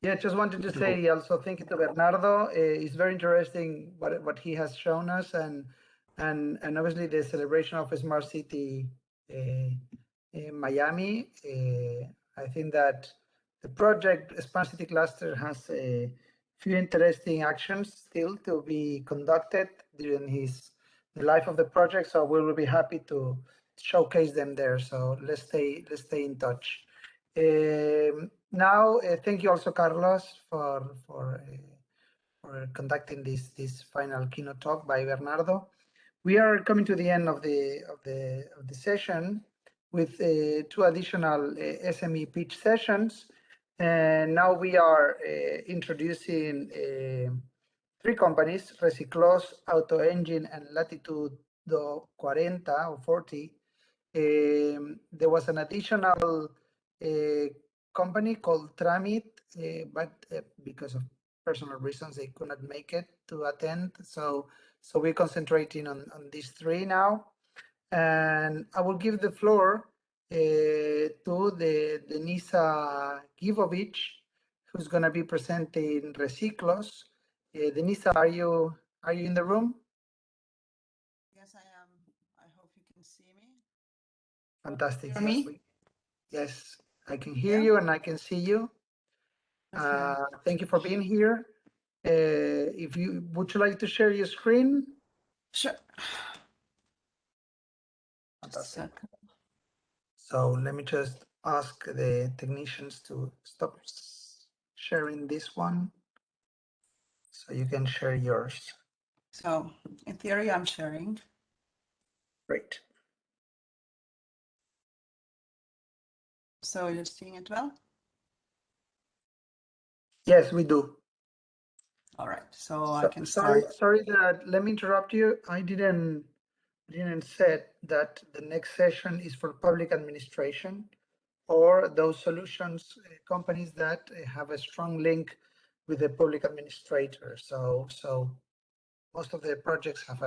Speaker 10: Yeah, just wanted to say also thank you to Bernardo. It's very interesting what he has shown us, and obviously the celebration of a smart city in Miami. I think that the project Smart City Cluster has a few interesting actions still to be conducted during the life of the project. So we will be happy to showcase them there. So let's stay in touch. Now, thank you also, Carlos, for conducting this final keynote talk by Bernardo. We are coming to the end of the session with 2 additional SME pitch sessions, and now we are introducing 3 companies: Reciclos, Auto Engine, and Latitude 40. There was an additional company called Tramit, but because of personal reasons, they could not make it to attend. So we're concentrating on these 3 now. And I will give the floor to Denisa Givovic, who's going to be presenting Reciclos. Denisa, are you in the room?
Speaker 18: Yes, I am. I hope you can see me.
Speaker 10: Fantastic.
Speaker 18: Hear me?
Speaker 10: Yes, I can hear you and I can see you. Thank you for being here. Would you like to share your screen?
Speaker 18: Sure.
Speaker 10: Fantastic. So let me just ask the technicians to stop sharing this one so you can share yours.
Speaker 18: So in theory, I'm sharing.
Speaker 10: Great.
Speaker 18: So you're seeing it well?
Speaker 10: Yes, we do.
Speaker 18: All right, so I can start.
Speaker 10: Sorry that, let me interrupt you. I didn't say that the next session is for public administration or those solutions companies that have a strong link with the public administrator. So most of the projects have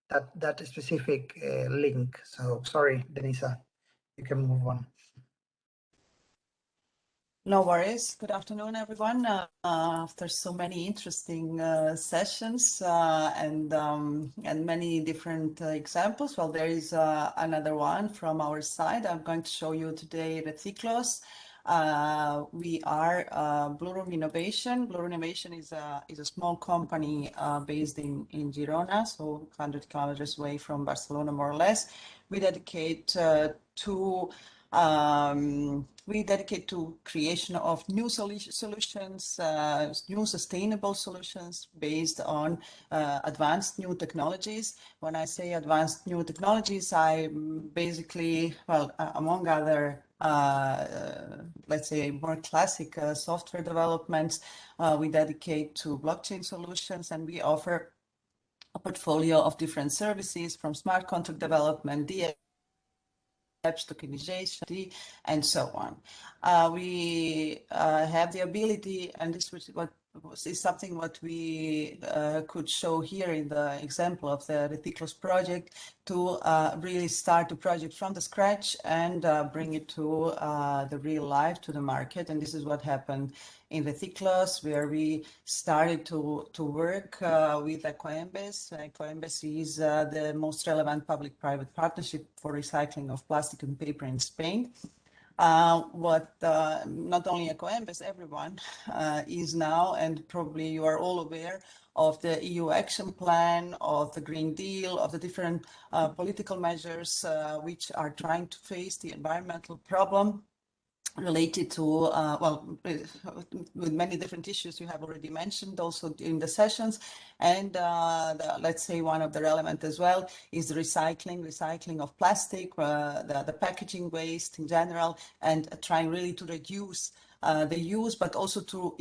Speaker 10: that specific link. So sorry, Denisa, you can move on.
Speaker 18: No worries. Good afternoon, everyone. After so many interesting sessions and many different examples, well, there is another one from our side. I'm going to show you today Reciclos. We are Blue Room Innovation. Blue Room Innovation is a small company based in Girona, so 100 kilometers away from Barcelona, more or less. We dedicate to creation of new solutions, new sustainable solutions based on advanced new technologies. When I say advanced new technologies, I basically, well, among other, let's say, more classic software developments, we dedicate to blockchain solutions, and we offer a portfolio of different services from smart contract development, DApps, tokenization, and so on. We have the ability, and this is something what we could show here in the example of the Reticlos project, to really start the project from the scratch and bring it to the real life, to the market. And this is what happened in Reticlos, where we started to work with Ecoembes. Ecoembes is the most relevant public-private partnership for recycling of plastic and paper in Spain. Not only Ecoembes, everyone is now, and probably you are all aware of the EU action plan, of the Green Deal, of the different political measures which are trying to face the environmental problem related to, with many different issues you have already mentioned also in the sessions. And let's say one of the relevant as well is the recycling of plastic, the packaging waste in general, and trying really to reduce the use, but also to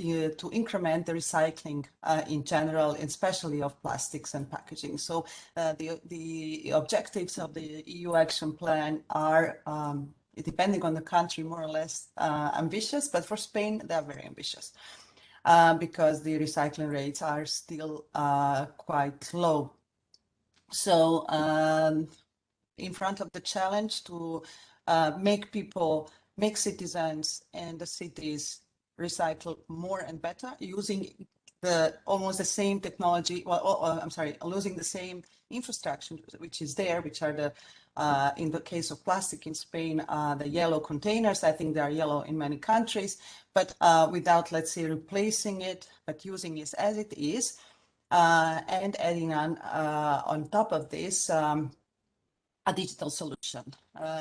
Speaker 18: increment the recycling in general, especially of plastics and packaging. So the objectives of the EU action plan are, depending on the country, more or less ambitious, but for Spain, they're very ambitious because the recycling rates are still quite low. So in front of the challenge to make citizens and the cities recycle more and better using almost the same technology, using the same infrastructure which is there, which are the in the case of plastic in Spain, the yellow containers. I think they are yellow in many countries, but without, let's say, replacing it, but using it as it is, and adding on top of this a digital solution.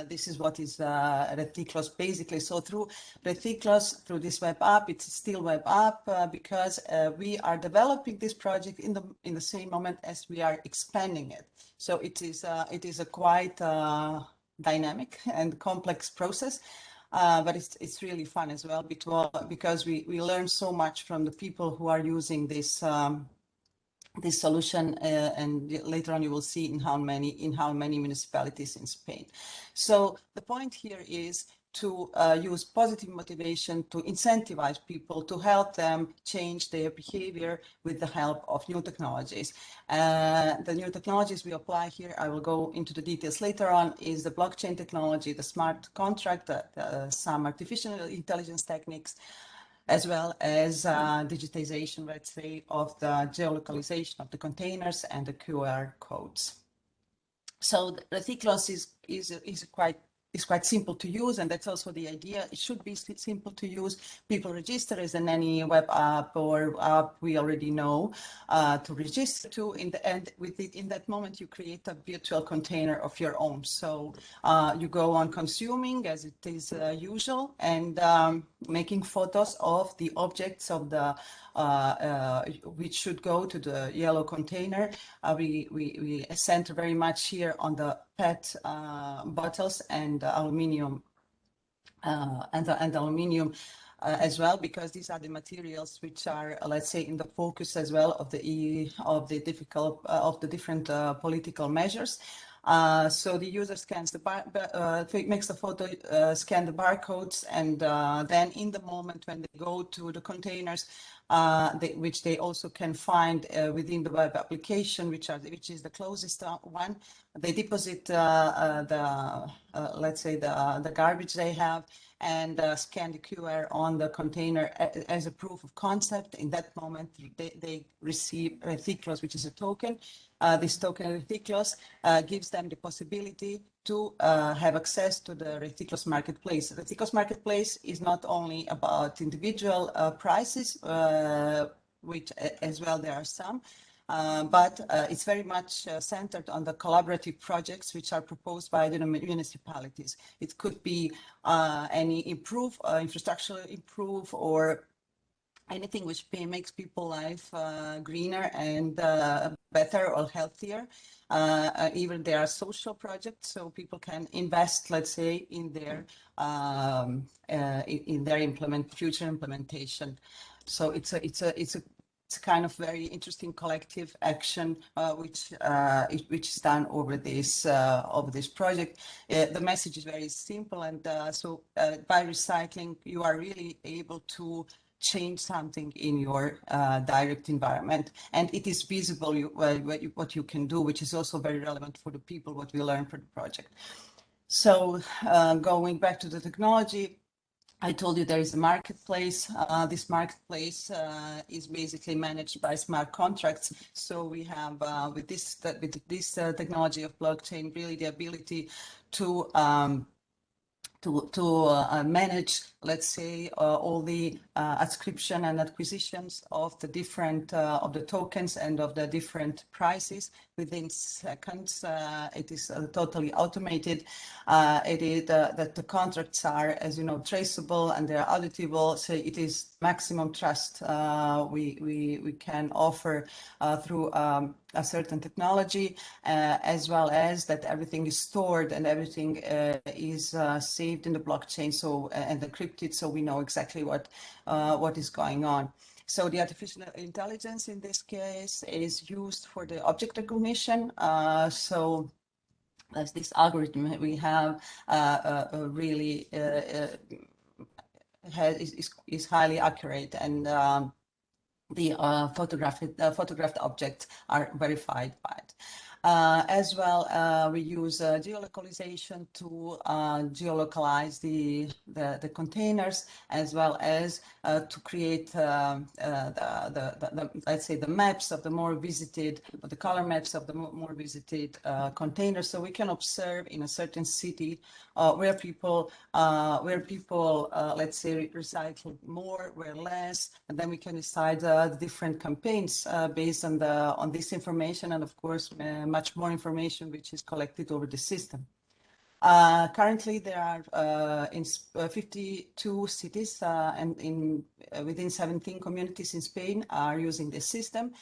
Speaker 18: This is what is Reticlos basically. So through Reticlos, through this web app, it's still web app because we are developing this project in the same moment as we are expanding it. So it is a quite dynamic and complex process, but it's really fun as well because we learn so much from the people who are using this this solution, and later on you will see in how many municipalities in Spain. So the point here is to use positive motivation to incentivize people, to help them change their behavior with the help of new technologies. The new technologies we apply here, I will go into the details later on, is the blockchain technology, the smart contract, some artificial intelligence techniques, as well as digitization, let's say, of the geolocalization of the containers and the QR codes. So the Reticlos is quite simple to use, and that's also the idea. It should be simple to use. People register as in any web app or app we already know to register to. In the end, in that moment, you create a virtual container of your own. So you go on consuming as it is usual, and making photos of the objects of the which should go to the yellow container. We center very much here on the PET bottles and aluminium as well, because these are the materials which are, let's say, in the focus as well of the different political measures. So the user scans makes the photo, scan the barcodes, and then in the moment when they go to the containers, which they also can find within the web application, which is the closest one, they deposit let's say the garbage they have, and scan the QR on the container as a proof of concept. In that moment, they receive Reticlos, which is a token, this token Reticlos gives them the possibility to have access to the Reticlos marketplace. Reticlos marketplace is not only about individual prices, which as well there are some, but it's very much centered on the collaborative projects which are proposed by the municipalities. It could be any infrastructure improve, or anything which makes people's life greener and better or healthier. Even there are social projects, so people can invest, let's say, in their future implementation. So it's a kind of very interesting collective action which is done over this project. The message is very simple, and so by recycling, you are really able to change something in your direct environment, and it is visible what you can do, which is also very relevant for the people, what we learn from the project. So going back to the technology, I told you there is a marketplace. This marketplace is basically managed by smart contracts. So we have with this technology of blockchain really the ability to manage, let's say, all the ascription and acquisitions of the different of the tokens and of the different prices within seconds. It is totally automated. It is that the contracts are, as you know, traceable and they're auditable. So it is maximum trust we can offer through a certain technology, as well as that everything is stored and everything is saved in the blockchain, so and encrypted, so we know exactly what is going on. So the artificial intelligence in this case is used for the object recognition. So as this algorithm we have really is highly accurate, and the photographed objects are verified by it. As well, we use geolocalization to geolocalize the containers, as well as to create let's say the maps of the more visited, the color maps of the more visited containers, so we can observe in a certain city where people let's say recycle more, where less, and then we can decide the different campaigns based on this information, and of course much more information which is collected over the system. Currently, there are in 52 cities and within 17 communities in Spain are using this system.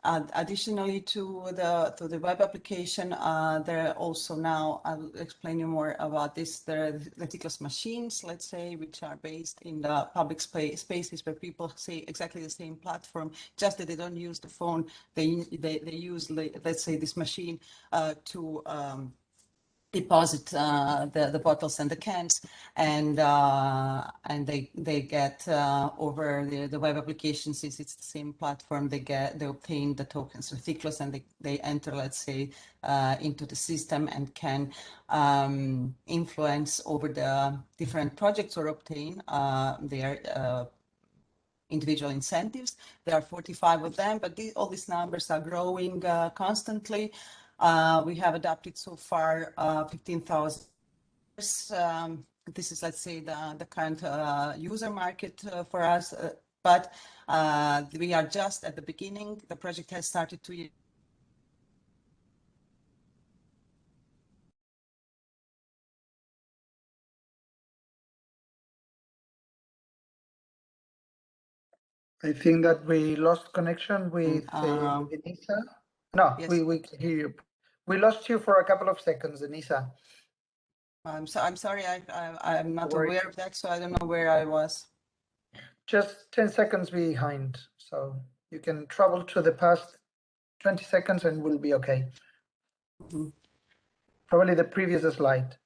Speaker 18: Additionally to the web application, there are also now, I'll explain you more about this, there are the Reticlos machines, let's say, which are based in the public spaces where people see exactly the same platform, just that they don't use the phone, they use, let's say, this machine to deposit the bottles and the cans, and they get over the web application, since it's the same platform, they obtain the tokens Reticlos, and they enter, let's say, into the system and can influence over the different projects or obtain their individual incentives. There are 45 of them, but all these numbers are growing constantly. We have adopted so far 15,000. This is, let's say, the current user market for us, but we are just at the beginning. The project has started 2 years.
Speaker 10: I think that we lost connection with Denisa. No, yes. we can hear you. We lost you for a couple of seconds, Denisa.
Speaker 18: I'm sorry, I'm not aware of that, so I don't know where I was.
Speaker 10: Just 10 seconds behind, so you can travel to the past 20 seconds and we'll be okay. Mm-hmm. Probably the previous slide.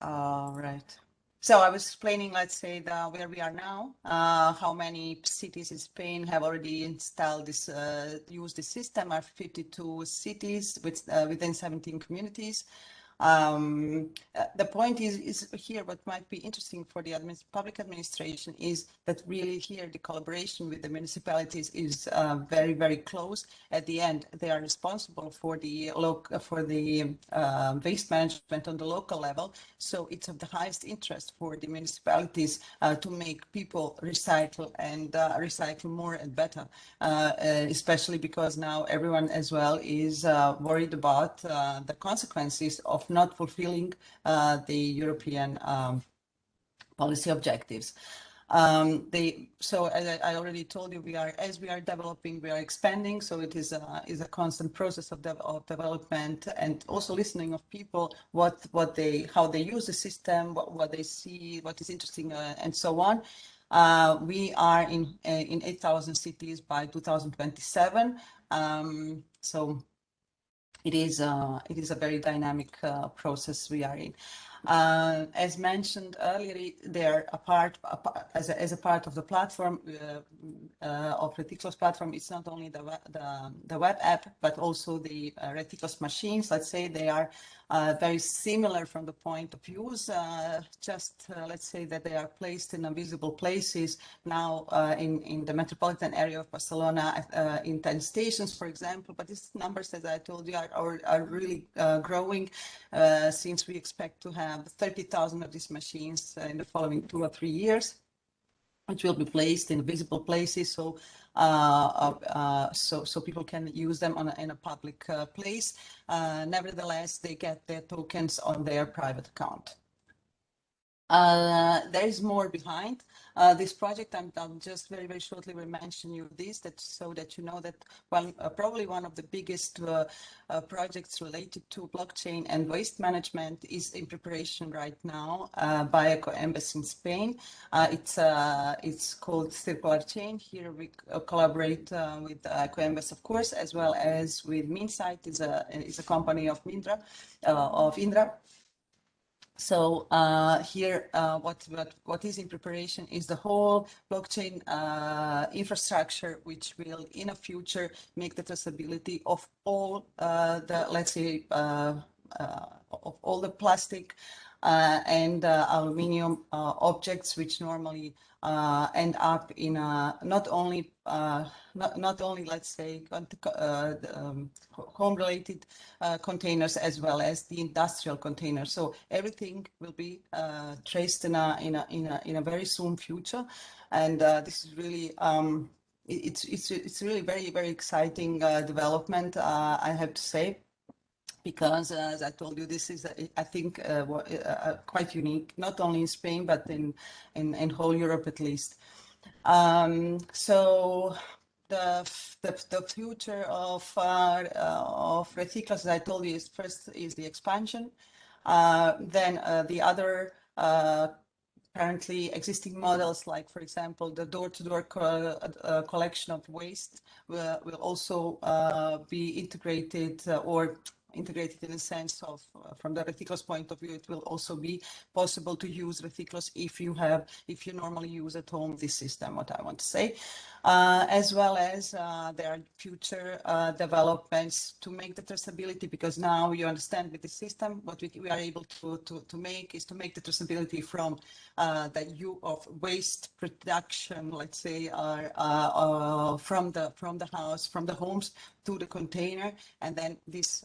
Speaker 18: Right. So I was explaining, let's say, where we are now, how many cities in Spain have already installed this, used the system, are 52 cities within 17 communities. The point is here, what might be interesting for the public administration is that really here the collaboration with the municipalities is very, very close. At the end, they are responsible for the waste management on the local level. So it's of the highest interest for the municipalities to make people recycle and recycle more and better, especially because now everyone as well is worried about the consequences of not fulfilling the European policy objectives. So as I already told you, as we are developing, we are expanding. So it is a constant process of development, and also listening of people, how they use the system, what they see, what is interesting, and so on. We are in 8,000 cities by 2027. So it is a very dynamic process we are in. As mentioned earlier, they're as a part of the platform of Reticlos platform. It's not only the web app, but also the Reticlos machines. Let's say they are very similar from the point of use. Let's say that they are placed in visible places now in the metropolitan area of Barcelona, in 10 stations, for example. But these numbers, as I told you, are really growing since we expect to have 30,000 of these machines in the following 2 or 3 years, which will be placed in visible places, so people can use them in a public place. Nevertheless, they get their tokens on their private account. There is more behind this project. I'm just very, very shortly will mention you this, so that you know that probably one of the biggest projects related to blockchain and waste management is in preparation right now by EcoEmbas in Spain. It's called Circular Chain. Here we collaborate with EcoEmbas, of course, as well as with Minsight, is a company of Indra. So here, what is in preparation is the whole blockchain infrastructure, which will, in the future, make the traceability of all the, let's say, of all the plastic and aluminium objects, which normally end up in not only let's say home-related containers, as well as the industrial containers. So everything will be traced in a very soon future, and this is really it's really very, very exciting development, I have to say. Because, as I told you, this is, I think, quite unique, not only in Spain, but in whole Europe at least. So the future of Reticlos, as I told you, is first is the expansion. Then the other currently existing models, like, for example, the door-to-door collection of waste will also be integrated or integrated in the sense of, from the Reticlos point of view, it will also be possible to use Reticlos if you normally use at home this system, what I want to say. As well as there are future developments to make the traceability, because now you understand with the system, what we are able to make is to make the traceability from the of waste production, let's say, from the house, from the homes to the container, and then this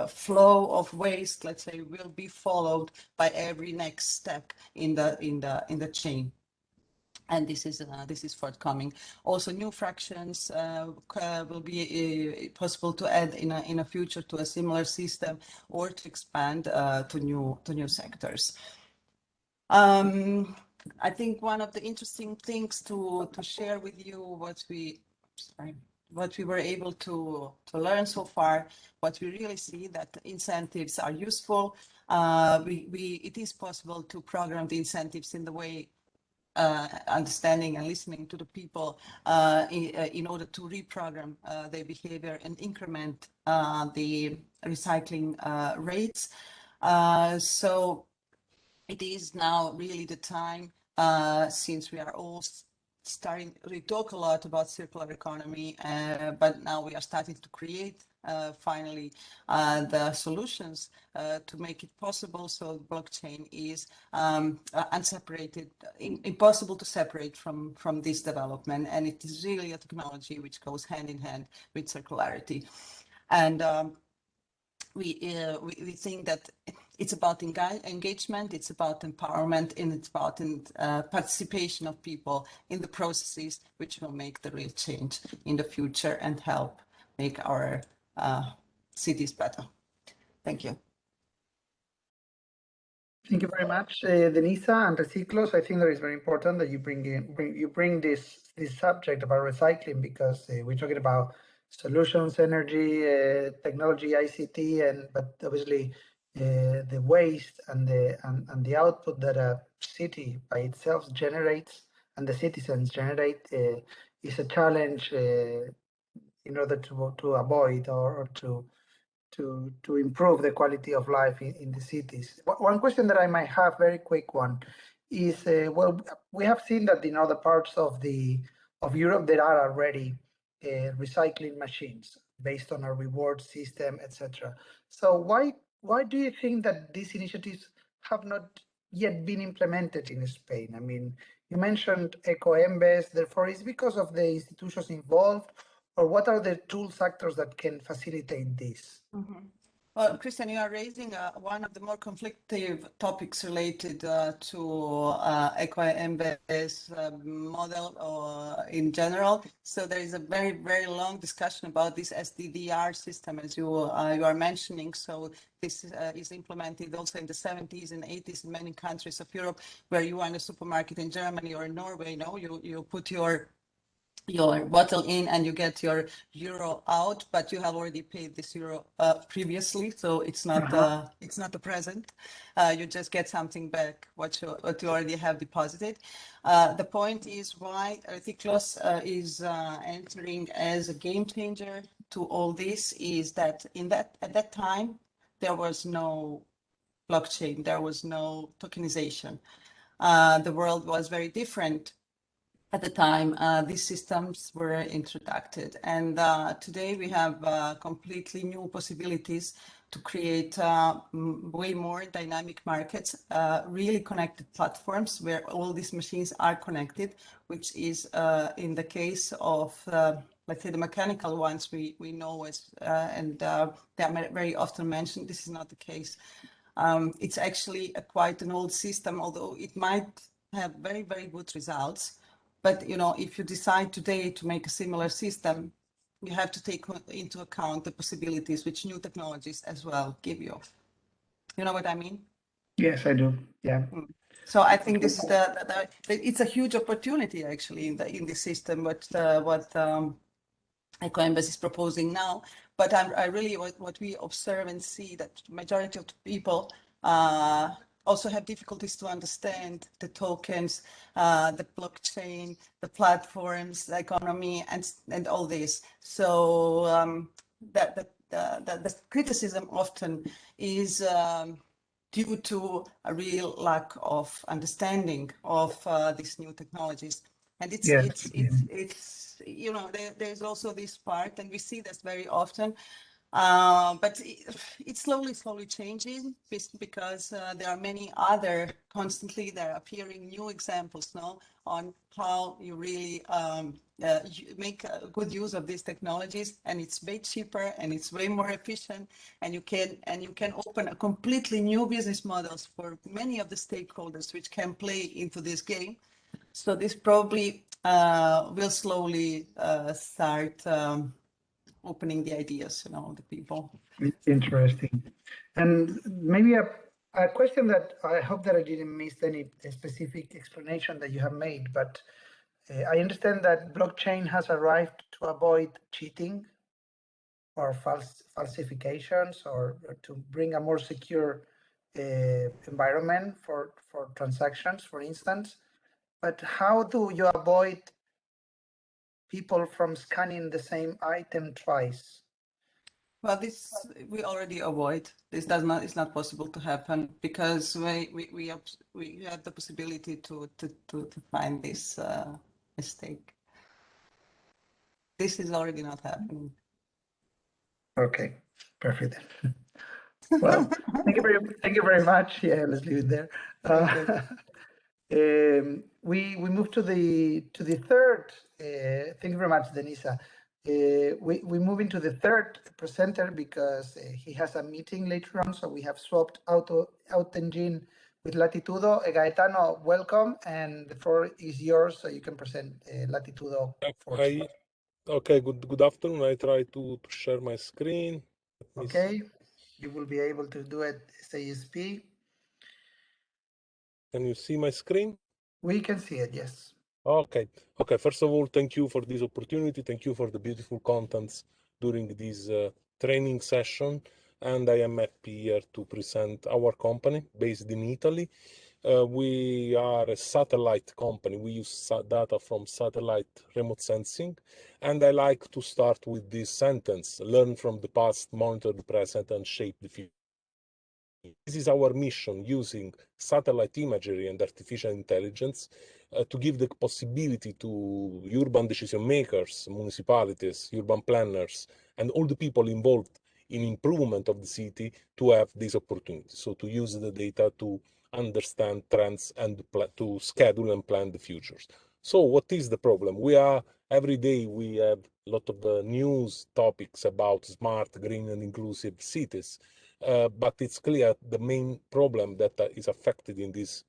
Speaker 18: flow of waste, let's say, will be followed by every next step in the chain. And this is forthcoming. Also, new fractions will be possible to add in a future to a similar system, or to expand to new sectors. I think one of the interesting things to share with you, what we were able to learn so far, what we really see that incentives are useful. It is possible to program the incentives in the way understanding and listening to the people in order to reprogram their behavior and increment the recycling rates. So it is now really the time, since we are all starting, we talk a lot about circular economy, but now we are starting to create finally the solutions to make it possible. So blockchain is unseparated, impossible to separate from this development, and it is really a technology which goes hand in hand with circularity. And we think that it's about engagement, it's about empowerment, and it's about participation of people in the processes which will make the real change in the future and help make our cities better. Thank you.
Speaker 10: Thank you very much, Denisa and Reciclos. I think that is very important that you bring this subject about recycling, because we're talking about solutions, energy, technology, ICT, but obviously the waste and the output that a city by itself generates and the citizens generate is a challenge in order to avoid or to improve the quality of life in the cities. One question that I might have, very quick one, is well, we have seen that in other parts of Europe there are already recycling machines based on a reward system, etc. So why do you think that these initiatives have not yet been implemented in Spain? I mean, you mentioned EcoEmbes, therefore is because of the institutions involved, or what are the tool factors that can facilitate this?
Speaker 18: Mm-hmm. Well, Christian, you are raising one of the more conflictive topics related to EcoEmbes model or in general. So there is a very, very long discussion about this SDDR system, as you are mentioning. So this is implemented also in the 70s and 80s in many countries of Europe, where you are in a supermarket in Germany or in Norway, you put your bottle in and you get your euro out, but you have already paid this euro previously, so it's not a present. You just get something back what you already have deposited. The point is why Reciclos is entering as a game changer to all this is that at that time there was no blockchain, there was no tokenization. The world was very different. At the time, these systems were introduced, and today we have completely new possibilities to create way more dynamic markets, really connected platforms where all these machines are connected, which is in the case of, let's say, the mechanical ones we know as, and they are very often mentioned. This is not the case. It's actually quite an old system, although it might have very, very good results. But, if you decide today to make a similar system, you have to take into account the possibilities which new technologies as well give you. You know what I mean?
Speaker 10: Yes, I do. Yeah.
Speaker 18: So I think this is it's a huge opportunity actually in the system. What EcoEmbes is proposing now. But I really what we observe and see that majority of the people also have difficulties to understand the tokens, the blockchain, the platforms, the economy, and all this. So the criticism often is due to a real lack of understanding of these new technologies. And it's there's also this part, and we see this very often. But it's slowly changing because there are many other, constantly there are appearing new examples now on how you really make good use of these technologies, and it's way cheaper and it's way more efficient, and you can open a completely new business models for many of the stakeholders which can play into this game. So this probably will slowly start opening the ideas, the people.
Speaker 10: Interesting. And maybe a question that I hope that I didn't miss any specific explanation that you have made, but I understand that blockchain has arrived to avoid cheating or falsifications, or to bring a more secure environment for transactions, for instance. But how do you avoid people from scanning the same item twice?
Speaker 18: Well, this we already avoid. This it's not possible to happen because we have the possibility to find this mistake. This is already not happening.
Speaker 10: Okay, perfect. Well, thank you very much. Yeah, let's leave it there. We move to the third. Thank you very much, Denisa. We move into the third presenter because he has a meeting later on, so we have swapped out Engine with Latitudo. Gaetano, welcome, and the floor is yours, so you can present Latitudo.
Speaker 19: Okay, good afternoon. I try to share my screen.
Speaker 10: Okay, you will be able to do it SASP.
Speaker 19: Can you see my screen?
Speaker 10: We can see it, yes.
Speaker 19: Okay. First of all, thank you for this opportunity. Thank you for the beautiful contents during this training session. And I am happy here to present our company based in Italy. We are a satellite company. We use data from satellite remote sensing. And I like to start with this sentence: learn from the past, monitor the present, and shape the future. This is our mission, using satellite imagery and artificial intelligence to give the possibility to urban decision makers, municipalities, urban planners, and all the people involved in improvement of the city to have this opportunity. So to use the data to understand trends and to schedule and plan the futures. So what is the problem? Every day we have a lot of news topics about smart, green, and inclusive cities. But it's clear the main problem that is affected in the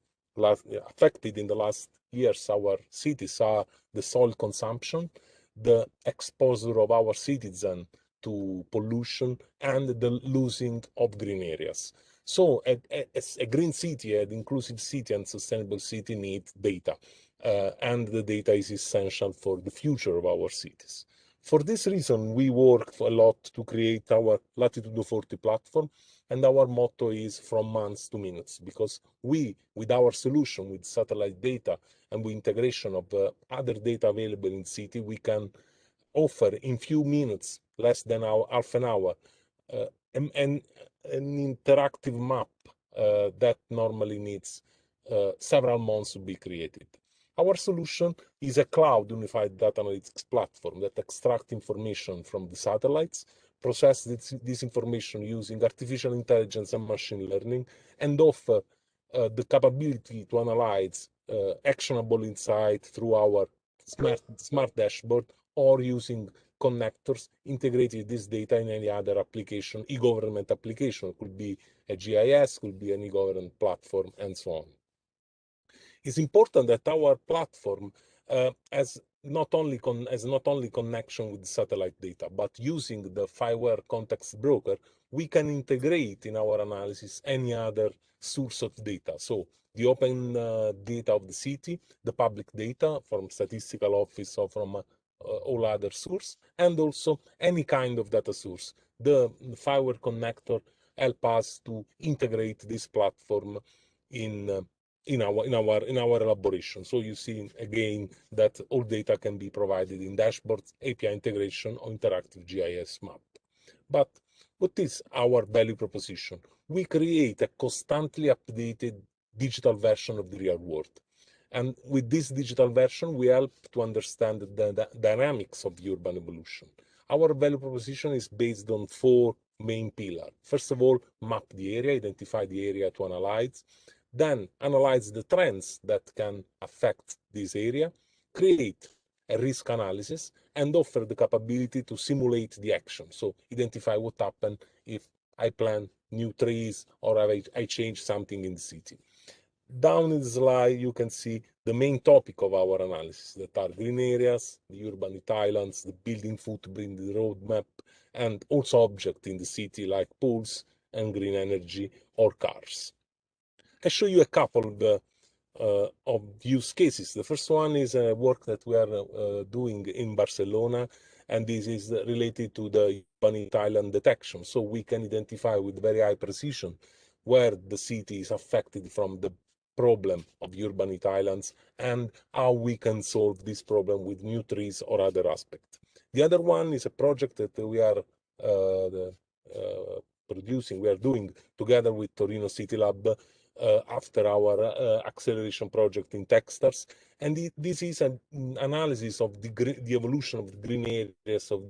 Speaker 19: last years our cities are the soil consumption, the exposure of our citizens to pollution, and the losing of green areas. So a green city, an inclusive city, and sustainable city need data, and the data is essential for the future of our cities. For this reason, we worked a lot to create our Latitudo 40 platform, and our motto is from months to minutes, because we, with our solution, with satellite data and with integration of other data available in city, we can offer in few minutes, less than half an hour, an interactive map that normally needs several months to be created. Our solution is a cloud unified data analytics platform that extracts information from the satellites, process this information using artificial intelligence and machine learning, and offer the capability to analyze actionable insight through our smart dashboard, or using connectors, integrating this data in any other application, e-government application. It could be a GIS, could be an e-government platform, and so on. It's important that our platform has not only connection with satellite data, but using the FireWire context broker, we can integrate in our analysis any other source of data. So the open data of the city, the public data from statistical office or from all other source, and also any kind of data source. The FireWire connector help us to integrate this platform in our elaboration. So you see again that all data can be provided in dashboards, API integration, or interactive GIS map. But what is our value proposition? We create a constantly updated digital version of the real world. And with this digital version, we help to understand the dynamics of the urban evolution. Our value proposition is based on 4 main pillars. First of all, map the area, identify the area to analyze. Then analyze the trends that can affect this area, create a risk analysis, and offer the capability to simulate the action. So identify what happened if I plant new trees or I change something in the city. Down in the slide, you can see the main topic of our analysis, that are green areas, the urban islands, the building footprint, the roadmap, and also objects in the city like pools and green energy or cars. I show you a couple of use cases. The first one is a work that we are doing in Barcelona, and this is related to the urban island detection. So we can identify with very high precision where the city is affected from the problem of urban islands and how we can solve this problem with new trees or other aspects. The other one is a project that we are doing together with Torino City Lab after our acceleration project in Techstars, and this is an analysis of the evolution of the green areas of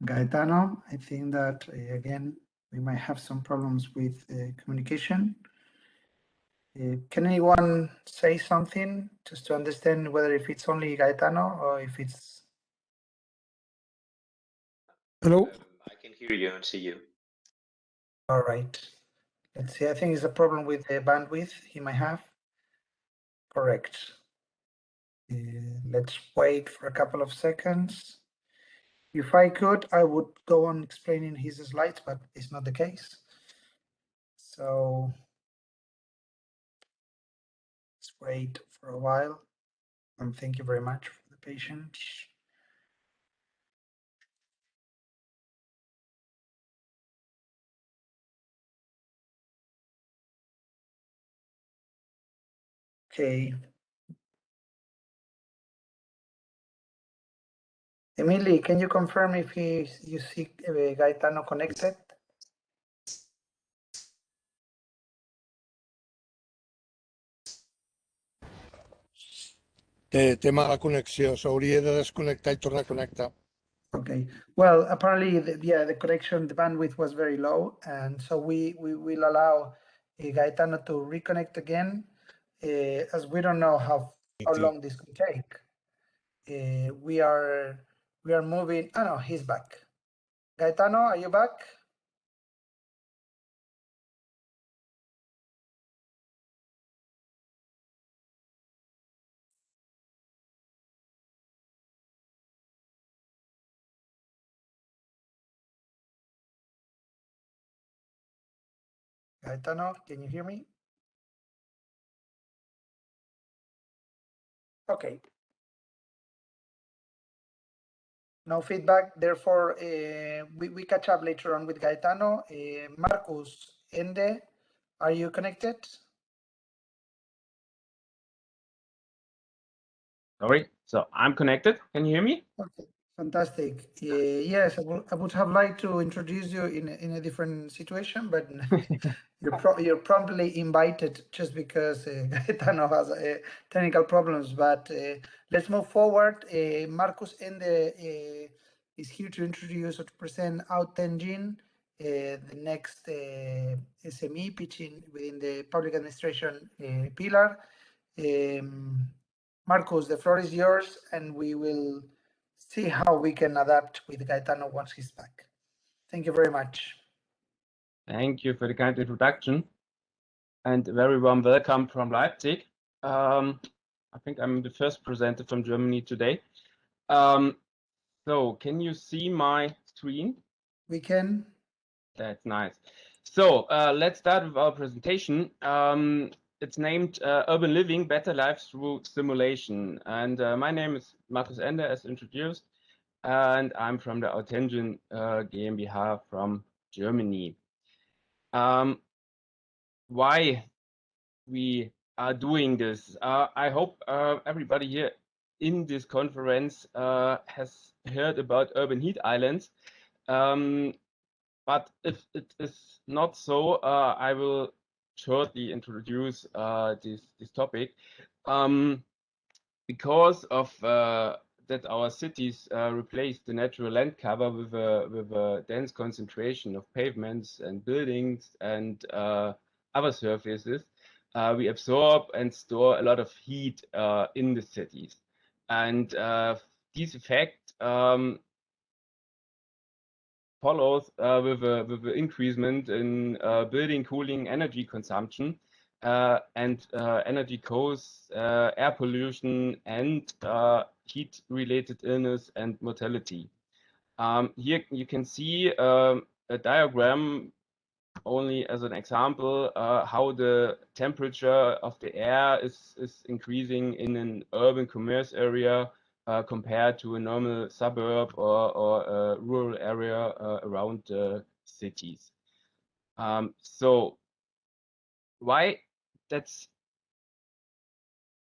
Speaker 10: Gaetano, I think that again, we might have some problems with communication. Can anyone say something just to understand whether if it's only Gaetano or if it's...
Speaker 20: Hello? I can hear you and see you.
Speaker 10: All right. Let's see, I think it's a problem with the bandwidth he might have. Correct. Let's wait for a couple of seconds. If I could, I would go on explaining his slides, but it's not the case. So let's wait for a while. And thank you very much for the patience. Okay. Emily, can you confirm if you see Gaetano connected?
Speaker 20: Té mala connexió, s'hauria de desconnectar I tornar a connectar.
Speaker 10: Okay. Well, apparently, the connection, the bandwidth was very low, and so we will allow Gaetano to reconnect again, as we don't know how long this could take. We are moving. Oh no, he's back. Gaetano, are you back? Gaetano, can you hear me? Okay. No feedback, therefore we catch up later on with Gaetano. Marcus, Ende, are you connected?
Speaker 21: Sorry, so I'm connected. Can you hear me?
Speaker 10: Okay, fantastic. Yes, I would have liked to introduce you in a different situation, but you're promptly invited just because Gaetano has technical problems. But let's move forward. Marcus Ende is here to introduce or to present Out10Gene, the next SME pitching within the public administration pillar. Marcus, the floor is yours, and we will see how we can adapt with Gaetano once he's back. Thank you very much.
Speaker 21: Thank you for the kind introduction, and a very warm welcome from Leipzig. I think I'm the first presenter from Germany today. So can you see my screen?
Speaker 10: We can.
Speaker 21: That's nice. So let's start with our presentation. It's named Urban Living, Better Lives Through Simulation. And my name is Marcus Ende, as introduced, and I'm from the Out10Gene GmbH from Germany. Why we are doing this? I hope everybody here in this conference has heard about urban heat islands. But if it is not so, I will shortly introduce this topic. Because of that our cities replace the natural land cover with a dense concentration of pavements and buildings and other surfaces, we absorb and store a lot of heat in the cities. And this effect follows with an increasement in building cooling energy consumption and energy costs, air pollution, and heat-related illness and mortality. Here you can see a diagram only as an example how the temperature of the air is increasing in an urban commerce area compared to a normal suburb or a rural area around the cities. So why that's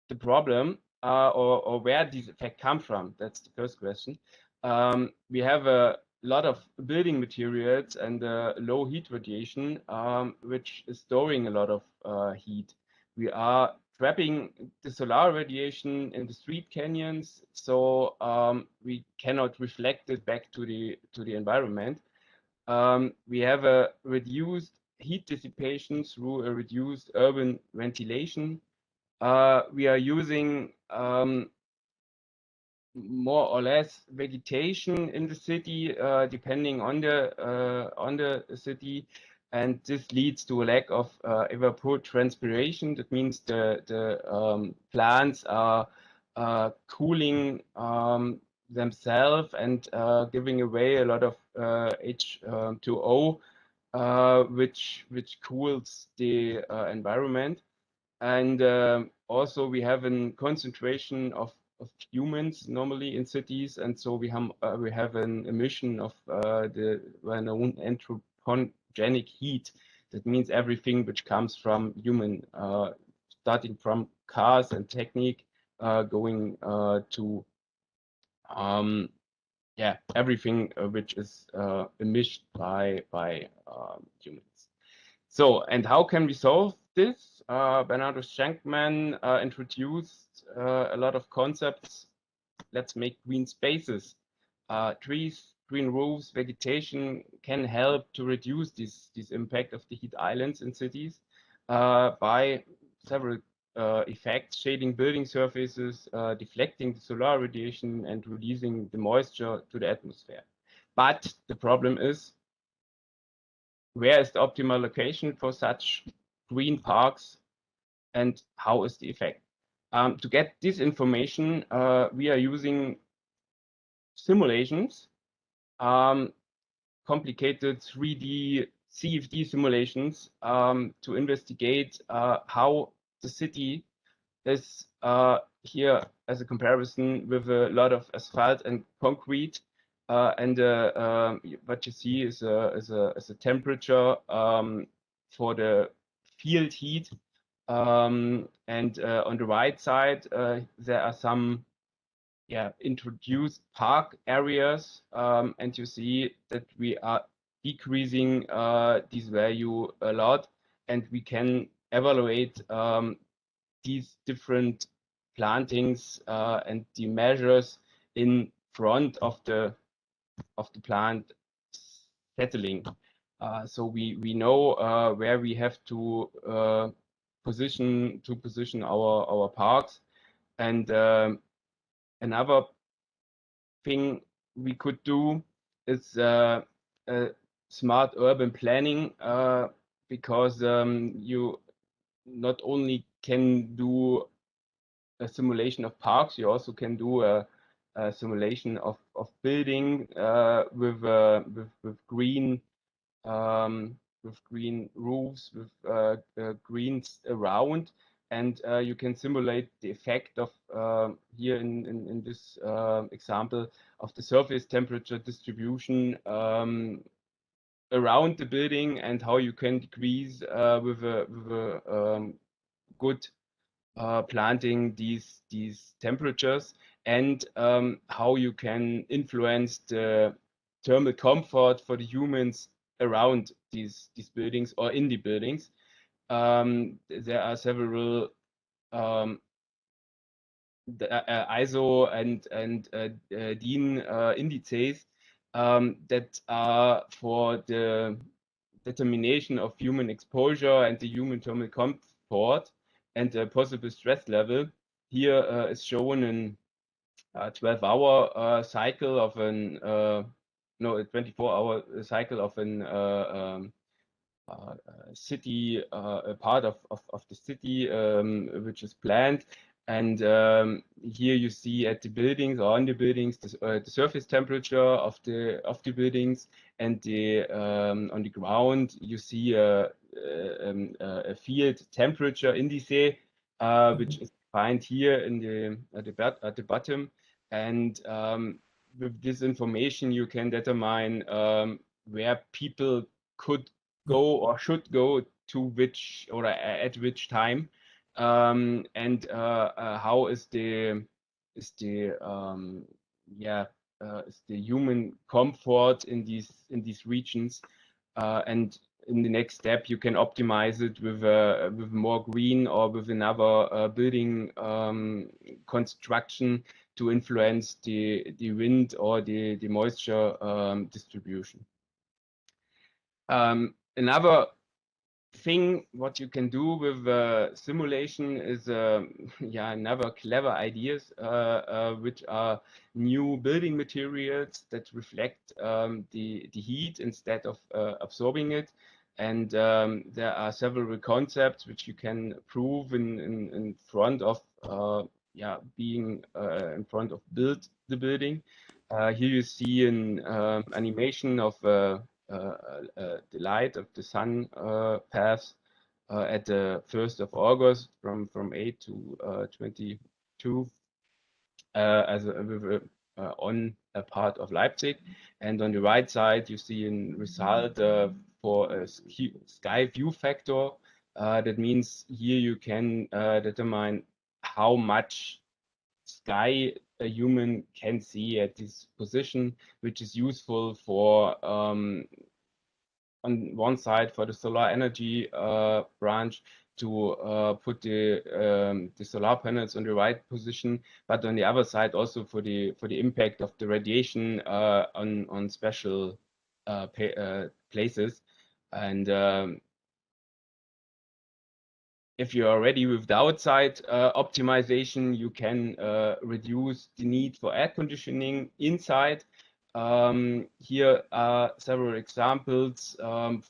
Speaker 21: the problem or where these effects come from? That's the first question. We have a lot of building materials and low heat radiation, which is storing a lot of heat. We are trapping the solar radiation in the street canyons, so we cannot reflect it back to the environment. We have a reduced heat dissipation through a reduced urban ventilation. We are using more or less vegetation in the city, depending on the city, and this leads to a lack of evapotranspiration. That means the plants are cooling themselves and giving away a lot of H2O, which cools the environment. And also we have a concentration of humans normally in cities, and so we have an emission of the well-known anthropogenic heat. That means everything which comes from human, starting from cars and technique, going to everything which is emitted by humans. So, and how can we solve this? Bernardo Scheinkman introduced a lot of concepts. Let's make green spaces. Trees, green roofs, vegetation can help to reduce this impact of the heat islands in cities by several effects: shading building surfaces, deflecting the solar radiation, and releasing the moisture to the atmosphere. But the problem is, where is the optimal location for such green parks, and how is the effect? To get this information, we are using simulations, complicated 3D CFD simulations, to investigate how the city is here as a comparison with a lot of asphalt and concrete. And what you see is a temperature for the field heat. And on the right side, there are some introduced park areas, and you see that we are decreasing this value a lot, and we can evaluate these different plantings and the measures in front of the plant settling. So we know where we have to position our parks. And another thing we could do is smart urban planning, because you not only can do a simulation of parks, you also can do a simulation of building with green roofs, with greens around, and you can simulate the effect of here in this example of the surface temperature distribution around the building, and how you can decrease with a good planting these temperatures, and how you can influence the thermal comfort for the humans around these buildings or in the buildings. There are several ISO and DIN indices that are for the determination of human exposure and the human thermal comfort and the possible stress level. Here is shown in a 12-hour cycle of an no, a 24-hour cycle of an city, a part of the city which is planned. And here you see at the buildings or on the buildings the surface temperature of the buildings, and on the ground you see a field temperature indice, which is defined here in at the bottom. And with this information you can determine where people could go or should go to which or at which time. And how is the human comfort in these regions, and in the next step, you can optimize it with more green or with another building construction to influence the wind or the moisture distribution. Another thing what you can do with simulation is another clever ideas which are new building materials that reflect the heat instead of absorbing it. And there are several concepts which you can prove in front of being in front of the building. Here you see an animation of the light of the sun paths at the 1st of August from 8 to 22 on a part of Leipzig. And on the right side, you see a result for a sky view factor. That means here you can determine how much sky a human can see at this position, which is useful for on one side for the solar energy branch to put the solar panels on the right position, but on the other side also for the impact of the radiation on special places. And if you are ready with the outside optimization, you can reduce the need for air conditioning inside. Here are several examples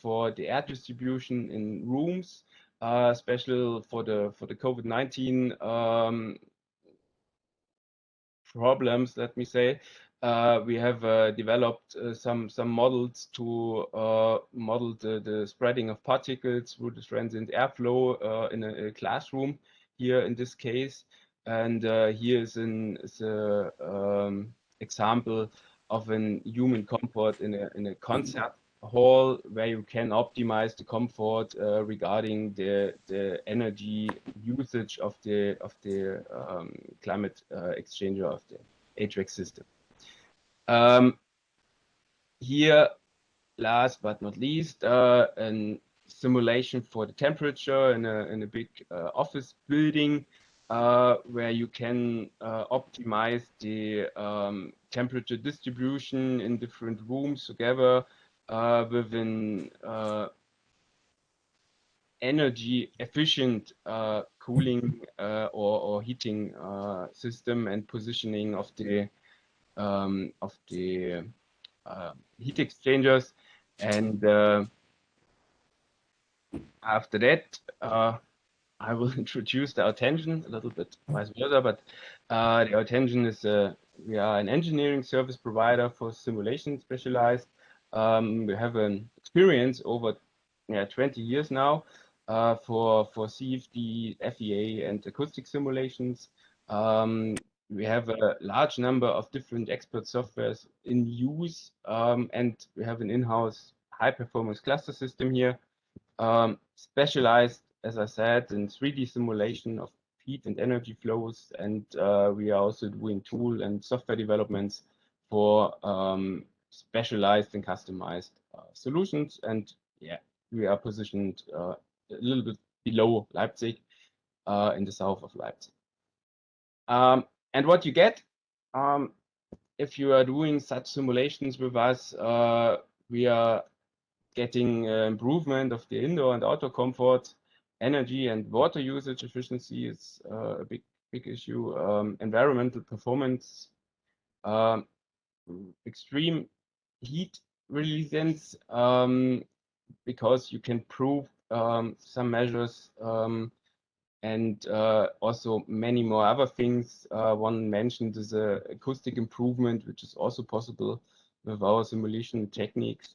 Speaker 21: for the air distribution in rooms, especially for the COVID-19 problems, let me say. We have developed some models to model the spreading of particles through the transient airflow in a classroom here in this case. And here is an example of a human comfort in a concert hall where you can optimize the comfort regarding the energy usage of the climate exchanger of the HVAC system. Here, last but not least, a simulation for the temperature in a big office building where you can optimize the temperature distribution in different rooms together with an energy efficient cooling or heating system and positioning of the heat exchangers. And after that, I will introduce the attention a little bit vice versa, but the attention is we are an engineering service provider for simulation specialized. We have an experience over 20 years now for CFD, FEA, and acoustic simulations. We have a large number of different expert softwares in use, and we have an in-house high-performance cluster system here, specialized, as I said, in 3D simulation of heat and energy flows, and we are also doing tool and software developments for specialized and customized solutions. And yeah, we are positioned a little bit below Leipzig, in the south of Leipzig. And what you get if you are doing such simulations with us, we are getting improvement of the indoor and outdoor comfort, energy and water usage efficiency is a big issue, environmental performance, extreme heat resilience, because you can prove some measures, and also many more other things. One mentioned is acoustic improvement, which is also possible with our simulation techniques.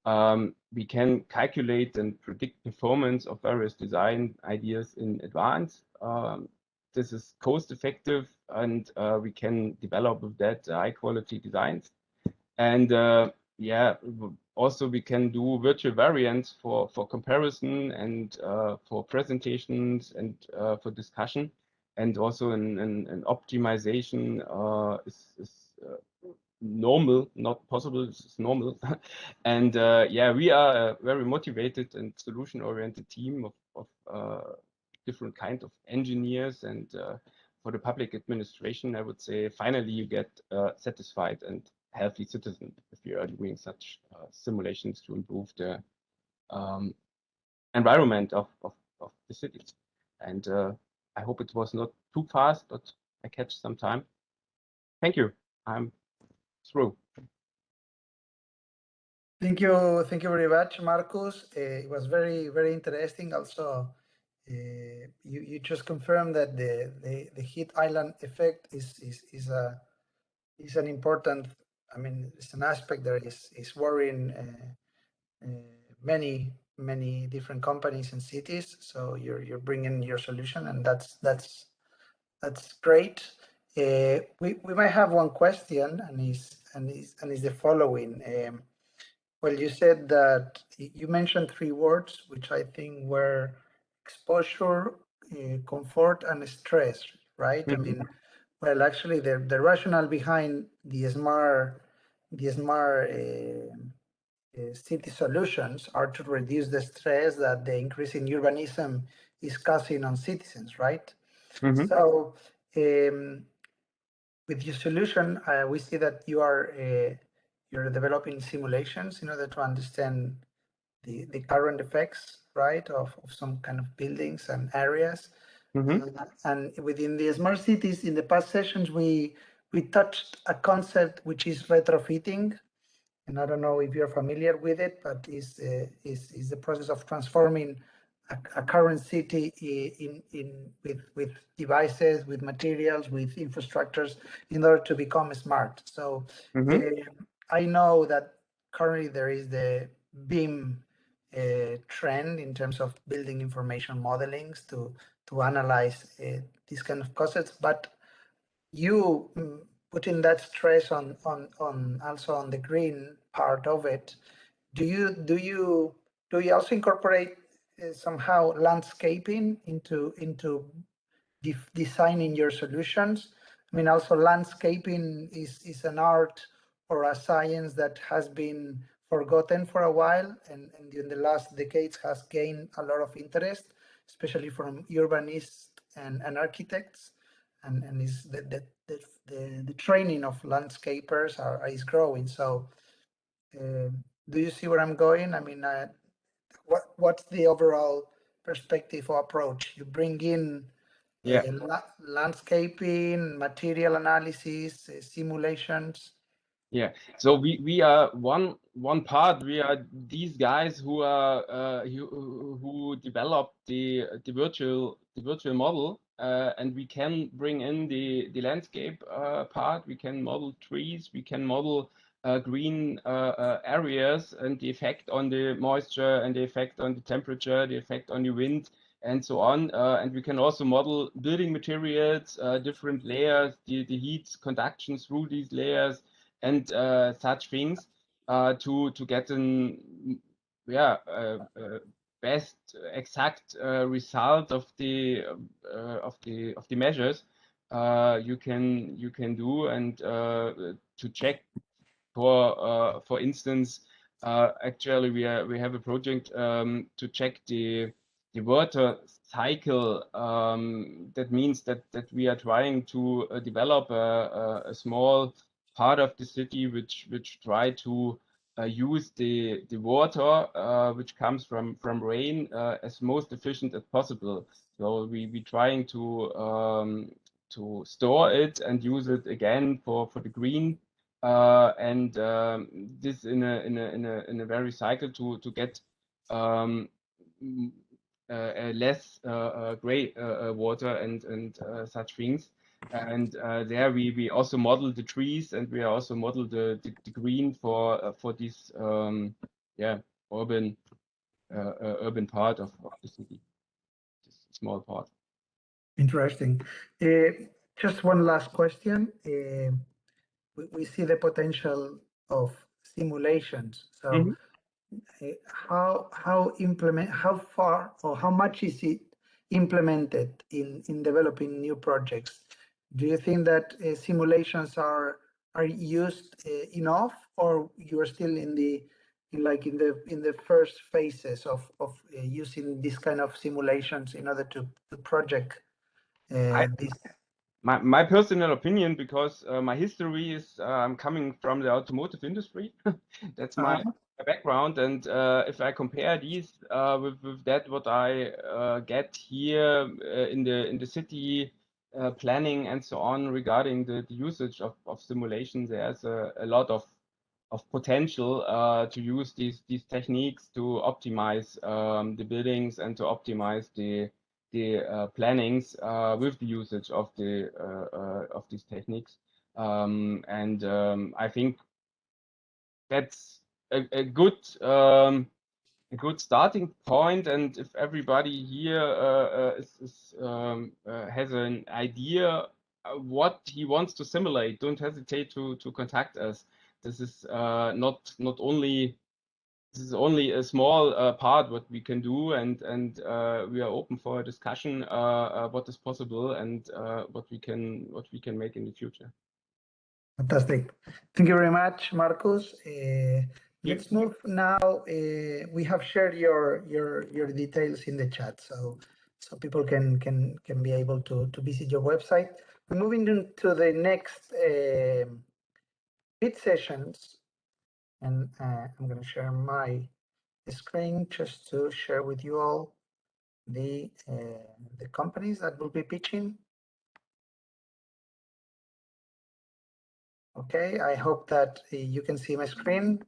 Speaker 21: We can calculate and predict performance of various design ideas in advance. This is cost effective, and we can develop with that high quality designs. And yeah, also we can do virtual variants for comparison and for presentations and for discussion, and also an optimization is normal, not possible, it's normal. And yeah, we are a very motivated and solution-oriented team of different kinds of engineers. And for the public administration, I would say finally you get satisfied and healthy citizen if you are doing such simulations to improve the environment of the cities. And I hope it was not too fast, but I catch some time. Thank you. I'm through.
Speaker 10: Thank you very much, Marcus. It was very interesting. Also, you just confirmed that the heat island effect is an important. I mean, it's an aspect that is worrying many different companies and cities. So you're bringing your solution, and that's great. We might have one question, and is the following. Well, you said that you mentioned 3 words, which I think were exposure, comfort, and stress, right? I mean, well, actually, the rationale behind the smart city solutions are to reduce the stress that the increase in urbanism is causing on citizens, right? So, with your solution, we see that you're developing simulations in order to understand the current effects, right, of some kind of buildings and areas. And within the smart cities, in the past sessions, we touched a concept which is retrofitting. And I don't know if you're familiar with it, but is the process of transforming a current city with devices, with materials, with infrastructures in order to become smart. So I know that currently there is the BIM trend in terms of building information modelings to analyze these kind of concepts, but you putting that stress on also on the green part of it. Do you also incorporate somehow landscaping into designing your solutions? I mean, also landscaping is an art or a science that has been forgotten for a while, and in the last decades has gained a lot of interest, especially from urbanists and architects, and is the training of landscapers is growing. So do you see where I'm going? I mean, what's the overall perspective or approach? You bring in landscaping, material analysis, simulations.
Speaker 21: Yeah, so we are one part. We are these guys who are who developed the virtual model, and we can bring in the landscape part. We can model trees. We can model green areas and the effect on the moisture and the effect on the temperature, the effect on the wind, and so on. And we can also model building materials, different layers, the heat conduction through these layers, and such things to get an best exact result of the measures you can do, and to check for instance, actually we have a project to check the water cycle. That means that we are trying to develop a small part of the city which try to use the water which comes from rain as most efficient as possible. So we trying to store it and use it again for the green, and this in a very cycle to get less gray water and such things. And there we also model the trees, and we also model the green for this urban part of the city, this small part.
Speaker 10: Interesting. Just one last question. We see the potential of simulations. So how far or how much is it implemented in developing new projects? Do you think that simulations are are used enough, or you are still in the first phases of using this kind of simulations in order to project this?
Speaker 21: My personal opinion, because my history is I'm coming from the automotive industry. That's my background, and if I compare these with that what I get here in the city planning and so on regarding the usage of simulations, there's a lot of potential to use these techniques to optimize the buildings and to optimize the plannings with the usage of these techniques, I think that's a good starting point. And if everybody here has an idea what he wants to simulate, don't hesitate to contact us. This is not only. This is only a small part what we can do, and we are open for a discussion what is possible and what we can make in the future.
Speaker 10: Fantastic. Thank you very much, Marcus. Let's move now. We have shared your details in the chat, so people can be able to visit your website. We're moving into the next bit sessions, and I'm going to share my screen just to share with you all the companies that will be pitching. Okay, I hope that you can see my screen.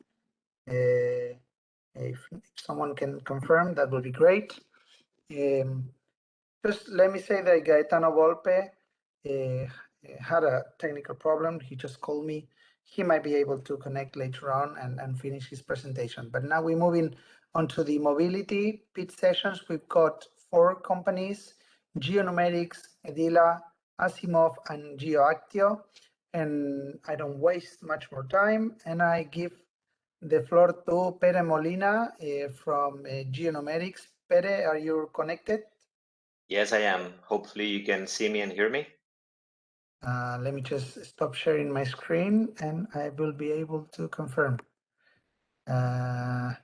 Speaker 10: If someone can confirm, that would be great. Just let me say that Gaetano Volpe had a technical problem. He just called me. He might be able to connect later on and finish his presentation. But now we're moving on to the mobility pitch sessions. We've got 4 companies: Geonumerics, Edila, Asimov, and GeoActio. And I don't waste much more time, and I give the floor to Pere Molina from Geonumerics. Pere, are you connected?
Speaker 2: Yes, I am. Hopefully you can see me and hear me.
Speaker 10: Let me just stop sharing my screen and I will be able to confirm. I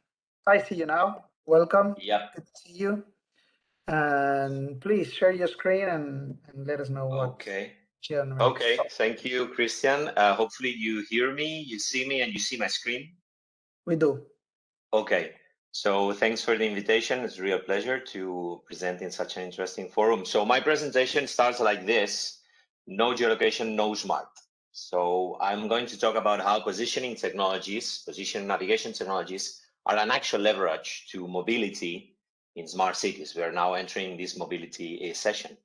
Speaker 10: see you now. Welcome.
Speaker 2: Yeah.
Speaker 10: Good to see you. And please share your screen and let us know what.
Speaker 2: Okay. Okay. Thank you, Christian. Hopefully you hear me, you see me, and you see my screen.
Speaker 10: We do.
Speaker 2: Okay. So thanks for the invitation. It's a real pleasure to present in such an interesting forum. So my presentation starts like this: no geolocation, no smart. So I'm going to talk about how positioning technologies, position navigation technologies, are an actual leverage to mobility in smart cities. We are now entering this mobility session.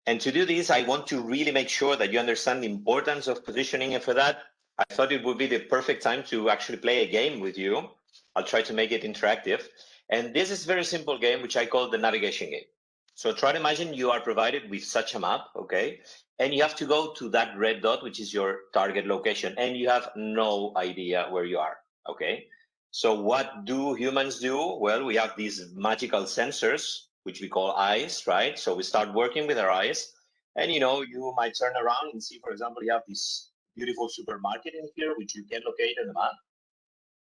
Speaker 2: And to do this, I want to really make sure that you understand the importance of positioning. And for that, I thought it would be the perfect time to actually play a game with you. I'll try to make it interactive. And this is a very simple game, which I call the navigation game. So try to imagine you are provided with such a map, okay? And you have to go to that red dot, which is your target location, and you have no idea where you are, okay? So what do humans do? Well, we have these magical sensors, which we call eyes, right? So we start working with our eyes, and you might turn around and see, for example, you have this beautiful supermarket in here, which you can locate on the map.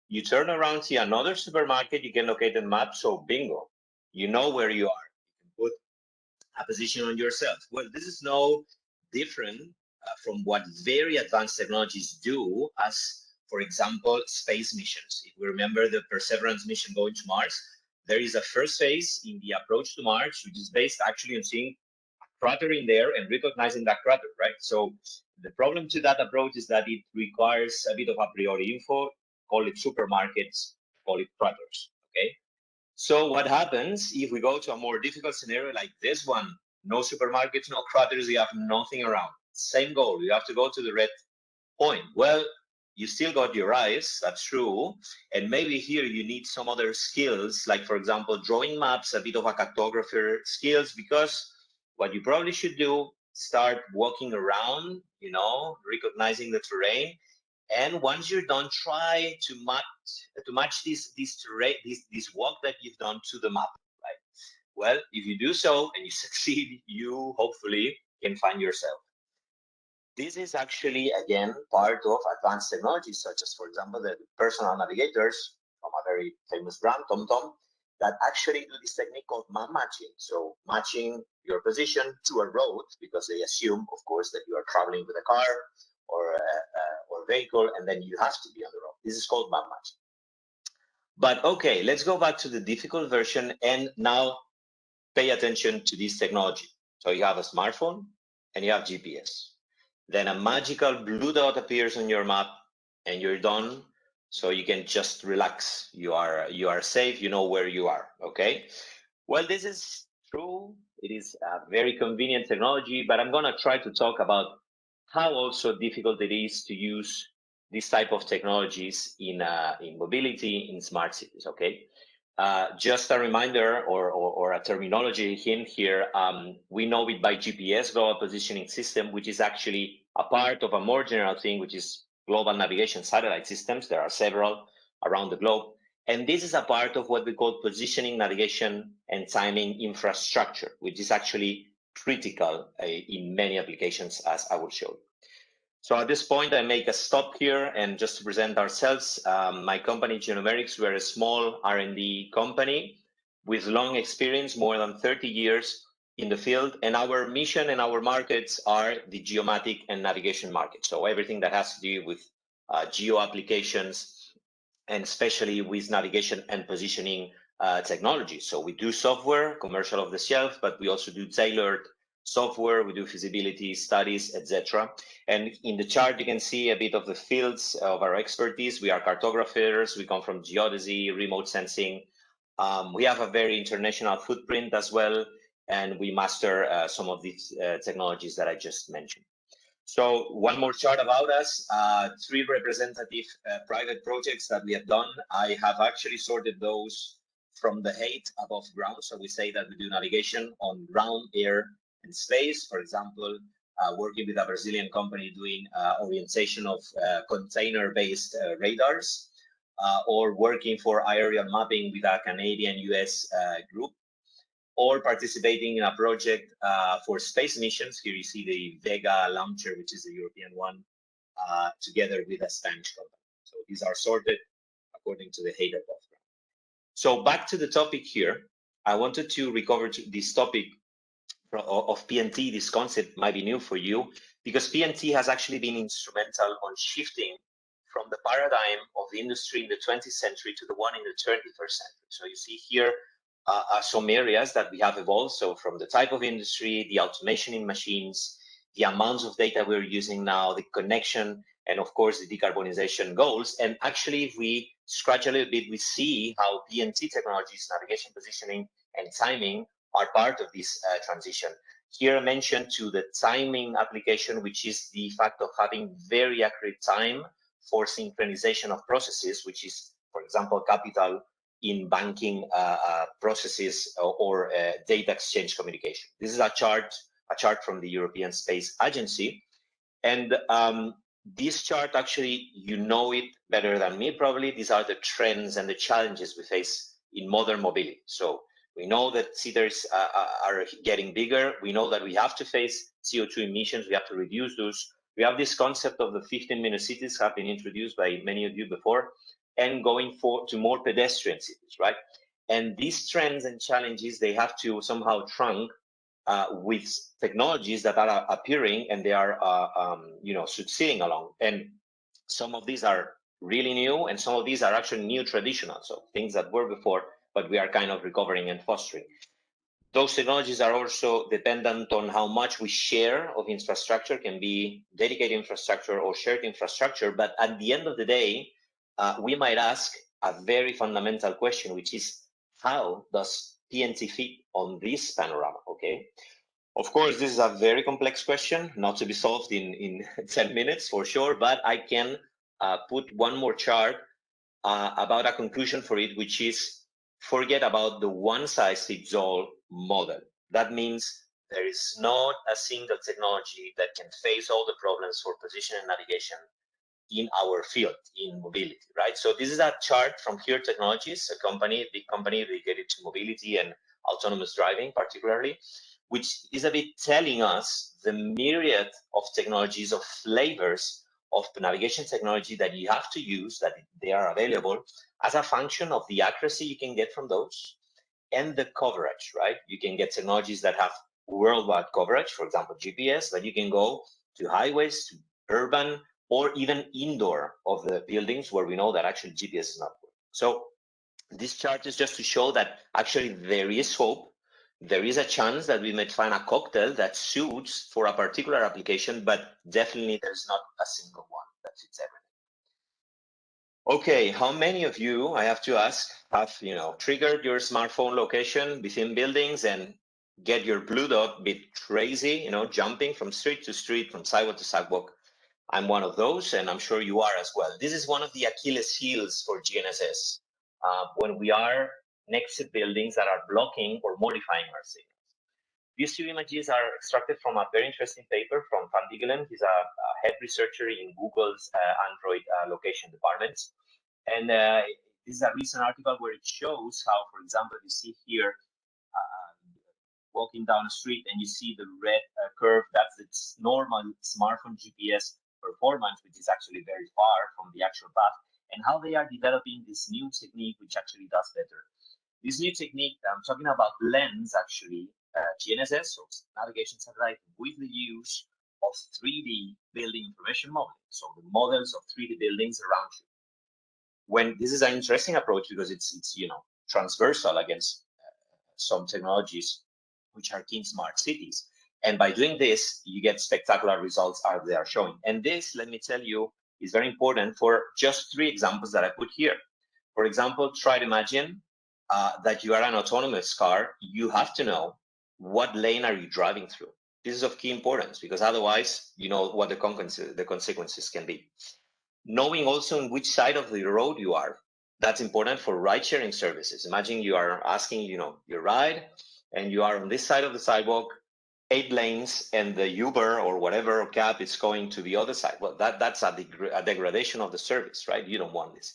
Speaker 2: You turn around, see another supermarket, you can locate the map, so bingo, you know where you are. You can put a position on yourself. Well, this is no different from what very advanced technologies do, as, for example, space missions. If we remember the Perseverance mission going to Mars, there is a first phase in the approach to Mars, which is based actually on seeing a crater in there and recognizing that crater, right? So the problem to that approach is that it requires a bit of a priori info, call it supermarkets, call it craters, okay? So what happens if we go to a more difficult scenario like this one? No supermarkets, no craters, you have nothing around. Same goal, you have to go to the red point. Well, you still got your eyes, that's true. And maybe here you need some other skills, like for example, drawing maps, a bit of a cartographer skills, because what you probably should do, start walking around, recognizing the terrain. And once you're done, try to match this terrain, this walk that you've done to the map, right? Well, if you do so and you succeed, you hopefully can find yourself. This is actually, again, part of advanced technologies, such as, for example, the personal navigators from a very famous brand, TomTom, that actually do this technique called map matching. So matching your position to a road, because they assume, of course, that you are traveling with a car or vehicle, and then you have to be on the road. This is called map matching. But okay, let's go back to the difficult version and now pay attention to this technology. So you have a smartphone and you have GPS. Then a magical blue dot appears on your map and you're done. So you can just relax. You are safe, you know where you are, okay? Well, this is true. It is a very convenient technology, but I'm gonna try to talk about how also difficult it is to use this type of technologies in mobility in smart cities, okay? Just a reminder or a terminology hint here, we know it by GPS, Global Positioning System, which is actually a part of a more general thing, which is global navigation satellite systems. There are several around the globe. And this is a part of what we call positioning, navigation, and timing infrastructure, which is actually critical in many applications, as I will show you. So at this point, I make a stop here, and just to present ourselves, my company, Geonomerics, we're a small R&D company with long experience, more than 30 years in the field, and our mission and our markets are the geomatic and navigation market. So everything that has to do with geo applications, and especially with navigation and positioning technology. So we do software, commercial off the shelf, but we also do tailored software, we do feasibility studies, etc. And in the chart, you can see a bit of the fields of our expertise. We are cartographers, we come from geodesy, remote sensing. We have a very international footprint as well, and we master some of these technologies that I just mentioned. So one more chart about us, 3 representative private projects that we have done. I have actually sorted those from the height above ground. So we say that we do navigation on ground, air, and space. For example, working with a Brazilian company doing orientation of container-based radars, or working for aerial mapping with a Canadian-US group, or participating in a project for space missions. Here you see the Vega launcher, which is the European one, together with a Spanish company. So these are sorted according to the height above ground. So back to the topic here, I wanted to recover this topic of PNT. This concept might be new for you, because PNT has actually been instrumental on shifting from the paradigm of the industry in the 20th century to the one in the 21st century. So you see here are some areas that we have evolved. So from the type of industry, the automation in machines, the amounts of data we're using now, the connection, and of course the decarbonization goals. And actually, if we scratch a little bit, we see how PNT technologies, navigation, positioning, and timing are part of this transition. Here I mentioned to the timing application, which is the fact of having very accurate time for synchronization of processes, which is, for example, capital in banking processes or data exchange communication. This is a chart from the European Space Agency. And this chart, actually, you know it better than me, probably. These are the trends and the challenges we face in modern mobility. So we know that cities are getting bigger. We know that we have to face CO2 emissions. We have to reduce those. We have this concept of the 15-minute cities have been introduced by many of you before, and going to more pedestrian cities, right? And these trends and challenges, they have to somehow trunk with technologies that are appearing, and they are, succeeding along. And some of these are really new, and some of these are actually new traditional, so things that were before, but we are kind of recovering and fostering. Those technologies are also dependent on how much we share of infrastructure, can be dedicated infrastructure or shared infrastructure. But at the end of the day, we might ask a very fundamental question, which is, how does PNT fit on this panorama, okay? Of course, this is a very complex question, not to be solved in 10 minutes for sure, but I can put one more chart about a conclusion for it, which is, forget about the one-size-fits-all model. That means there is not a single technology that can face all the problems for position and navigation in our field, in mobility, right? So this is a chart from Here Technologies, a big company dedicated to mobility and autonomous driving particularly, which is a bit telling us the myriad of technologies, of flavors of navigation technology that you have to use, that they are available as a function of the accuracy you can get from those and the coverage, right? You can get technologies that have worldwide coverage, for example, GPS, but you can go to highways, to urban, or even indoor of the buildings where we know that actually GPS is not working. So this chart is just to show that actually there is hope. There is a chance that we might find a cocktail that suits for a particular application, but definitely there's not a single one that fits everything. Okay, how many of you, I have to ask, have triggered your smartphone location within buildings and get your blue dot bit crazy, jumping from street to street, from sidewalk to sidewalk? I'm one of those, and I'm sure you are as well. This is one of the Achilles heels for GNSS. When we are next to buildings that are blocking or modifying our signals. These two images are extracted from a very interesting paper from Van Diggelen. He's a head researcher in Google's Android location departments. And this is a recent article where it shows how, for example, you see here, walking down the street and you see the red curve, that's its normal smartphone GPS performance, which is actually very far from the actual path, and how they are developing this new technique, which actually does better. This new technique, I'm talking about lens, actually, GNSS, so navigation satellite, with the use of 3D building information modeling, so the models of 3D buildings around you. When this is an interesting approach because it's transversal against some technologies which are key in smart cities. And by doing this, you get spectacular results as they are showing. And this, let me tell you, is very important for just 3 examples that I put here. For example, try to imagine that you are an autonomous car. You have to know what lane are you driving through. This is of key importance because otherwise, you know what the consequences can be. Knowing also on which side of the road you are, that's important for ride-sharing services. Imagine you are asking, your ride, and you are on this side of the sidewalk, 8 lanes, and the Uber or whatever cab is going to the other side. Well, that's a degradation of the service, right? You don't want this.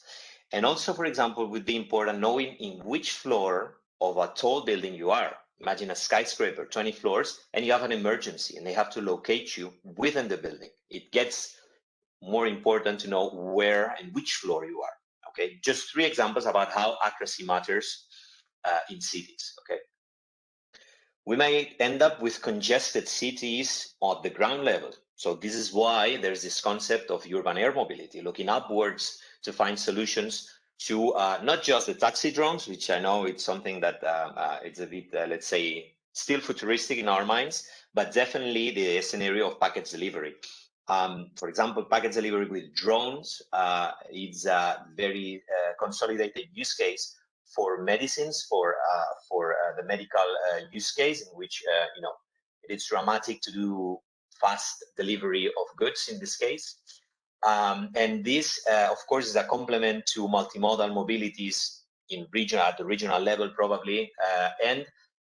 Speaker 2: And also, for example, would be important knowing in which floor of a tall building you are. Imagine a skyscraper, 20 floors, and you have an emergency, and they have to locate you within the building. It gets more important to know where and which floor you are. Okay, just 3 examples about how accuracy matters in cities. Okay. We may end up with congested cities at the ground level. So this is why there's this concept of urban air mobility, looking upwards to find solutions to not just the taxi drones, which I know it's something that it's a bit, let's say, still futuristic in our minds, but definitely the scenario of package delivery. For example, package delivery with drones is a very consolidated use case for medicines, for the medical use case, in which it is dramatic to do fast delivery of goods in this case. And this, of course, is a complement to multimodal mobilities at the regional level, probably. And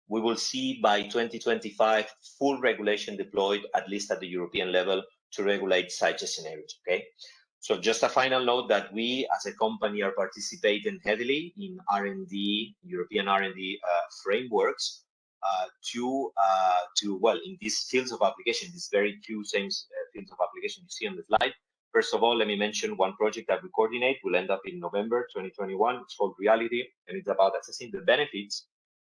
Speaker 2: we will see by 2025 full regulation deployed, at least at the European level, to regulate such scenarios. Okay. So just a final note that we as a company are participating heavily in R&D, European R&D frameworks well, in these fields of application, these very few same fields of application you see on the slide. First of all, let me mention one project that we coordinate. Will end up in November 2021. It's called Reality, and it's about assessing the benefits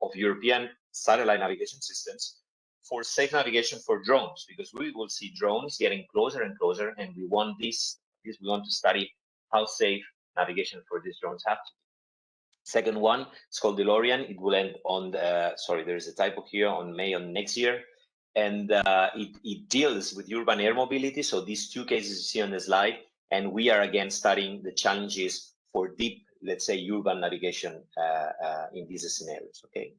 Speaker 2: of European satellite navigation systems for safe navigation for drones, because we will see drones getting closer and closer, and we want we want to study how safe navigation for these drones have to be. Second one, it's called DeLorean. It will end on there is a typo here, on May of next year. And it deals with urban air mobility. So these 2 cases you see on the slide, and we are again studying the challenges for deep, let's say, urban navigation in these scenarios, okay?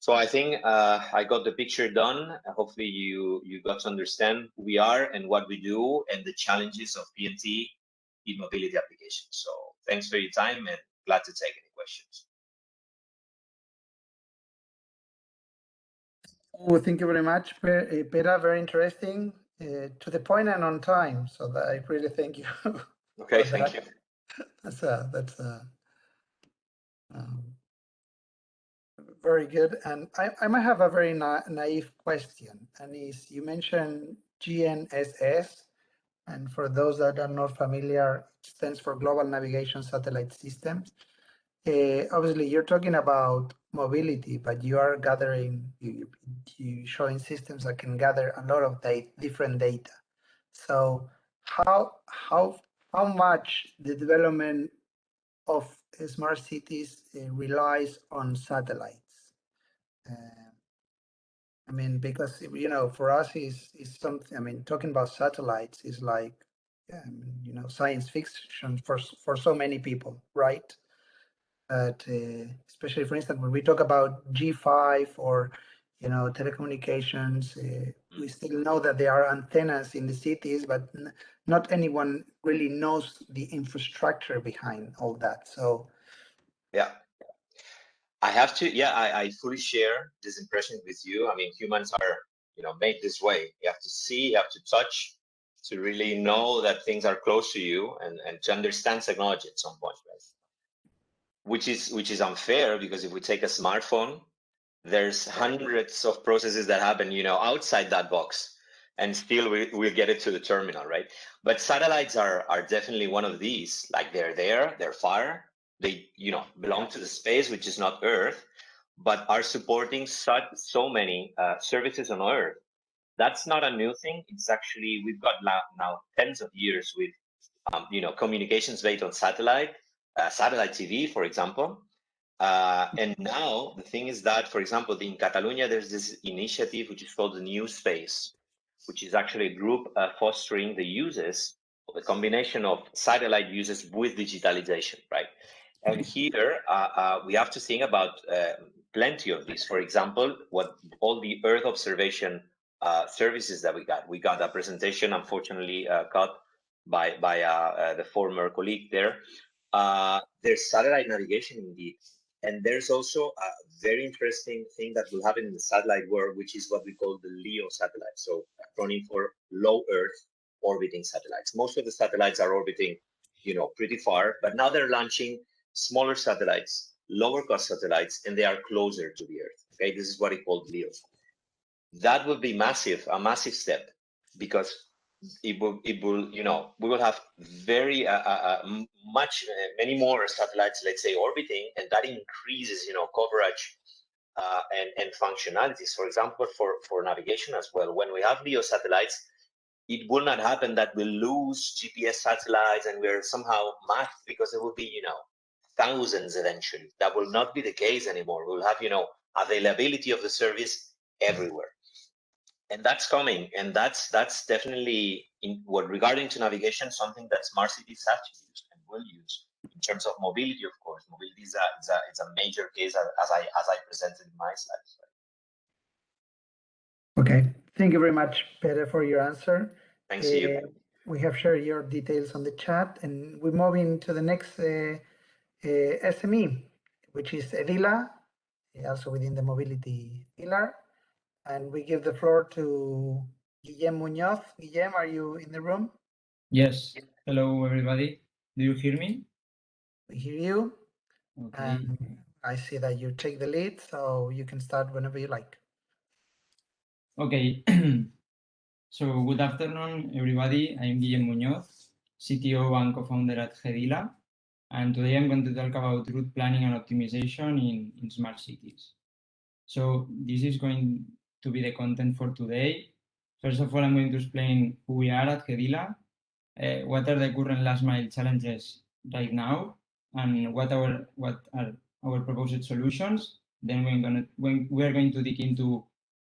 Speaker 2: So I think I got the picture done. Hopefully you got to understand who we are and what we do and the challenges of PNT in mobility applications. So thanks for your time and glad to take any questions.
Speaker 10: Oh, thank you very much, Pera. Very interesting, to the point and on time. So that I really thank you.
Speaker 2: Okay, thank you.
Speaker 10: very good. And I might have a very naive question. And is you mentioned GNSS, and for those that are not familiar, it stands for Global Navigation Satellite Systems. Obviously, you're talking about mobility, but you are gathering, you showing systems that can gather a lot of different data. So how much the development of smart cities relies on satellites? I mean, because for us is something. I mean, talking about satellites is like science fiction for so many people, right? But especially, for instance, when we talk about G5 or telecommunications, we still know that there are antennas in the cities, but not anyone really knows the infrastructure behind all that. So
Speaker 2: yeah, I have to. Yeah, I fully share this impression with you. I mean, humans are made this way. You have to see, you have to touch, to really know that things are close to you, and to understand technology at some point, right? Which is unfair, because if we take a smartphone, there's hundreds of processes that happen outside that box, and still we'll get it to the terminal, right? But satellites are definitely one of these. Like, they're far, they belong to the space, which is not Earth, but are supporting so many services on Earth. That's not a new thing. It's actually, we've got now tens of years with communications based on satellite TV, for example. And now the thing is that, for example, in Catalonia, there's this initiative which is called the New Space, which is actually a group fostering the uses, the combination of satellite uses with digitalization, right? And here we have to think about plenty of these. For example, all the Earth observation services that we got. We got a presentation, unfortunately, cut by the former colleague there. There's satellite navigation indeed. And there's also a very interesting thing that will happen in the satellite world, which is what we call the LEO satellite. So acronym for low Earth orbiting satellites. Most of the satellites are orbiting, pretty far, but now they're launching smaller satellites, lower cost satellites, and they are closer to the Earth. Okay, this is what we call LEO. That will be massive, a massive step, because it will, we will have very many more satellites, let's say, orbiting, and that increases, coverage and functionalities. For example, for navigation as well. When we have LEO satellites, it will not happen that we lose GPS satellites and we're somehow masked, because there will be, thousands eventually. That will not be the case anymore. We'll have, availability of the service everywhere. And that's coming, and that's definitely, regarding to navigation, something that smart cities have to use and will use. In terms of mobility, of course, mobility is a major case, as I presented in my slides.
Speaker 10: Okay, thank you very much, Peter, for your answer.
Speaker 2: Thanks to you.
Speaker 10: We have shared your details on the chat, and we're moving to the next SME, which is Edila, also within the mobility pillar. And we give the floor to Guillem Munoz. Guillem, are you in the room?
Speaker 6: Yes. Hello, everybody. Do you hear me?
Speaker 10: We hear you.
Speaker 6: Okay.
Speaker 10: And I see that you take the lead, so you can start whenever you like.
Speaker 6: Okay. So good afternoon, everybody. I'm Guillem Munoz, CTO and co-founder at Hedila. And today I'm going to talk about route planning and optimization in smart cities. So this is going to be the content for today. First of all, I'm going to explain who we are at Hedila, what are the current last mile challenges right now, and what are our proposed solutions. Then we're going to dig into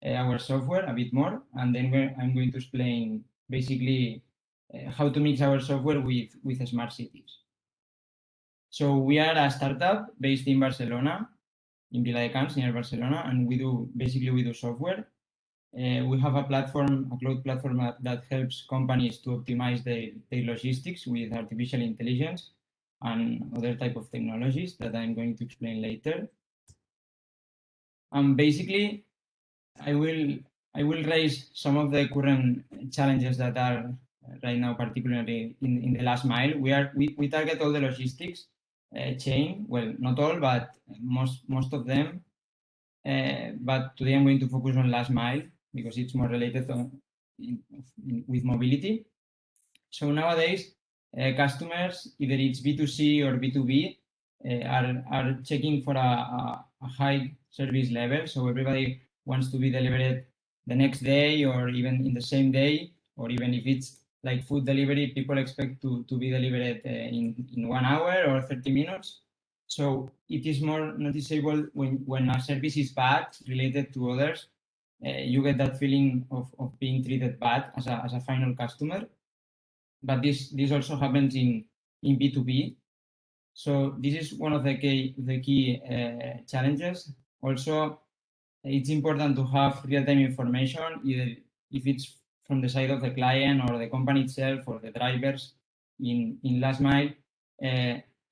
Speaker 6: our software a bit more, and then I'm going to explain basically how to mix our software with smart cities. So we are a startup based in Barcelona, in Viladecans, near Barcelona, and we do software. We have a platform, a cloud platform that helps companies to optimize their logistics with artificial intelligence and other type of technologies that I'm going to explain later. Basically, I will raise some of the current challenges that are right now, particularly in the last mile. We target all the logistics chain. Well, not all, but most of them. but today I'm going to focus on last mile because it's more related with mobility. So nowadays, customers, either it's B2C or B2B, are checking for a high service level. So everybody wants to be delivered the next day or even in the same day, or even if it's like food delivery, people expect to be delivered in 1 hour or 30 minutes. So it is more noticeable when a service is bad related to others. You get that feeling of being treated bad as a final customer. But this also happens in B2B. So this is one of the key challenges. Also, it's important to have real-time information, either if it's from the side of the client or the company itself or the drivers in last mile.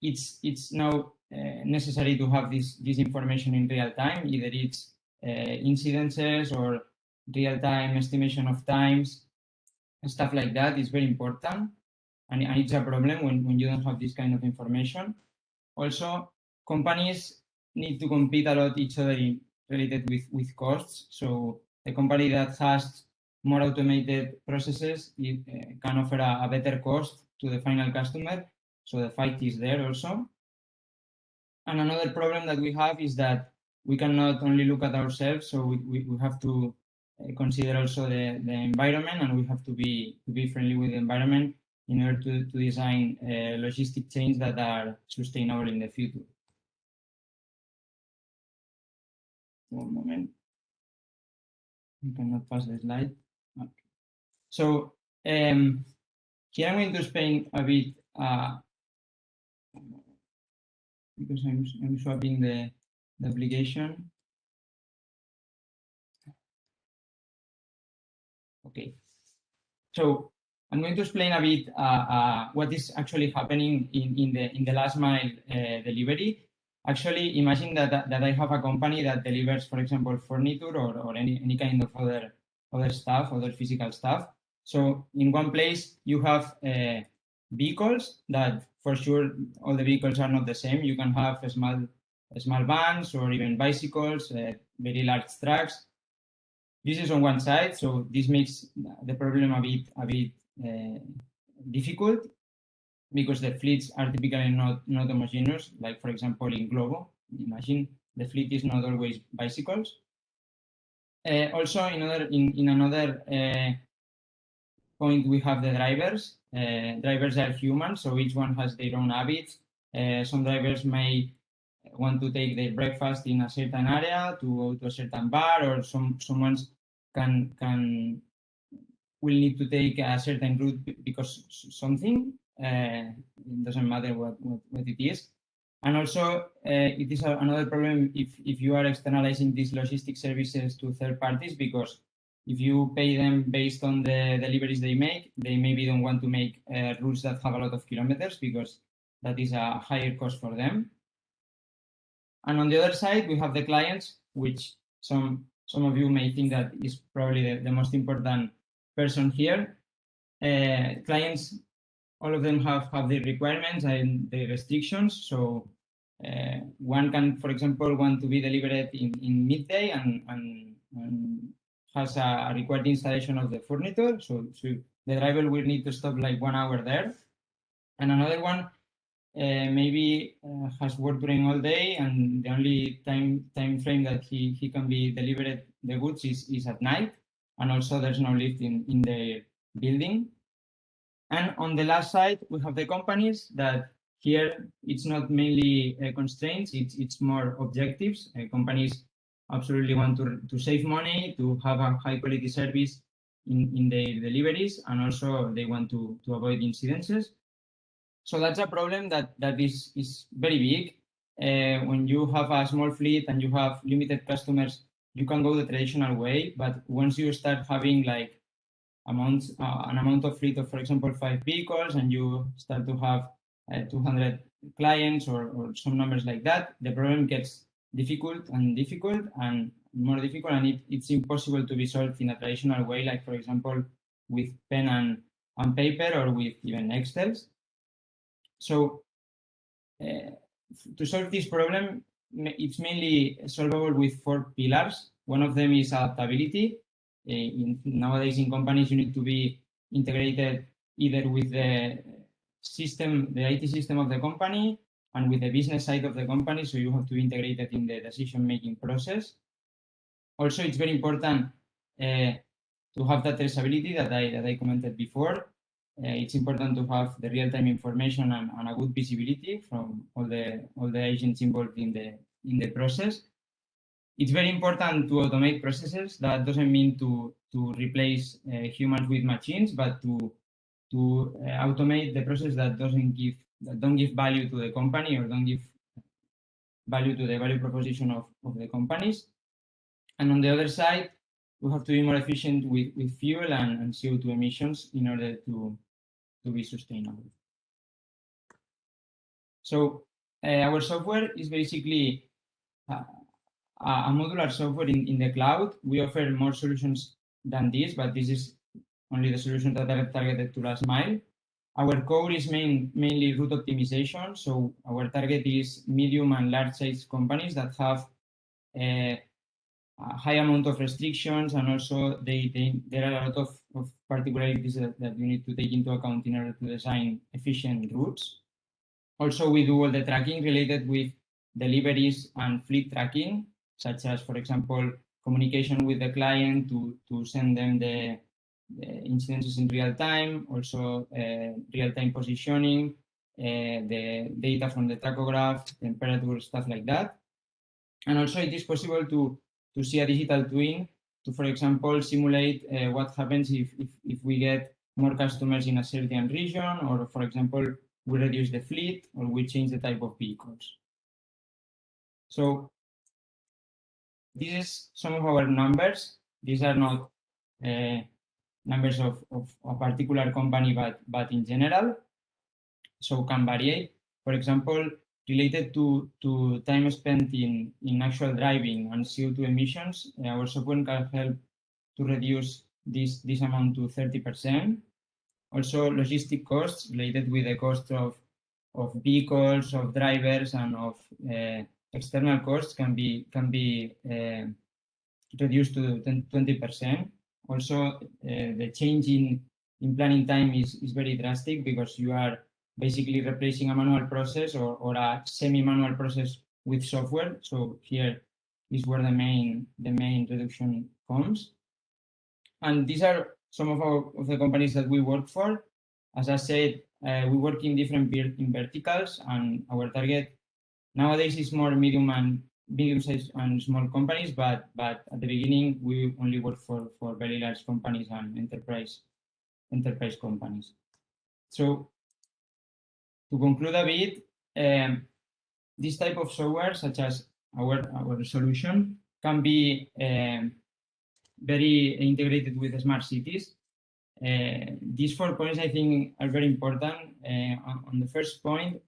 Speaker 6: It's now necessary to have this information in real time, either it's incidences or real-time estimation of times, stuff like that is very important. And it's a problem when you don't have this kind of information. Also, companies need to compete a lot each other related with costs. So the company that has more automated processes, it can offer a better cost to the final customer. So the fight is there also. And another problem that we have is that we cannot only look at ourselves. So we have to consider also the environment, and we have to be friendly with the environment in order to design logistic chains that are sustainable in the future. One moment. You cannot pass the slide. Okay. So here I'm going to explain a bit because I'm swapping the application. Okay. So I'm going to explain a bit what is actually happening in the last mile delivery. Actually, imagine that I have a company that delivers, for example, furniture or any kind of other stuff, other physical stuff. So in one place you have vehicles that, for sure, all the vehicles are not the same. You can have small vans or even bicycles, very large trucks. This is on one side, so this makes the problem a bit difficult because the fleets are typically not homogeneous. Like, for example, in Globo, imagine the fleet is not always bicycles. Also, in another point, we have the drivers. Drivers are human, so each one has their own habits. Some drivers may want to take their breakfast in a certain area to go to a certain bar, or someone will need to take a certain route because something. It doesn't matter what it is. And also, it is another problem if you are externalizing these logistic services to third parties, because if you pay them based on the deliveries they maybe don't want to make routes that have a lot of kilometers, because that is a higher cost for them. And on the other side, we have the clients, which some of you may think that is probably the most important person here. Clients, all of them have their requirements and their restrictions. So one can, for example, want to be delivered in midday and has a required installation of the furniture. So the driver will need to stop like 1 hour there. And another one maybe has worked during all day, and the only time frame that he can be delivered the goods is at night. And also there's no lift in the building. And on the last side, we have the companies that here it's not mainly constraints, it's more objectives. Companies absolutely want to save money, to have a high quality service in their deliveries, and also they want to avoid incidences. So that's a problem that is very big. When you have a small fleet and you have limited customers, you can go the traditional way, but once you start having like an amount of fleet of, for example, 5 vehicles, and you start to have 200 clients or some numbers like that, the problem gets difficult and more difficult, and it's impossible to be solved in a traditional way, like, for example, with pen and paper or with even Excels. So to solve this problem, it's mainly solvable with 4 pillars. One of them is adaptability. Nowadays in companies, you need to be integrated either with the system, the IT system of the company, and with the business side of the company. So you have to integrate it in the decision-making process. Also, it's very important to have that traceability that I commented before. It's important to have the real-time information and a good visibility from all the agents involved in the process. It's very important to automate processes. That doesn't mean to replace humans with machines, but to automate the process that don't give value to the company or don't give value to the value proposition of the companies. And on the other side, we have to be more efficient with fuel and CO2 emissions in order to be sustainable. So our software is basically a modular software in the cloud. We offer more solutions than this, but this is only the solutions that are targeted to last mile. Our core is mainly route optimization. So our target is medium and large size companies that have a high amount of restrictions, and also there are a lot of particularities that you need to take into account in order to design efficient routes. Also, we do all the tracking related with deliveries and fleet tracking, such as, for example, communication with the client to send them the incidences in real time, also real-time positioning, the data from the tachograph, temperature, stuff like that. And also it is possible to see a digital twin to, for example, simulate what happens if we get more customers in a certain region, or, for example, we reduce the fleet or we change the type of vehicles. So this is some of our numbers. These are not numbers of a particular company, but in general. So can vary. For example, related to time spent in actual driving and CO2 emissions, our software can help to reduce this amount to 30%. Also, logistic costs related with the cost of vehicles, of drivers, and of external costs can be reduced to 20%. Also, the change in planning time is very drastic, because you are basically replacing a manual process or a semi-manual process with software. So here is where the main reduction comes. And these are some of the companies that we work for. As I said, we work in different verticals, and our target nowadays is more medium-sized and small companies, but at the beginning we only work for very large companies and enterprise companies. So to conclude a bit, this type of software, such as our solution, can be very integrated with smart cities. These 4 points, I think, are very important. On the first point,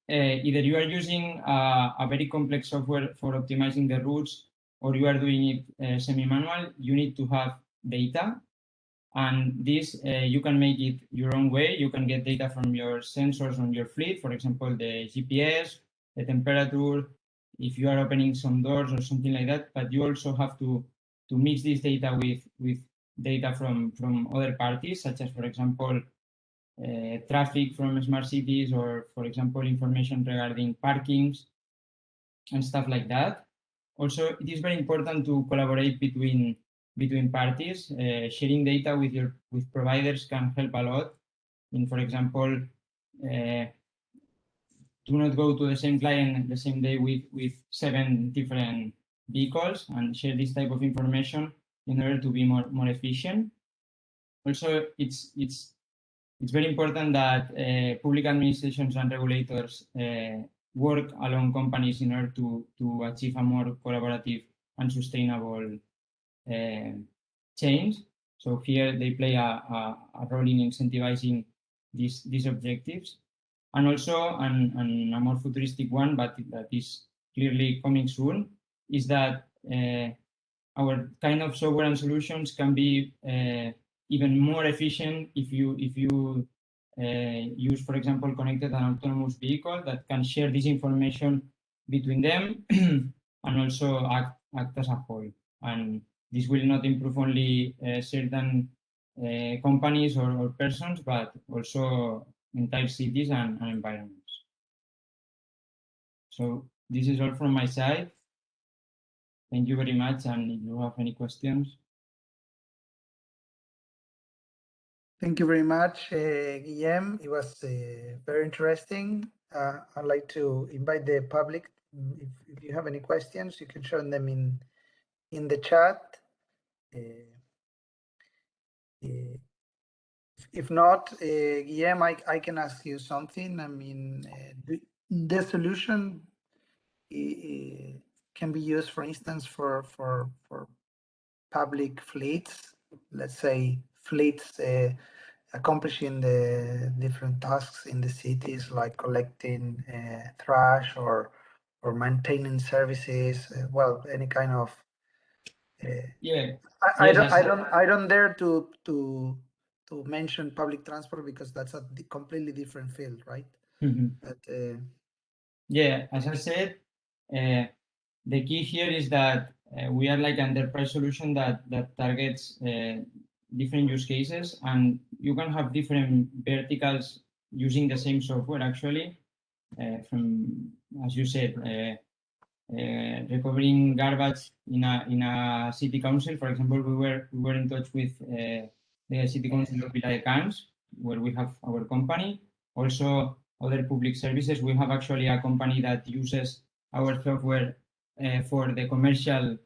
Speaker 6: either you are using a very complex software for optimizing the routes, or you are doing it semi-manual, you need to have data. And this, you can make it your own way. You can get data from your sensors on your fleet, for example, the GPS, the temperature, if you are opening some doors or something like that. But you also have to mix this data with data from other parties, such as, for example, traffic from smart cities, or, for example, information regarding parkings and stuff like that. Also, it is very important to collaborate between parties. Sharing data with providers can help a lot. For example, do not go to the same client the same day with 7 different vehicles, and share this type of information in order to be more efficient. Also, it's very important that public administrations and regulators work along companies in order to achieve a more collaborative and sustainable change. So here they play a role in incentivizing these objectives. And also, and a more futuristic one, but that is clearly coming soon, is that our kind of software and solutions can be even more efficient if you use, for example, connected and autonomous vehicle that can share this information between them and also act as a whole. And this will not improve only certain companies or persons, but also entire cities and environments. So this is all from my side. Thank you very much. And if you have any questions.
Speaker 10: Thank you very much, Guillem. It was very interesting. I'd like to invite the public. If you have any questions, you can show them in the chat. If not, Guillem, I can ask you something. I mean, the solution can be used, for instance, for public fleets. Let's say fleets accomplishing the different tasks in the cities, like collecting trash or maintaining services. Well, any kind of.
Speaker 6: Yeah.
Speaker 10: I don't dare to mention public transport because that's a completely different field, right?
Speaker 6: Mm-hmm.
Speaker 10: But,
Speaker 6: yeah, as I said, the key here is that we are like an enterprise solution that targets different use cases, and you can have different verticals using the same software actually. From, as you said, recovering garbage in a city council. For example, we were in touch with the city council of Vila de Cans, where we have our company. Also, other public services. We have actually a company that uses our software for the commercial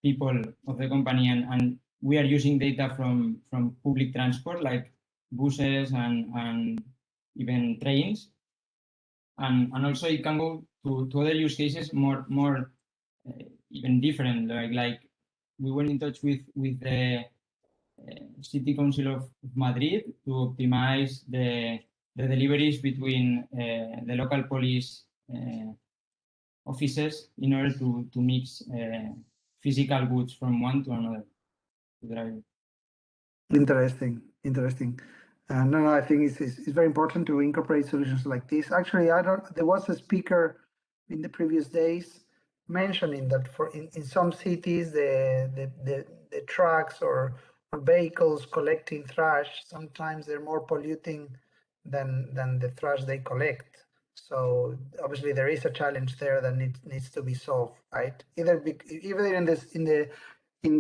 Speaker 6: people of the company, and we are using data from public transport like buses and even trains. And also it can go to other use cases more even different. Like we were in touch with the City Council of Madrid to optimize the deliveries between the local police offices in order to mix physical goods from one to another.
Speaker 10: Interesting. No, I think it's very important to incorporate solutions like this. Actually, there was a speaker in the previous days mentioning that in some cities the trucks or vehicles collecting trash, sometimes they're more polluting than the trash they collect. So obviously there is a challenge there that needs to be solved, right? Either in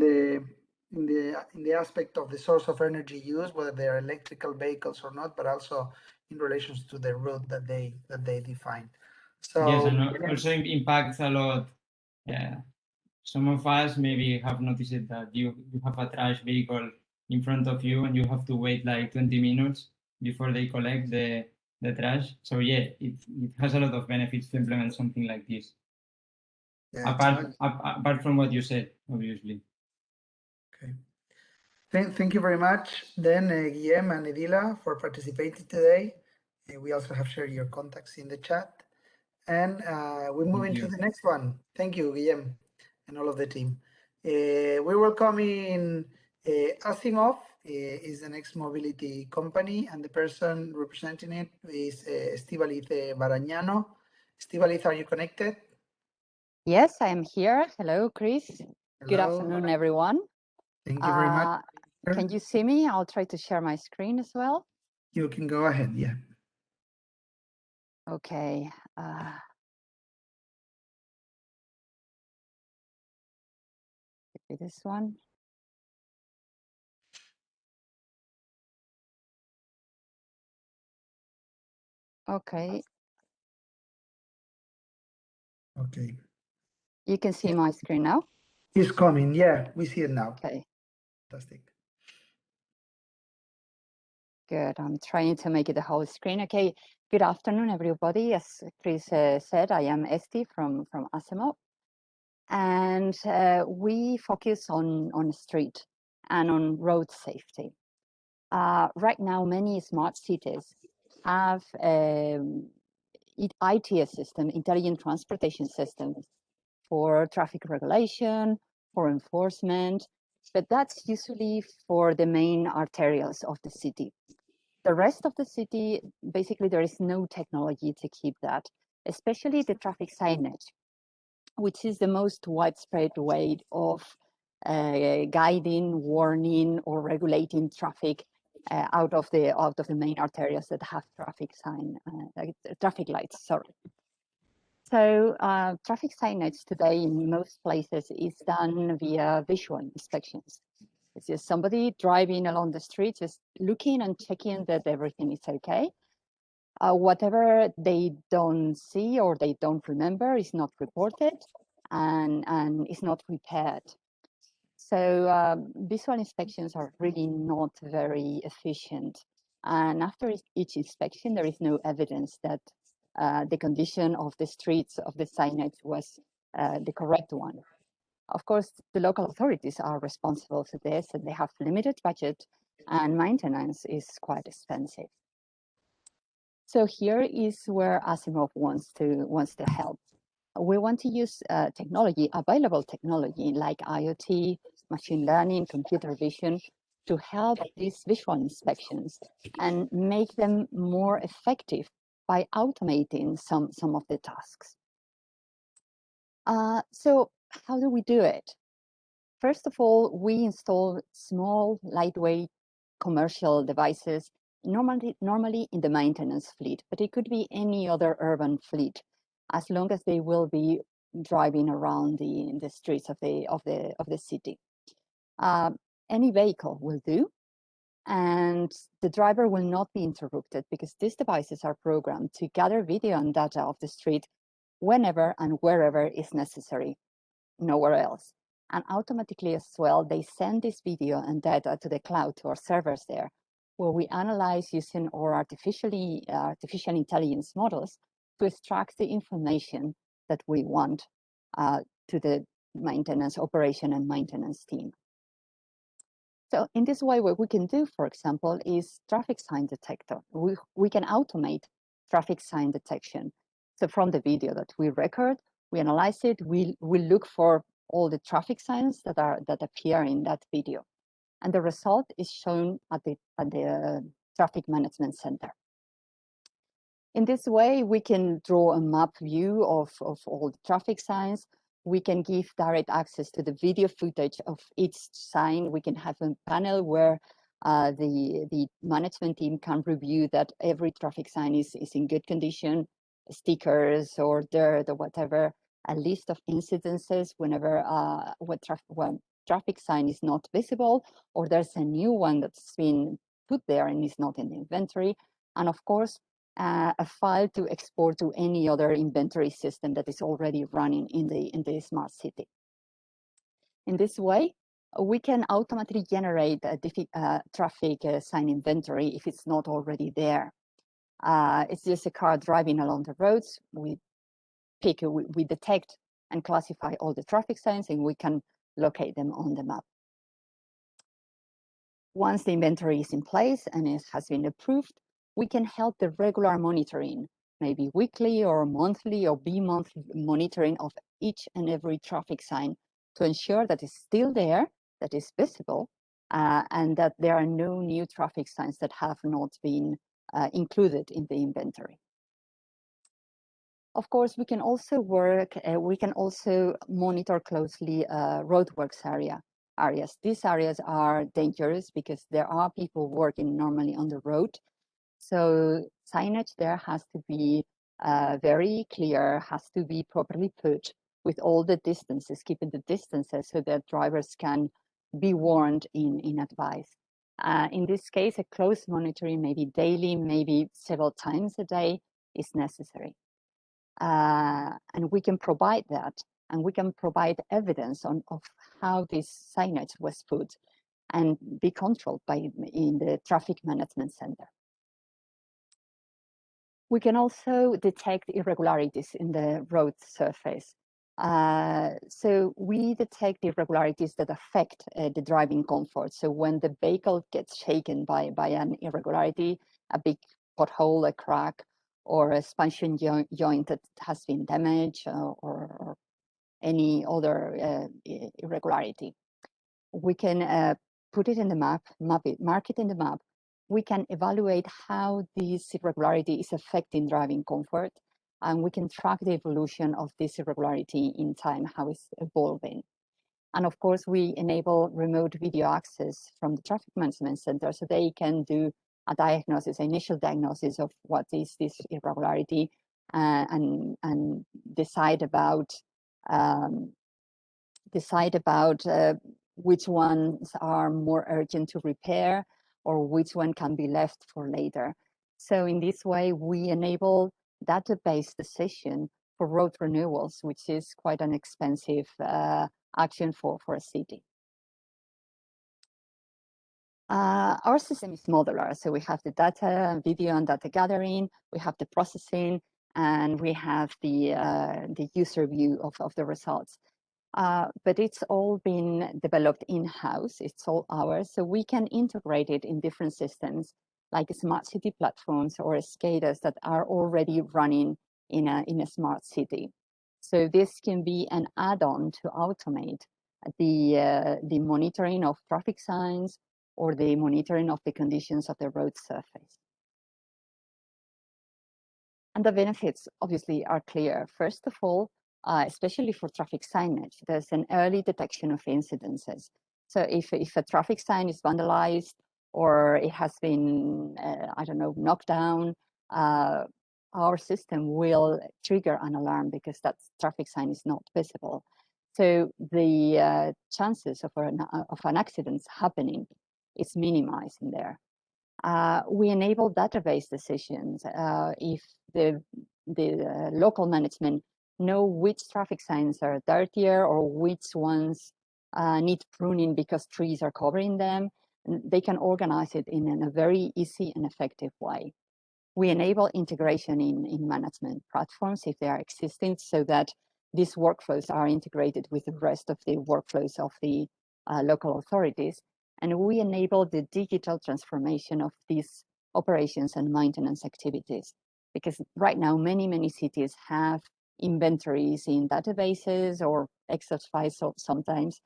Speaker 10: the aspect of the source of energy used, whether they are electrical vehicles or not, but also in relation to the route that they define. So
Speaker 6: yes, and also impacts a lot. Some of us maybe have noticed that you have a trash vehicle in front of you and you have to wait like 20 minutes before they collect the trash. So yeah, it has a lot of benefits to implement something like this. Yeah, apart from what you said, obviously.
Speaker 10: Okay. Thank you very much, then Guillem and Edila, for participating today. We also have shared your contacts in the chat. And we move into the next one. Thank you, Guillem, and all of the team. We're welcoming Asimov, is the next mobility company, and the person representing it is Estíbaliz Barañano. Estíbaliz, are you connected?
Speaker 5: Yes, I am here. Hello, Chris.
Speaker 10: Hello.
Speaker 5: Good afternoon, everyone.
Speaker 10: Thank you very much.
Speaker 5: Can you see me? I'll try to share my screen as well.
Speaker 10: You can go ahead, yeah.
Speaker 5: Okay. Maybe this one. Okay.
Speaker 10: Okay.
Speaker 5: You can see my screen now?
Speaker 10: It's coming, yeah, we see it now.
Speaker 5: Okay.
Speaker 10: Fantastic.
Speaker 5: Good. I'm trying to make it the whole screen. Okay. Good afternoon, everybody. As Chris said, I am Esti from Asimov, and we focus on street and on road safety. Right now, many smart cities have ITS system, intelligent transportation systems, for traffic regulation, for enforcement, but that's usually for the main arterials of the city. The rest of the city, basically, there is no technology to keep that especially the traffic signage, which is the most widespread way of guiding, warning, or regulating traffic out of the main arterials that have traffic lights. Sorry. So traffic signage today in most places is done via visual inspections. It's just somebody driving along the street, just looking and checking that everything is okay. Whatever they don't see or they don't remember is not reported and is not repaired. So visual inspections are really not very efficient. And after each inspection, there is no evidence that the condition of the streets of the signage was the correct one. Of course, the local authorities are responsible for this, and they have limited budget, and maintenance is quite expensive. So here is where Asimov wants to help. We want to use technology, available technology like IoT, machine learning, computer vision, to help these visual inspections and make them more effective by automating some of the tasks. So how do we do it? First of all, we install small, lightweight commercial devices, normally in the maintenance fleet, but it could be any other urban fleet, as long as they will be driving around the streets of the city. Any vehicle will do, and the driver will not be interrupted because these devices are programmed to gather video and data of the street whenever and wherever is necessary, nowhere else. And automatically as well, they send this video and data to the cloud, to our servers there, where we analyze using our artificial intelligence models to extract the information that we want to the maintenance, operation and maintenance team. So in this way, what we can do, for example, is traffic sign detector. We can automate traffic sign detection. So from the video that we record, we analyze it, we look for all the traffic signs that appear in that video. And the result is shown at the traffic management center. In this way, we can draw a map view of all the traffic signs. We can give direct access to the video footage of each sign. We can have a panel where the management team can review that every traffic sign is in good condition, stickers or dirt or whatever, a list of incidences whenever when traffic sign is not visible, or there's a new one that's been put there and is not in the inventory. And of course, a file to export to any other inventory system that is already running in the smart city. In this way, we can automatically generate a traffic sign inventory if it's not already there. It's just a car driving along the roads. We detect and classify all the traffic signs, and we can locate them on the map. Once the inventory is in place and it has been approved, we can help the regular monitoring, maybe weekly or monthly or bi-monthly monitoring of each and every traffic sign to ensure that it's still there, that is visible, and that there are no new traffic signs that have not been included in the inventory. Of course, we can also monitor closely roadworks areas. These areas are dangerous because there are people working normally on the road. So signage there has to be very clear, has to be properly put with all the distances, keeping the distances so that drivers can be warned in advance. In this case, a close monitoring, maybe daily, maybe several times a day, is necessary. And we can provide that, and we can provide evidence of how this signage was put and be controlled in the traffic management center. We can also detect irregularities in the road surface. So we detect irregularities that affect the driving comfort. So when the vehicle gets shaken by an irregularity, a big pothole, a crack, or a suspension joint that has been damaged, or any other irregularity, we can put it in the map, mark it in the map. We can evaluate how this irregularity is affecting driving comfort, and we can track the evolution of this irregularity in time, how it's evolving. And of course, we enable remote video access from the traffic management center, so they can do a diagnosis, initial diagnosis of what is this irregularity, and decide about which ones are more urgent to repair or which one can be left for later. So in this way, we enable database decision for road renewals, which is quite an expensive action for a city. Our system is modular, so we have the data, video and data gathering, we have the processing, and we have the user view of the results. But it's all been developed in-house, it's all ours, so we can integrate it in different systems like smart city platforms or SCADAs that are already running in a smart city. So this can be an add-on to automate the monitoring of traffic signs or the monitoring of the conditions of the road surface. And the benefits obviously are clear. First of all, especially for traffic signage, there's an early detection of incidences. So if a traffic sign is vandalized or it has been, I don't know, knocked down, our system will trigger an alarm because that traffic sign is not visible. So the chances of an accident happening is minimized in there. We enable database decisions. If the local management know which traffic signs are dirtier or which ones need pruning because trees are covering them, they can organize it in a very easy and effective way. We enable integration in management platforms if they are existing, so that these workflows are integrated with the rest of the workflows of the local authorities. And we enable the digital transformation of these operations and maintenance activities. Because right now, many cities have inventories in databases or Excel files sometimes,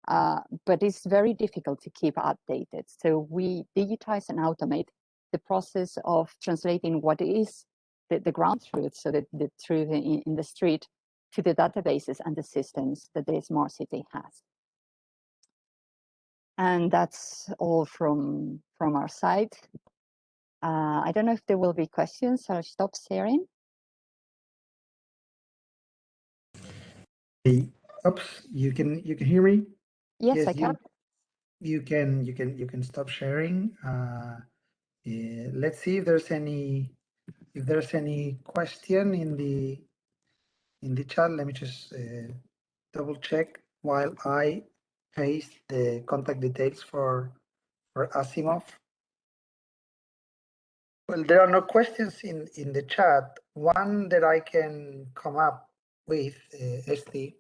Speaker 5: but it's very difficult to keep updated. So we digitize and automate the process of translating what is the ground truth, so the truth in the street, to the databases and the systems that the smart city has. And that's all from our side. I don't know if there will be questions. I'll stop sharing.
Speaker 10: Oops, you can hear me?
Speaker 5: Yes, I can.
Speaker 10: You can stop sharing. Let's see if there's any question in the chat. Let me just double check while I paste the contact details for Asimov. Well, there are no questions in the chat. One that I can come up with, Esti,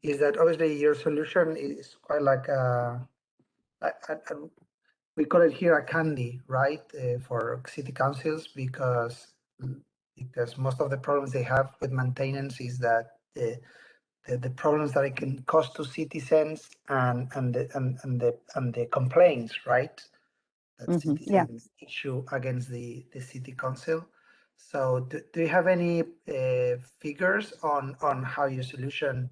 Speaker 10: is that obviously your solution is quite like we call it here a candy, right, for city councils, because most of the problems they have with maintenance is that the problems that it can cause to citizens and the complaints, right, that citizens issue against the city council. So do you have any figures on how your solution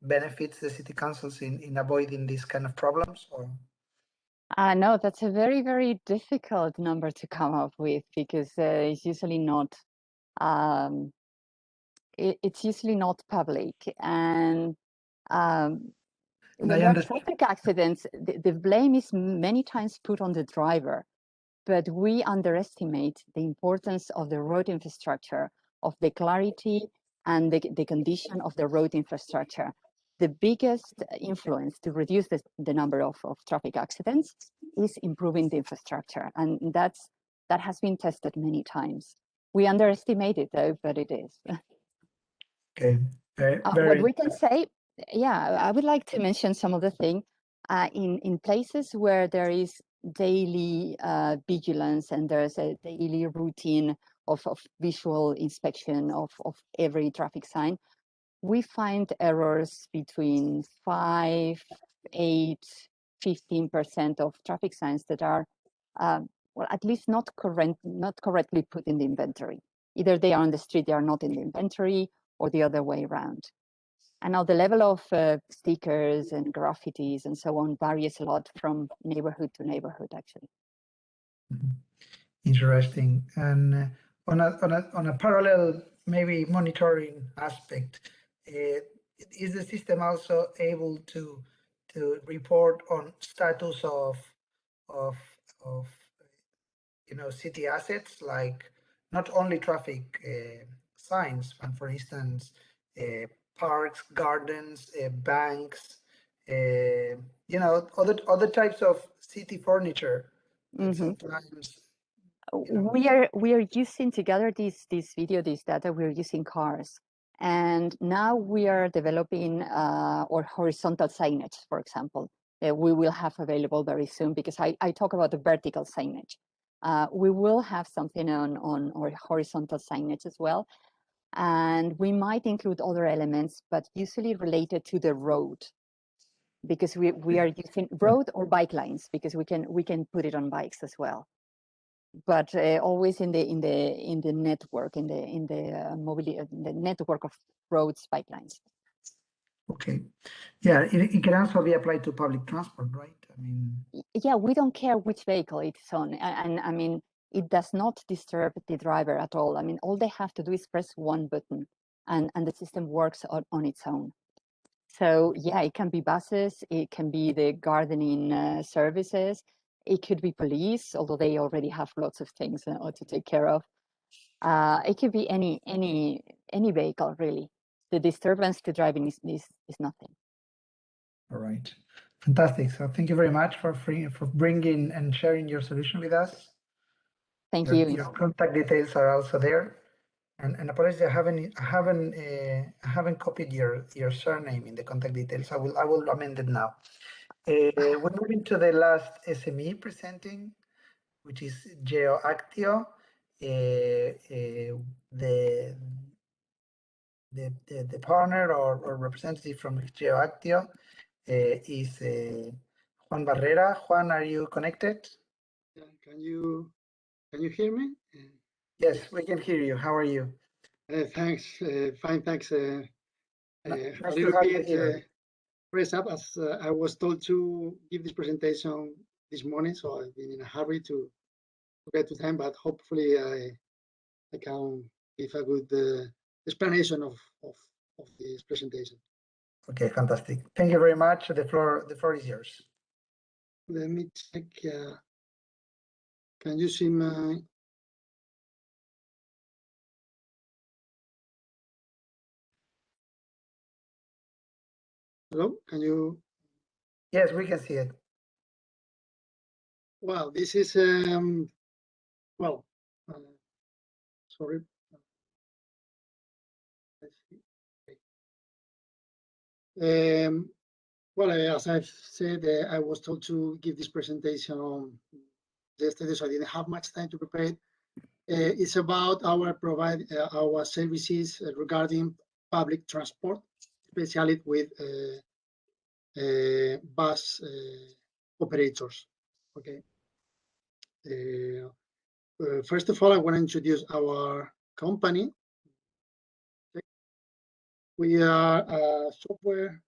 Speaker 10: benefits the city councils in avoiding these kind of problems? Or
Speaker 5: No, that's a very, very difficult number to come up with, because it's usually not it's usually not public. And when there are traffic accidents, the blame is many times put on the driver, but we underestimate the importance of the road infrastructure, of the clarity and the condition of the road infrastructure. The biggest influence to reduce the number of traffic accidents is improving the infrastructure. And that has been tested many times. We underestimate it though, but it is.
Speaker 10: Okay.
Speaker 5: What we can say, yeah, I would like to mention some of the things in places where there is daily vigilance and there's a daily routine of visual inspection of every traffic sign. We find errors between 5, 8, 15% of traffic signs that are well, at least not correctly put in the inventory. Either they are on the street, they are not in the inventory, or the other way around. And now the level of stickers and graffitis and so on varies a lot from neighborhood to neighborhood, actually.
Speaker 10: Interesting. And on a parallel, maybe monitoring aspect, is the system also able to report on status of city assets, like not only traffic signs, but for instance, parks, gardens, banks, other types of city furniture that sometimes.
Speaker 5: We are using to gather this data. We're using cars, and now we are developing or horizontal signage, for example. We will have available very soon, because I talk about the vertical signage. We will have something on our horizontal signage as well, and we might include other elements, but usually related to the road, because we are using road or bike lines, because we can put it on bikes as well. But always in the network, in the mobility, the network of roads, pipelines.
Speaker 10: Okay, yeah, it can also be applied to public transport, right? I mean,
Speaker 5: yeah, we don't care which vehicle it's on, and I mean, it does not disturb the driver at all. I mean, all they have to do is press one button, and the system works on its own. So yeah, it can be buses, it can be the gardening services. It could be police, although they already have lots of things to take care of. It could be any vehicle, really. The disturbance to driving is nothing.
Speaker 10: All right, fantastic. So thank you very much for bringing and sharing your solution with us.
Speaker 5: Thank you.
Speaker 10: Your contact details are also there. And apologies, I haven't copied your surname in the contact details. I will amend it now. We're moving to the last SME presenting, which is GeoActio. The partner or representative from GeoActio is Juan Barrera. Juan, are you connected?
Speaker 7: Can you hear me?
Speaker 10: Yes, we can hear you. How are you?
Speaker 7: Thanks. Fine, thanks.
Speaker 10: Nice
Speaker 7: A
Speaker 10: to
Speaker 7: little
Speaker 10: have you
Speaker 7: bit
Speaker 10: here.
Speaker 7: pressed up, as I was told to give this presentation this morning, so I've been in a hurry to get to time, but hopefully I can give a good explanation of this presentation.
Speaker 10: Okay, fantastic. Thank you very much. The floor is yours.
Speaker 7: Let me check. Can you see my? Hello, can you?
Speaker 10: Yes, we can see it.
Speaker 7: Well, this is well, sorry. Well, as I've said, I was told to give this presentation on yesterday, so I didn't have much time to prepare it. It's about our services regarding public transport, especially with bus operators. Okay. First of all, I want to introduce our company. We are a software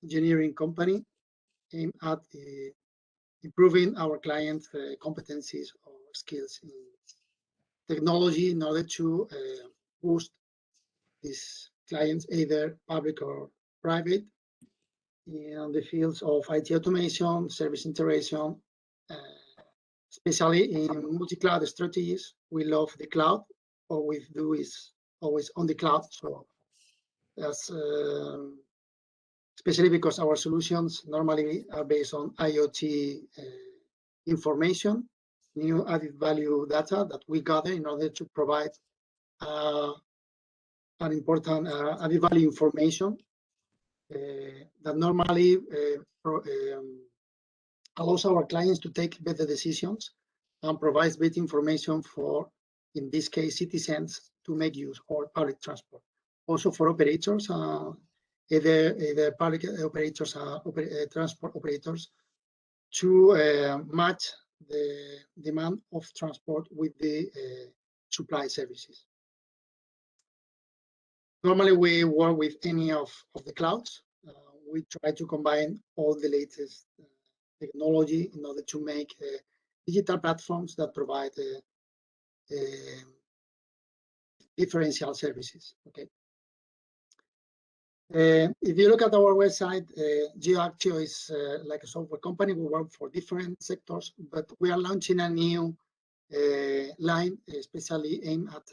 Speaker 7: engineering company aimed at improving our clients' competencies or skills in technology in order to boost these clients, either public or private, in the fields of IT automation, service integration, especially in multi-cloud strategies. We love the cloud. All we do is always on the cloud. So that's especially because our solutions normally are based on IoT information, new added value data that we gather in order to provide an important added value information that normally allows our clients to take better decisions and provides better information for, in this case, citizens to make use of public transport. Also for operators, either public operators or transport operators, to match the demand of transport with the supply services. Normally, we work with any of the clouds. We try to combine all the latest technology in order to make digital platforms that provide differential services. Okay. If you look at our website, GeoActio is like a software company. We work for different sectors, but we are launching a new line, especially aimed at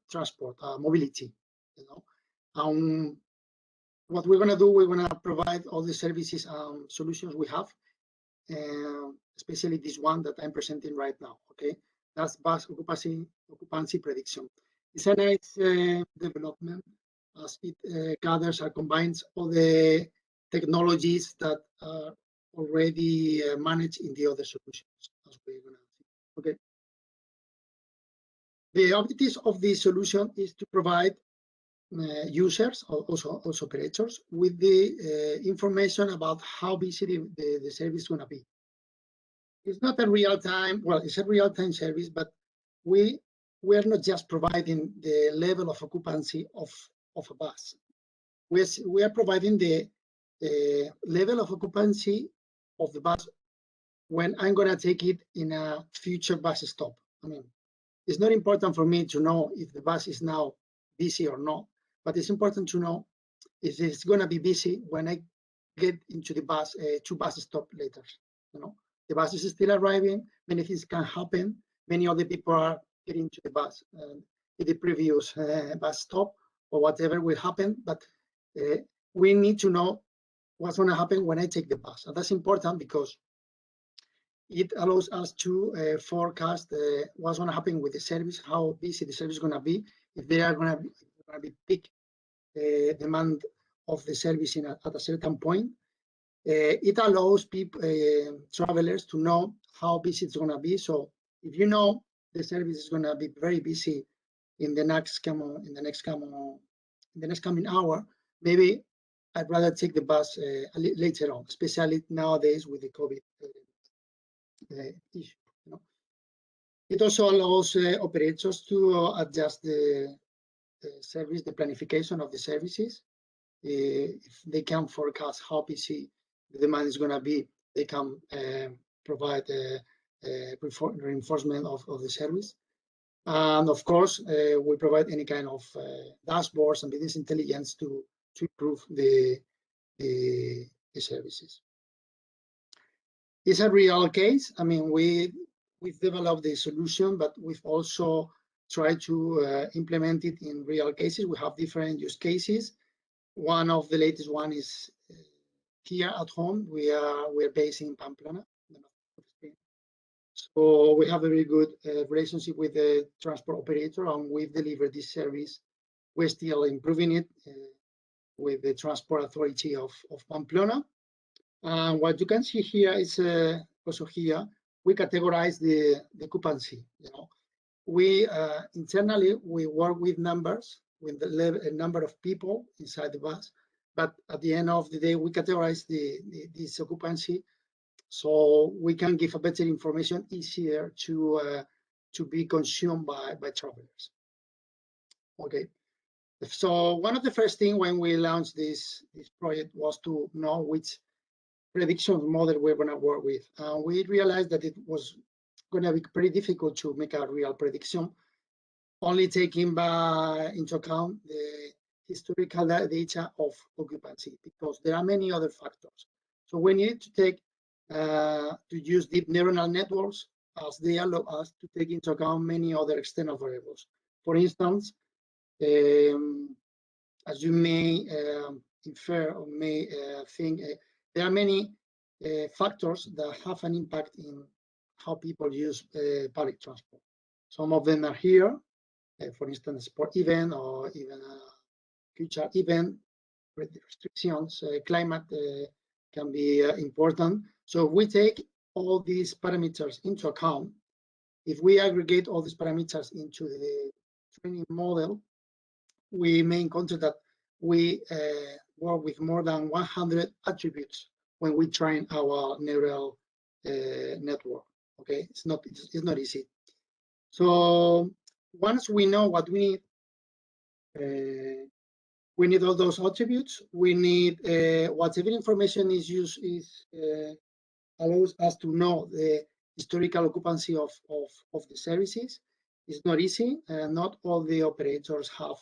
Speaker 7: transport, mobility. You know, what we're going to do, we're going to provide all the services and solutions we have, especially this one that I'm presenting right now. Okay, that's bus occupancy prediction. It's a nice development, as it gathers and combines all the technologies that are already managed in the other solutions, as we're going to see. Okay. The objectives of this solution is to provide users, also operators, with the information about how busy the service is going to be. It's not a real-time, well, it's a real-time service, but we are not just providing the level of occupancy of a bus. We are providing the level of occupancy of the bus when I'm going to take it in a future bus stop. I mean, it's not important for me to know if the bus is now busy or not, but it's important to know if it's going to be busy when I get into the bus, 2 bus stops later. You know, the bus is still arriving. Many things can happen. Many other people are getting to the bus in the previous bus stop, or whatever will happen. But we need to know what's going to happen when I take the bus, and that's important because it allows us to forecast what's going to happen with the service, how busy the service is going to be, if there are going to be peak demand of the service at a certain point. It allows people, travelers, to know how busy it's going to be. So if you know the service is going to be very busy in the next coming hour, maybe I'd rather take the bus later on, especially nowadays with the COVID issue. You know. It also allows operators to adjust the service, the planification of the services. If they can forecast how busy the demand is going to be, they can provide reinforcement of the service. And of course, we provide any kind of dashboards and business intelligence to improve the services. It's a real case. I mean, we've developed the solution, but we've also tried to implement it in real cases. We have different use cases. One of the latest one is here at home. We're based in Pamplona. So we have a very good relationship with the transport operator, and we've delivered this service. We're still improving it with the Transport Authority of Pamplona. And what you can see here is also here, we categorize the occupancy. You know, we internally, we work with numbers, with the number of people inside the bus. But at the end of the day, we categorize this occupancy, so we can give a better information, easier to be consumed by travelers. Okay. So one of the first things when we launched this project was to know which prediction model we're going to work with. We realized that it was going to be pretty difficult to make a real prediction, only taking into account the historical data of occupancy, because there are many other factors. So we need to take to use deep neural networks, as they allow us to take into account many other external variables. For instance, as you may infer or may think, there are many factors that have an impact in how people use public transport. Some of them are here, for instance, sport event or even a cultural event, restrictions, climate can be important. So if we take all these parameters into account, if we aggregate all these parameters into the training model, we may encounter that we work with more than 100 attributes when we train our neural network. Okay, it's not easy. So once we know what we need all those attributes. We need whatever information is used allows us to know the historical occupancy of the services. It's not easy. Not all the operators have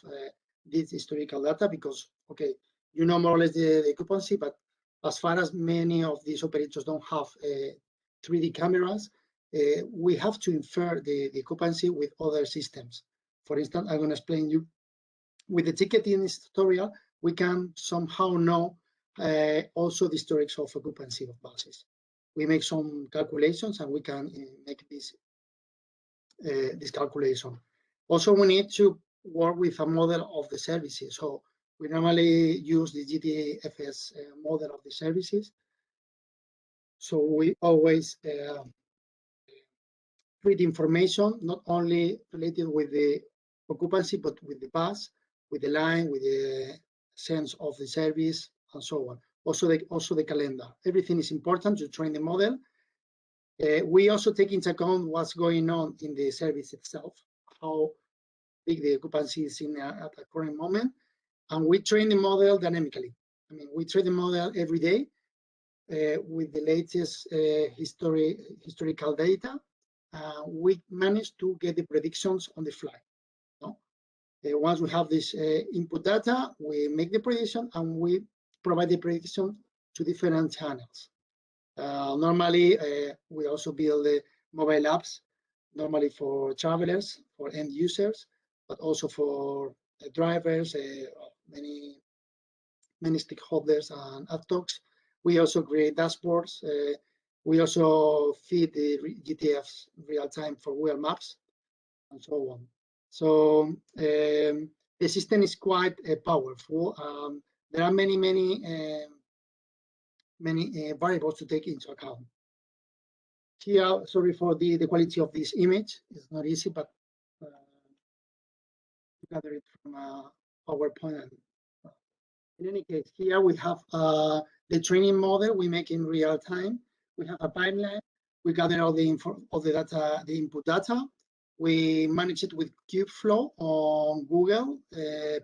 Speaker 7: this historical data because, okay, you know more or less the occupancy, but as far as many of these operators don't have 3D cameras, we have to infer the occupancy with other systems. For instance, I'm going to explain you. With the ticketing tutorial, we can somehow know also the historics of occupancy of buses. We make some calculations and we can make this calculation. Also, we need to work with a model of the services. So we normally use the GTFS model of the services. So we always treat information not only related with the occupancy, but with the bus, with the line, with the sense of the service, and so on. Also the calendar. Everything is important to train the model. We also take into account what's going on in the service itself, how big the occupancy is at the current moment, and we train the model dynamically. I mean, we train the model every day with the latest historical data. We manage to get the predictions on the fly. No? Once we have this input data, we make the prediction and we provide the prediction to different channels. Normally, we also build mobile apps, normally for travelers, for end users, but also for drivers, many stakeholders and ad talks. We also create dashboards. We also feed the GTFs real time for Google Maps and so on. So the system is quite powerful. There are many variables to take into account. Here, sorry for the quality of this image. It's not easy, but gather it from a PowerPoint. In any case, here we have the training model we make in real time. We have a pipeline. We gather all the data, the input data. We manage it with Kubeflow on Google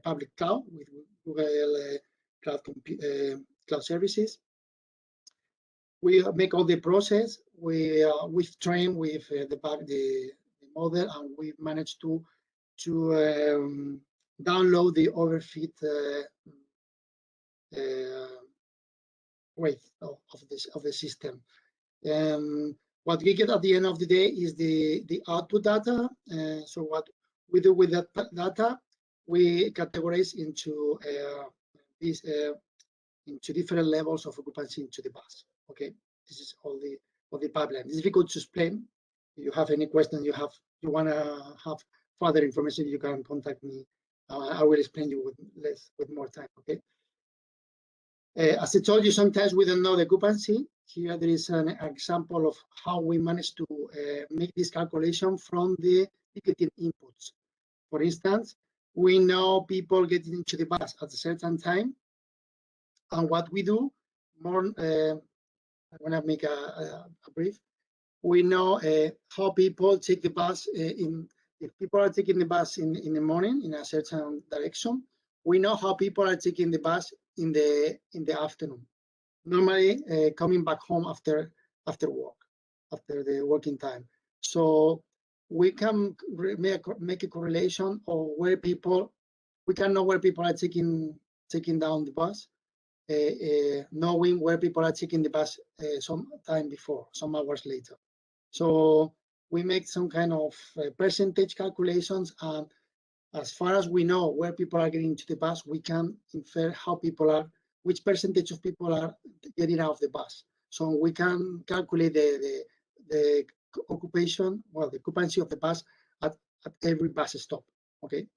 Speaker 7: public cloud with Google cloud services. We make all the process. We train with the model, and we manage to download the overfit rate of the system. What we get at the end of the day is the output data. So what we do with that data, we categorize into different levels of occupancy into the bus. Okay, this is all the pipeline. It's difficult to explain. If you have any question, you want to have further information, you can contact me. I will explain you with more time. Okay. As I told you, sometimes we don't know the occupancy. Here there is an example of how we managed to make this calculation from the ticketing inputs. For instance, we know people getting into the bus at a certain time, and what we do, I want to make a brief. We know how people take the bus. If people are taking the bus in the morning in a certain direction, we know how people are taking the bus in the afternoon. Normally coming back home after work, after the working time. So we can make a correlation of where people. We can know where people are taking down the bus. Knowing where people are taking the bus some time before, some hours later. So we make some kind of percentage calculations, and as far as we know where people are getting to the bus, we can infer which percentage of people are getting out of the bus. So we can calculate the occupation, well, the occupancy of the bus at every bus stop. Okay.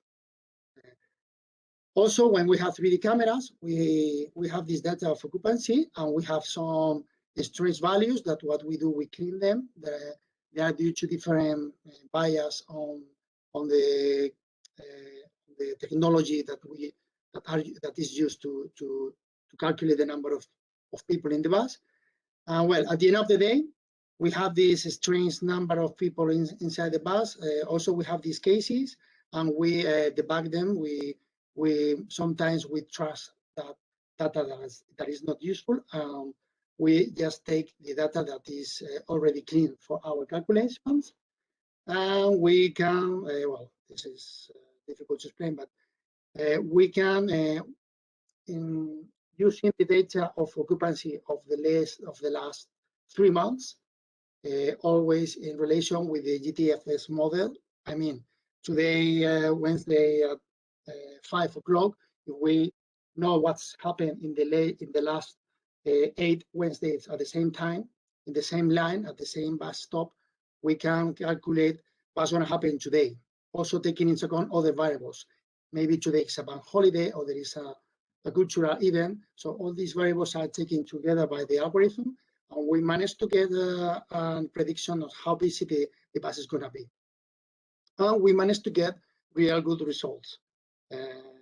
Speaker 7: Also, when we have 3D cameras, we have this data of occupancy, and we have some stress values that what we do, we clean them. They are due to different bias on the technology that is used to calculate the number of people in the bus. Well, at the end of the day, we have this strange number of people inside the bus. Also, we have these cases, and we debug them. We sometimes we trust that data that is not useful. We just take the data that is already clean for our calculations, and we can. Well, this is difficult to explain, but we can, in using the data of occupancy of the last 3 months. Always in relation with the GTFS model. I mean, today, Wednesday at 5 o'clock, if we know what's happened in the last 8 Wednesdays at the same time, in the same line, at the same bus stop, we can calculate what's going to happen today. Also taking into account other variables. Maybe today is a bank holiday or there is a cultural event. So all these variables are taken together by the algorithm. And we managed to get a prediction of how busy the bus is going to be. And we managed to get real good results.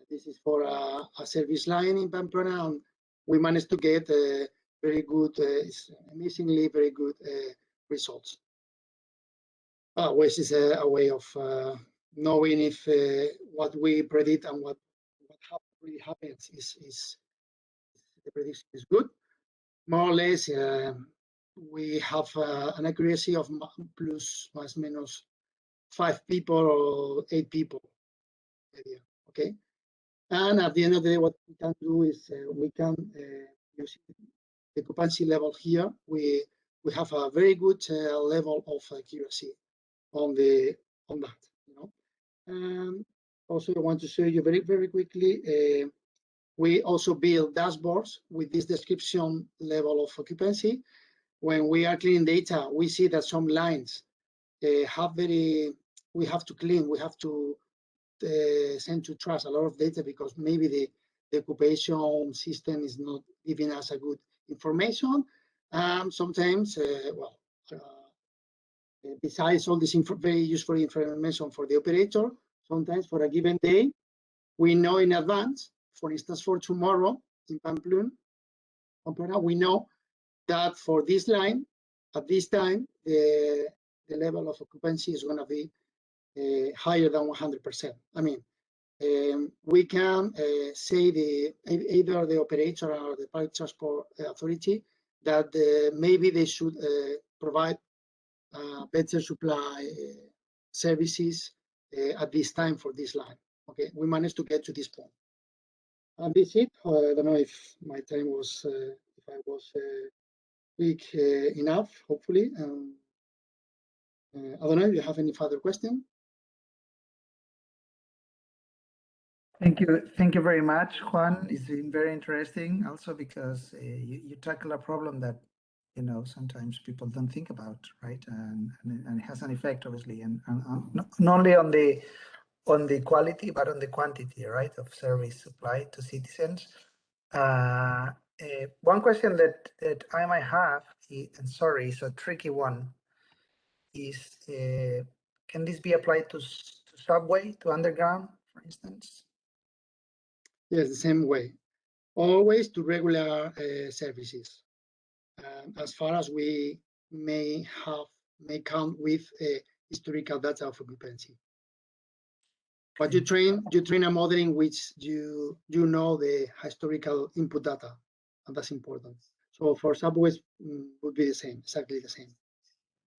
Speaker 7: This is for a service line in Pamplona, and we managed to get very good, amazingly very good results. Which is a way of knowing if what we predict and what really happens is the prediction is good. More or less, we have an accuracy of plus minus 5 people or 8 people. Okay, and at the end of the day, what we can do is we can use the occupancy level here. We have a very good level of accuracy on that. You know, and also I want to show you very quickly. We also build dashboards with this description level of occupancy. When we are cleaning data, we see that some lines we have to clean, we have to send to trash a lot of data because maybe the occupation system is not giving us a good information. Sometimes, besides all this very useful information for the operator, sometimes for a given day, we know in advance. For instance, for tomorrow in Pamplona, we know that for this line, at this time, the level of occupancy is going to be higher than 100%. I mean, we can say either the operator or the public transport authority that maybe they should provide better supply services at this time for this line. Okay, we managed to get to this point. And this is it. I don't know if my time was, if I was quick enough, hopefully. I don't know if you have any further question.
Speaker 10: Thank you very much, Juan. It's been very interesting also because you tackle a problem that, you know, sometimes people don't think about, right? And it has an effect, obviously, and not only on the quality, but on the quantity, right, of service supplied to citizens. One question that I might have, and sorry, it's a tricky one, is can this be applied to subway, to underground, for instance?
Speaker 7: Yes, the same way. Always to regular services. As far as we may count with historical data of occupancy. But you train a model in which you know the historical input data, and that's important. So for subways would be the same, exactly the same.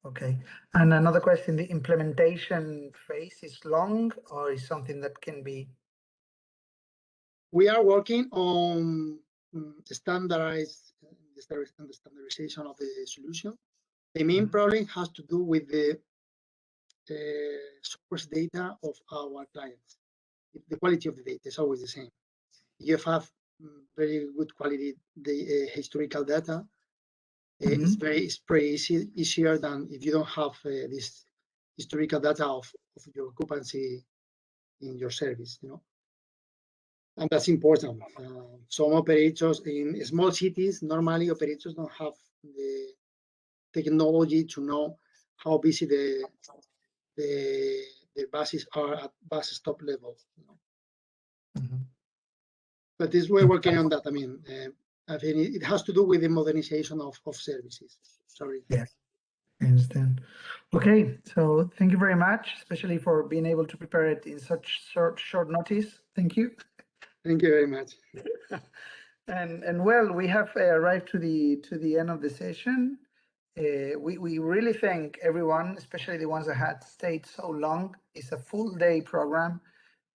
Speaker 10: Okay. And another question: the implementation phase is long, or is something that can be?
Speaker 7: We are working on standardization of the solution. The main problem has to do with the source data of our clients. The quality of the data is always the same. You have very good quality historical data. It's pretty easier than if you don't have this historical data of your occupancy in your service, you know. And that's important. Some operators in small cities, normally operators don't have the technology to know how busy the buses are at bus stop level. You know? But this we're working on that. I mean, I think it has to do with the modernization of services. Sorry.
Speaker 10: Yes. I understand. Okay, so thank you very much, especially for being able to prepare it in such short notice. Thank you.
Speaker 7: Thank you very much.
Speaker 10: And well, we have arrived to the end of the session. We really thank everyone, especially the ones that had stayed so long. It's a full day program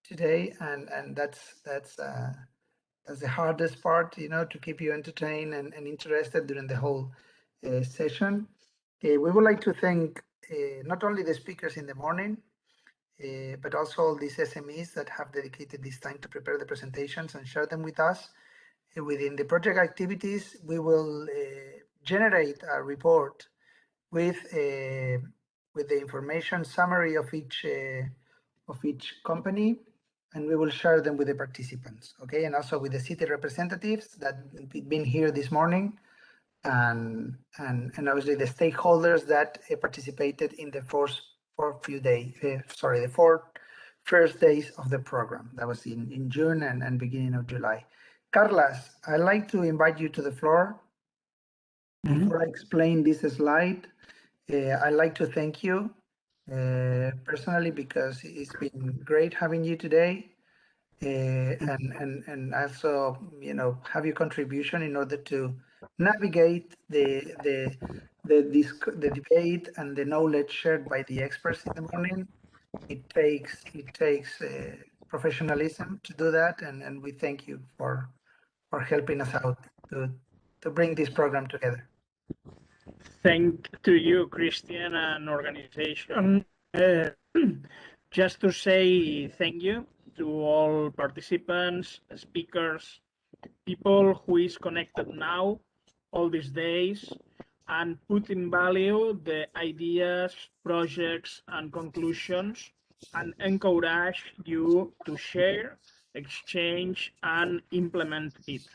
Speaker 10: today, and that's the hardest part, you know, to keep you entertained and interested during the whole session. We would like to thank not only the speakers in the morning, but also all these SMEs that have dedicated this time to prepare the presentations and share them with us. Within the project activities, we will generate a report with the information summary of each company, and we will share them with the participants, okay? And also with the city representatives that have been here this morning, and obviously the stakeholders that participated in the the 4 first days of the program. That was in June and beginning of July. Carles, I'd like to invite you to the floor. Before I explain this slide, I'd like to thank you personally, because it's been great having you today, and also, you know, have your contribution in order to navigate the debate and the knowledge shared by the experts in the morning. It takes professionalism to do that, and we thank you for helping us out to bring this program together.
Speaker 17: Thank to you, Christian, and organization. Just to say thank you to all participants, speakers, people who is connected now, all these days, and put in value the ideas, projects, and conclusions, and encourage you to share, exchange, and implement it.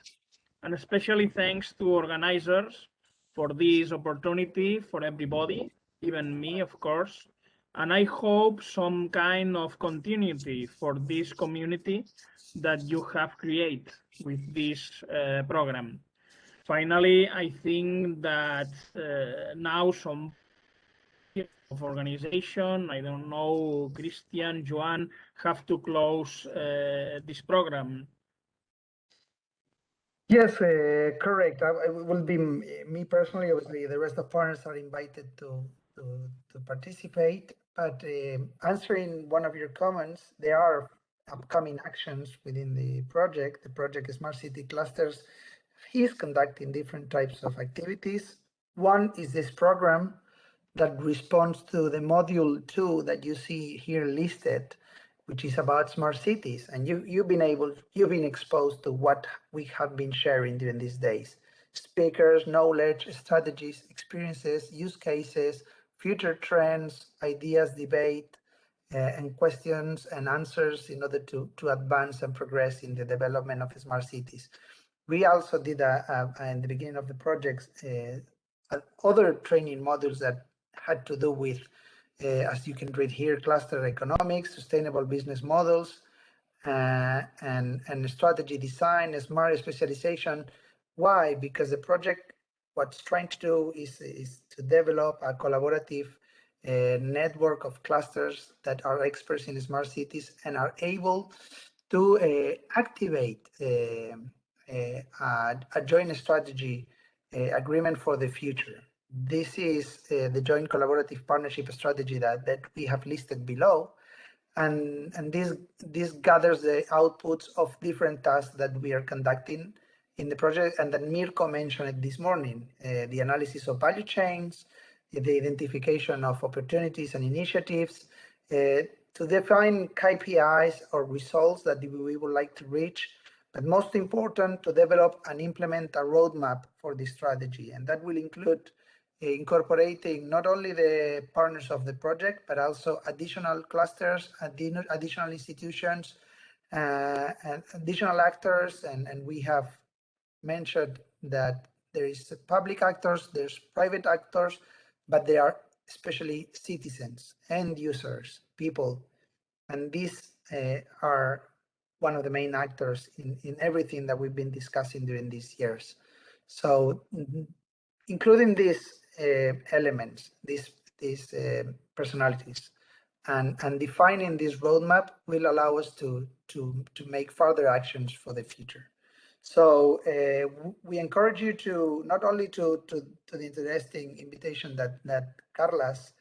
Speaker 17: And especially thanks to organizers for this opportunity for everybody, even me, of course. And I hope some kind of continuity for this community that you have created with this program. Finally, I think that now some of organization, I don't know, Christian, Joan, have to close this program.
Speaker 10: Yes, correct. It will be me personally. Obviously, the rest of partners are invited to participate. But answering one of your comments, there are upcoming actions within the project. The project SmartCTClusters is conducting different types of activities. One is this program that responds to the module 2 that you see here listed, which is about smart cities. And you've been exposed to what we have been sharing during these days: speakers, knowledge, strategies, experiences, use cases, future trends, ideas, debate, and questions and answers in order to advance and progress in the development of smart cities. We also did in the beginning of the project other training modules that had to do with, as you can read here, cluster economics, sustainable business models, and strategy design, smart specialization. Why? Because the project, what's trying to do is to develop a collaborative network of clusters that are experts in smart cities and are able to activate a joint strategy agreement for the future. This is the joint collaborative partnership strategy that we have listed below. And this gathers the outputs of different tasks that we are conducting in the project, and that Mirko mentioned this morning: the analysis of value chains, the identification of opportunities and initiatives, to define KPIs or results that we would like to reach, but most important, to develop and implement a roadmap for this strategy. And that will include incorporating not only the partners of the project, but also additional clusters, additional institutions, and additional actors. And we have mentioned that there is public actors, there's private actors, but there are especially citizens, end users, people. And these are one of the main actors in everything that we've been discussing during these years. So including this elements, these personalities, and defining this roadmap will allow us to make further actions for the future. So we encourage you to not only to the interesting invitation that Carles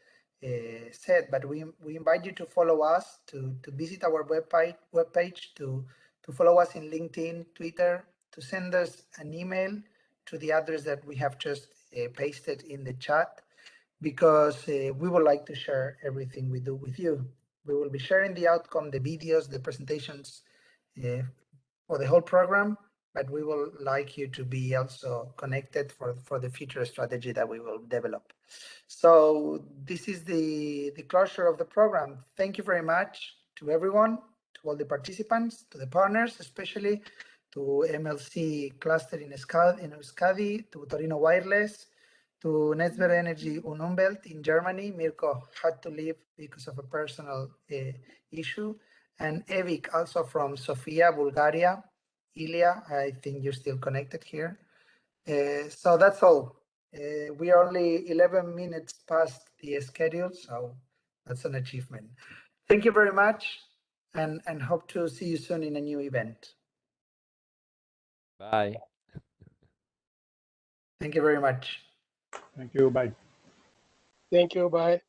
Speaker 10: said, but we invite you to follow us, to visit our webpage, to follow us in LinkedIn, Twitter, to send us an email to the address that we have just pasted in the chat, because we would like to share everything we do with you. We will be sharing the outcome, the videos, the presentations for the whole program, but we will like you to be also connected for the future strategy that we will develop. So this is the closure of the program. Thank you very much to everyone, to all the participants, to the partners, especially to MLC Cluster in Euskadi, to Torino Wireless, to Netzwerk Energy Umwelt in Germany. Mirko had to leave because of a personal issue. And Evik, also from Sofia, Bulgaria. Ilya, I think you're still connected here. So that's all. We are only 11 minutes past the schedule, so that's an achievement. Thank you very much, and hope to see you soon in a new event.
Speaker 13: Bye.
Speaker 10: Thank you very much.
Speaker 15: Thank you. Bye.
Speaker 4: Thank you. Bye.